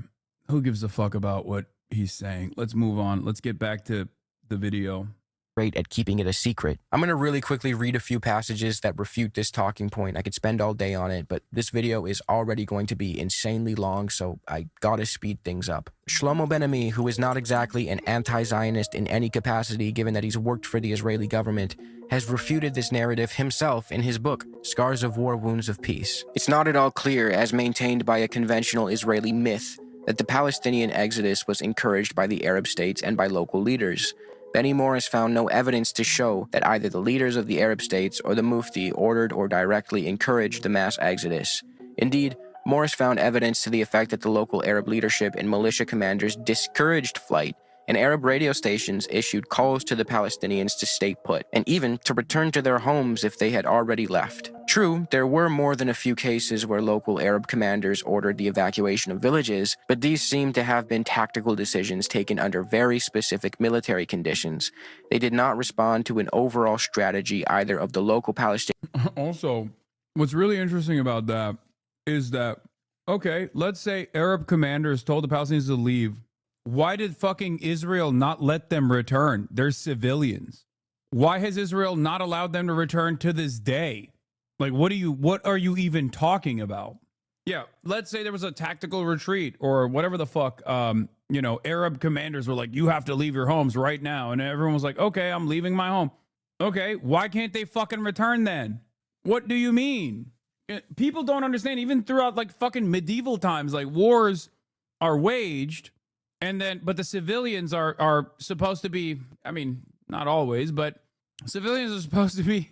who gives a fuck about what he's saying? Let's move on. Let's get back to the video. Great at keeping it a secret. I'm going to really quickly read a few passages that refute this talking point. I could spend all day on it, but this video is already going to be insanely long, so I gotta speed things up. Shlomo Ben-Ami, who is not exactly an anti-Zionist in any capacity given that he's worked for the Israeli government, has refuted this narrative himself in his book, Scars of War, Wounds of Peace. It's not at all clear, as maintained by a conventional Israeli myth, that the Palestinian exodus was encouraged by the Arab states and by local leaders. Benny Morris found no evidence to show that either the leaders of the Arab states or the Mufti ordered or directly encouraged the mass exodus. Indeed, Morris found evidence to the effect that the local Arab leadership and militia commanders discouraged flight, and Arab radio stations issued calls to the Palestinians to stay put, and even to return to their homes if they had already left. True, there were more than a few cases where local Arab commanders ordered the evacuation of villages, but these seem to have been tactical decisions taken under very specific military conditions. They did not respond to an overall strategy either of the local Palestinians. Also, what's really interesting about that is that, okay, let's say Arab commanders told the Palestinians to leave. Why did fucking Israel not let them return? They're civilians. Why has Israel not allowed them to return to this day? Like, what are you even talking about? Yeah, let's say there was a tactical retreat or whatever the fuck, Arab commanders were like, you have to leave your homes right now. And everyone was like, okay, I'm leaving my home. Okay, why can't they fucking return then? What do you mean? People don't understand, even throughout like fucking medieval times, like wars are waged. And then, but the civilians are supposed to be, I mean, not always, but civilians are supposed to be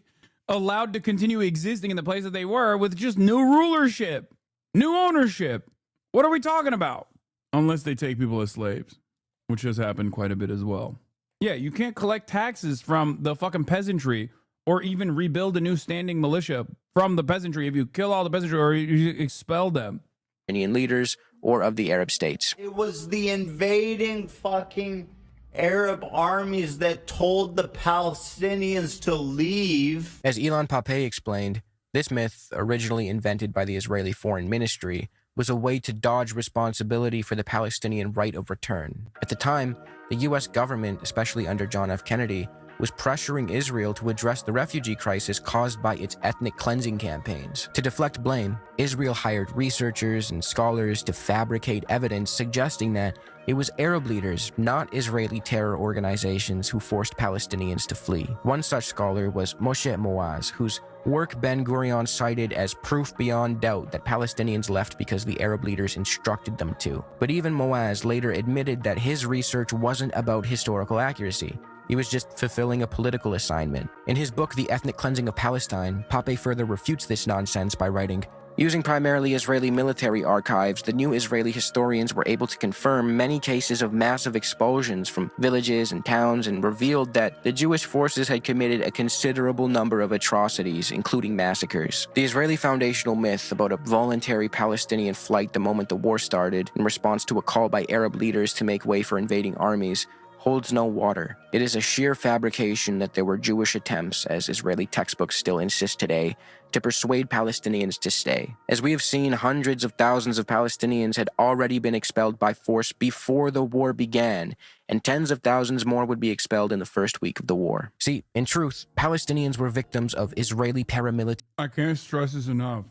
allowed to continue existing in the place that they were with just new rulership, new ownership. What are we talking about? Unless they take people as slaves, which has happened quite a bit as well. Yeah, you can't collect taxes from the fucking peasantry or even rebuild a new standing militia from the peasantry if you kill all the peasantry or you expel them. Leaders or of the Arab states. It was the invading fucking Arab armies that told the Palestinians to leave. As Ilan Pappé explained, this myth, originally invented by the Israeli Foreign Ministry, was a way to dodge responsibility for the Palestinian right of return. At the time, the U.S. government, especially under John F. Kennedy, was pressuring Israel to address the refugee crisis caused by its ethnic cleansing campaigns. To deflect blame, Israel hired researchers and scholars to fabricate evidence suggesting that it was Arab leaders, not Israeli terror organizations, who forced Palestinians to flee. One such scholar was Moshe Moaz, whose work Ben-Gurion cited as proof beyond doubt that Palestinians left because the Arab leaders instructed them to. But even Moaz later admitted that his research wasn't about historical accuracy. He was just fulfilling a political assignment. In his book, The Ethnic Cleansing of Palestine, Pappé further refutes this nonsense by writing, using primarily Israeli military archives, the new Israeli historians were able to confirm many cases of massive expulsions from villages and towns and revealed that the Jewish forces had committed a considerable number of atrocities, including massacres. The Israeli foundational myth about a voluntary Palestinian flight the moment the war started in response to a call by Arab leaders to make way for invading armies holds no water. It is a sheer fabrication that there were Jewish attempts, as Israeli textbooks still insist today, to persuade Palestinians to stay. As we have seen, hundreds of thousands of Palestinians had already been expelled by force before the war began, and tens of thousands more would be expelled in the first week of the war. See, in truth, Palestinians were victims of Israeli paramilitary. I can't stress this enough.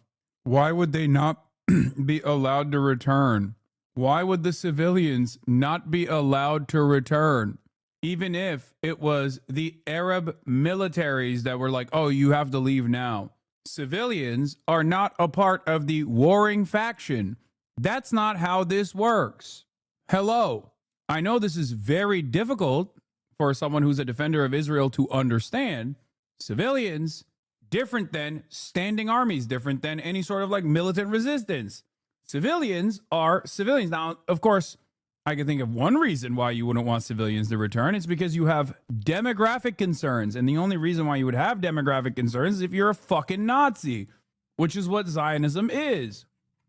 Why would they not be allowed to return? Why would the civilians not be allowed to return? Even if it was the Arab militaries that were like, oh, you have to leave now. Civilians are not a part of the warring faction. That's not how this works. Hello. I know this is very difficult for someone who's a defender of Israel to understand. Civilians, different than standing armies, different than any sort of like militant resistance. Civilians are civilians. Now, of course, I can think of one reason why you wouldn't want civilians to return. It's because you have demographic concerns. And the only reason why you would have demographic concerns is if you're a fucking Nazi, which is what Zionism is.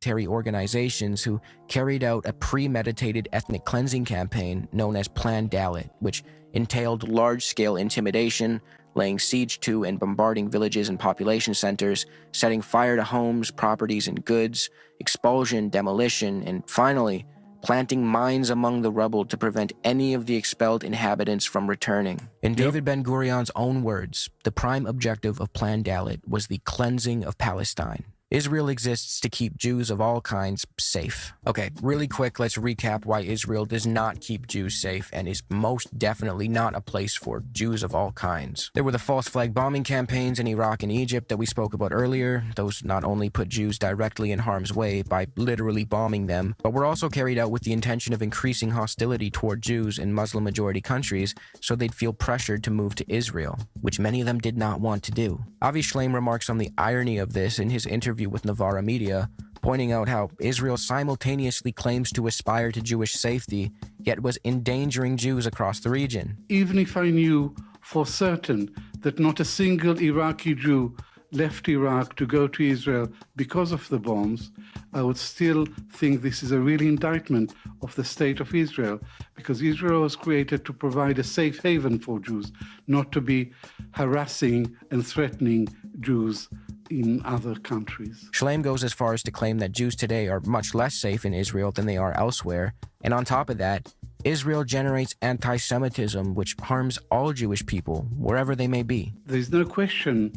Organizations who carried out a premeditated ethnic cleansing campaign known as Plan Dalit, which entailed large-scale intimidation, laying siege to and bombarding villages and population centers, setting fire to homes, properties, and goods, expulsion, demolition, and finally, planting mines among the rubble to prevent any of the expelled inhabitants from returning. In David Ben-Gurion's own words, the prime objective of Plan Dalit was the cleansing of Palestine. Israel exists to keep Jews of all kinds safe. Okay, really quick, let's recap why Israel does not keep Jews safe and is most definitely not a place for Jews of all kinds. There were the false flag bombing campaigns in Iraq and Egypt that we spoke about earlier. Those not only put Jews directly in harm's way by literally bombing them, but were also carried out with the intention of increasing hostility toward Jews in Muslim-majority countries so they'd feel pressured to move to Israel, which many of them did not want to do. Avi Shleim remarks on the irony of this in his interview with Novara Media, pointing out how Israel simultaneously claims to aspire to Jewish safety, yet was endangering Jews across the region. Even if I knew for certain that not a single Iraqi Jew left Iraq to go to Israel because of the bombs, I would still think this is a real indictment of the state of Israel, because Israel was created to provide a safe haven for Jews, not to be harassing and threatening Jews in other countries. Shleim goes as far as to claim that Jews today are much less safe in Israel than they are elsewhere, and on top of that, Israel generates anti-Semitism, which harms all Jewish people, wherever they may be. There's no question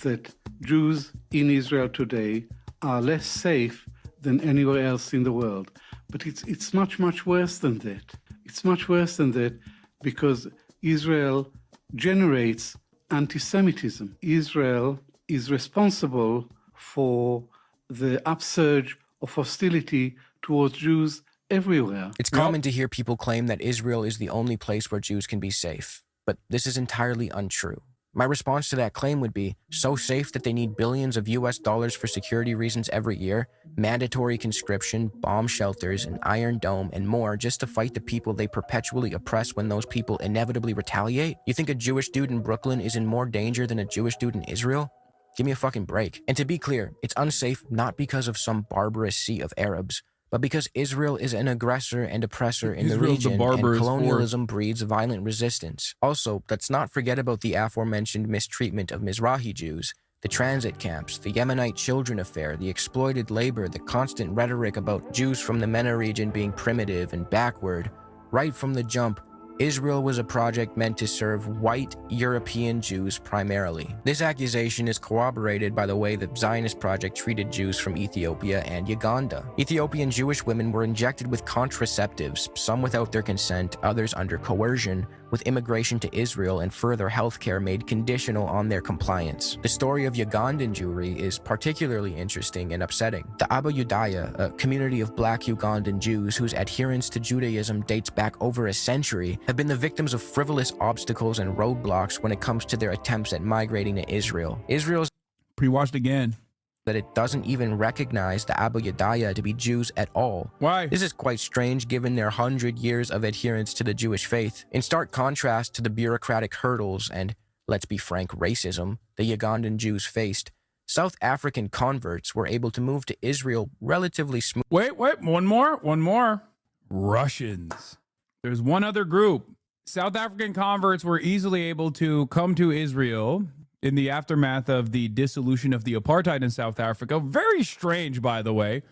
that Jews in Israel today are less safe than anywhere else in the world. But it's much, much worse than that. It's much worse than that because Israel generates anti-Semitism. Israel is responsible for the upsurge of hostility towards Jews everywhere. It's common to hear people claim that Israel is the only place where Jews can be safe, but this is entirely untrue. My response to that claim would be, so safe that they need billions of US dollars for security reasons every year, mandatory conscription, bomb shelters, an Iron Dome, and more just to fight the people they perpetually oppress when those people inevitably retaliate? You think a Jewish dude in Brooklyn is in more danger than a Jewish dude in Israel? Give me a fucking break. And to be clear, it's unsafe not because of some barbarous sea of Arabs, but because Israel is an aggressor and oppressor in the region, and colonialism breeds violent resistance. Also, let's not forget about the aforementioned mistreatment of Mizrahi Jews, the transit camps, the Yemenite children affair, the exploited labor, the constant rhetoric about Jews from the MENA region being primitive and backward. Right from the jump, Israel was a project meant to serve white European Jews primarily. This accusation is corroborated by the way the Zionist project treated Jews from Ethiopia and Uganda. Ethiopian Jewish women were injected with contraceptives, some without their consent, others under coercion, with immigration to Israel and further healthcare made conditional on their compliance. The story of Ugandan Jewry is particularly interesting and upsetting. The Abba Yudaya, a community of black Ugandan Jews whose adherence to Judaism dates back over a century, have been the victims of frivolous obstacles and roadblocks when it comes to their attempts at migrating to Israel. Israel's pre-watched again that it doesn't even recognize the Abba Yudaya to be Jews at all. Why? This is quite strange given their 100 years of adherence to the Jewish faith. In stark contrast to the bureaucratic hurdles and, let's be frank, racism the Ugandan Jews faced, South African converts were able to move to Israel relatively smooth. Wait, one more. Russians. There's one other group. South African converts were easily able to come to Israel in the aftermath of the dissolution of the apartheid in South Africa. Very strange, by the way.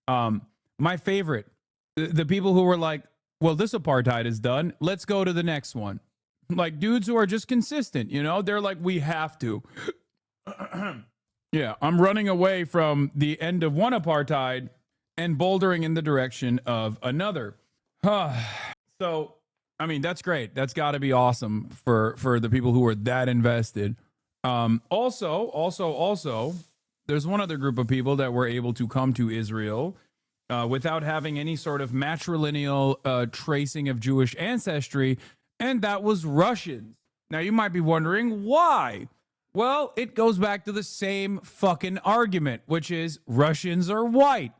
My favorite, the people who were like, well, this apartheid is done, let's go to the next one. Like dudes who are just consistent, you know? They're like, we have to. Yeah, I'm running away from the end of one apartheid and bouldering in the direction of another. So, I mean, that's great. That's got to be awesome for the people who are that invested. Also, there's one other group of people that were able to come to Israel without having any sort of matrilineal tracing of Jewish ancestry, and that was Russians. Now, you might be wondering why. Well, it goes back to the same fucking argument, which is Russians are white.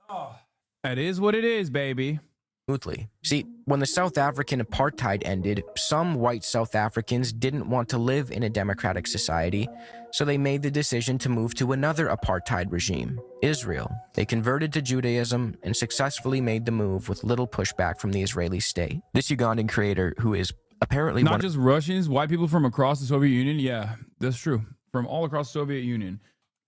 Oh, that is what it is, baby. Smoothly. See, when the South African apartheid ended, some white South Africans didn't want to live in a democratic society, so they made the decision to move to another apartheid regime, Israel. They converted to Judaism and successfully made the move with little pushback from the Israeli state. This Ugandan creator, who is apparently not just Russians, white people from across the Soviet Union. Yeah, that's true. From all across the Soviet Union.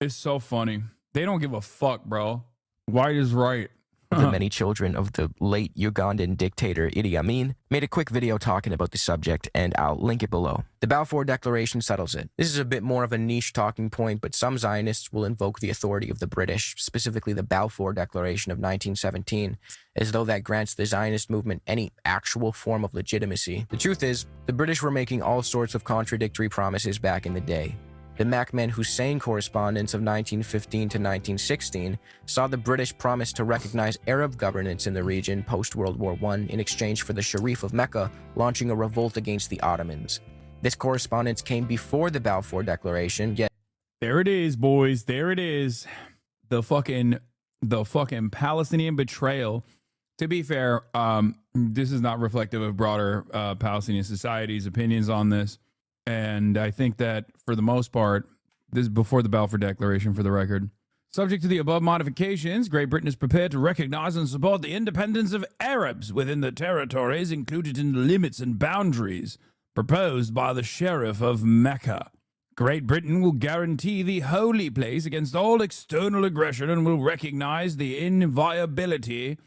It's so funny. They don't give a fuck, bro. White is right. The many children of the late Ugandan dictator Idi Amin, made a quick video talking about the subject, and I'll link it below. The Balfour Declaration settles it. This is a bit more of a niche talking point, but some Zionists will invoke the authority of the British, specifically the Balfour Declaration of 1917, as though that grants the Zionist movement any actual form of legitimacy. The truth is, the British were making all sorts of contradictory promises back in the day. The Mahmoud Hussein Correspondence of 1915 to 1916 saw the British promise to recognize Arab governance in the region post-World War I in exchange for the Sharif of Mecca launching a revolt against the Ottomans. This correspondence came before the Balfour Declaration, yet... There it is, boys. There it is. The fucking Palestinian betrayal. To be fair, this is not reflective of broader Palestinian society's opinions on this. And I think that for the most part, this is before the Balfour Declaration, for the record. Subject to the above modifications, Great Britain is prepared to recognize and support the independence of Arabs within the territories included in the limits and boundaries proposed by the Sheriff of Mecca. Great Britain will guarantee the holy place against all external aggression and will recognize the inviolability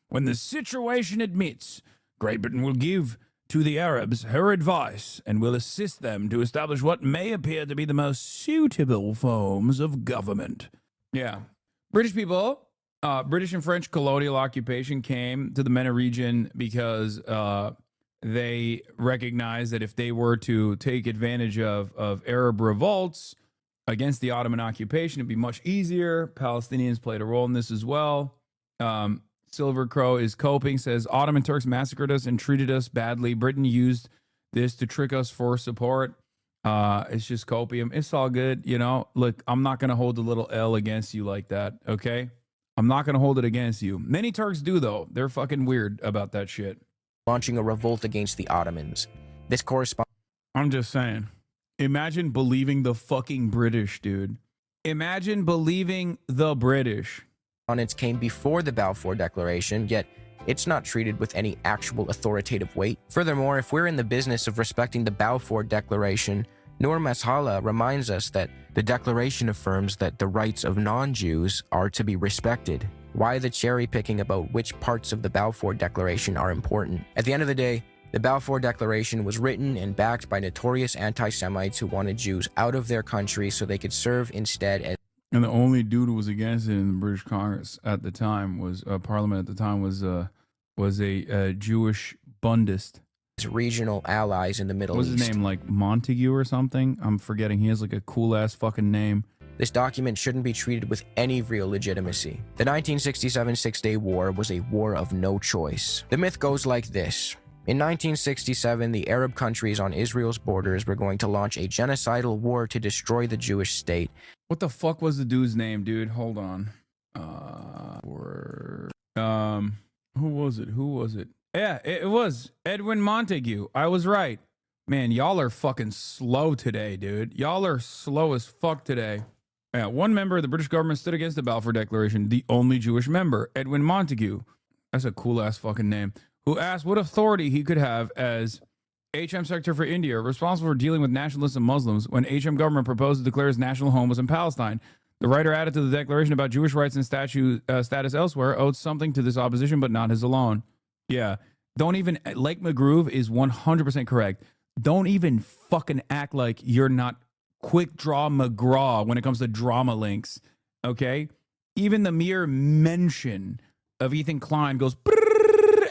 when the situation admits. Great Britain will give to the Arabs her advice and will assist them to establish what may appear to be the most suitable forms of government. Yeah. British people, British and French colonial occupation came to the MENA region because they recognized that if they were to take advantage of Arab revolts against the Ottoman occupation, it'd be much easier. Palestinians played a role in this as well. Silver Crow is coping, says, Ottoman Turks massacred us and treated us badly. Britain used this to trick us for support. It's just copium. It's all good. You know, look, I'm not going to hold the little L against you like that, okay? I'm not going to hold it against you. Many Turks do, though. They're fucking weird about that shit. Launching a revolt against the Ottomans. This corresponds... I'm just saying. Imagine believing the fucking British, dude. Imagine believing the British. It came before the Balfour Declaration, yet it's not treated with any actual authoritative weight. Furthermore, if we're in the business of respecting the Balfour Declaration, Noor Mashala reminds us that the Declaration affirms that the rights of non-Jews are to be respected. Why the cherry picking about which parts of the Balfour Declaration are important? At the end of the day, the Balfour Declaration was written and backed by notorious anti-Semites who wanted Jews out of their country so they could serve instead as... And the only dude who was against it in the British Congress at the time was Parliament at the time was a Jewish Bundist. Regional allies in the Middle East. What's his name, like Montague or something? I'm forgetting. He has like a cool ass fucking name. This document shouldn't be treated with any real legitimacy. The 1967 Six-Day War was a war of no choice. The myth goes like this. In 1967, the Arab countries on Israel's borders were going to launch a genocidal war to destroy the Jewish state. What the fuck was the dude's name, dude? Hold on. Who was it? Yeah, it was Edwin Montague. I was right. Man, y'all are fucking slow today, dude. Y'all are slow as fuck today. Yeah, one member of the British government stood against the Balfour Declaration, the only Jewish member, Edwin Montague. That's a cool ass fucking name. Who asked what authority he could have as HM Secretary for India, responsible for dealing with nationalists and Muslims, when HM government proposed to declare its national home was in Palestine. The writer added to the declaration about Jewish rights and status elsewhere owed something to this opposition, but not his alone. Yeah. Don't even, Lake McGroove is 100% correct. Don't even fucking act like you're not Quick Draw McGraw when it comes to drama links. Okay? Even the mere mention of Ethan Klein goes,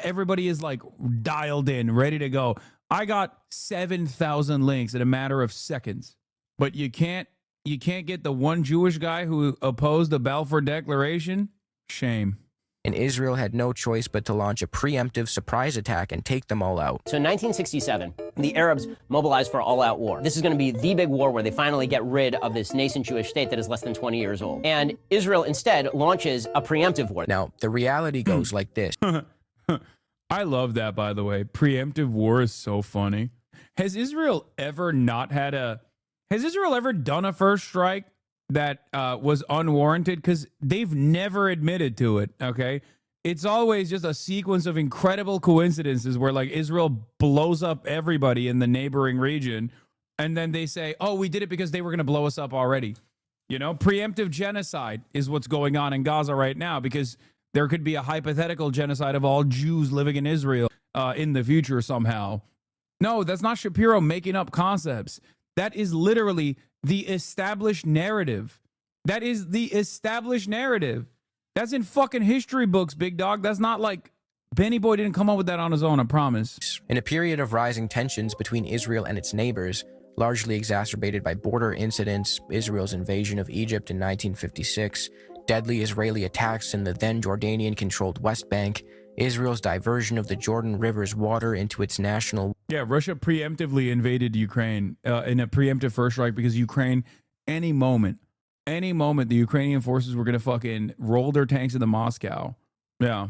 everybody is like dialed in, ready to go. I got 7,000 links in a matter of seconds. But you can't get the one Jewish guy who opposed the Balfour Declaration? Shame. and Israel had no choice but to launch a preemptive surprise attack and take them all out. So in 1967, the Arabs mobilized for all-out war. This is going to be the big war where they finally get rid of this nascent Jewish state that is less than 20 years old. And Israel instead launches a preemptive war. Now, the reality goes like this. I love that, by the way. Preemptive war is so funny. Has Israel ever done a first strike that was unwarranted? Because they've never admitted to it, okay? It's always just a sequence of incredible coincidences where, like, Israel blows up everybody in the neighboring region, and then they say, oh, we did it because they were going to blow us up already. You know, preemptive genocide is what's going on in Gaza right now, because there could be a hypothetical genocide of all Jews living in Israel in the future somehow. No, that's not Shapiro making up concepts. That is literally the established narrative. That is the established narrative. That's in fucking history books, big dog. That's not like Benny Boy didn't come up with that on his own, I promise. In a period of rising tensions between Israel and its neighbors, largely exacerbated by border incidents, Israel's invasion of Egypt in 1956, deadly Israeli attacks in the then Jordanian-controlled West Bank, Israel's diversion of the Jordan River's water into its national... Yeah, Russia preemptively invaded Ukraine in a preemptive first strike because Ukraine, any moment, the Ukrainian forces were going to fucking roll their tanks into Moscow. Yeah.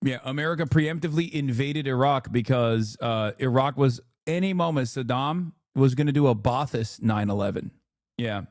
Yeah, America preemptively invaded Iraq because Iraq was, any moment, Saddam was going to do a Ba'athist 9/11. Yeah.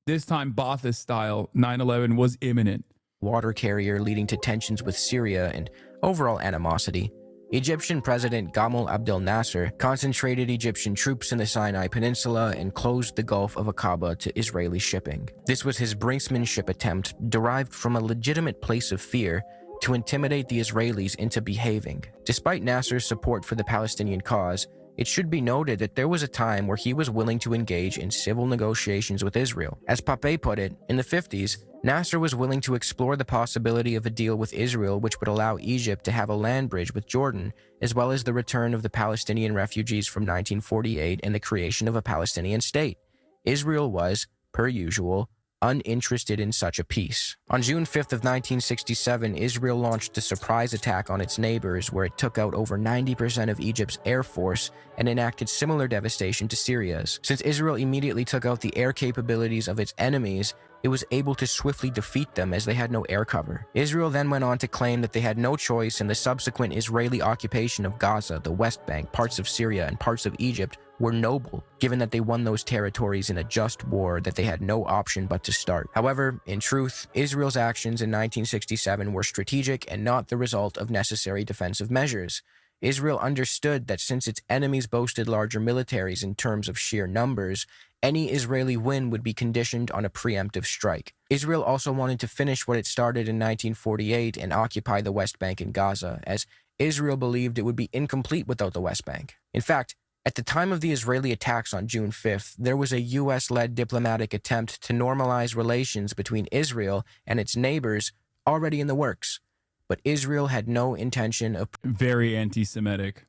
This time, Ba'athist style 9/11 was imminent. Water carrier leading to tensions with Syria and overall animosity. Egyptian President Gamal Abdel Nasser concentrated Egyptian troops in the Sinai Peninsula and closed the Gulf of Aqaba to Israeli shipping. This was his brinksmanship attempt, derived from a legitimate place of fear, to intimidate the Israelis into behaving. Despite Nasser's support for the Palestinian cause, it should be noted that there was a time where he was willing to engage in civil negotiations with Israel. As Pape put it, in the 50s, Nasser was willing to explore the possibility of a deal with Israel which would allow Egypt to have a land bridge with Jordan, as well as the return of the Palestinian refugees from 1948 and the creation of a Palestinian state. Israel was, per usual, uninterested in such a peace. On June 5th of 1967, Israel launched a surprise attack on its neighbors where it took out over 90% of Egypt's air force and enacted similar devastation to Syria's. Since Israel immediately took out the air capabilities of its enemies, it was able to swiftly defeat them as they had no air cover. Israel then went on to claim that they had no choice in the subsequent Israeli occupation of Gaza, the West Bank, parts of Syria, and parts of Egypt were noble, given that they won those territories in a just war that they had no option but to start. However, in truth, Israel's actions in 1967 were strategic and not the result of necessary defensive measures. Israel understood that since its enemies boasted larger militaries in terms of sheer numbers, any Israeli win would be conditioned on a preemptive strike. Israel also wanted to finish what it started in 1948 and occupy the West Bank and Gaza, as Israel believed it would be incomplete without the West Bank. In fact, at the time of the Israeli attacks on June 5th, there was a US-led diplomatic attempt to normalize relations between Israel and its neighbors already in the works. But Israel had no intention of... Very anti-Semitic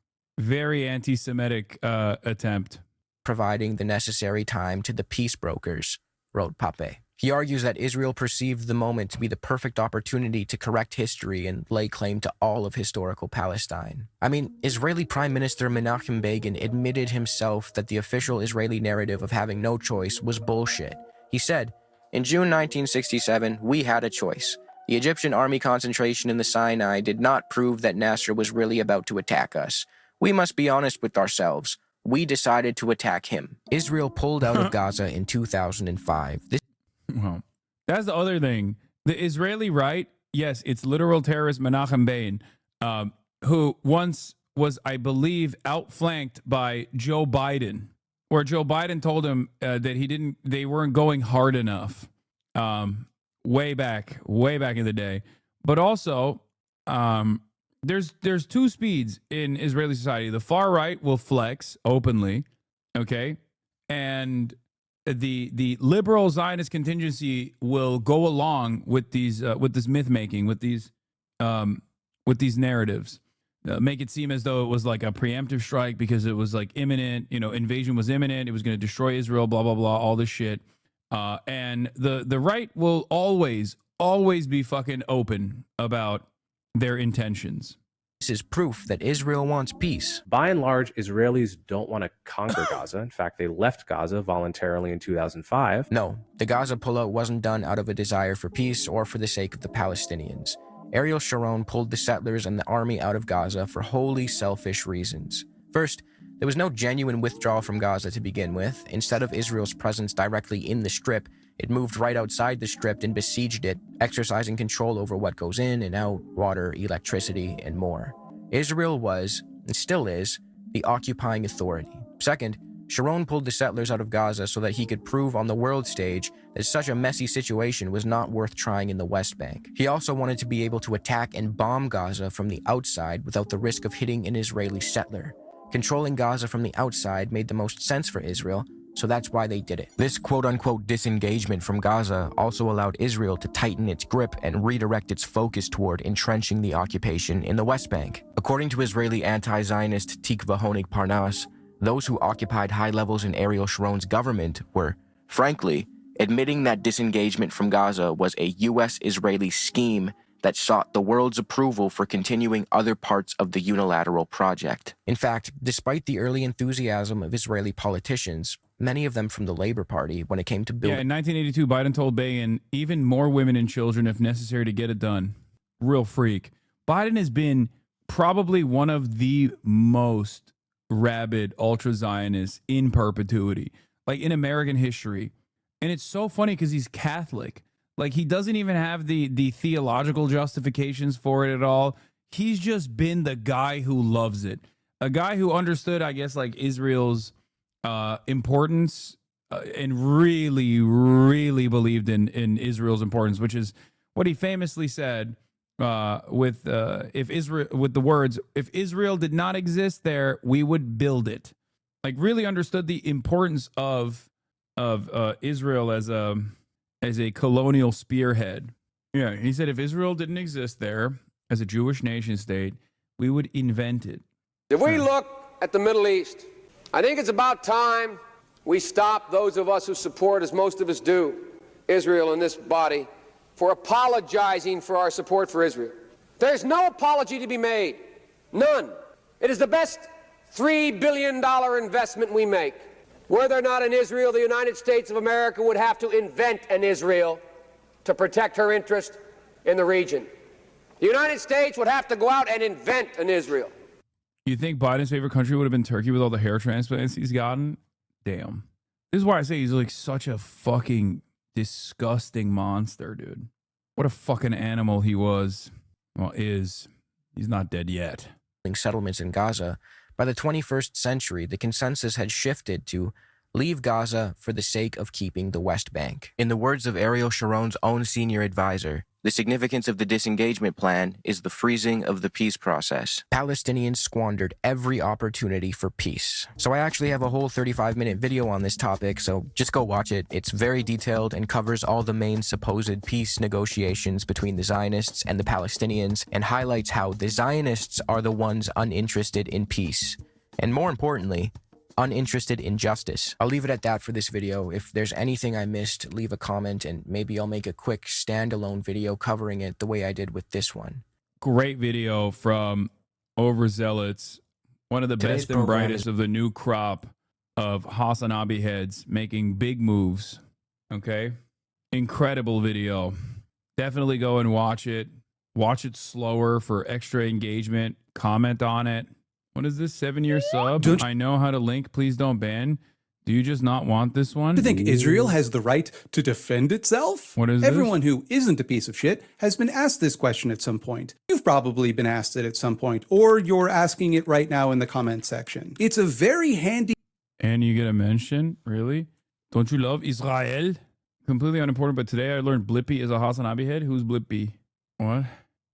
attempt. ...providing the necessary time to the peace brokers, wrote Pape. He argues that Israel perceived the moment to be the perfect opportunity to correct history and lay claim to all of historical Palestine. I mean, Israeli Prime Minister Menachem Begin admitted himself that the official Israeli narrative of having no choice was bullshit. He said, "In June 1967, we had a choice. The Egyptian army concentration in the Sinai did not prove that Nasser was really about to attack us. We must be honest with ourselves. We decided to attack him." Israel pulled out of Gaza in 2005. Well, that's the other thing. The Israeli right, yes, it's literal terrorist Menachem Begin, who once was, I believe, outflanked by Joe Biden, where Joe Biden told him that they weren't going hard enough. Way back in the day. But also, there's two speeds in Israeli society. The far right will flex openly, okay, and the liberal Zionist contingency will go along with these with this myth making, with these narratives, make it seem as though it was like a preemptive strike because it was like imminent, invasion was imminent, it was going to destroy Israel, blah blah blah, all this shit. And the right will always be fucking open about their intentions. This is proof that Israel wants peace. By and large, Israelis don't want to conquer Gaza. In fact, they left Gaza voluntarily in 2005. No, the Gaza pullout wasn't done out of a desire for peace or for the sake of the Palestinians. Ariel Sharon pulled the settlers and the army out of Gaza for wholly selfish reasons. First, there was no genuine withdrawal from Gaza to begin with. Instead of Israel's presence directly in the Strip, it moved right outside the Strip and besieged it, exercising control over what goes in and out, water, electricity, and more. Israel was, and still is, the occupying authority. Second, Sharon pulled the settlers out of Gaza so that he could prove on the world stage that such a messy situation was not worth trying in the West Bank. He also wanted to be able to attack and bomb Gaza from the outside without the risk of hitting an Israeli settler. Controlling Gaza from the outside made the most sense for Israel, so that's why they did it. This quote-unquote disengagement from Gaza also allowed Israel to tighten its grip and redirect its focus toward entrenching the occupation in the West Bank. According to Israeli anti-Zionist Tikva Honig Parnas, those who occupied high levels in Ariel Sharon's government were, frankly, admitting that disengagement from Gaza was a U.S.-Israeli scheme that sought the world's approval for continuing other parts of the unilateral project. In fact, despite the early enthusiasm of Israeli politicians, many of them from the Labor Party, when it came to building... Yeah, in 1982, Biden told Begin, even more women and children if necessary to get it done. Real freak. Biden has been probably one of the most rabid ultra-Zionists in perpetuity, like in American history. And it's so funny because he's Catholic. Like, he doesn't even have the theological justifications for it at all. He's just been the guy who loves it. A guy who understood, I guess, like Israel's importance and really, really believed in Israel's importance, which is what he famously said with the words, "If Israel did not exist there, we would build it." Like, really understood the importance of Israel as a colonial spearhead. Yeah, he said if Israel didn't exist there as a Jewish nation state, we would invent it. If we look at the Middle East, I think it's about time we stop, those of us who support, as most of us do, Israel in this body, for apologizing for our support for Israel. There's no apology to be made. None. It is the best $3 billion investment we make. Were there not an Israel, the United States of America would have to invent an Israel to protect her interest in the region. The United States would have to go out and invent an Israel. You think Biden's favorite country would have been Turkey with all the hair transplants he's gotten? Damn. This is why I say he's like such a fucking disgusting monster, dude. What a fucking animal he was. Well, is. He's not dead yet. Settlements in Gaza. By the 21st century, the consensus had shifted to leave Gaza for the sake of keeping the West Bank. In the words of Ariel Sharon's own senior advisor, the significance of the disengagement plan is the freezing of the peace process. Palestinians squandered every opportunity for peace. So I actually have a whole 35-minute video on this topic, so just go watch it. It's very detailed and covers all the main supposed peace negotiations between the Zionists and the Palestinians, and highlights how the Zionists are the ones uninterested in peace. And more importantly, uninterested in justice. I'll leave it at that for this video. If there's anything I missed, leave a comment and maybe I'll make a quick standalone video covering it the way I did with this one. Great video from Overzealots, one of the best and brightest of the new crop of HasanAbi heads making big moves. Okay? Incredible video. Definitely go and watch it. Watch it slower for extra engagement. Comment on it. What is this, 7-year sub? I know how to link. Please don't ban. Do you just not want this one? Do you think Israel has the right to defend itself? What is Everyone who isn't a piece of shit has been asked this question at some point. You've probably been asked it at some point, or you're asking it right now in the comment section. It's a very handy... And you get a mention? Really? Don't you love Israel? Completely unimportant, but today I learned Blippy is a HasanAbi head. Who's Blippy? What?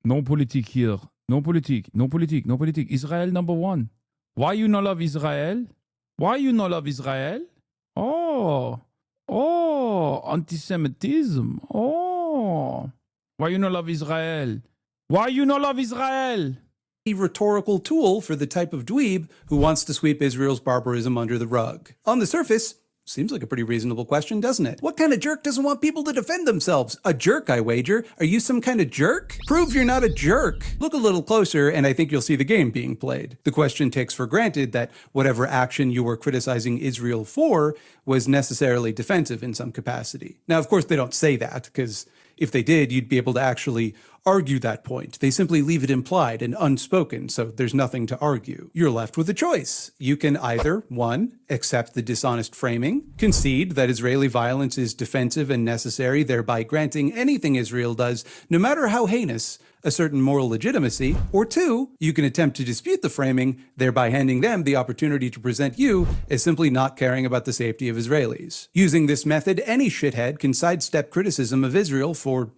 No politique here. No politique, no politique, no politique. Israel number one. Why you not love Israel? Why you not love Israel? Oh, anti-Semitism. Oh, why you not love Israel? Why you not love Israel? A rhetorical tool for the type of dweeb who wants to sweep Israel's barbarism under the rug. On the surface, Seems like a pretty reasonable question, doesn't it? What kind of jerk doesn't want people to defend themselves? A jerk, I wager. Are you some kind of jerk? Prove you're not a jerk. Look a little closer, and I think you'll see the game being played. The question takes for granted that whatever action you were criticizing Israel for was necessarily defensive in some capacity. Now, of course, they don't say that, because if they did, you'd be able to actually argue that point. They simply leave it implied and unspoken, so there's nothing to argue. You're left with a choice. You can either, 1, accept the dishonest framing, concede that Israeli violence is defensive and necessary, thereby granting anything Israel does, no matter how heinous, a certain moral legitimacy, or 2, you can attempt to dispute the framing, thereby handing them the opportunity to present you as simply not caring about the safety of Israelis. Using this method, any shithead can sidestep criticism of Israel for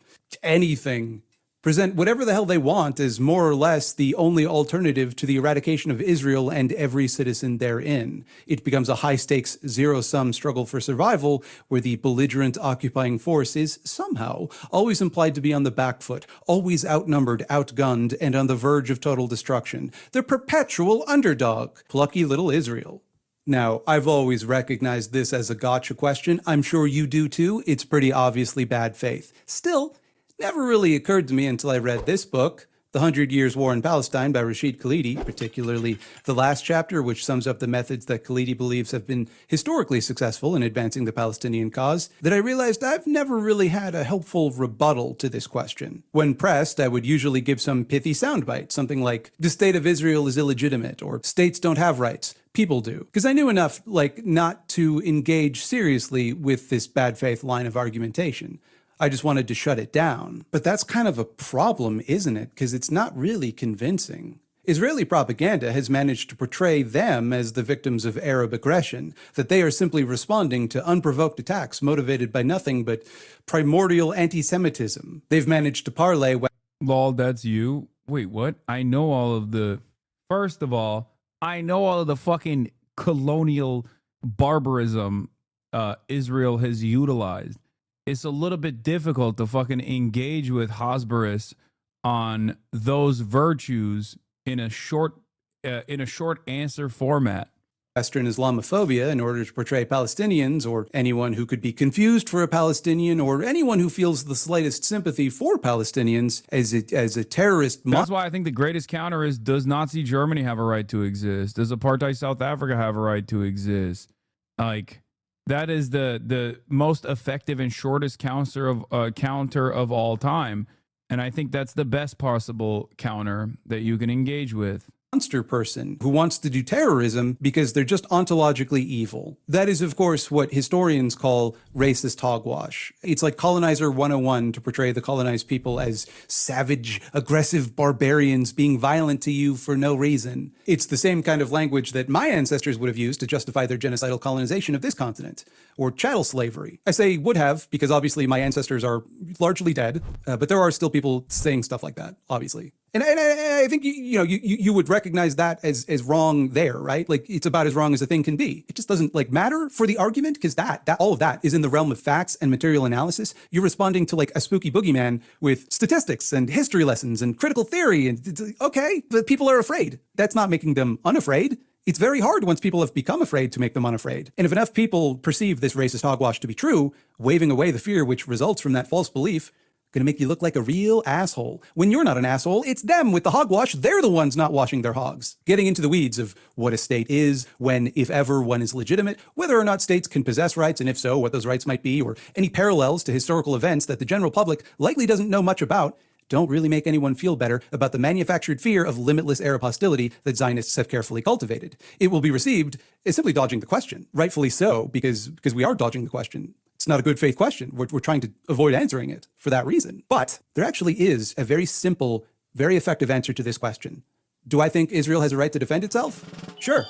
anything. Present whatever the hell they want as more or less the only alternative to the eradication of Israel and every citizen therein. It becomes a high-stakes, zero-sum struggle for survival where the belligerent occupying force is somehow always implied to be on the back foot, always outnumbered, outgunned, and on the verge of total destruction. The perpetual underdog. Plucky little Israel. Now, I've always recognized this as a gotcha question. I'm sure you do too. It's pretty obviously bad faith. Still, never really occurred to me until I read this book, The 100 Years' War in Palestine by Rashid Khalidi, particularly the last chapter, which sums up the methods that Khalidi believes have been historically successful in advancing the Palestinian cause, that I realized I've never really had a helpful rebuttal to this question. When pressed, I would usually give some pithy soundbite, something like, the state of Israel is illegitimate, or states don't have rights. People do. Because I knew enough, not to engage seriously with this bad faith line of argumentation. I just wanted to shut it down. But that's kind of a problem, isn't it? Because it's not really convincing. Israeli propaganda has managed to portray them as the victims of Arab aggression, that they are simply responding to unprovoked attacks motivated by nothing but primordial anti-Semitism. They've managed to parlay... Lol, that's you? Wait, what? I know all of the... First of all, I know all of the fucking colonial barbarism Israel has utilized. It's a little bit difficult to fucking engage with Hasbaris on those virtues in a short answer format. Western Islamophobia in order to portray Palestinians or anyone who could be confused for a Palestinian or anyone who feels the slightest sympathy for Palestinians as a terrorist. That's why I think the greatest counter is, does Nazi Germany have a right to exist? Does apartheid South Africa have a right to exist? That is the most effective and shortest counter of all time. And I think that's the best possible counter that you can engage with. Monster person who wants to do terrorism because they're just ontologically evil. That is, of course, what historians call racist hogwash. It's like Colonizer 101 to portray the colonized people as savage, aggressive barbarians being violent to you for no reason. It's the same kind of language that my ancestors would have used to justify their genocidal colonization of this continent, or chattel slavery. I say would have because obviously my ancestors are largely dead, but there are still people saying stuff like that, obviously. And I think you would recognize that as wrong there, right? Like, it's about as wrong as a thing can be. It just doesn't matter for the argument, because that all of that is in the realm of facts and material analysis. You're responding to a spooky boogeyman with statistics and history lessons and critical theory, and it's okay, but people are afraid. That's not making them unafraid. It's very hard once people have become afraid to make them unafraid. And if enough people perceive this racist hogwash to be true, waving away the fear which results from that false belief, going to make you look like a real asshole. When you're not an asshole, it's them with the hogwash. They're the ones not washing their hogs. Getting into the weeds of what a state is, when, if ever, one is legitimate, whether or not states can possess rights, and if so, what those rights might be, or any parallels to historical events that the general public likely doesn't know much about, don't really make anyone feel better about the manufactured fear of limitless Arab hostility that Zionists have carefully cultivated. It will be received as simply dodging the question. Rightfully so, because we are dodging the question. It's not a good faith question. We're trying to avoid answering it for that reason. But there actually is a very simple, very effective answer to this question. Do I think Israel has a right to defend itself? Sure.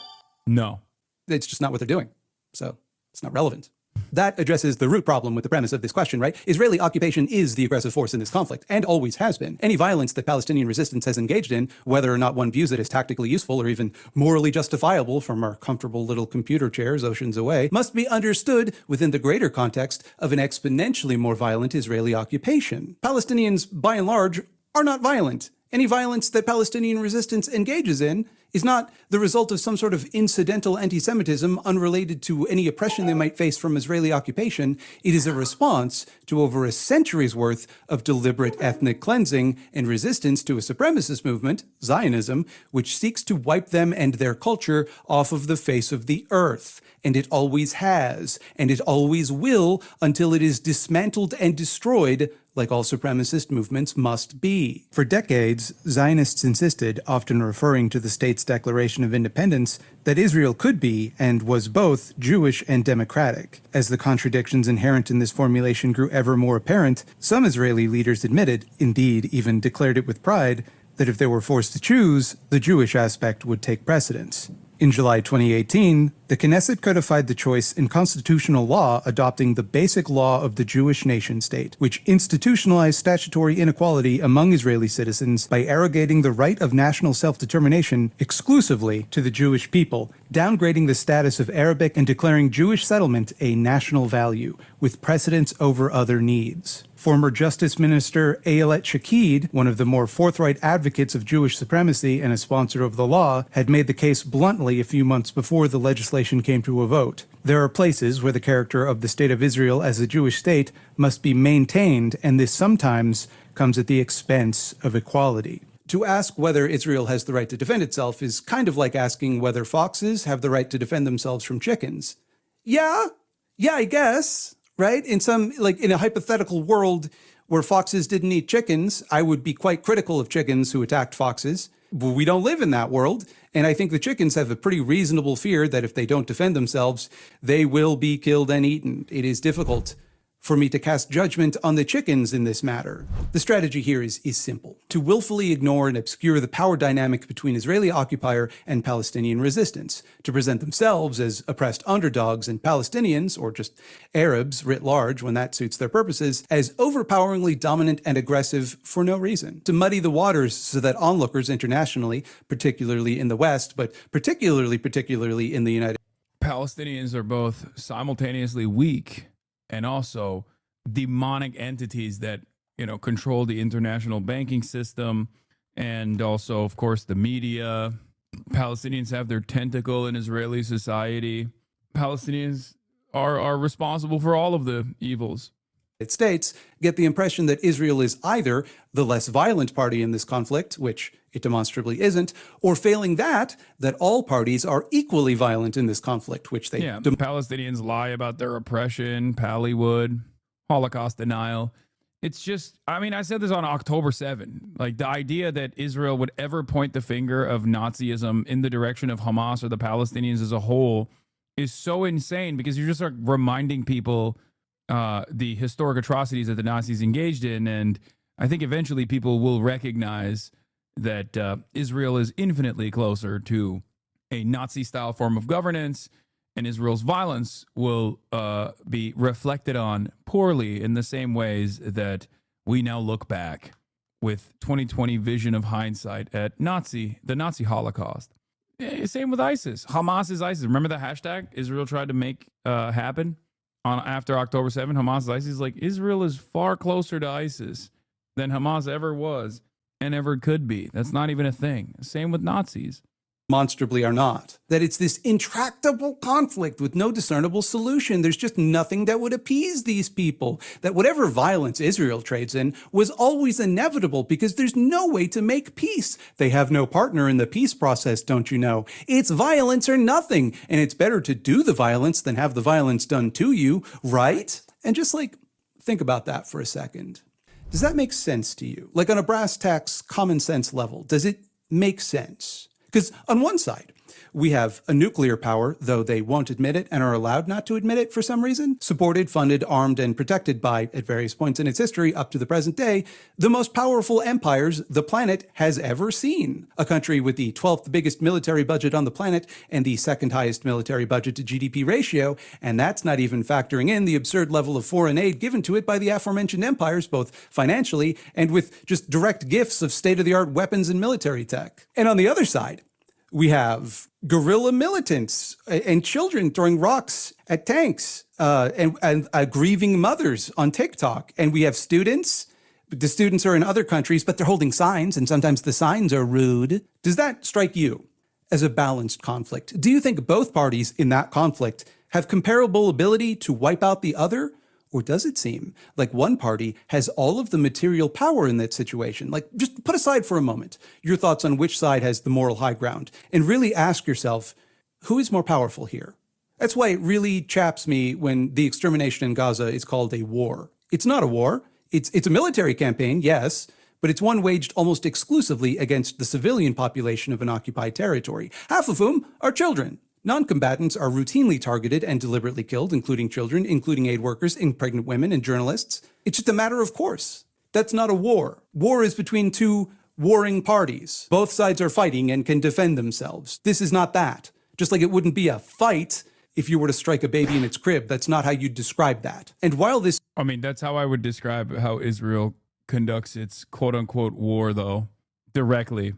No. It's just not what they're doing. So it's not relevant. That addresses the root problem with the premise of this question, right? Israeli occupation is the aggressive force in this conflict, and always has been. Any violence that Palestinian resistance has engaged in, whether or not one views it as tactically useful or even morally justifiable from our comfortable little computer chairs oceans away, must be understood within the greater context of an exponentially more violent Israeli occupation. Palestinians, by and large, are not violent. Any violence that Palestinian resistance engages in is not the result of some sort of incidental anti-Semitism unrelated to any oppression they might face from Israeli occupation. It is a response to over a century's worth of deliberate ethnic cleansing and resistance to a supremacist movement, Zionism, which seeks to wipe them and their culture off of the face of the earth. And it always has, and it always will until it is dismantled and destroyed, like all supremacist movements must be. For decades, Zionists insisted, often referring to the state's Declaration of Independence, that Israel could be, and was both, Jewish and democratic. As the contradictions inherent in this formulation grew ever more apparent, some Israeli leaders admitted, indeed even declared it with pride, that if they were forced to choose, the Jewish aspect would take precedence. In July 2018, the Knesset codified the choice in constitutional law, adopting the Basic Law of the Jewish Nation-State, which institutionalized statutory inequality among Israeli citizens by arrogating the right of national self-determination exclusively to the Jewish people, downgrading the status of Arabic and declaring Jewish settlement a national value, with precedence over other needs. Former Justice Minister Ayelet Shaked, one of the more forthright advocates of Jewish supremacy and a sponsor of the law, had made the case bluntly a few months before the legislation came to a vote. There are places where the character of the State of Israel as a Jewish state must be maintained, and this sometimes comes at the expense of equality. To ask whether Israel has the right to defend itself is kind of like asking whether foxes have the right to defend themselves from chickens. Yeah, I guess. Right? In a hypothetical world where foxes didn't eat chickens, I would be quite critical of chickens who attacked foxes. But we don't live in that world. And I think the chickens have a pretty reasonable fear that if they don't defend themselves, they will be killed and eaten. It is difficult for me to cast judgment on the chickens in this matter. The strategy here is simple: to willfully ignore and obscure the power dynamic between Israeli occupier and Palestinian resistance, to present themselves as oppressed underdogs and Palestinians, or just Arabs writ large when that suits their purposes, as overpoweringly dominant and aggressive for no reason, to muddy the waters so that onlookers internationally, particularly in the West, but particularly in the United States. Palestinians are both simultaneously weak and also demonic entities that, control the international banking system and also, of course, the media. Palestinians have their tentacle in Israeli society. Palestinians are responsible for all of the evils. States get the impression that Israel is either the less violent party in this conflict, which it demonstrably isn't, or failing that all parties are equally violent in this conflict, which they... Yeah, the Palestinians lie about their oppression, Pallywood, Holocaust denial. It's just, I said this on October 7. Like, the idea that Israel would ever point the finger of Nazism in the direction of Hamas or the Palestinians as a whole is so insane, because you're just reminding people the historic atrocities that the Nazis engaged in. And I think eventually people will recognize that Israel is infinitely closer to a Nazi-style form of governance, and Israel's violence will be reflected on poorly in the same ways that we now look back with 2020 vision of hindsight at the Nazi Holocaust. Same with ISIS. Hamas is ISIS. Remember the hashtag Israel tried to make happen after October 7? Hamas is ISIS. Like, Israel is far closer to ISIS than Hamas ever was and ever could be. That's not even a thing. Same with Nazis. Demonstrably are not. That it's this intractable conflict with no discernible solution. There's just nothing that would appease these people. That whatever violence Israel trades in was always inevitable because there's no way to make peace. They have no partner in the peace process, don't you know? It's violence or nothing. And it's better to do the violence than have the violence done to you, right? And just think about that for a second. Does that make sense to you? Like on a brass tacks, common sense level, does it make sense? Because on one side, we have a nuclear power, though they won't admit it and are allowed not to admit it for some reason, supported, funded, armed, and protected by, at various points in its history up to the present day, the most powerful empires the planet has ever seen. A country with the 12th biggest military budget on the planet and the second highest military budget to GDP ratio, and that's not even factoring in the absurd level of foreign aid given to it by the aforementioned empires, both financially and with just direct gifts of state-of-the-art weapons and military tech. And on the other side, we have guerrilla militants and children throwing rocks at tanks and grieving mothers on TikTok. And we have students. The students are in other countries, but they're holding signs, and sometimes the signs are rude. Does that strike you as a balanced conflict? Do you think both parties in that conflict have comparable ability to wipe out the other? Or does it seem like one party has all of the material power in that situation? Like, just put aside for a moment your thoughts on which side has the moral high ground and really ask yourself, who is more powerful here? That's why it really chaps me when the extermination in Gaza is called a war. It's not a war. It's a military campaign, yes, but it's one waged almost exclusively against the civilian population of an occupied territory, half of whom are children. Non-combatants are routinely targeted and deliberately killed, including children, including aid workers, and pregnant women and journalists. It's just a matter of course. That's not a war. War is between two warring parties. Both sides are fighting and can defend themselves. This is not that. Just like it wouldn't be a fight if you were to strike a baby in its crib. That's not how you'd describe that. And while this... I mean, that's how I would describe how Israel conducts its quote-unquote war, though, directly.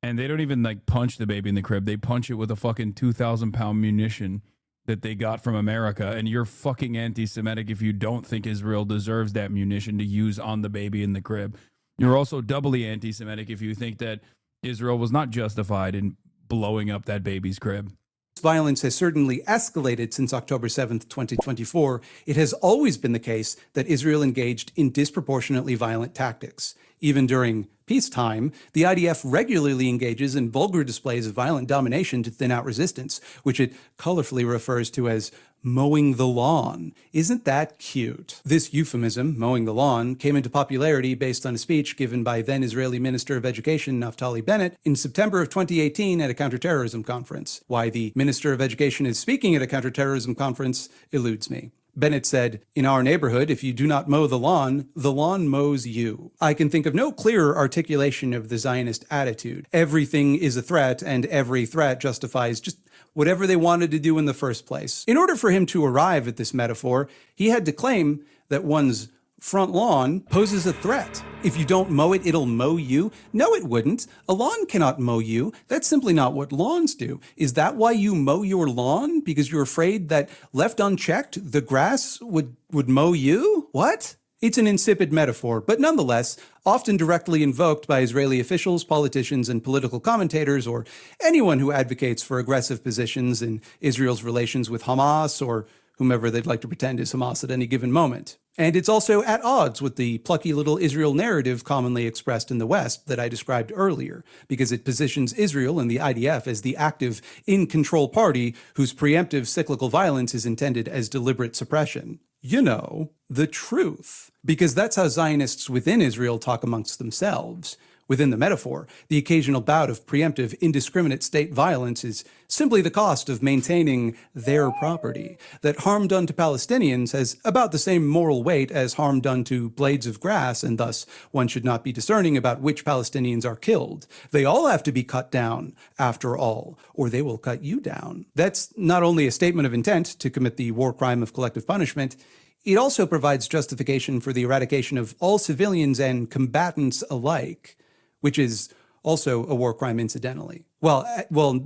And they don't even like punch the baby in the crib. They punch it with a fucking 2,000-pound munition that they got from America. And you're fucking anti-Semitic if you don't think Israel deserves that munition to use on the baby in the crib. You're also doubly anti-Semitic if you think that Israel was not justified in blowing up that baby's crib. Violence has certainly escalated since October 7th, 2024. It has always been the case that Israel engaged in disproportionately violent tactics. Even during peacetime, the IDF regularly engages in vulgar displays of violent domination to thin out resistance, which it colorfully refers to as mowing the lawn. Isn't that cute? This euphemism, mowing the lawn, came into popularity based on a speech given by then Israeli Minister of Education Naftali Bennett in September of 2018 at a counterterrorism conference. Why the Minister of Education is speaking at a counterterrorism conference eludes me. Bennett said, "In our neighborhood, if you do not mow the lawn mows you." I can think of no clearer articulation of the Zionist attitude. Everything is a threat, and every threat justifies just whatever they wanted to do in the first place. In order for him to arrive at this metaphor, he had to claim that one's front lawn poses a threat. If you don't mow it, it'll mow you? No, it wouldn't. A lawn cannot mow you. That's simply not what lawns do. Is that why you mow your lawn? Because you're afraid that left unchecked, the grass would mow you? What? It's an insipid metaphor, but nonetheless, often directly invoked by Israeli officials, politicians, and political commentators, or anyone who advocates for aggressive positions in Israel's relations with Hamas or whomever they'd like to pretend is Hamas at any given moment. And it's also at odds with the plucky little Israel narrative commonly expressed in the West that I described earlier, because it positions Israel and the IDF as the active, in-control party whose preemptive cyclical violence is intended as deliberate suppression. You know, the truth. Because that's how Zionists within Israel talk amongst themselves. Within the metaphor, the occasional bout of preemptive, indiscriminate state violence is simply the cost of maintaining their property. That harm done to Palestinians has about the same moral weight as harm done to blades of grass, and thus one should not be discerning about which Palestinians are killed. They all have to be cut down, after all, or they will cut you down. That's not only a statement of intent to commit the war crime of collective punishment, it also provides justification for the eradication of all civilians and combatants alike, which is also a war crime incidentally. Well,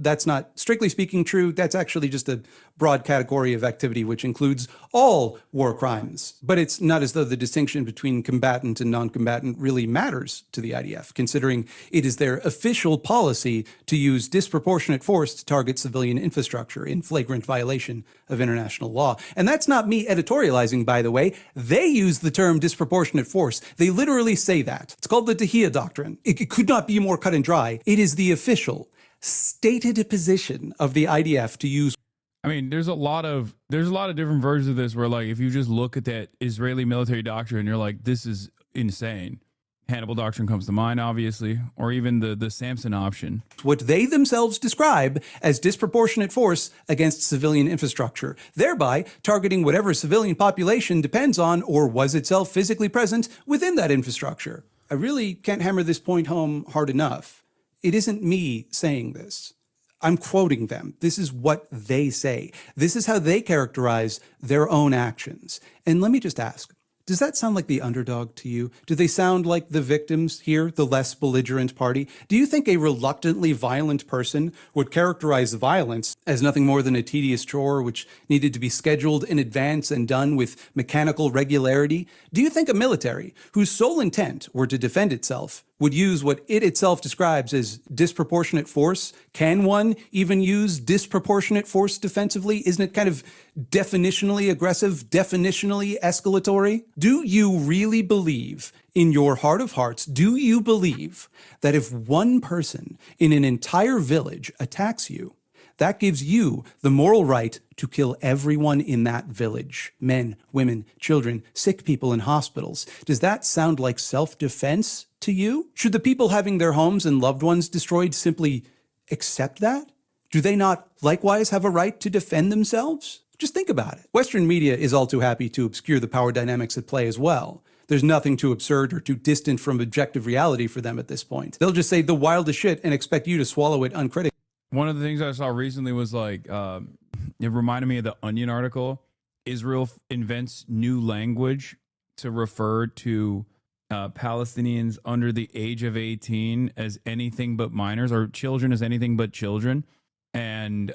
that's not strictly speaking true. That's actually just a broad category of activity which includes all war crimes. But it's not as though the distinction between combatant and non-combatant really matters to the IDF, considering it is their official policy to use disproportionate force to target civilian infrastructure in flagrant violation of international law. And that's not me editorializing, by the way. They use the term disproportionate force. They literally say that. It's called the Dahia Doctrine. It could not be more cut and dry. It is the official stated position of the IDF to use. I mean, there's a lot of different versions of this where, like, if you just look at that Israeli military doctrine, you're like, this is insane. Hannibal doctrine comes to mind, obviously, or even the Samson option. What they themselves describe as disproportionate force against civilian infrastructure, thereby targeting whatever civilian population depends on or was itself physically present within that infrastructure. I really can't hammer this point home hard enough. It isn't me saying this. I'm quoting them. This is what they say. This is how they characterize their own actions. And let me just ask, does that sound like the underdog to you? Do they sound like the victims here, the less belligerent party? Do you think a reluctantly violent person would characterize violence as nothing more than a tedious chore which needed to be scheduled in advance and done with mechanical regularity? Do you think a military whose sole intent were to defend itself would use what it itself describes as disproportionate force. Can one even use disproportionate force defensively? Isn't it kind of definitionally aggressive, definitionally escalatory? Do you really believe, in your heart of hearts, do you believe that if one person in an entire village attacks you, that gives you the moral right to kill everyone in that village? Men, women, children, sick people in hospitals. Does that sound like self-defense to you? Should the people having their homes and loved ones destroyed simply accept that? Do they not likewise have a right to defend themselves? Just think about it. Western media is all too happy to obscure the power dynamics at play as well. There's nothing too absurd or too distant from objective reality for them at this point. They'll just say the wildest shit and expect you to swallow it uncritically. One of the things I saw recently was like, it reminded me of the Onion article. Israel invents new language to refer to Palestinians under the age of 18 as anything but minors, or children as anything but children. And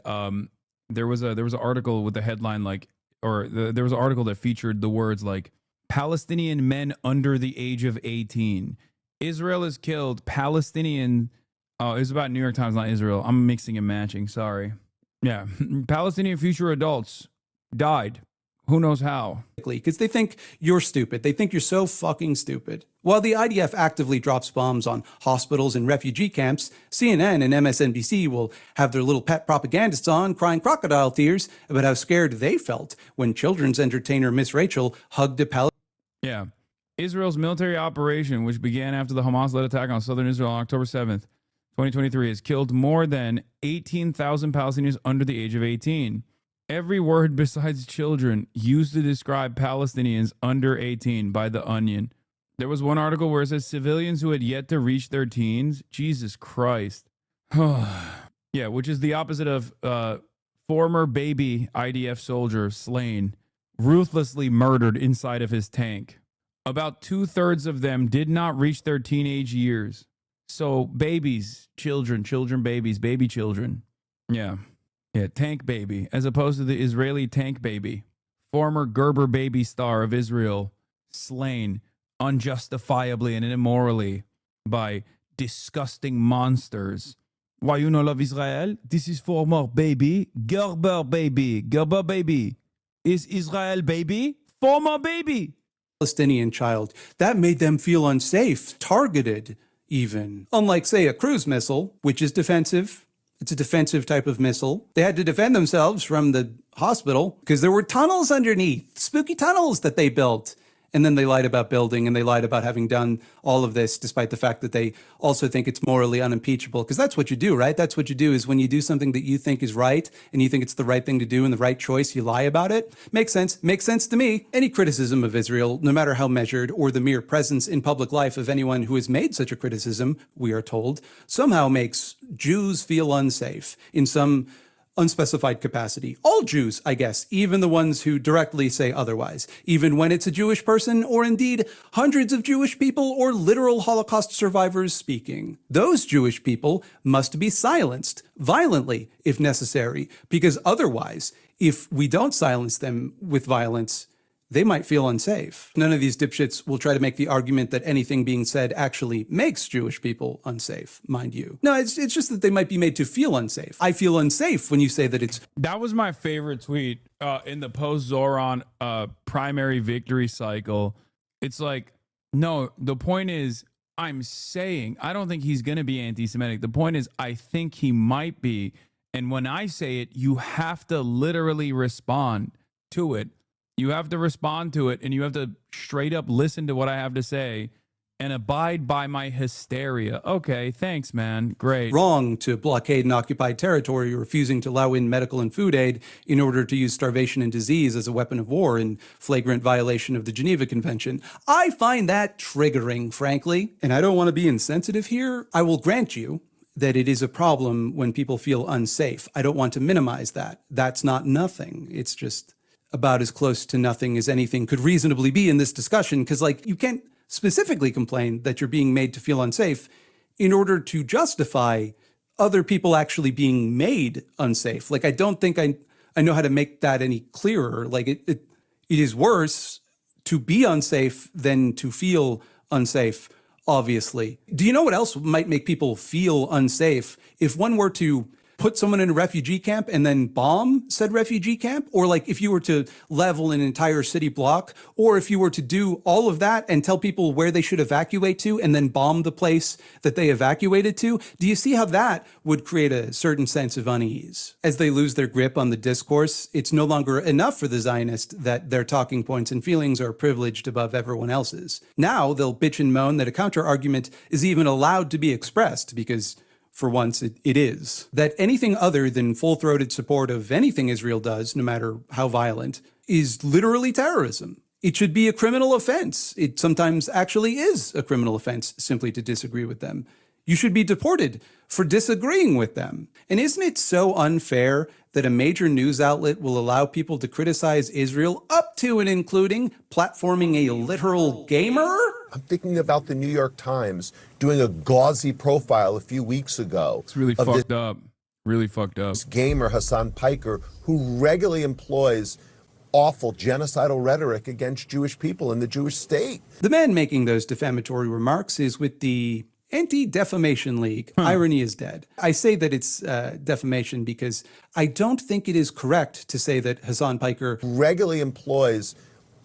there was an article with the headline like, there was an article that featured the words like, Palestinian men under the age of 18. Israel has killed Palestinian. Oh, it was about New York Times, not Israel. I'm mixing and matching. Sorry. Yeah. Palestinian future adults died. Who knows how? Because they think you're stupid. They think you're so fucking stupid. While the IDF actively drops bombs on hospitals and refugee camps, CNN and MSNBC will have their little pet propagandists on crying crocodile tears about how scared they felt when children's entertainer Miss Rachel hugged a Palestinian. Yeah. Israel's military operation, which began after the Hamas-led attack on southern Israel on October 7th, 2023, has killed more than 18,000 Palestinians under the age of 18. Every word besides children used to describe Palestinians under 18 by The Onion. There was one article where it says civilians who had yet to reach their teens. Jesus Christ. Yeah, which is the opposite of former baby IDF soldier slain, ruthlessly murdered inside of his tank. About 2/3 of them did not reach their teenage years. So babies, children, babies, baby children. Yeah. Yeah, tank baby, as opposed to the Israeli tank baby. Former Gerber baby star of Israel, slain unjustifiably and immorally by disgusting monsters. Why you no love Israel? This is former baby, Gerber baby. Gerber baby. Is Israel baby? Former baby. Palestinian child. That made them feel unsafe, targeted even. Unlike, say, a cruise missile, which is defensive. It's a defensive type of missile. They had to defend themselves from the hospital because there were tunnels underneath, spooky tunnels that they built. And then they lied about building, and they lied about having done all of this, despite the fact that they also think it's morally unimpeachable. Because that's what you do, right? That's what you do, is when you do something that you think is right, and you think it's the right thing to do and the right choice, you lie about it. Makes sense. Makes sense to me. Any criticism of Israel, no matter how measured, or the mere presence in public life of anyone who has made such a criticism, we are told, somehow makes Jews feel unsafe in some unspecified capacity. All Jews, I guess, even the ones who directly say otherwise, even when it's a Jewish person, or indeed hundreds of Jewish people or literal Holocaust survivors speaking. Those Jewish people must be silenced violently if necessary, because otherwise, if we don't silence them with violence, they might feel unsafe. None of these dipshits will try to make the argument that anything being said actually makes Jewish people unsafe, mind you. No, it's just that they might be made to feel unsafe. I feel unsafe when you say that it's... That was my favorite tweet in the post-Zoran primary victory cycle. It's like, no, the point is, I'm saying, I don't think he's going to be anti-Semitic. The point is, I think he might be. And when I say it, you have to literally respond to it. You have to respond to it, and you have to straight up listen to what I have to say and abide by my hysteria. Okay, thanks, man. Great. Wrong to blockade an occupied territory, refusing to allow in medical and food aid in order to use starvation and disease as a weapon of war in flagrant violation of the Geneva Convention. I find that triggering, frankly, and I don't want to be insensitive here. I will grant you that it is a problem when people feel unsafe. I don't want to minimize that. That's not nothing. It's just about as close to nothing as anything could reasonably be in this discussion, because, like, you can't specifically complain that you're being made to feel unsafe in order to justify other people actually being made unsafe. Like, I don't think I know how to make that any clearer. Like, it is worse to be unsafe than to feel unsafe obviously. Do you know what else might make people feel unsafe? If one were to put someone in a refugee camp and then bomb said refugee camp, or like if you were to level an entire city block, or if you were to do all of that and tell people where they should evacuate to and then bomb the place that they evacuated to, do you see how that would create a certain sense of unease? As they lose their grip on the discourse, it's no longer enough for the Zionists that their talking points and feelings are privileged above everyone else's. Now they'll bitch and moan that a counter-argument is even allowed to be expressed because for once, it is. That anything other than full-throated support of anything Israel does, no matter how violent, is literally terrorism. It should be a criminal offense. It sometimes actually is a criminal offense simply to disagree with them. You should be deported for disagreeing with them. And isn't it so unfair that a major news outlet will allow people to criticize Israel up to and including platforming a literal gamer? I'm thinking about the New York Times doing a gauzy profile a few weeks ago. It's really fucked up. Really fucked up. This gamer, Hassan Piker, who regularly employs awful genocidal rhetoric against Jewish people in the Jewish state. The man making those defamatory remarks is with the Anti-Defamation League. Irony is dead. I say that it's defamation because I don't think it is correct to say that Hassan Piker regularly employs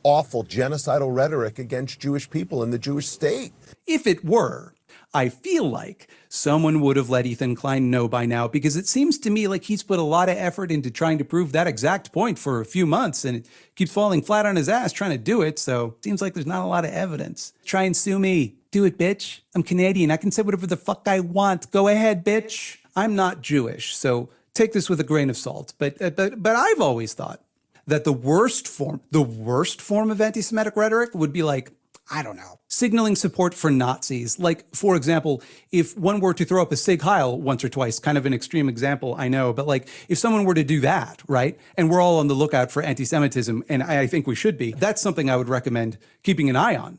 awful genocidal rhetoric against Jewish people in the Jewish state. If it were, I feel like someone would have let Ethan Klein know by now, because it seems to me like he's put a lot of effort into trying to prove that exact point for a few months, and it keeps falling flat on his ass trying to do it, so it seems like there's not a lot of evidence. Try and sue me. Do it, bitch. I'm Canadian. I can say whatever the fuck I want. Go ahead, bitch. I'm not Jewish, so take this with a grain of salt. But I've always thought that the worst form of anti-Semitic rhetoric would be like, I don't know, signaling support for Nazis. Like, for example, if one were to throw up a Sig Heil once or twice, kind of an extreme example, I know, but like if someone were to do that, right, and we're all on the lookout for anti-Semitism, and I think we should be, that's something I would recommend keeping an eye on.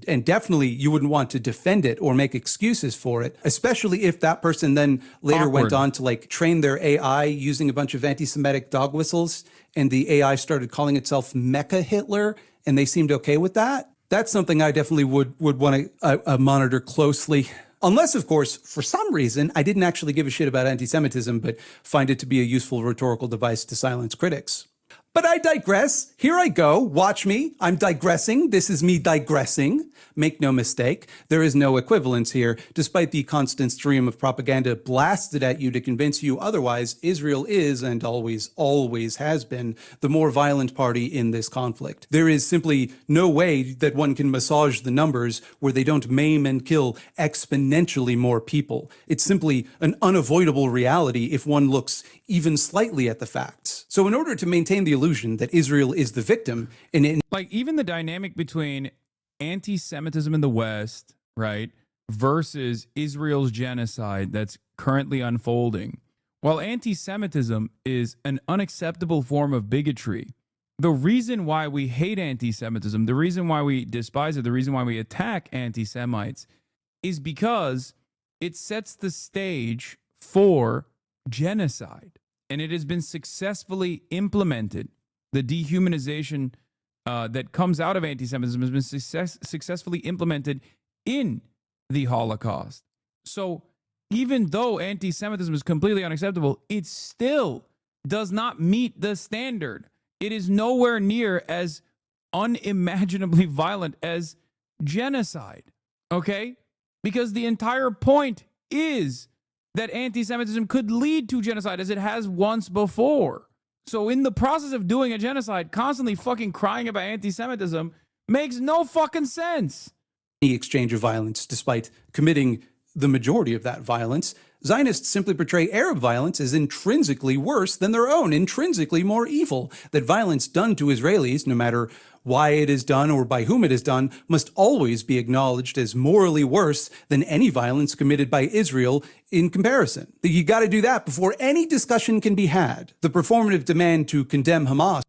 And definitely you wouldn't want to defend it or make excuses for it, especially if that person then later went on to like train their AI using a bunch of anti-Semitic dog whistles, and the AI started calling itself Mecha Hitler, and they seemed okay with that. That's something I definitely would want to monitor closely. Unless, of course, for some reason, I didn't actually give a shit about anti-Semitism, but find it to be a useful rhetorical device to silence critics. But I digress. Here I go. Watch me. I'm digressing. This is me digressing. Make no mistake. There is no equivalence here. Despite the constant stream of propaganda blasted at you to convince you otherwise, Israel is, and always has been, the more violent party in this conflict. There is simply no way that one can massage the numbers where they don't maim and kill exponentially more people. It's simply an unavoidable reality if one looks even slightly at the facts. So in order to maintain the illusion that Israel is the victim, like even the dynamic between anti-Semitism in the West, right, versus Israel's genocide that's currently unfolding. While anti-Semitism is an unacceptable form of bigotry, the reason why we hate anti-Semitism, the reason why we despise it, the reason why we attack anti-Semites is because it sets the stage for genocide. And it has been successfully implemented. The dehumanization that comes out of anti-Semitism has been successfully implemented in the Holocaust. So even though anti-Semitism is completely unacceptable, it still does not meet the standard. It is nowhere near as unimaginably violent as genocide, okay? Because the entire point is that anti-Semitism could lead to genocide, as it has once before. So in the process of doing a genocide, constantly fucking crying about anti-Semitism makes no fucking sense. The exchange of violence, despite committing the majority of that violence, Zionists simply portray Arab violence as intrinsically worse than their own, intrinsically more evil. That violence done to Israelis, no matter why it is done or by whom it is done, must always be acknowledged as morally worse than any violence committed by Israel in comparison. You got to do that before any discussion can be had. The performative demand to condemn Hamas.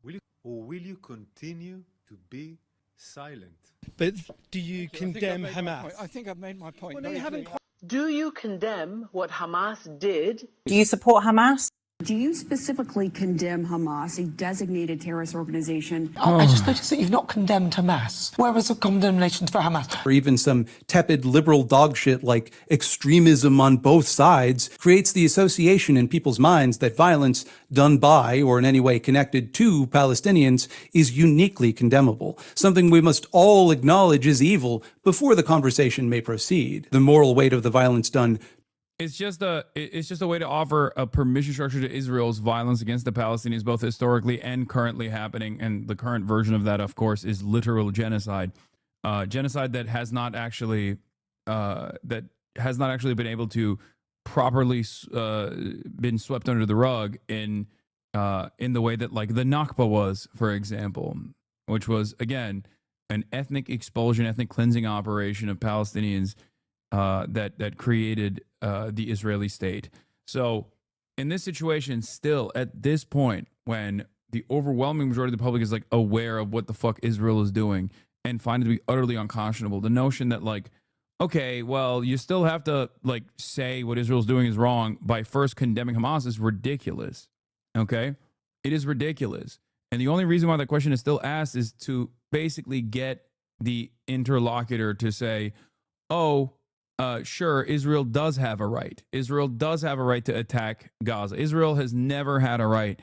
Will you continue to be silent? But do you condemn Hamas? I think I've made my point. Well, no, you haven't. Do you condemn what Hamas did? Do you support Hamas? Do you specifically condemn Hamas, a designated terrorist organization? I just noticed that you've not condemned Hamas. Where was the condemnation for Hamas? Or even some tepid liberal dog shit like extremism on both sides creates the association in people's minds that violence done by or in any way connected to Palestinians is uniquely condemnable, something we must all acknowledge is evil before the conversation may proceed. The moral weight of the violence done It's just a way to offer a permission structure to Israel's violence against the Palestinians, both historically and currently happening. And the current version of that, of course, is literal genocide, genocide that has not actually been able to properly been swept under the rug in the way that like the Nakba was, for example, which was again an ethnic expulsion, ethnic cleansing operation of Palestinians that created the Israeli state. So in this situation, still at this point, when the overwhelming majority of the public is like aware of what the fuck Israel is doing and find it to be utterly unconscionable, the notion that like, okay, well, you still have to like say what Israel's doing is wrong by first condemning Hamas is ridiculous. Okay? It is ridiculous. And the only reason why that question is still asked is to basically get the interlocutor to say, oh, sure, Israel does have a right. Israel does have a right to attack Gaza. Israel has never had a right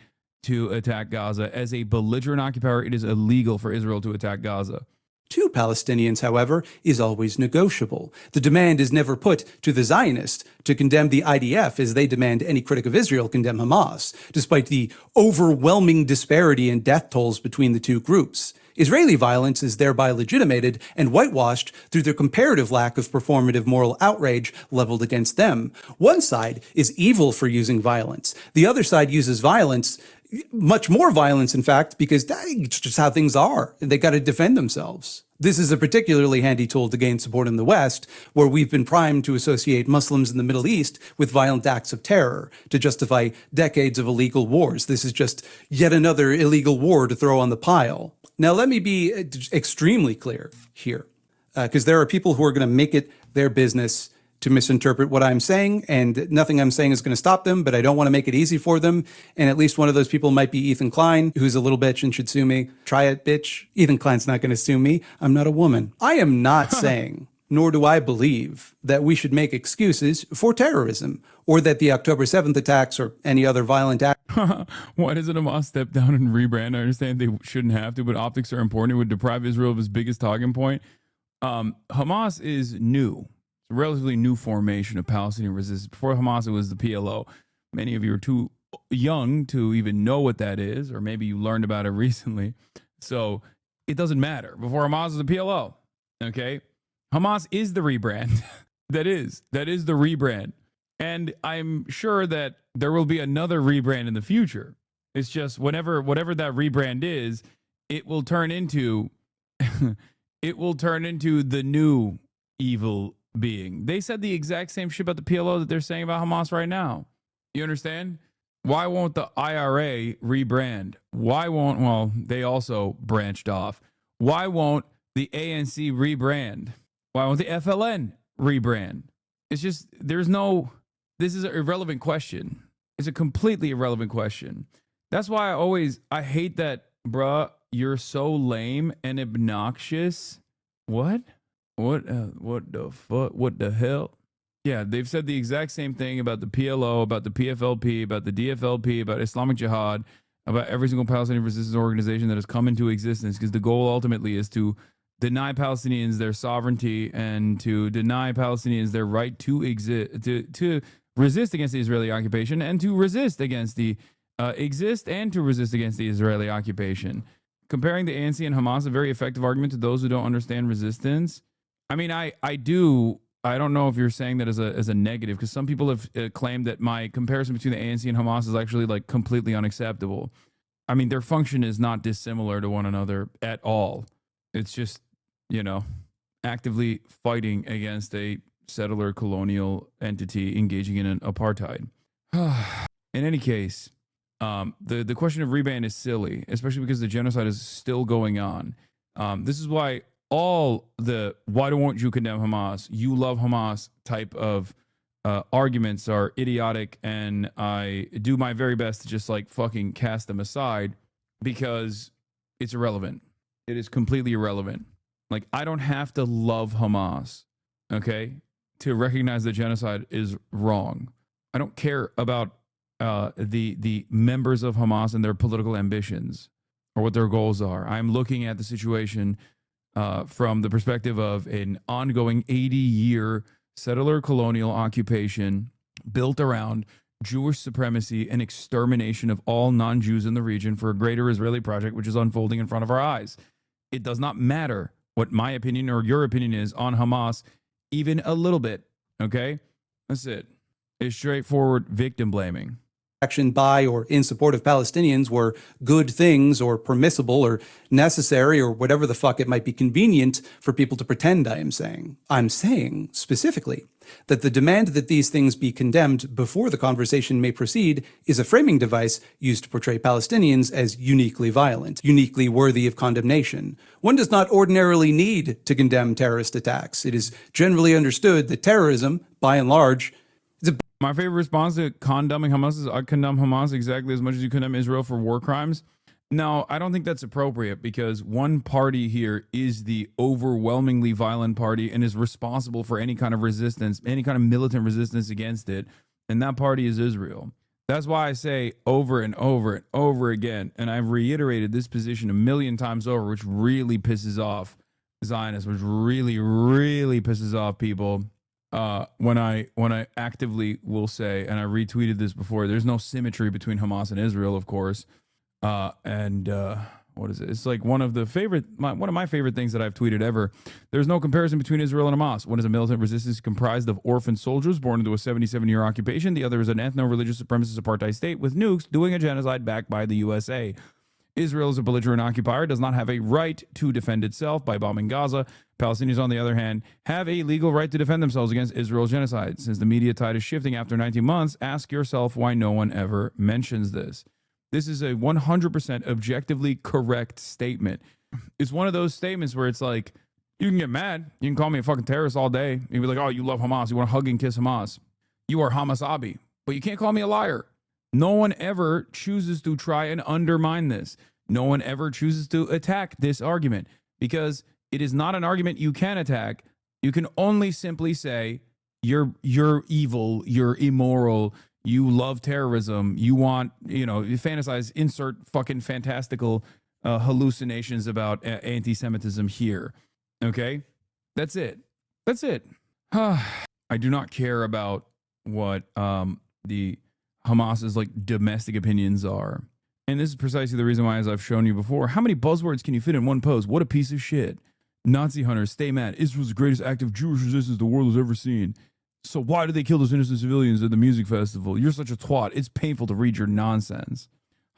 to attack Gaza. As a belligerent occupier, it is illegal for Israel to attack Gaza. to Palestinians, however, is always negotiable. The demand is never put to the Zionists to condemn the IDF as they demand any critic of Israel condemn Hamas, despite the overwhelming disparity in death tolls between the two groups. Israeli violence is thereby legitimated and whitewashed through the comparative lack of performative moral outrage leveled against them. One side is evil for using violence. The other side uses violence, much more violence, in fact, because that's just how things are. They got to defend themselves. This is a particularly handy tool to gain support in the West, where we've been primed to associate Muslims in the Middle East with violent acts of terror to justify decades of illegal wars. This is just yet another illegal war to throw on the pile. Now, let me be extremely clear here, because there are people who are going to make it their business to misinterpret what I'm saying, and nothing I'm saying is going to stop them, but I don't want to make it easy for them. And at least one of those people might be Ethan Klein, who's a little bitch and should sue me. Try it, bitch. Ethan Klein's not going to sue me. I'm not a woman. I am not saying, nor do I believe, that we should make excuses for terrorism, or that the October 7th attacks or any other violent act. Why doesn't Hamas step down and rebrand? I understand they shouldn't have to, but optics are important. It would deprive Israel of its biggest talking point. Hamas is new. It's a relatively new formation of Palestinian resistance. Before Hamas, it was the PLO. Many of you are too young to even know what that is, or maybe you learned about it recently. So it doesn't matter. Before Hamas was the PLO. Okay? Hamas is the rebrand. That is the rebrand. And I'm sure that there will be another rebrand in the future. It's just whatever that rebrand is, it will turn into the new evil being. They said the exact same shit about the PLO that they're saying about Hamas right now. You understand? Why won't the IRA rebrand? Well, they also branched off. Why won't the ANC rebrand? Why won't the FLN rebrand? It's just, this is an irrelevant question. It's a completely irrelevant question. That's why I hate that, bruh, you're so lame and obnoxious. What the fuck? What the hell? Yeah, they've said the exact same thing about the PLO, about the PFLP, about the DFLP, about Islamic Jihad, about every single Palestinian resistance organization that has come into existence, because the goal ultimately is to deny Palestinians their sovereignty and to deny Palestinians their right to exist, to resist against the Israeli occupation, and to resist against the resist against the Israeli occupation. Comparing the ANC and Hamas, a very effective argument to those who don't understand resistance. I mean, I don't know if you're saying that as a negative, because some people have claimed that my comparison between the ANC and Hamas is actually like completely unacceptable. I mean, their function is not dissimilar to one another at all. It's just, actively fighting against a settler colonial entity engaging in an apartheid. In any case, the question of rebrand is silly, especially because the genocide is still going on. This is why all the why don't you condemn Hamas, you love Hamas type of arguments are idiotic, and I do my very best to just like fucking cast them aside because it's irrelevant. It is completely irrelevant. Like, I don't have to love Hamas, okay, to recognize that genocide is wrong. I don't care about the members of Hamas and their political ambitions or what their goals are. I'm looking at the situation from the perspective of an ongoing 80-year settler colonial occupation built around Jewish supremacy and extermination of all non-Jews in the region for a greater Israeli project, which is unfolding in front of our eyes. It does not matter what my opinion or your opinion is on Hamas, even a little bit, okay? That's it. It's straightforward victim blaming. Action by or in support of Palestinians were good things or permissible or necessary or whatever the fuck it might be convenient for people to pretend I am saying. I'm saying specifically that the demand that these things be condemned before the conversation may proceed is a framing device used to portray Palestinians as uniquely violent, uniquely worthy of condemnation. One does not ordinarily need to condemn terrorist attacks. It is generally understood that terrorism, by and large, my favorite response to condemning Hamas is I condemn Hamas exactly as much as you condemn Israel for war crimes. No, I don't think that's appropriate because one party here is the overwhelmingly violent party and is responsible for any kind of resistance, any kind of militant resistance against it. And that party is Israel. That's why I say over and over and over again, and I've reiterated this position a million times over, which really pisses off Zionists, which really, really pisses off people. When I actively will say, and I retweeted this before, there's no symmetry between Hamas and Israel, of course. What is it? It's like one of my favorite things that I've tweeted ever. There's no comparison between Israel and Hamas. One is a militant resistance comprised of orphan soldiers born into a 77-year occupation. The other is an ethno-religious supremacist apartheid state with nukes doing a genocide backed by the USA. Israel is a belligerent occupier, does not have a right to defend itself by bombing Gaza. Palestinians, on the other hand, have a legal right to defend themselves against Israel's genocide. Since the media tide is shifting after 19 months, ask yourself why no one ever mentions this. This is a 100% objectively correct statement. It's one of those statements where it's like, you can get mad. You can call me a fucking terrorist all day. You can be like, oh, you love Hamas. You want to hug and kiss Hamas. You are HasanAbi. But you can't call me a liar. No one ever chooses to try and undermine this. No one ever chooses to attack this argument because it is not an argument you can attack. You can only simply say you're evil, you're immoral, you love terrorism, you want, you fantasize, insert fucking fantastical hallucinations about anti-Semitism here. Okay? That's it. That's it. I do not care about what the Hamas's like domestic opinions are. And this is precisely the reason why, as I've shown you before, how many buzzwords can you fit in one post? What a piece of shit. Nazi hunters, stay mad. Israel's the greatest act of Jewish resistance the world has ever seen. So why did they kill those innocent civilians at the music festival? You're such a twat. It's painful to read your nonsense.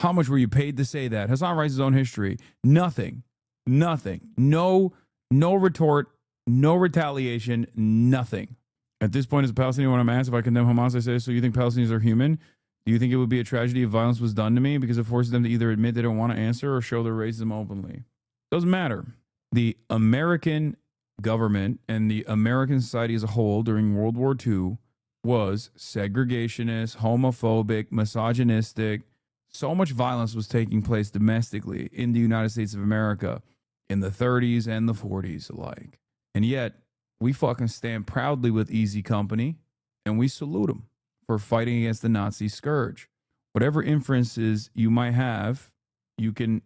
How much were you paid to say that? Hasan writes his own history. Nothing. Nothing. No retort. No retaliation. Nothing. At this point, as a Palestinian, when I'm asked if I condemn Hamas, I say, so you think Palestinians are human? Do you think it would be a tragedy if violence was done to me because it forces them to either admit they don't want to answer or show their racism openly? Doesn't matter. The American government and the American society as a whole during World War II was segregationist, homophobic, misogynistic. So much violence was taking place domestically in the United States of America in the 30s and the 40s alike. And yet, we fucking stand proudly with Easy Company and we salute them for fighting against the Nazi scourge. Whatever inferences you might have, you can,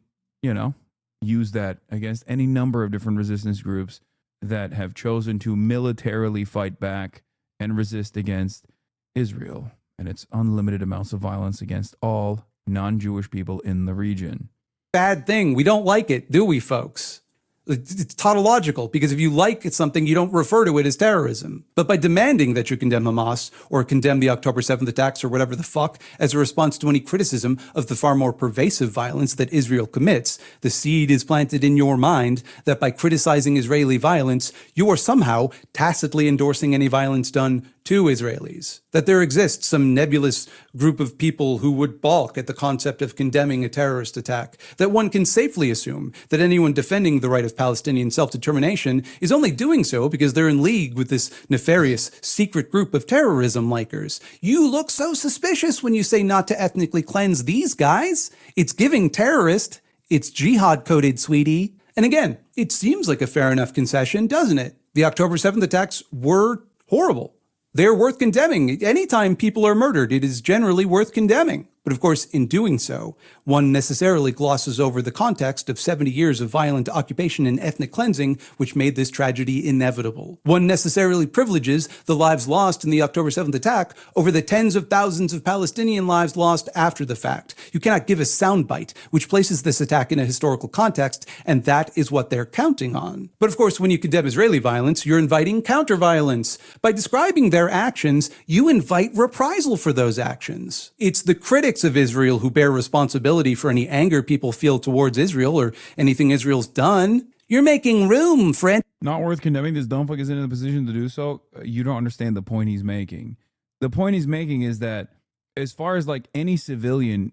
use that against any number of different resistance groups that have chosen to militarily fight back and resist against Israel and its unlimited amounts of violence against all non-Jewish people in the region. Bad thing. We don't like it, do we, folks? It's tautological, because if you like something, you don't refer to it as terrorism. But by demanding that you condemn Hamas or condemn the October 7th attacks or whatever the fuck as a response to any criticism of the far more pervasive violence that Israel commits, the seed is planted in your mind that by criticizing Israeli violence, you are somehow tacitly endorsing any violence done to Israelis, that there exists some nebulous group of people who would balk at the concept of condemning a terrorist attack, that one can safely assume that anyone defending the right of Palestinian self-determination is only doing so because they're in league with this nefarious secret group of terrorism likers. You look so suspicious when you say not to ethnically cleanse these guys. It's giving terrorist. It's jihad coded, sweetie. And again, it seems like a fair enough concession, doesn't it? The October 7th attacks were horrible. They're worth condemning. Anytime people are murdered, it is generally worth condemning. But of course, in doing so, one necessarily glosses over the context of 70 years of violent occupation and ethnic cleansing, which made this tragedy inevitable. One necessarily privileges the lives lost in the October 7th attack over the tens of thousands of Palestinian lives lost after the fact. You cannot give a soundbite which places this attack in a historical context, and that is what they're counting on. But of course, when you condemn Israeli violence, you're inviting counter-violence. By describing their actions, you invite reprisal for those actions. It's the critics of Israel who bear responsibility for any anger people feel towards Israel or anything Israel's done. You're making room, friend. Not worth condemning. This dumb fuck is in a position to do so. You don't understand the point he's making. The point he's making is that as far as like any civilian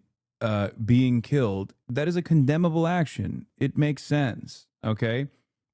being killed, that is a condemnable action. It makes sense, okay?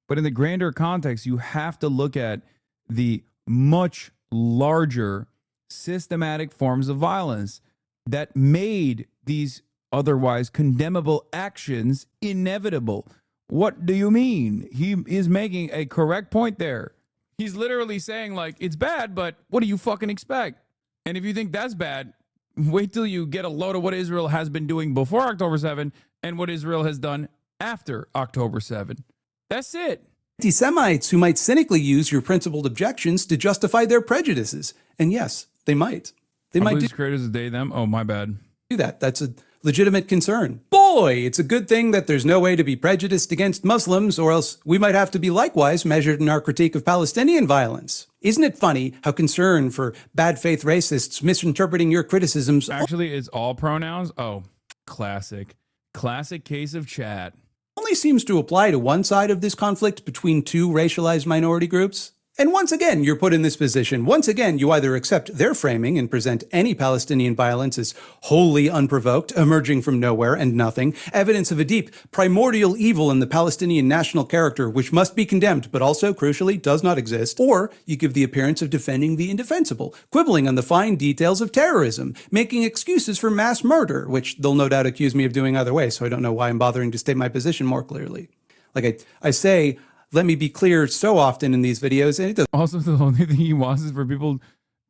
But in the grander context, you have to look at the much larger systematic forms of violence that made these otherwise condemnable actions inevitable. What do you mean? He is making a correct point there. He's literally saying, like, it's bad, but what do you fucking expect? And if you think that's bad, wait till you get a load of what Israel has been doing before October 7 and what Israel has done after October 7. That's it. Anti-Semites who might cynically use your principled objections to justify their prejudices. And yes, they might. They might do creators as they, them. Oh, my bad. Do that. That's a legitimate concern. Boy, it's a good thing that there's no way to be prejudiced against Muslims, or else we might have to be likewise measured in our critique of Palestinian violence. Isn't it funny how concern for bad faith racists misinterpreting your criticisms... Actually, it's all pronouns? Oh, classic. Classic case of chat. ...only seems to apply to one side of this conflict between two racialized minority groups? And once again, you're put in this position. Once again, you either accept their framing and present any Palestinian violence as wholly unprovoked, emerging from nowhere and nothing, evidence of a deep, primordial evil in the Palestinian national character, which must be condemned, but also, crucially, does not exist. Or you give the appearance of defending the indefensible, quibbling on the fine details of terrorism, making excuses for mass murder, which they'll no doubt accuse me of doing either way, so I don't know why I'm bothering to state my position more clearly. Like I say, let me be clear so often in these videos, and it doesn't. Also, the only thing he wants is for people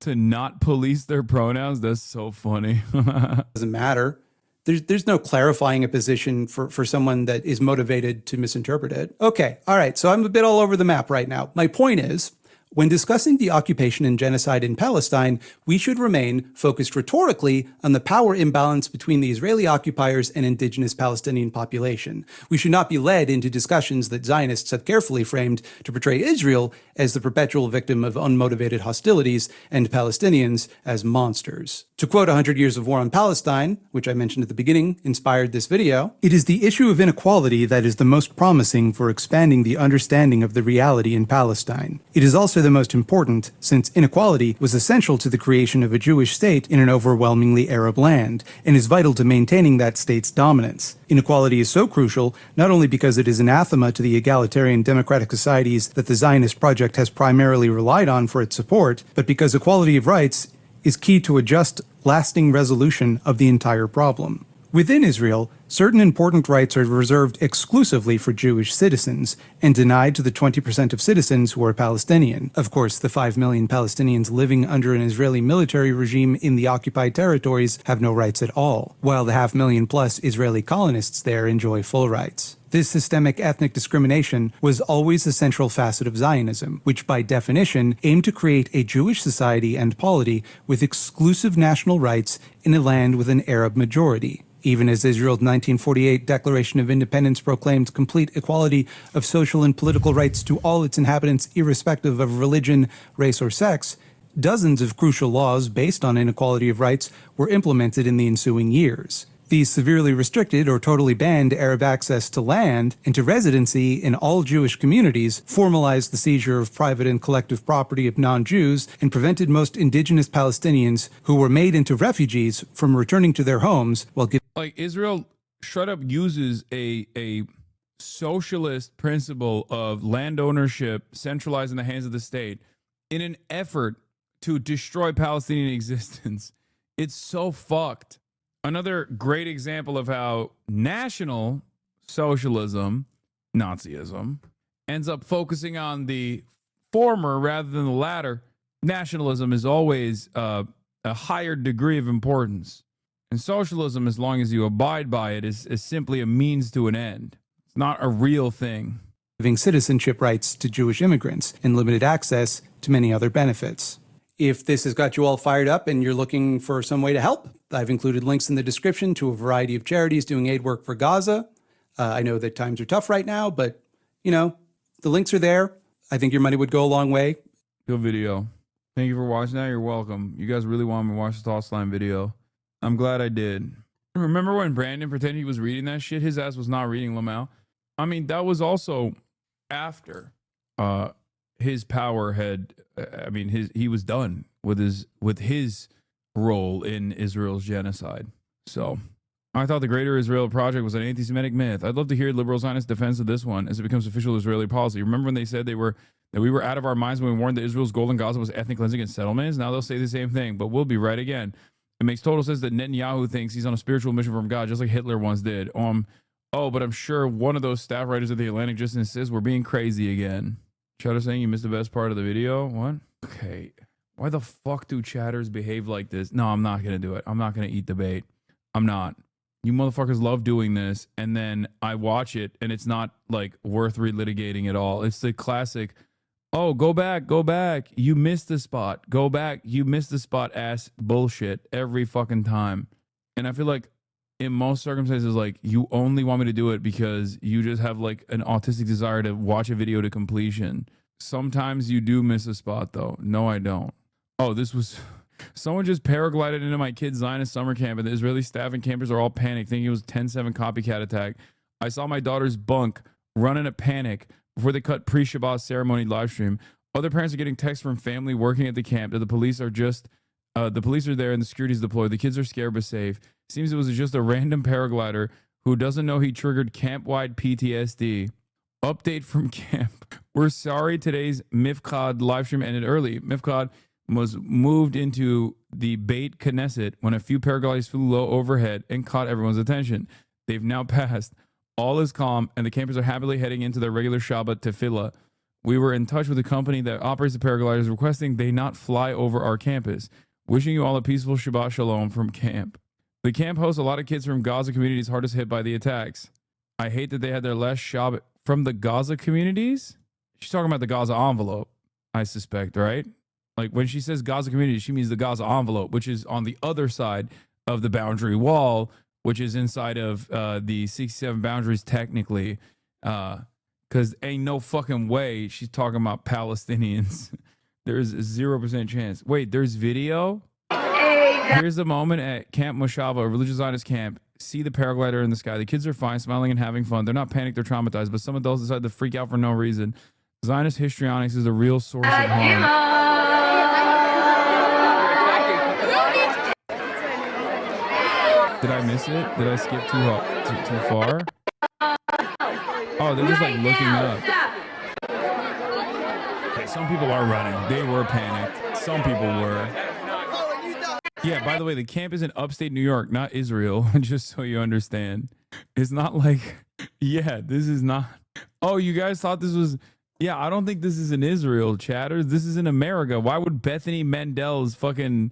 to not police their pronouns. That's so funny. Doesn't matter. There's no clarifying a position for someone that is motivated to misinterpret it. Okay, all right, so I'm a bit all over the map right now. My point is, when discussing the occupation and genocide in Palestine, we should remain focused rhetorically on the power imbalance between the Israeli occupiers and indigenous Palestinian population. We should not be led into discussions that Zionists have carefully framed to portray Israel as the perpetual victim of unmotivated hostilities and Palestinians as monsters. To quote 100 Years of War on Palestine, which I mentioned at the beginning, inspired this video, "It is the issue of inequality that is the most promising for expanding the understanding of the reality in Palestine. It is also the most important, since inequality was essential to the creation of a Jewish state in an overwhelmingly Arab land, and is vital to maintaining that state's dominance. Inequality is so crucial, not only because it is anathema to the egalitarian democratic societies that the Zionist project has primarily relied on for its support, but because equality of rights is key to a just, lasting resolution of the entire problem. Within Israel, certain important rights are reserved exclusively for Jewish citizens and denied to the 20% of citizens who are Palestinian. Of course, the 5 million Palestinians living under an Israeli military regime in the occupied territories have no rights at all, while the 500,000+ Israeli colonists there enjoy full rights. This systemic ethnic discrimination was always a central facet of Zionism, which by definition aimed to create a Jewish society and polity with exclusive national rights in a land with an Arab majority. Even as Israel's 1948 Declaration of Independence proclaimed complete equality of social and political rights to all its inhabitants irrespective of religion, race, or sex, dozens of crucial laws based on inequality of rights were implemented in the ensuing years. These severely restricted or totally banned Arab access to land and to residency in all Jewish communities, formalized the seizure of private and collective property of non-Jews, and prevented most indigenous Palestinians who were made into refugees from returning to their homes while giving... Like, Israel straight up uses a socialist principle of land ownership centralized in the hands of the state in an effort to destroy Palestinian existence. It's so fucked. Another great example of how National Socialism, Nazism, ends up focusing on the former rather than the latter. Nationalism is always a higher degree of importance. And socialism, as long as you abide by it, is simply a means to an end. It's not a real thing. Giving citizenship rights to Jewish immigrants and limited access to many other benefits. If this has got you all fired up and you're looking for some way to help, I've included links in the description to a variety of charities doing aid work for Gaza. I know that times are tough right now, but, you know, the links are there. I think your money would go a long way. Good video. Thank you for watching that. You're welcome. You guys really wanted me to watch the Toss Line video. I'm glad I did. Remember when Brandon pretended he was reading that shit? His ass was not reading Lamau. I mean, that was also after his power had, he was done with his role in Israel's genocide. So I thought the Greater Israel Project was an anti-Semitic myth. I'd love to hear liberal Zionist defense of this one as it becomes official Israeli policy. Remember when they said that we were out of our minds when we warned that Israel's goal in Gaza was ethnic cleansing and settlements? Now they'll say the same thing, but we'll be right again. It makes total sense that Netanyahu thinks he's on a spiritual mission from God, just like Hitler once did. But I'm sure one of those staff writers at The Atlantic just insists we're being crazy again. Chatter saying you missed the best part of the video. What? Okay. Why the fuck do chatters behave like this? No, I'm not going to do it. I'm not going to eat the bait. I'm not. You motherfuckers love doing this. And then I watch it and it's not like worth relitigating at all. It's the classic, oh, go back. You missed the spot. Go back. You missed the spot ass bullshit every fucking time. And I feel like in most circumstances, like, you only want me to do it because you just have like an autistic desire to watch a video to completion. Sometimes you do miss a spot though. No, I don't. Oh, this was someone just paraglided into my kid's Zionist summer camp and the Israeli staff and campers are all panicked thinking it was 10-7 copycat attack. I saw my daughter's bunk run in a panic before they cut pre-Shabbat ceremony live stream. Other parents are getting texts from family working at the camp that the police are there and the security's deployed. The kids are scared but safe. Seems it was just a random paraglider who doesn't know he triggered camp-wide PTSD. Update from camp. We're sorry today's Mifkad livestream ended early. Mifkad was moved into the Beit Knesset when a few paragliders flew low overhead and caught everyone's attention. They've now passed. All is calm, and the campers are happily heading into their regular Shabbat tefillah. We were in touch with the company that operates the paragliders, requesting they not fly over our campus. Wishing you all a peaceful Shabbat Shalom from camp. The camp hosts a lot of kids from Gaza communities hardest hit by the attacks. I hate that they had their last Shabbat from the Gaza communities. She's talking about the Gaza envelope, I suspect, right? Like when she says Gaza communities, she means the Gaza envelope, which is on the other side of the boundary wall, which is inside of the 67 boundaries technically. Because ain't no fucking way she's talking about Palestinians. There's a 0% chance. Wait, there's video? Here's the moment at Camp Moshava, a religious Zionist camp. See the paraglider in the sky. The kids are fine, smiling and having fun. They're not panicked, they're traumatized, but some adults decide to freak out for no reason. Zionist histrionics is a real source of harm. Did I miss it? Did I skip too far? Oh, they're just like looking up. Okay, some people are running. They were panicked. Some people were. Yeah, by the way, the camp is in upstate New York, not Israel, just so you understand. It's not like, yeah, this is not. Oh, you guys thought this was, yeah, I don't think this is in Israel, chatters. This is in America. Why would Bethany Mandel's fucking,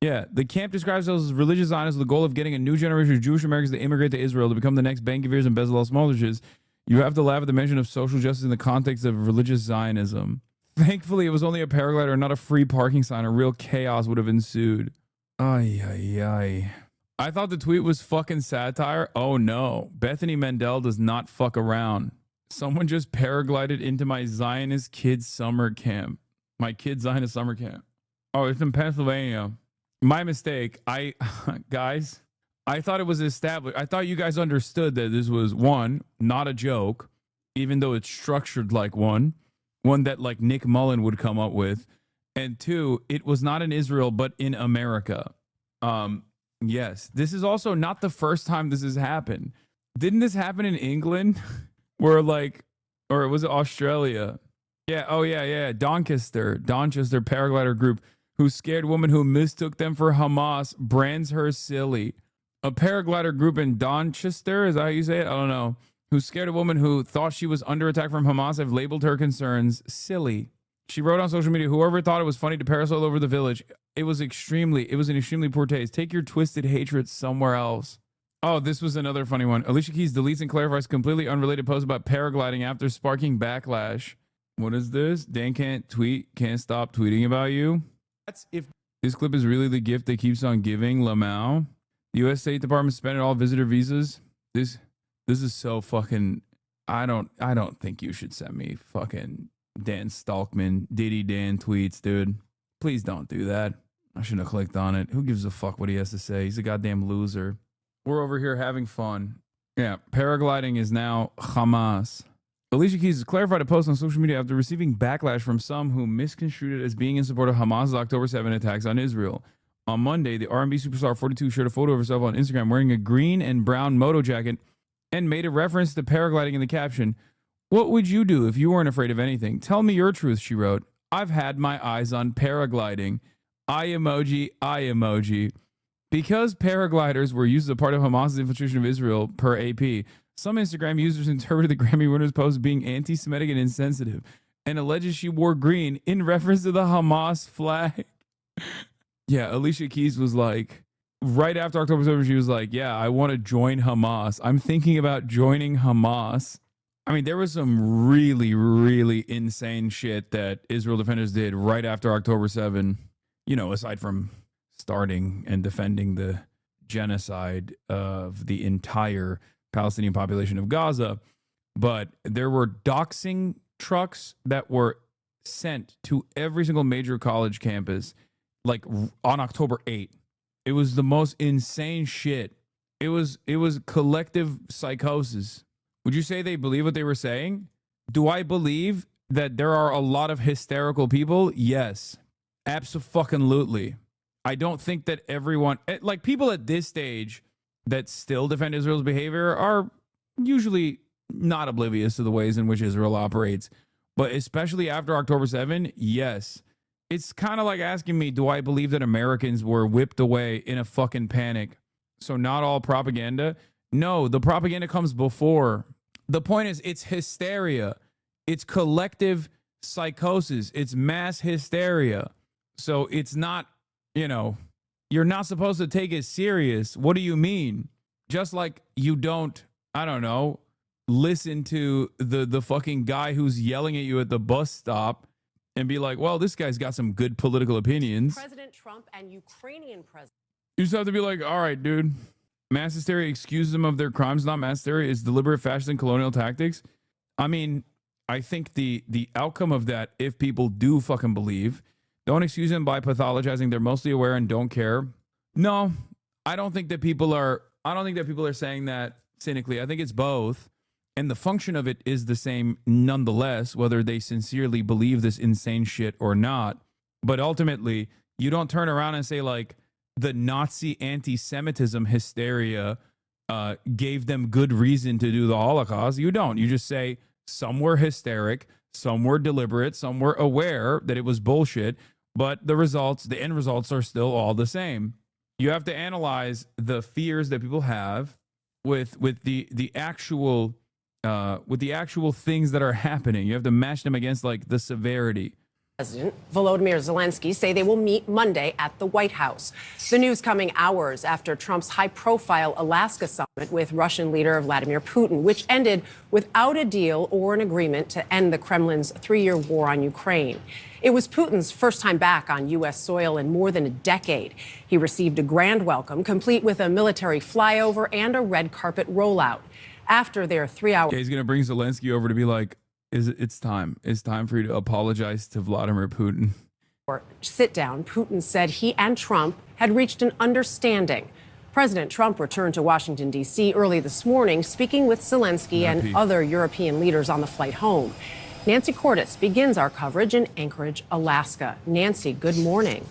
yeah, the camp describes themselves as religious Zionists with the goal of getting a new generation of Jewish Americans to immigrate to Israel to become the next Ben-Gvirs and Bezalel Smoliches. You have to laugh at the mention of social justice in the context of religious Zionism. Thankfully, it was only a paraglider, not a free parking sign, or real chaos would have ensued. Ay, ay, ay. I thought the tweet was fucking satire. Oh no. Bethany Mandel does not fuck around. Someone just paraglided into my Zionist kids summer camp. My kids Zionist summer camp. Oh, it's in Pennsylvania. My mistake. Guys, I thought it was established. I thought you guys understood that this was, one, not a joke, even though it's structured like one that like Nick Mullen would come up with. And two, it was not in Israel, but in America. Yes, this is also not the first time this has happened. Didn't this happen in England? Where like, or was it Australia? Yeah, oh yeah. Doncaster paraglider group who scared woman who mistook them for Hamas brands her silly. A paraglider group in Doncaster, is that how you say it? I don't know. Who scared a woman who thought she was under attack from Hamas have labeled her concerns silly. She wrote on social media, whoever thought it was funny to parasail over the village, it was an extremely poor taste. Take your twisted hatred somewhere else. Oh, this was another funny one. Alicia Keys deletes and clarifies completely unrelated post about paragliding after sparking backlash. What is this? Dan can't stop tweeting about you. That's if this clip is really the gift that keeps on giving. Lamau. The U.S. State Department suspended all visitor visas. This is so fucking. I don't think you should send me fucking Dan Stalkman, Diddy Dan tweets, dude. Please don't do that. I shouldn't have clicked on it. Who gives a fuck what he has to say? He's a goddamn loser. We're over here having fun. Yeah, paragliding is now Hamas. Alicia Keys has clarified a post on social media after receiving backlash from some who misconstrued it as being in support of Hamas's October 7 attacks on Israel. On Monday, the R&B superstar 42 shared a photo of herself on Instagram wearing a green and brown moto jacket and made a reference to paragliding in the caption. What would you do if you weren't afraid of anything? Tell me your truth, she wrote. I've had my eyes on paragliding. Eye emoji, eye emoji. Because paragliders were used as a part of Hamas's infiltration of Israel, per AP, some Instagram users interpreted the Grammy winner's post as being anti-Semitic and insensitive, and alleges she wore green in reference to the Hamas flag. Yeah, Alicia Keys was like, right after October 7th, she was like, yeah, I want to join Hamas. I'm thinking about joining Hamas. I mean, there was some really, really insane shit that Israel defenders did right after October 7, you know, aside from starting and defending the genocide of the entire Palestinian population of Gaza. But there were doxing trucks that were sent to every single major college campus, like on October 8. It was the most insane shit. It was collective psychosis. Would you say they believe what they were saying? Do I believe that there are a lot of hysterical people? Yes, abso-fucking-lutely. I don't think that everyone, like people at this stage that still defend Israel's behavior are usually not oblivious to the ways in which Israel operates. But especially after October 7, yes. It's kind of like asking me, do I believe that Americans were whipped away in a fucking panic? So not all propaganda? No, the propaganda comes before. The point is, it's hysteria. It's collective psychosis. It's mass hysteria. So it's not, you know, you're not supposed to take it serious. What do you mean? Just like you don't, I don't know, listen to the fucking guy who's yelling at you at the bus stop and be like, well, this guy's got some good political opinions. President Trump and Ukrainian President. You just have to be like, all right, dude. Mass hysteria excuses them of their crimes, not mass hysteria. Is deliberate fascist and colonial tactics. I mean, I think the outcome of that, if people do fucking believe, don't excuse them by pathologizing. They're mostly aware and don't care. No, I don't think that people are saying that cynically. I think it's both. And the function of it is the same nonetheless, whether they sincerely believe this insane shit or not. But ultimately, you don't turn around and say, like, the Nazi anti-Semitism hysteria gave them good reason to do the Holocaust. You don't. You just say some were hysteric, some were deliberate, some were aware that it was bullshit, but the end results are still all the same. You have to analyze the fears that people have with the actual things that are happening. You have to match them against like the severity. President Volodymyr Zelensky say they will meet Monday at the White House. The news coming hours after Trump's high-profile Alaska summit with Russian leader Vladimir Putin, which ended without a deal or an agreement to end the Kremlin's 3-year war on Ukraine. It was Putin's first time back on U.S. soil in more than a decade. He received a grand welcome, complete with a military flyover and a red carpet rollout. After their 3-hour... Yeah, he's going to bring Zelensky over to be like, it's time for you to apologize to Vladimir Putin. Sit down, Putin said he and Trump had reached an understanding. President Trump returned to Washington, D.C. early this morning, speaking with Zelensky and other European leaders on the flight home. Nancy Cordes begins our coverage in Anchorage, Alaska. Nancy, good morning.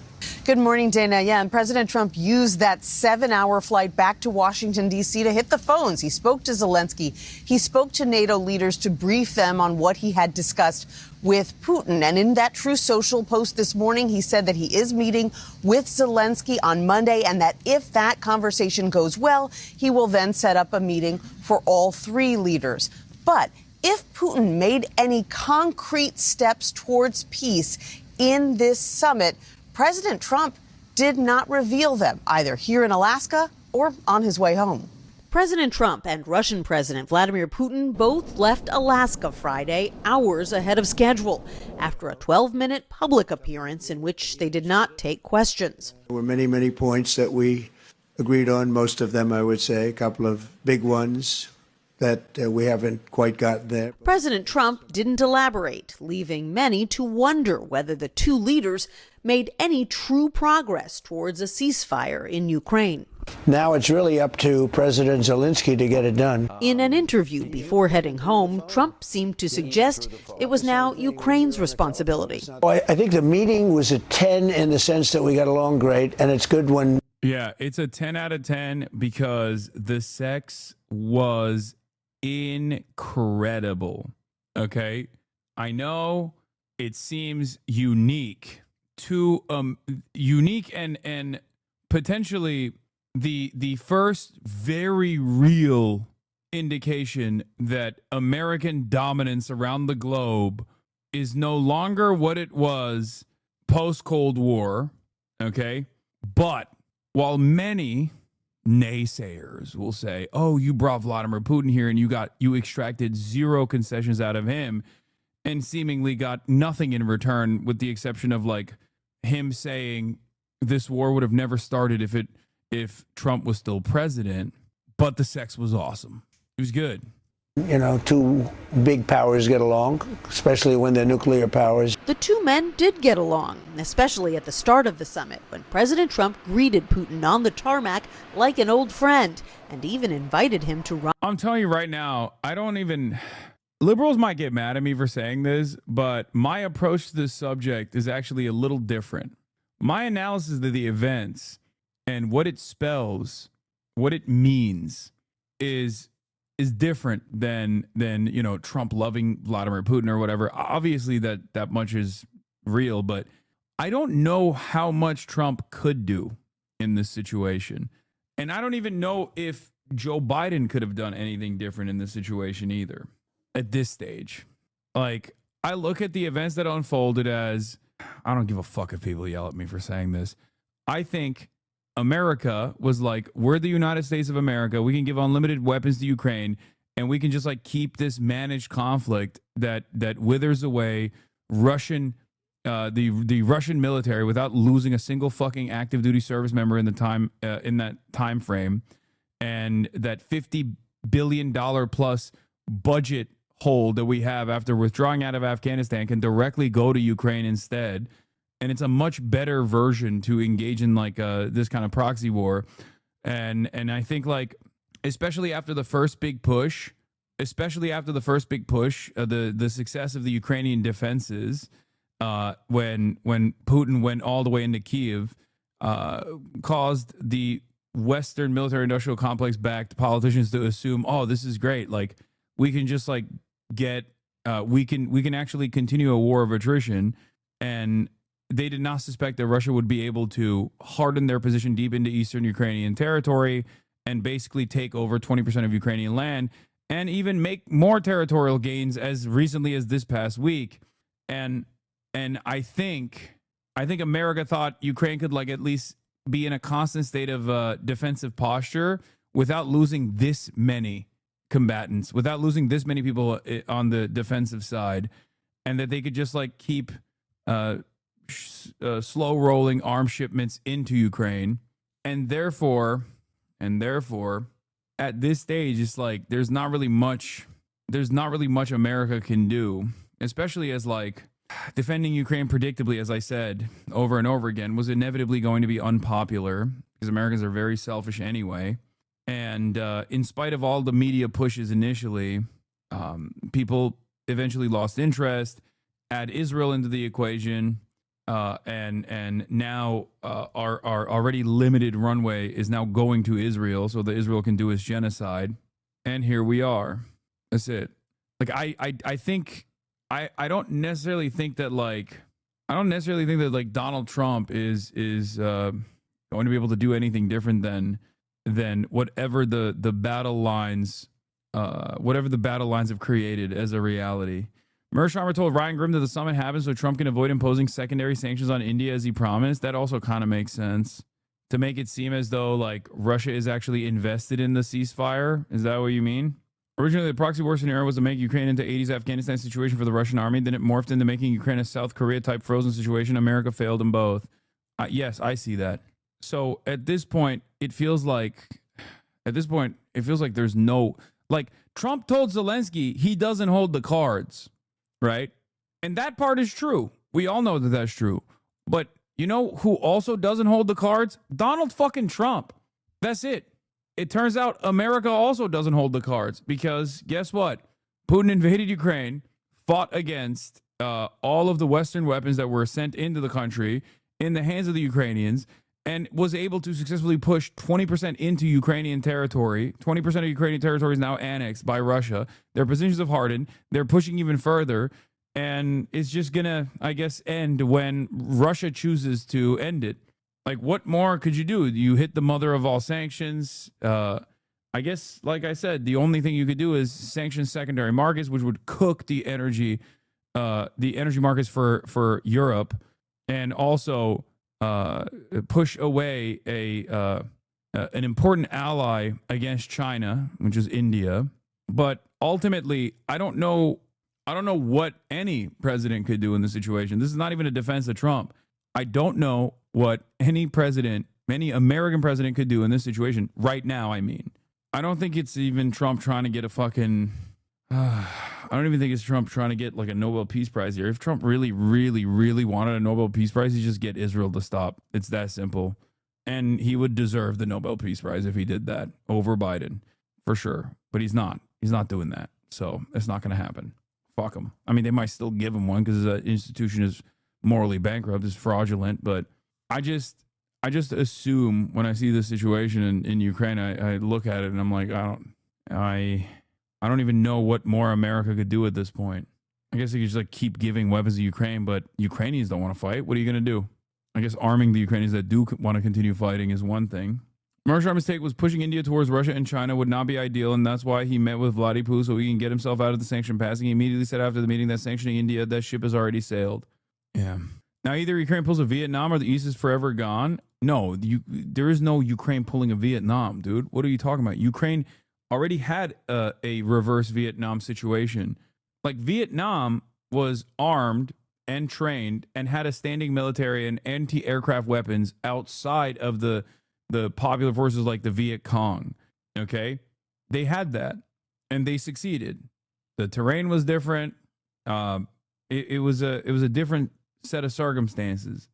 Good morning, Dana. Yeah, and President Trump used that 7-hour flight back to Washington, D.C. to hit the phones. He spoke to Zelensky. He spoke to NATO leaders to brief them on what he had discussed with Putin. And in that Truth Social post this morning, he said that he is meeting with Zelensky on Monday and that if that conversation goes well, he will then set up a meeting for all three leaders. But if Putin made any concrete steps towards peace in this summit, President Trump did not reveal them, either here in Alaska or on his way home. President Trump and Russian President Vladimir Putin both left Alaska Friday, hours ahead of schedule, after a 12-minute public appearance in which they did not take questions. There were many, many points that we agreed on, most of them, I would say, a couple of big ones that we haven't quite gotten there. President Trump didn't elaborate, leaving many to wonder whether the two leaders made any true progress towards a ceasefire in Ukraine. Now it's really up to President Zelensky to get it done. In an interview before heading home, Trump seemed to suggest it was now Ukraine's responsibility. I think the meeting was a 10 in the sense that we got along great, and it's good when... Yeah, it's a 10 out of 10 because the sex was incredible. Okay? I know it seems unique and potentially the first very real indication that American dominance around the globe is no longer what it was post-Cold War, okay? But while many naysayers will say, oh, you brought Vladimir Putin here and you extracted zero concessions out of him and seemingly got nothing in return with the exception of like him saying this war would have never started if Trump was still president, but the sex was awesome. It was good. You know, two big powers get along, especially when they're nuclear powers. The two men did get along, especially at the start of the summit, when President Trump greeted Putin on the tarmac like an old friend and even invited him to run. I'm telling you right now, liberals might get mad at me for saying this, but my approach to this subject is actually a little different. My analysis of the events and what it spells, what it means is different than you know, Trump loving Vladimir Putin or whatever. Obviously that much is real, but I don't know how much Trump could do in this situation. And I don't even know if Joe Biden could have done anything different in this situation either at this stage. Like, I look at the events that unfolded as, I don't give a fuck if people yell at me for saying this. I think America was like, we're the United States of America. We can give unlimited weapons to Ukraine, and we can just like keep this managed conflict that withers away the Russian military without losing a single fucking active duty service member in that time frame, and that $50 billion plus budget hole that we have after withdrawing out of Afghanistan can directly go to Ukraine instead. And it's a much better version to engage in like this kind of proxy war. And I think like, especially after the first big push, the success of the Ukrainian defenses, when Putin went all the way into Kyiv, caused the Western military industrial complex backed politicians to assume, oh, this is great. Like we can just like we can actually continue a war of attrition. And they did not suspect that Russia would be able to harden their position deep into eastern Ukrainian territory and basically take over 20% of Ukrainian land and even make more territorial gains as recently as this past week. And I think America thought Ukraine could like at least be in a constant state of defensive posture without losing this many combatants, without losing this many people on the defensive side, and that they could just like keep slow rolling arms shipments into Ukraine. And therefore at this stage, it's like there's not really much America can do, especially as like defending Ukraine predictably, as I said over and over again, was inevitably going to be unpopular because Americans are very selfish anyway. And in spite of all the media pushes initially, people eventually lost interest, add Israel into the equation, and now our already limited runway is now going to Israel so that Israel can do its genocide. And here we are. That's it. Like I think I don't necessarily think that like Donald Trump is going to be able to do anything different than whatever the battle lines have created as a reality. Mearsheimer told Ryan Grim that the summit happened so Trump can avoid imposing secondary sanctions on India as he promised. That also kind of makes sense, to make it seem as though like Russia is actually invested in the ceasefire. Is that what you mean? Originally, the proxy war scenario was to make Ukraine into 80s Afghanistan situation for the Russian army. Then it morphed into making Ukraine a South Korea type frozen situation. America failed in both. Yes, I see that. So at this point, it feels like there's no, like, Trump told Zelensky he doesn't hold the cards, right? And that part is true. We all know that that's true. But you know who also doesn't hold the cards? Donald fucking Trump. That's it. It turns out America also doesn't hold the cards, because guess what? Putin invaded Ukraine, fought against all of the Western weapons that were sent into the country in the hands of the Ukrainians, and was able to successfully push 20% into Ukrainian territory. 20% of Ukrainian territory is now annexed by Russia. Their positions have hardened. They're pushing even further. And it's just going to, I guess, end when Russia chooses to end it. Like, what more could you do? You hit the mother of all sanctions. I guess, like I said, the only thing you could do is sanction secondary markets, which would cook the energy markets for Europe, and also push away an important ally against China, which is India. But ultimately, I don't know what any president could do in this situation. This is not even a defense of Trump. I don't know what any American president could do in this situation right now. I mean, I don't think it's even Trump trying to get a fucking, I don't even think it's Trump trying to get like a Nobel Peace Prize here. If Trump really, really, really wanted a Nobel Peace Prize, he'd just get Israel to stop. It's that simple. And he would deserve the Nobel Peace Prize if he did that over Biden, for sure. But he's not. He's not doing that. So it's not going to happen. Fuck him. I mean, they might still give him one because the institution is morally bankrupt, is fraudulent. But I just assume when I see this situation in Ukraine, I look at it and I'm like, I don't even know what more America could do at this point. I guess they could just like keep giving weapons to Ukraine, but Ukrainians don't want to fight. What are you going to do? I guess arming the Ukrainians that do want to continue fighting is one thing. Mearsheimer's take was pushing India towards Russia and China would not be ideal, and that's why he met with Vladimir so he can get himself out of the sanction passing. He immediately said after the meeting that sanctioning India, that ship has already sailed. Yeah. Now, either Ukraine pulls a Vietnam or the East is forever gone. No, there is no Ukraine pulling a Vietnam, dude. What are you talking about? Ukraine already had a reverse Vietnam situation. Like, Vietnam was armed and trained and had a standing military and anti-aircraft weapons outside of the popular forces like the Viet Cong. Okay? They had that and they succeeded. The terrain was different. It was a different set of circumstances.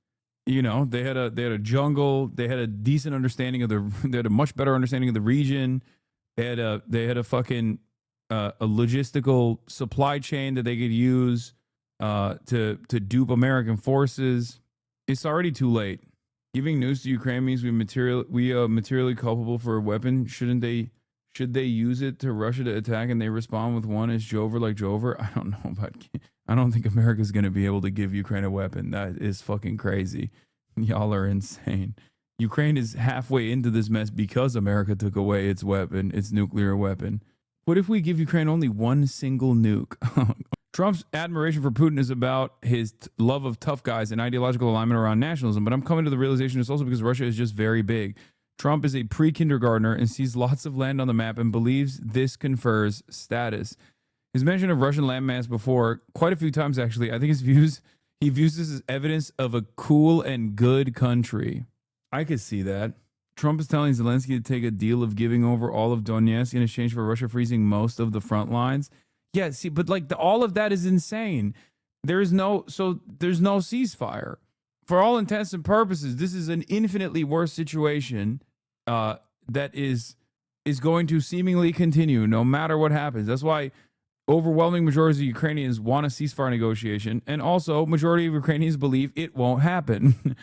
You know, they had a jungle. They had a decent understanding of they had a much better understanding of the region. They had a fucking a logistical supply chain that they could use to dupe American forces. It's already too late. Giving news to Ukraine means we materially culpable for a weapon. Should they use it to Russia to attack and they respond with one? Is Jover like Jover? I don't know, but I don't think America's going to be able to give Ukraine a weapon. That is fucking crazy. Y'all are insane. Ukraine is halfway into this mess because America took away its weapon, its nuclear weapon. What if we give Ukraine only one single nuke? Trump's admiration for Putin is about his love of tough guys and ideological alignment around nationalism, but I'm coming to the realization it's also because Russia is just very big. Trump is a pre-kindergartner and sees lots of land on the map and believes this confers status. His mention of Russian landmass before, quite a few times actually, I think he views this as evidence of a cool and good country. I could see that. Trump is telling Zelensky to take a deal of giving over all of Donetsk in exchange for Russia freezing most of the front lines. Yeah, see, but like all of that is insane. There's no ceasefire. for all intents and purposes, this is an infinitely worse situation that is going to seemingly continue no matter what happens. That's why overwhelming majority of Ukrainians want a ceasefire negotiation, and also majority of Ukrainians believe it won't happen.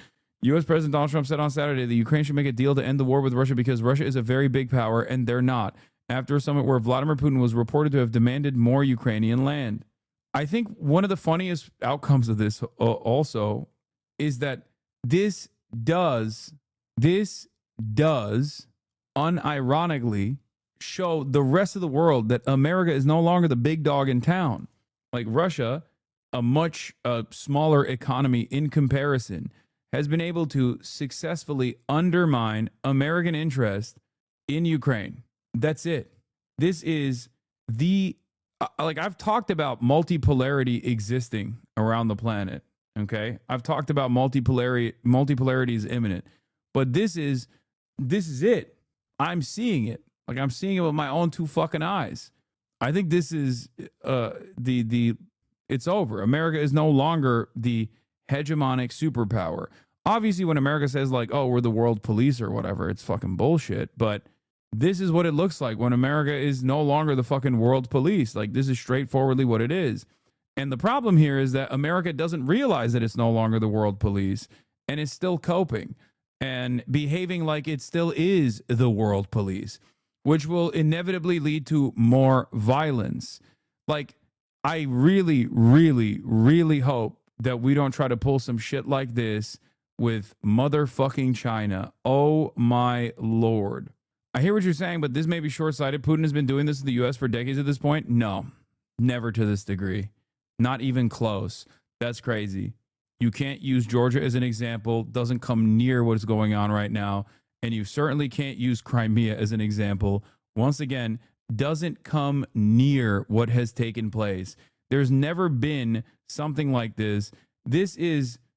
U.S. President Donald Trump said on Saturday that Ukraine should make a deal to end the war with Russia because Russia is a very big power, and they're not, after a summit where Vladimir Putin was reported to have demanded more Ukrainian land. I think one of the funniest outcomes of this also is that this does unironically show the rest of the world that America is no longer the big dog in town. Like Russia, a much smaller economy in comparison, has been able to successfully undermine American interest in Ukraine. That's it. This is the, like I've talked about multipolarity existing around the planet. Okay. I've talked about multipolarity is imminent, but this is it. I'm seeing it. Like I'm seeing it with my own two fucking eyes. I think this is it's over. America is no longer the hegemonic superpower. Obviously, when America says like, oh, we're the world police or whatever, it's fucking bullshit. But this is what it looks like when America is no longer the fucking world police. Like this is straightforwardly what it is. And the problem here is that America doesn't realize that it's no longer the world police and is still coping and behaving like it still is the world police, which will inevitably lead to more violence. Like, I really, really, really hope that we don't try to pull some shit like this with motherfucking China. Oh my Lord. I hear what you're saying, but this may be short-sighted. Putin has been doing this in the U.S. for decades at this point. No, never to this degree. Not even close. That's crazy. You can't use Georgia as an example. Doesn't come near what is going on right now. And you certainly can't use Crimea as an example. Once again, doesn't come near what has taken place. There's never been something like this. This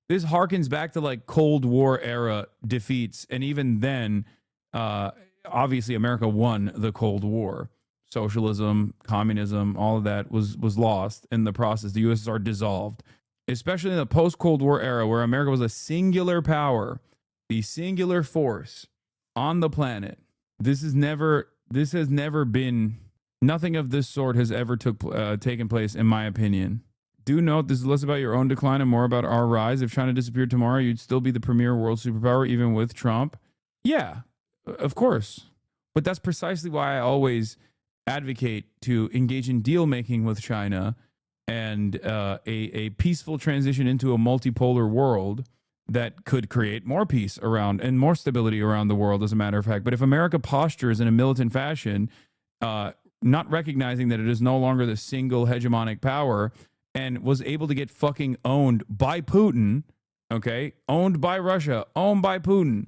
harkens back to like Cold War era defeats. And even then, obviously America won the Cold War. Socialism, communism, all of that was lost in the process. The USSR dissolved, especially in the post-Cold War era where America was a singular power, the singular force on the planet. This has never been, nothing of this sort has ever taken place, in my opinion. Do note, this is less about your own decline and more about our rise. If China disappeared tomorrow, you'd still be the premier world superpower, even with Trump. Yeah, of course. But that's precisely why I always advocate to engage in deal making with China and a peaceful transition into a multipolar world that could create more peace around and more stability around the world, as a matter of fact. But if America postures in a militant fashion, not recognizing that it is no longer the single hegemonic power and was able to get fucking owned by Putin, okay, owned by Russia, owned by Putin.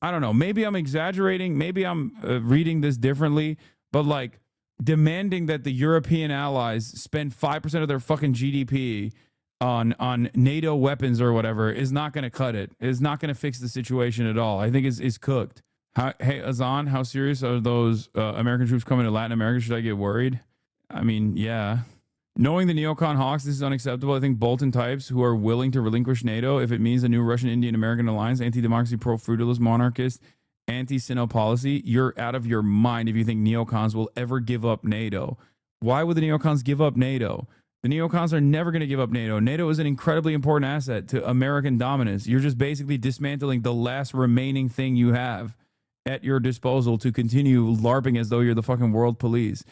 I don't know. Maybe I'm exaggerating. Maybe I'm reading this differently, but like demanding that the European allies spend 5% of their fucking GDP on NATO weapons or whatever is not going to cut it. It's not going to fix the situation at all. I think it's cooked. Hey, Hazan, how serious are those American troops coming to Latin America? Should I get worried? I mean, yeah. Knowing the neocon hawks, this is unacceptable. I think Bolton types who are willing to relinquish NATO if it means a new Russian, Indian, American alliance, anti-democracy, pro-feudalist, monarchist, anti-Sino policy, you're out of your mind if you think neocons will ever give up NATO. Why would the neocons give up NATO? The neocons are never going to give up NATO. NATO is an incredibly important asset to American dominance. You're just basically dismantling the last remaining thing you have at your disposal to continue LARPing as though you're the fucking world police.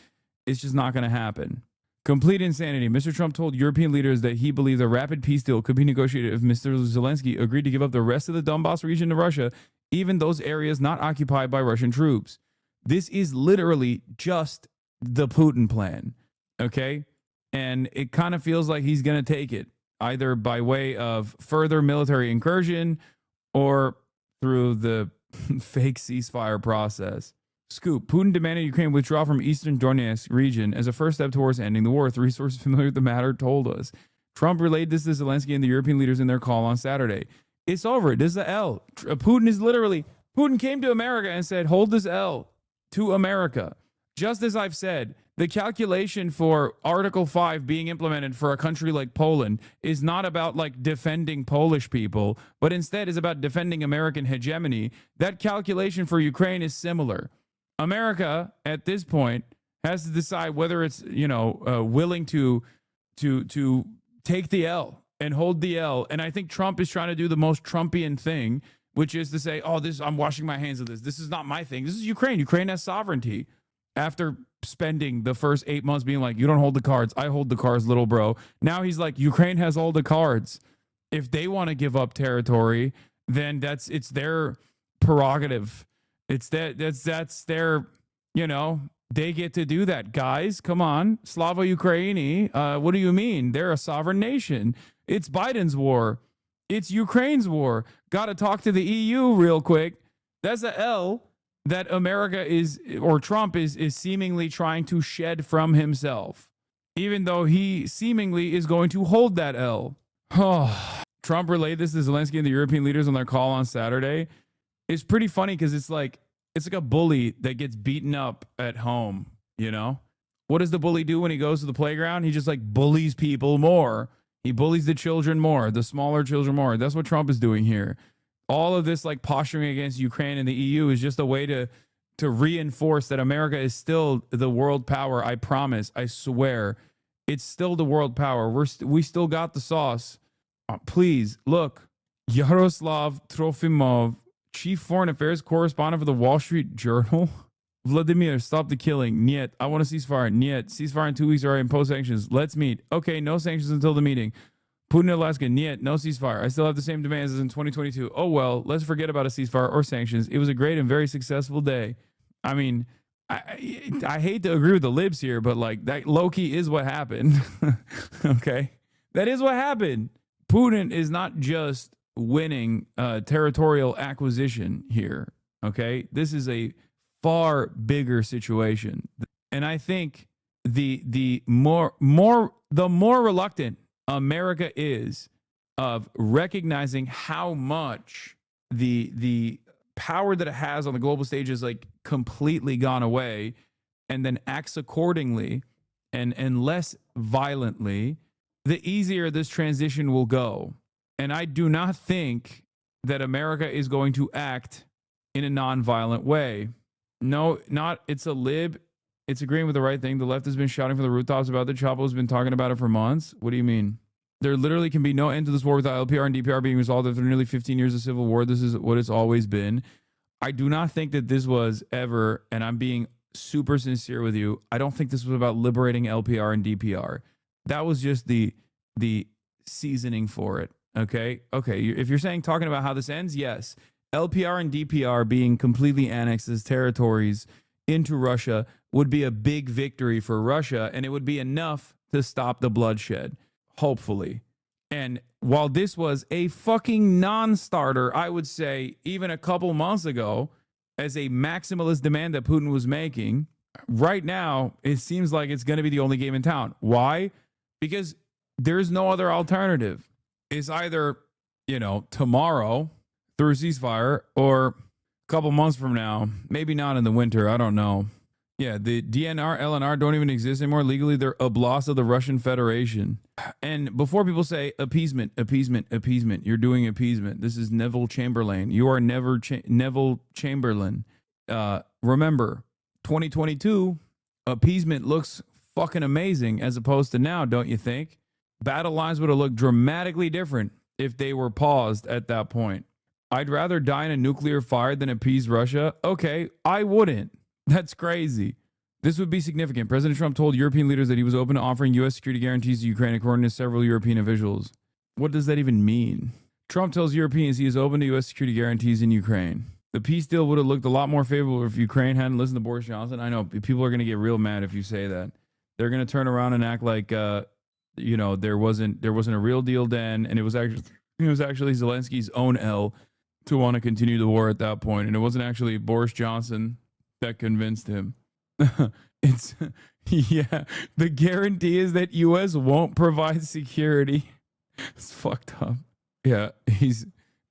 It's just not going to happen. Complete insanity. Mr. Trump told European leaders that he believed a rapid peace deal could be negotiated if Mr. Zelensky agreed to give up the rest of the Donbass region to Russia, even those areas not occupied by Russian troops. This is literally just the Putin plan, okay? And it kind of feels like he's going to take it, either by way of further military incursion or through the fake ceasefire process. Scoop. Putin demanded Ukraine withdraw from eastern Donetsk region as a first step towards ending the war. 3 sources familiar with the matter told us. Trump relayed this to Zelensky and the European leaders in their call on Saturday. It's over. This is the L. Putin came to America and said, hold this L to America. Just as I've said, the calculation for Article 5 being implemented for a country like Poland is not about like defending Polish people, but instead is about defending American hegemony. That calculation for Ukraine is similar. America, at this point, has to decide whether it's, willing to take the L and hold the L. And I think Trump is trying to do the most Trumpian thing, which is to say, I'm washing my hands of this. This is not my thing. This is Ukraine. Ukraine has sovereignty. After spending the first 8 months being like, you don't hold the cards, I hold the cards, little bro. Now he's like, Ukraine has all the cards. If they want to give up territory, then it's their prerogative. That's their, they get to do that. Guys, come on. Slava Ukraini. What do you mean? They're a sovereign nation. It's Biden's war. It's Ukraine's war. Got to talk to the EU real quick. That's a L that America Trump is seemingly trying to shed from himself, even though he seemingly is going to hold that L. Trump relayed this to Zelensky and the European leaders on their call on Saturday. It's pretty funny because it's like a bully that gets beaten up at home, What does the bully do when he goes to the playground? He just like bullies people more. He bullies the children more, the smaller children more. That's what Trump is doing here. All of this like posturing against Ukraine and the EU is just a way to reinforce that America is still the world power. I promise. I swear. It's still the world power. We still got the sauce. Please, look. Yaroslav Trofimov, chief foreign affairs correspondent for the Wall Street Journal. Vladimir, stop the killing. Niet. I want a ceasefire. Niet. Ceasefire in 2 weeks or impose sanctions. Let's meet. Okay, no sanctions until the meeting. Putin, Alaska, niet, no ceasefire. I still have the same demands as in 2022. Oh, well, let's forget about a ceasefire or sanctions. It was a great and very successful day. I mean, I hate to agree with the libs here, but like that low-key is what happened. Okay? That is what happened. Putin is not just winning territorial acquisition here. Okay? This is a far bigger situation. And I think the more reluctant America is of recognizing how much the power that it has on the global stage is like completely gone away, and then acts accordingly and less violently, the easier this transition will go. And I do not think that America is going to act in a non-violent way. No, not it's a lib. It's agreeing with the right thing. The left has been shouting from the rooftops about the Chapo has been talking about it for months. What do you mean? There literally can be no end to this war without LPR and DPR being resolved after nearly 15 years of civil war. This is what it's always been. I do not think that this was ever, and I'm being super sincere with you, I don't think this was about liberating LPR and DPR. That was just the seasoning for it. Okay? Okay, if you're saying talking about how this ends, yes. LPR and DPR being completely annexed as territories into Russia would be a big victory for Russia, and it would be enough to stop the bloodshed, hopefully. And while this was a fucking non-starter, I would say even a couple months ago, as a maximalist demand that Putin was making, right now, it seems like it's going to be the only game in town. Why? Because there's no other alternative. It's either, tomorrow through ceasefire or a couple months from now, maybe not in the winter. I don't know. Yeah, the DNR, LNR don't even exist anymore. Legally, they're oblast of the Russian Federation. And before people say appeasement, you're doing appeasement. This is Neville Chamberlain. You are Neville Chamberlain. Remember, 2022, appeasement looks fucking amazing as opposed to now, don't you think? Battle lines would have looked dramatically different if they were paused at that point. I'd rather die in a nuclear fire than appease Russia. Okay, I wouldn't. That's crazy. This would be significant. President Trump told European leaders that he was open to offering U.S. security guarantees to Ukraine, according to several European officials. What does that even mean? Trump tells Europeans he is open to U.S. security guarantees in Ukraine. The peace deal would have looked a lot more favorable if Ukraine hadn't listened to Boris Johnson. I know people are going to get real mad if you say that. They're going to turn around and act like, there wasn't a real deal then, and it was actually Zelensky's own L to want to continue the war at that point, and it wasn't actually Boris Johnson that convinced him. The guarantee is that U.S. won't provide security. It's fucked up. Yeah,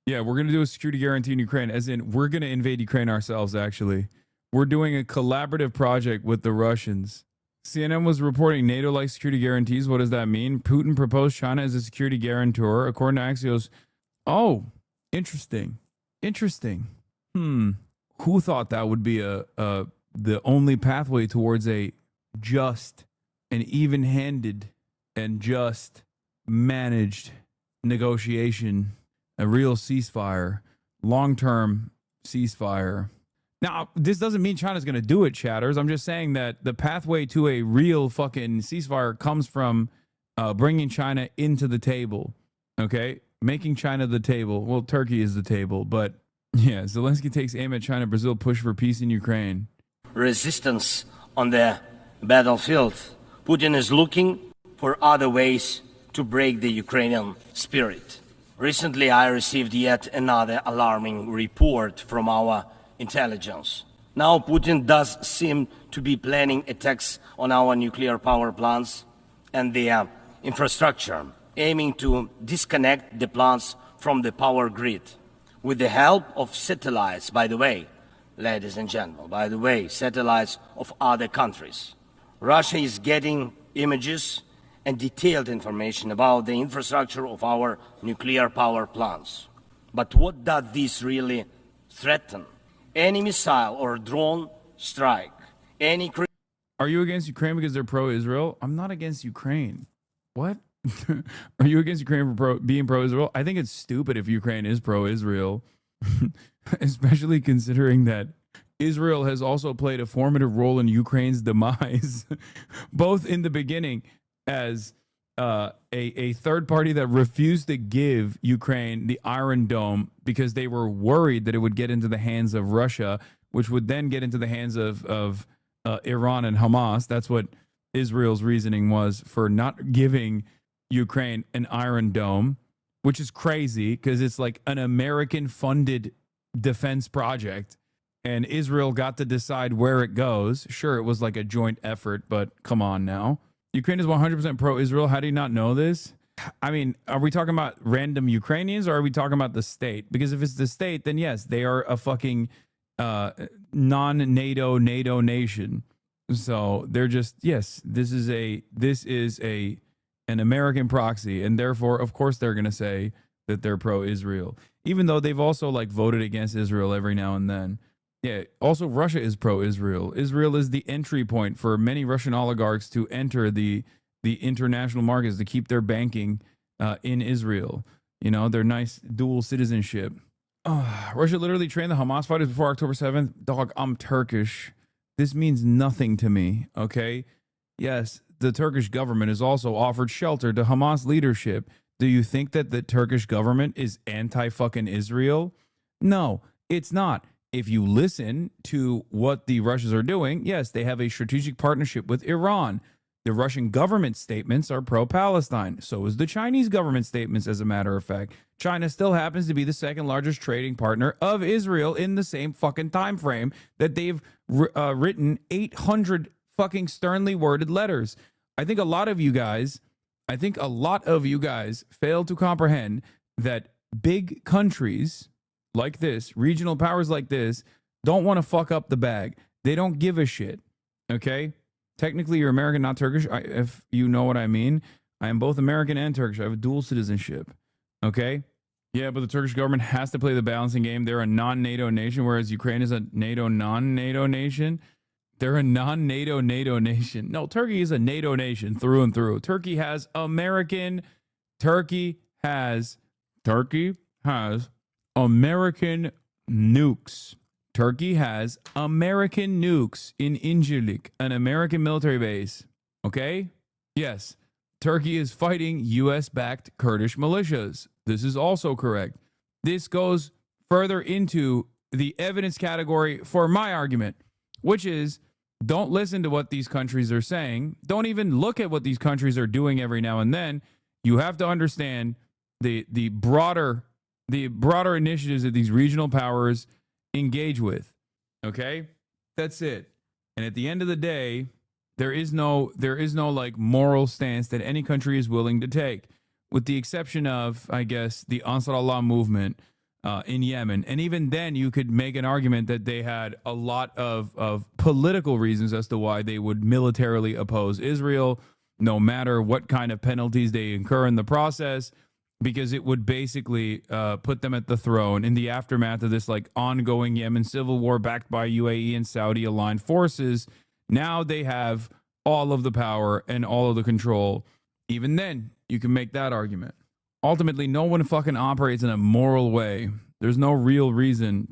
we're going to do a security guarantee in Ukraine, as in we're going to invade Ukraine ourselves, actually. We're doing a collaborative project with the Russians. CNN was reporting NATO-like security guarantees. What does that mean? Putin proposed China as a security guarantor, according to Axios. Oh, interesting. Interesting. Who thought that would be the only pathway towards a just and even-handed and just managed negotiation, a real ceasefire, long-term ceasefire? Now, this doesn't mean China's going to do it, chatters. I'm just saying that the pathway to a real fucking ceasefire comes from bringing China into the table, okay? Making China the table. Well, Turkey is the table, but yeah, Zelensky takes aim at China. Brazil push for peace in Ukraine. Resistance on the battlefield. Putin is looking for other ways to break the Ukrainian spirit. Recently, I received yet another alarming report from our intelligence. Now Putin does seem to be planning attacks on our nuclear power plants and the infrastructure, aiming to disconnect the plants from the power grid. With the help of satellites, by the way, ladies and gentlemen, satellites of other countries. Russia is getting images and detailed information about the infrastructure of our nuclear power plants. But what does this really threaten? Any missile or drone strike, any... Are you against Ukraine because they're pro-Israel? I'm not against Ukraine. What? Are you against Ukraine for being pro-Israel? I think it's stupid if Ukraine is pro-Israel, especially considering that Israel has also played a formative role in Ukraine's demise, both in the beginning as a third party that refused to give Ukraine the Iron Dome because they were worried that it would get into the hands of Russia, which would then get into the hands of Iran and Hamas. That's what Israel's reasoning was for not giving Ukraine an Iron Dome, which is crazy because it's like an American-funded defense project, and Israel got to decide where it goes. Sure, it was like a joint effort, but come on now. Ukraine is 100% pro-Israel. How do you not know this? I mean, are we talking about random Ukrainians or are we talking about the state? Because if it's the state, then yes, they are a fucking non-NATO nation. So they're just, yes, this is an American proxy, and therefore, of course, they're going to say that they're pro-Israel, even though they've also like voted against Israel every now and then. Yeah. Also, Russia is pro-Israel. Israel is the entry point for many Russian oligarchs to enter the international markets to keep their banking in Israel. You know, their nice dual citizenship. Russia literally trained the Hamas fighters before October 7th. Dog, I'm Turkish. This means nothing to me. Okay. Yes, the Turkish government has also offered shelter to Hamas leadership. Do you think that the Turkish government is anti-fucking Israel? No, it's not. If you listen to what the Russians are doing, yes, they have a strategic partnership with Iran. The Russian government statements are pro-Palestine. So is the Chinese government statements, as a matter of fact. China still happens to be the second largest trading partner of Israel in the same fucking time frame that they've written 800 fucking sternly worded letters. I think a lot of you guys fail to comprehend that big countries like this, regional powers like this, don't want to fuck up the bag. They don't give a shit. Okay? Technically, you're American, not Turkish. If you know what I mean. I am both American and Turkish. I have a dual citizenship. Okay? Yeah, but the Turkish government has to play the balancing game. They're a non-NATO nation, whereas Ukraine is a NATO non-NATO nation. They're a non-NATO nation. No, Turkey is a NATO nation through and through. Turkey has American nukes. Turkey has American nukes in Incirlik, an American military base. Okay? Yes. Turkey is fighting U.S.-backed Kurdish militias. This is also correct. This goes further into the evidence category for my argument, which is don't listen to what these countries are saying. Don't even look at what these countries are doing every now and then. You have to understand the broader initiatives that these regional powers engage with. Okay? That's it. And at the end of the day, there is no like moral stance that any country is willing to take, with the exception of, I guess, the Ansar Allah movement, in Yemen. And even then, you could make an argument that they had a lot of political reasons as to why they would militarily oppose Israel, no matter what kind of penalties they incur in the process, because it would basically put them at the throne in the aftermath of this like ongoing Yemen civil war backed by UAE and Saudi aligned forces. Now they have all of the power and all of the control. Even then, you can make that argument. Ultimately, no one fucking operates in a moral way. There's no real reason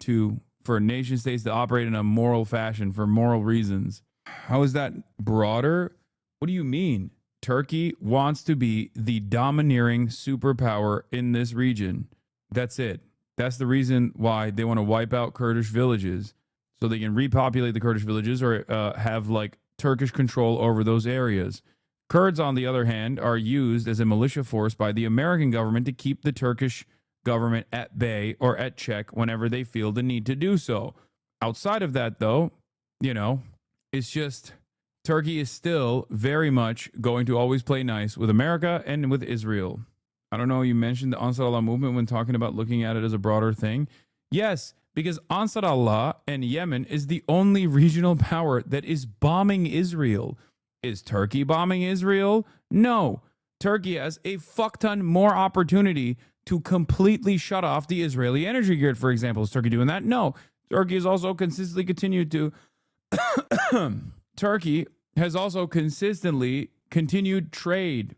for nation states to operate in a moral fashion for moral reasons. How is that broader? What do you mean? Turkey wants to be the domineering superpower in this region. That's it. That's the reason why they want to wipe out Kurdish villages so they can repopulate the Kurdish villages or have like Turkish control over those areas. Kurds, on the other hand, are used as a militia force by the American government to keep the Turkish government at bay or at check whenever they feel the need to do so. Outside of that, though, you know, it's just Turkey is still very much going to always play nice with America and with Israel. I don't know, you mentioned the Ansar Allah movement when talking about looking at it as a broader thing. Yes, because Ansar Allah and Yemen is the only regional power that is bombing Israel. Is Turkey bombing Israel? No. Turkey has a fuck ton more opportunity to completely shut off the Israeli energy grid, for example. Is Turkey doing that? No. Turkey has also consistently continued to Turkey has also consistently continued trade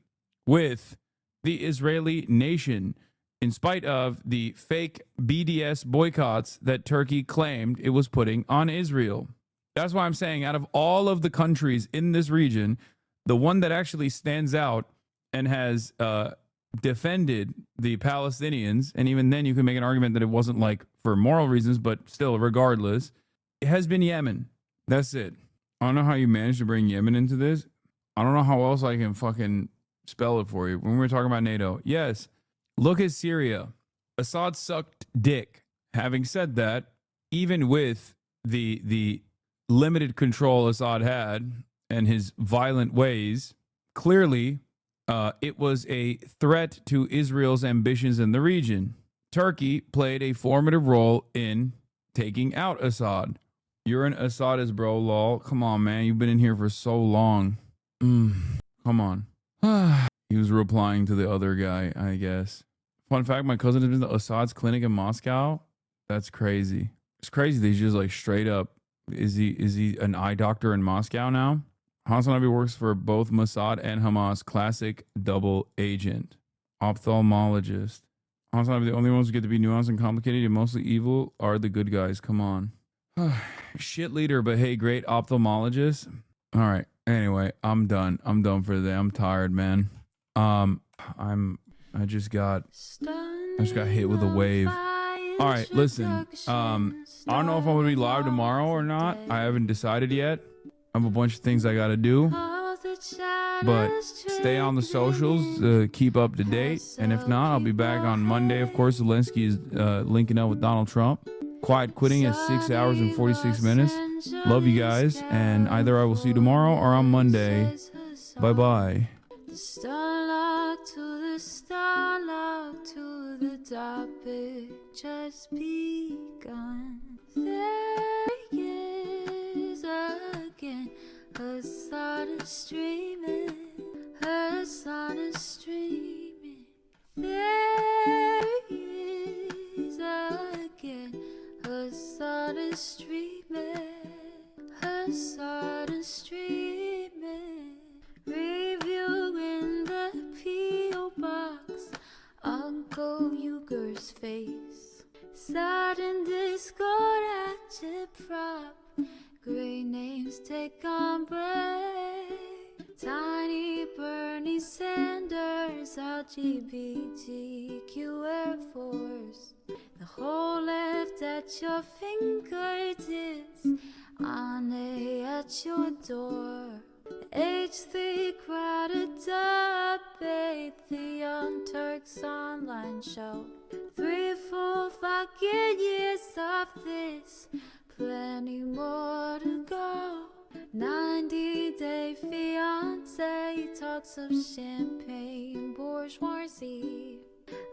with the Israeli nation in spite of the fake BDS boycotts that Turkey claimed it was putting on Israel. That's why I'm saying out of all of the countries in this region, the one that actually stands out and has defended the Palestinians, and even then you can make an argument that it wasn't like for moral reasons, but still, regardless, it has been Yemen. That's it. I don't know how you managed to bring Yemen into this. I don't know how else I can fucking spell it for you. When we were talking about NATO, yes, look at Syria. Assad sucked dick. Having said that, even with the limited control Assad had and his violent ways, clearly it was a threat to Israel's ambitions in the region. Turkey played a formative role in taking out Assad. You're an Assadist, bro, lol. Come on, man. You've been in here for so long. Come on. He was replying to the other guy, I guess. Fun fact, my cousin has been to Assad's clinic in Moscow. That's crazy. It's crazy that he's just like straight up. Is he an eye doctor in Moscow now? HasanAbi works for both Mossad and Hamas. Classic double agent. Ophthalmologist. HasanAbi, the only ones who get to be nuanced and complicated and mostly evil are the good guys. Come on. Shit leader, but hey, great ophthalmologist. All right. Anyway, I'm done. I'm done for today. I'm tired, man. I just got hit with a wave. All right, listen. I don't know if I'm gonna be live tomorrow or not. I haven't decided yet. I have a bunch of things I gotta do. But stay on the socials, keep up to date. And if not, I'll be back on Monday. Of course, Zelensky is linking up with Donald Trump. Quiet quitting at 6 hours and 46 minutes. Love you guys. And either I will see you tomorrow or on Monday. Bye-bye. Starlock to the starlock to the topic just begun. There he is again. Her sun is streaming. Her sun is streaming. There he is again. Her sun is streaming. Her sun is streaming. Review in the P.O. box. Uncle Uger's face. Sudden Discord agitprop. Great names take on break. Tiny Bernie Sanders, LGBTQ Air Force. The whole left at your fingertips. Ane at your door. H3 crowded debate, the Young Turks online show. 3 full fucking years of this, plenty more to go. 90-day fiance talks of champagne bourgeoisie.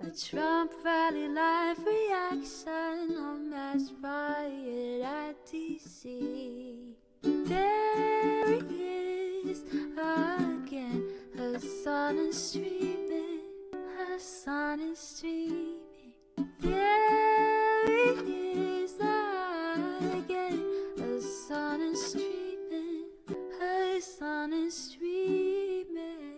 A Trump rally live reaction, a mass riot at DC. There he is again, her son is streaming, her son is streaming. There he is again, her son is streaming, her son is streaming.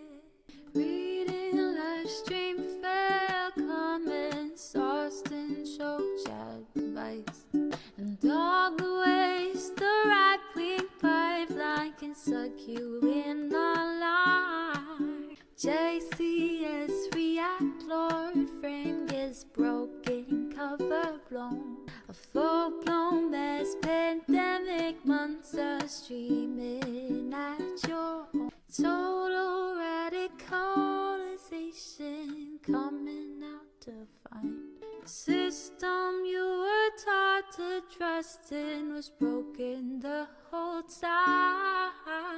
Reading live stream fair comments, Austin show chat advice, and all the ways the right-wing pipeline can suck you in online. JCS react, Lord frame gets broken, cover blown. A full-blown mass pandemic, months are streaming at your home. Total radicalization coming out to find. The system you were taught to trust in was broken the whole time.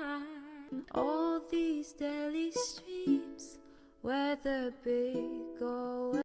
All these daily streams, whether big or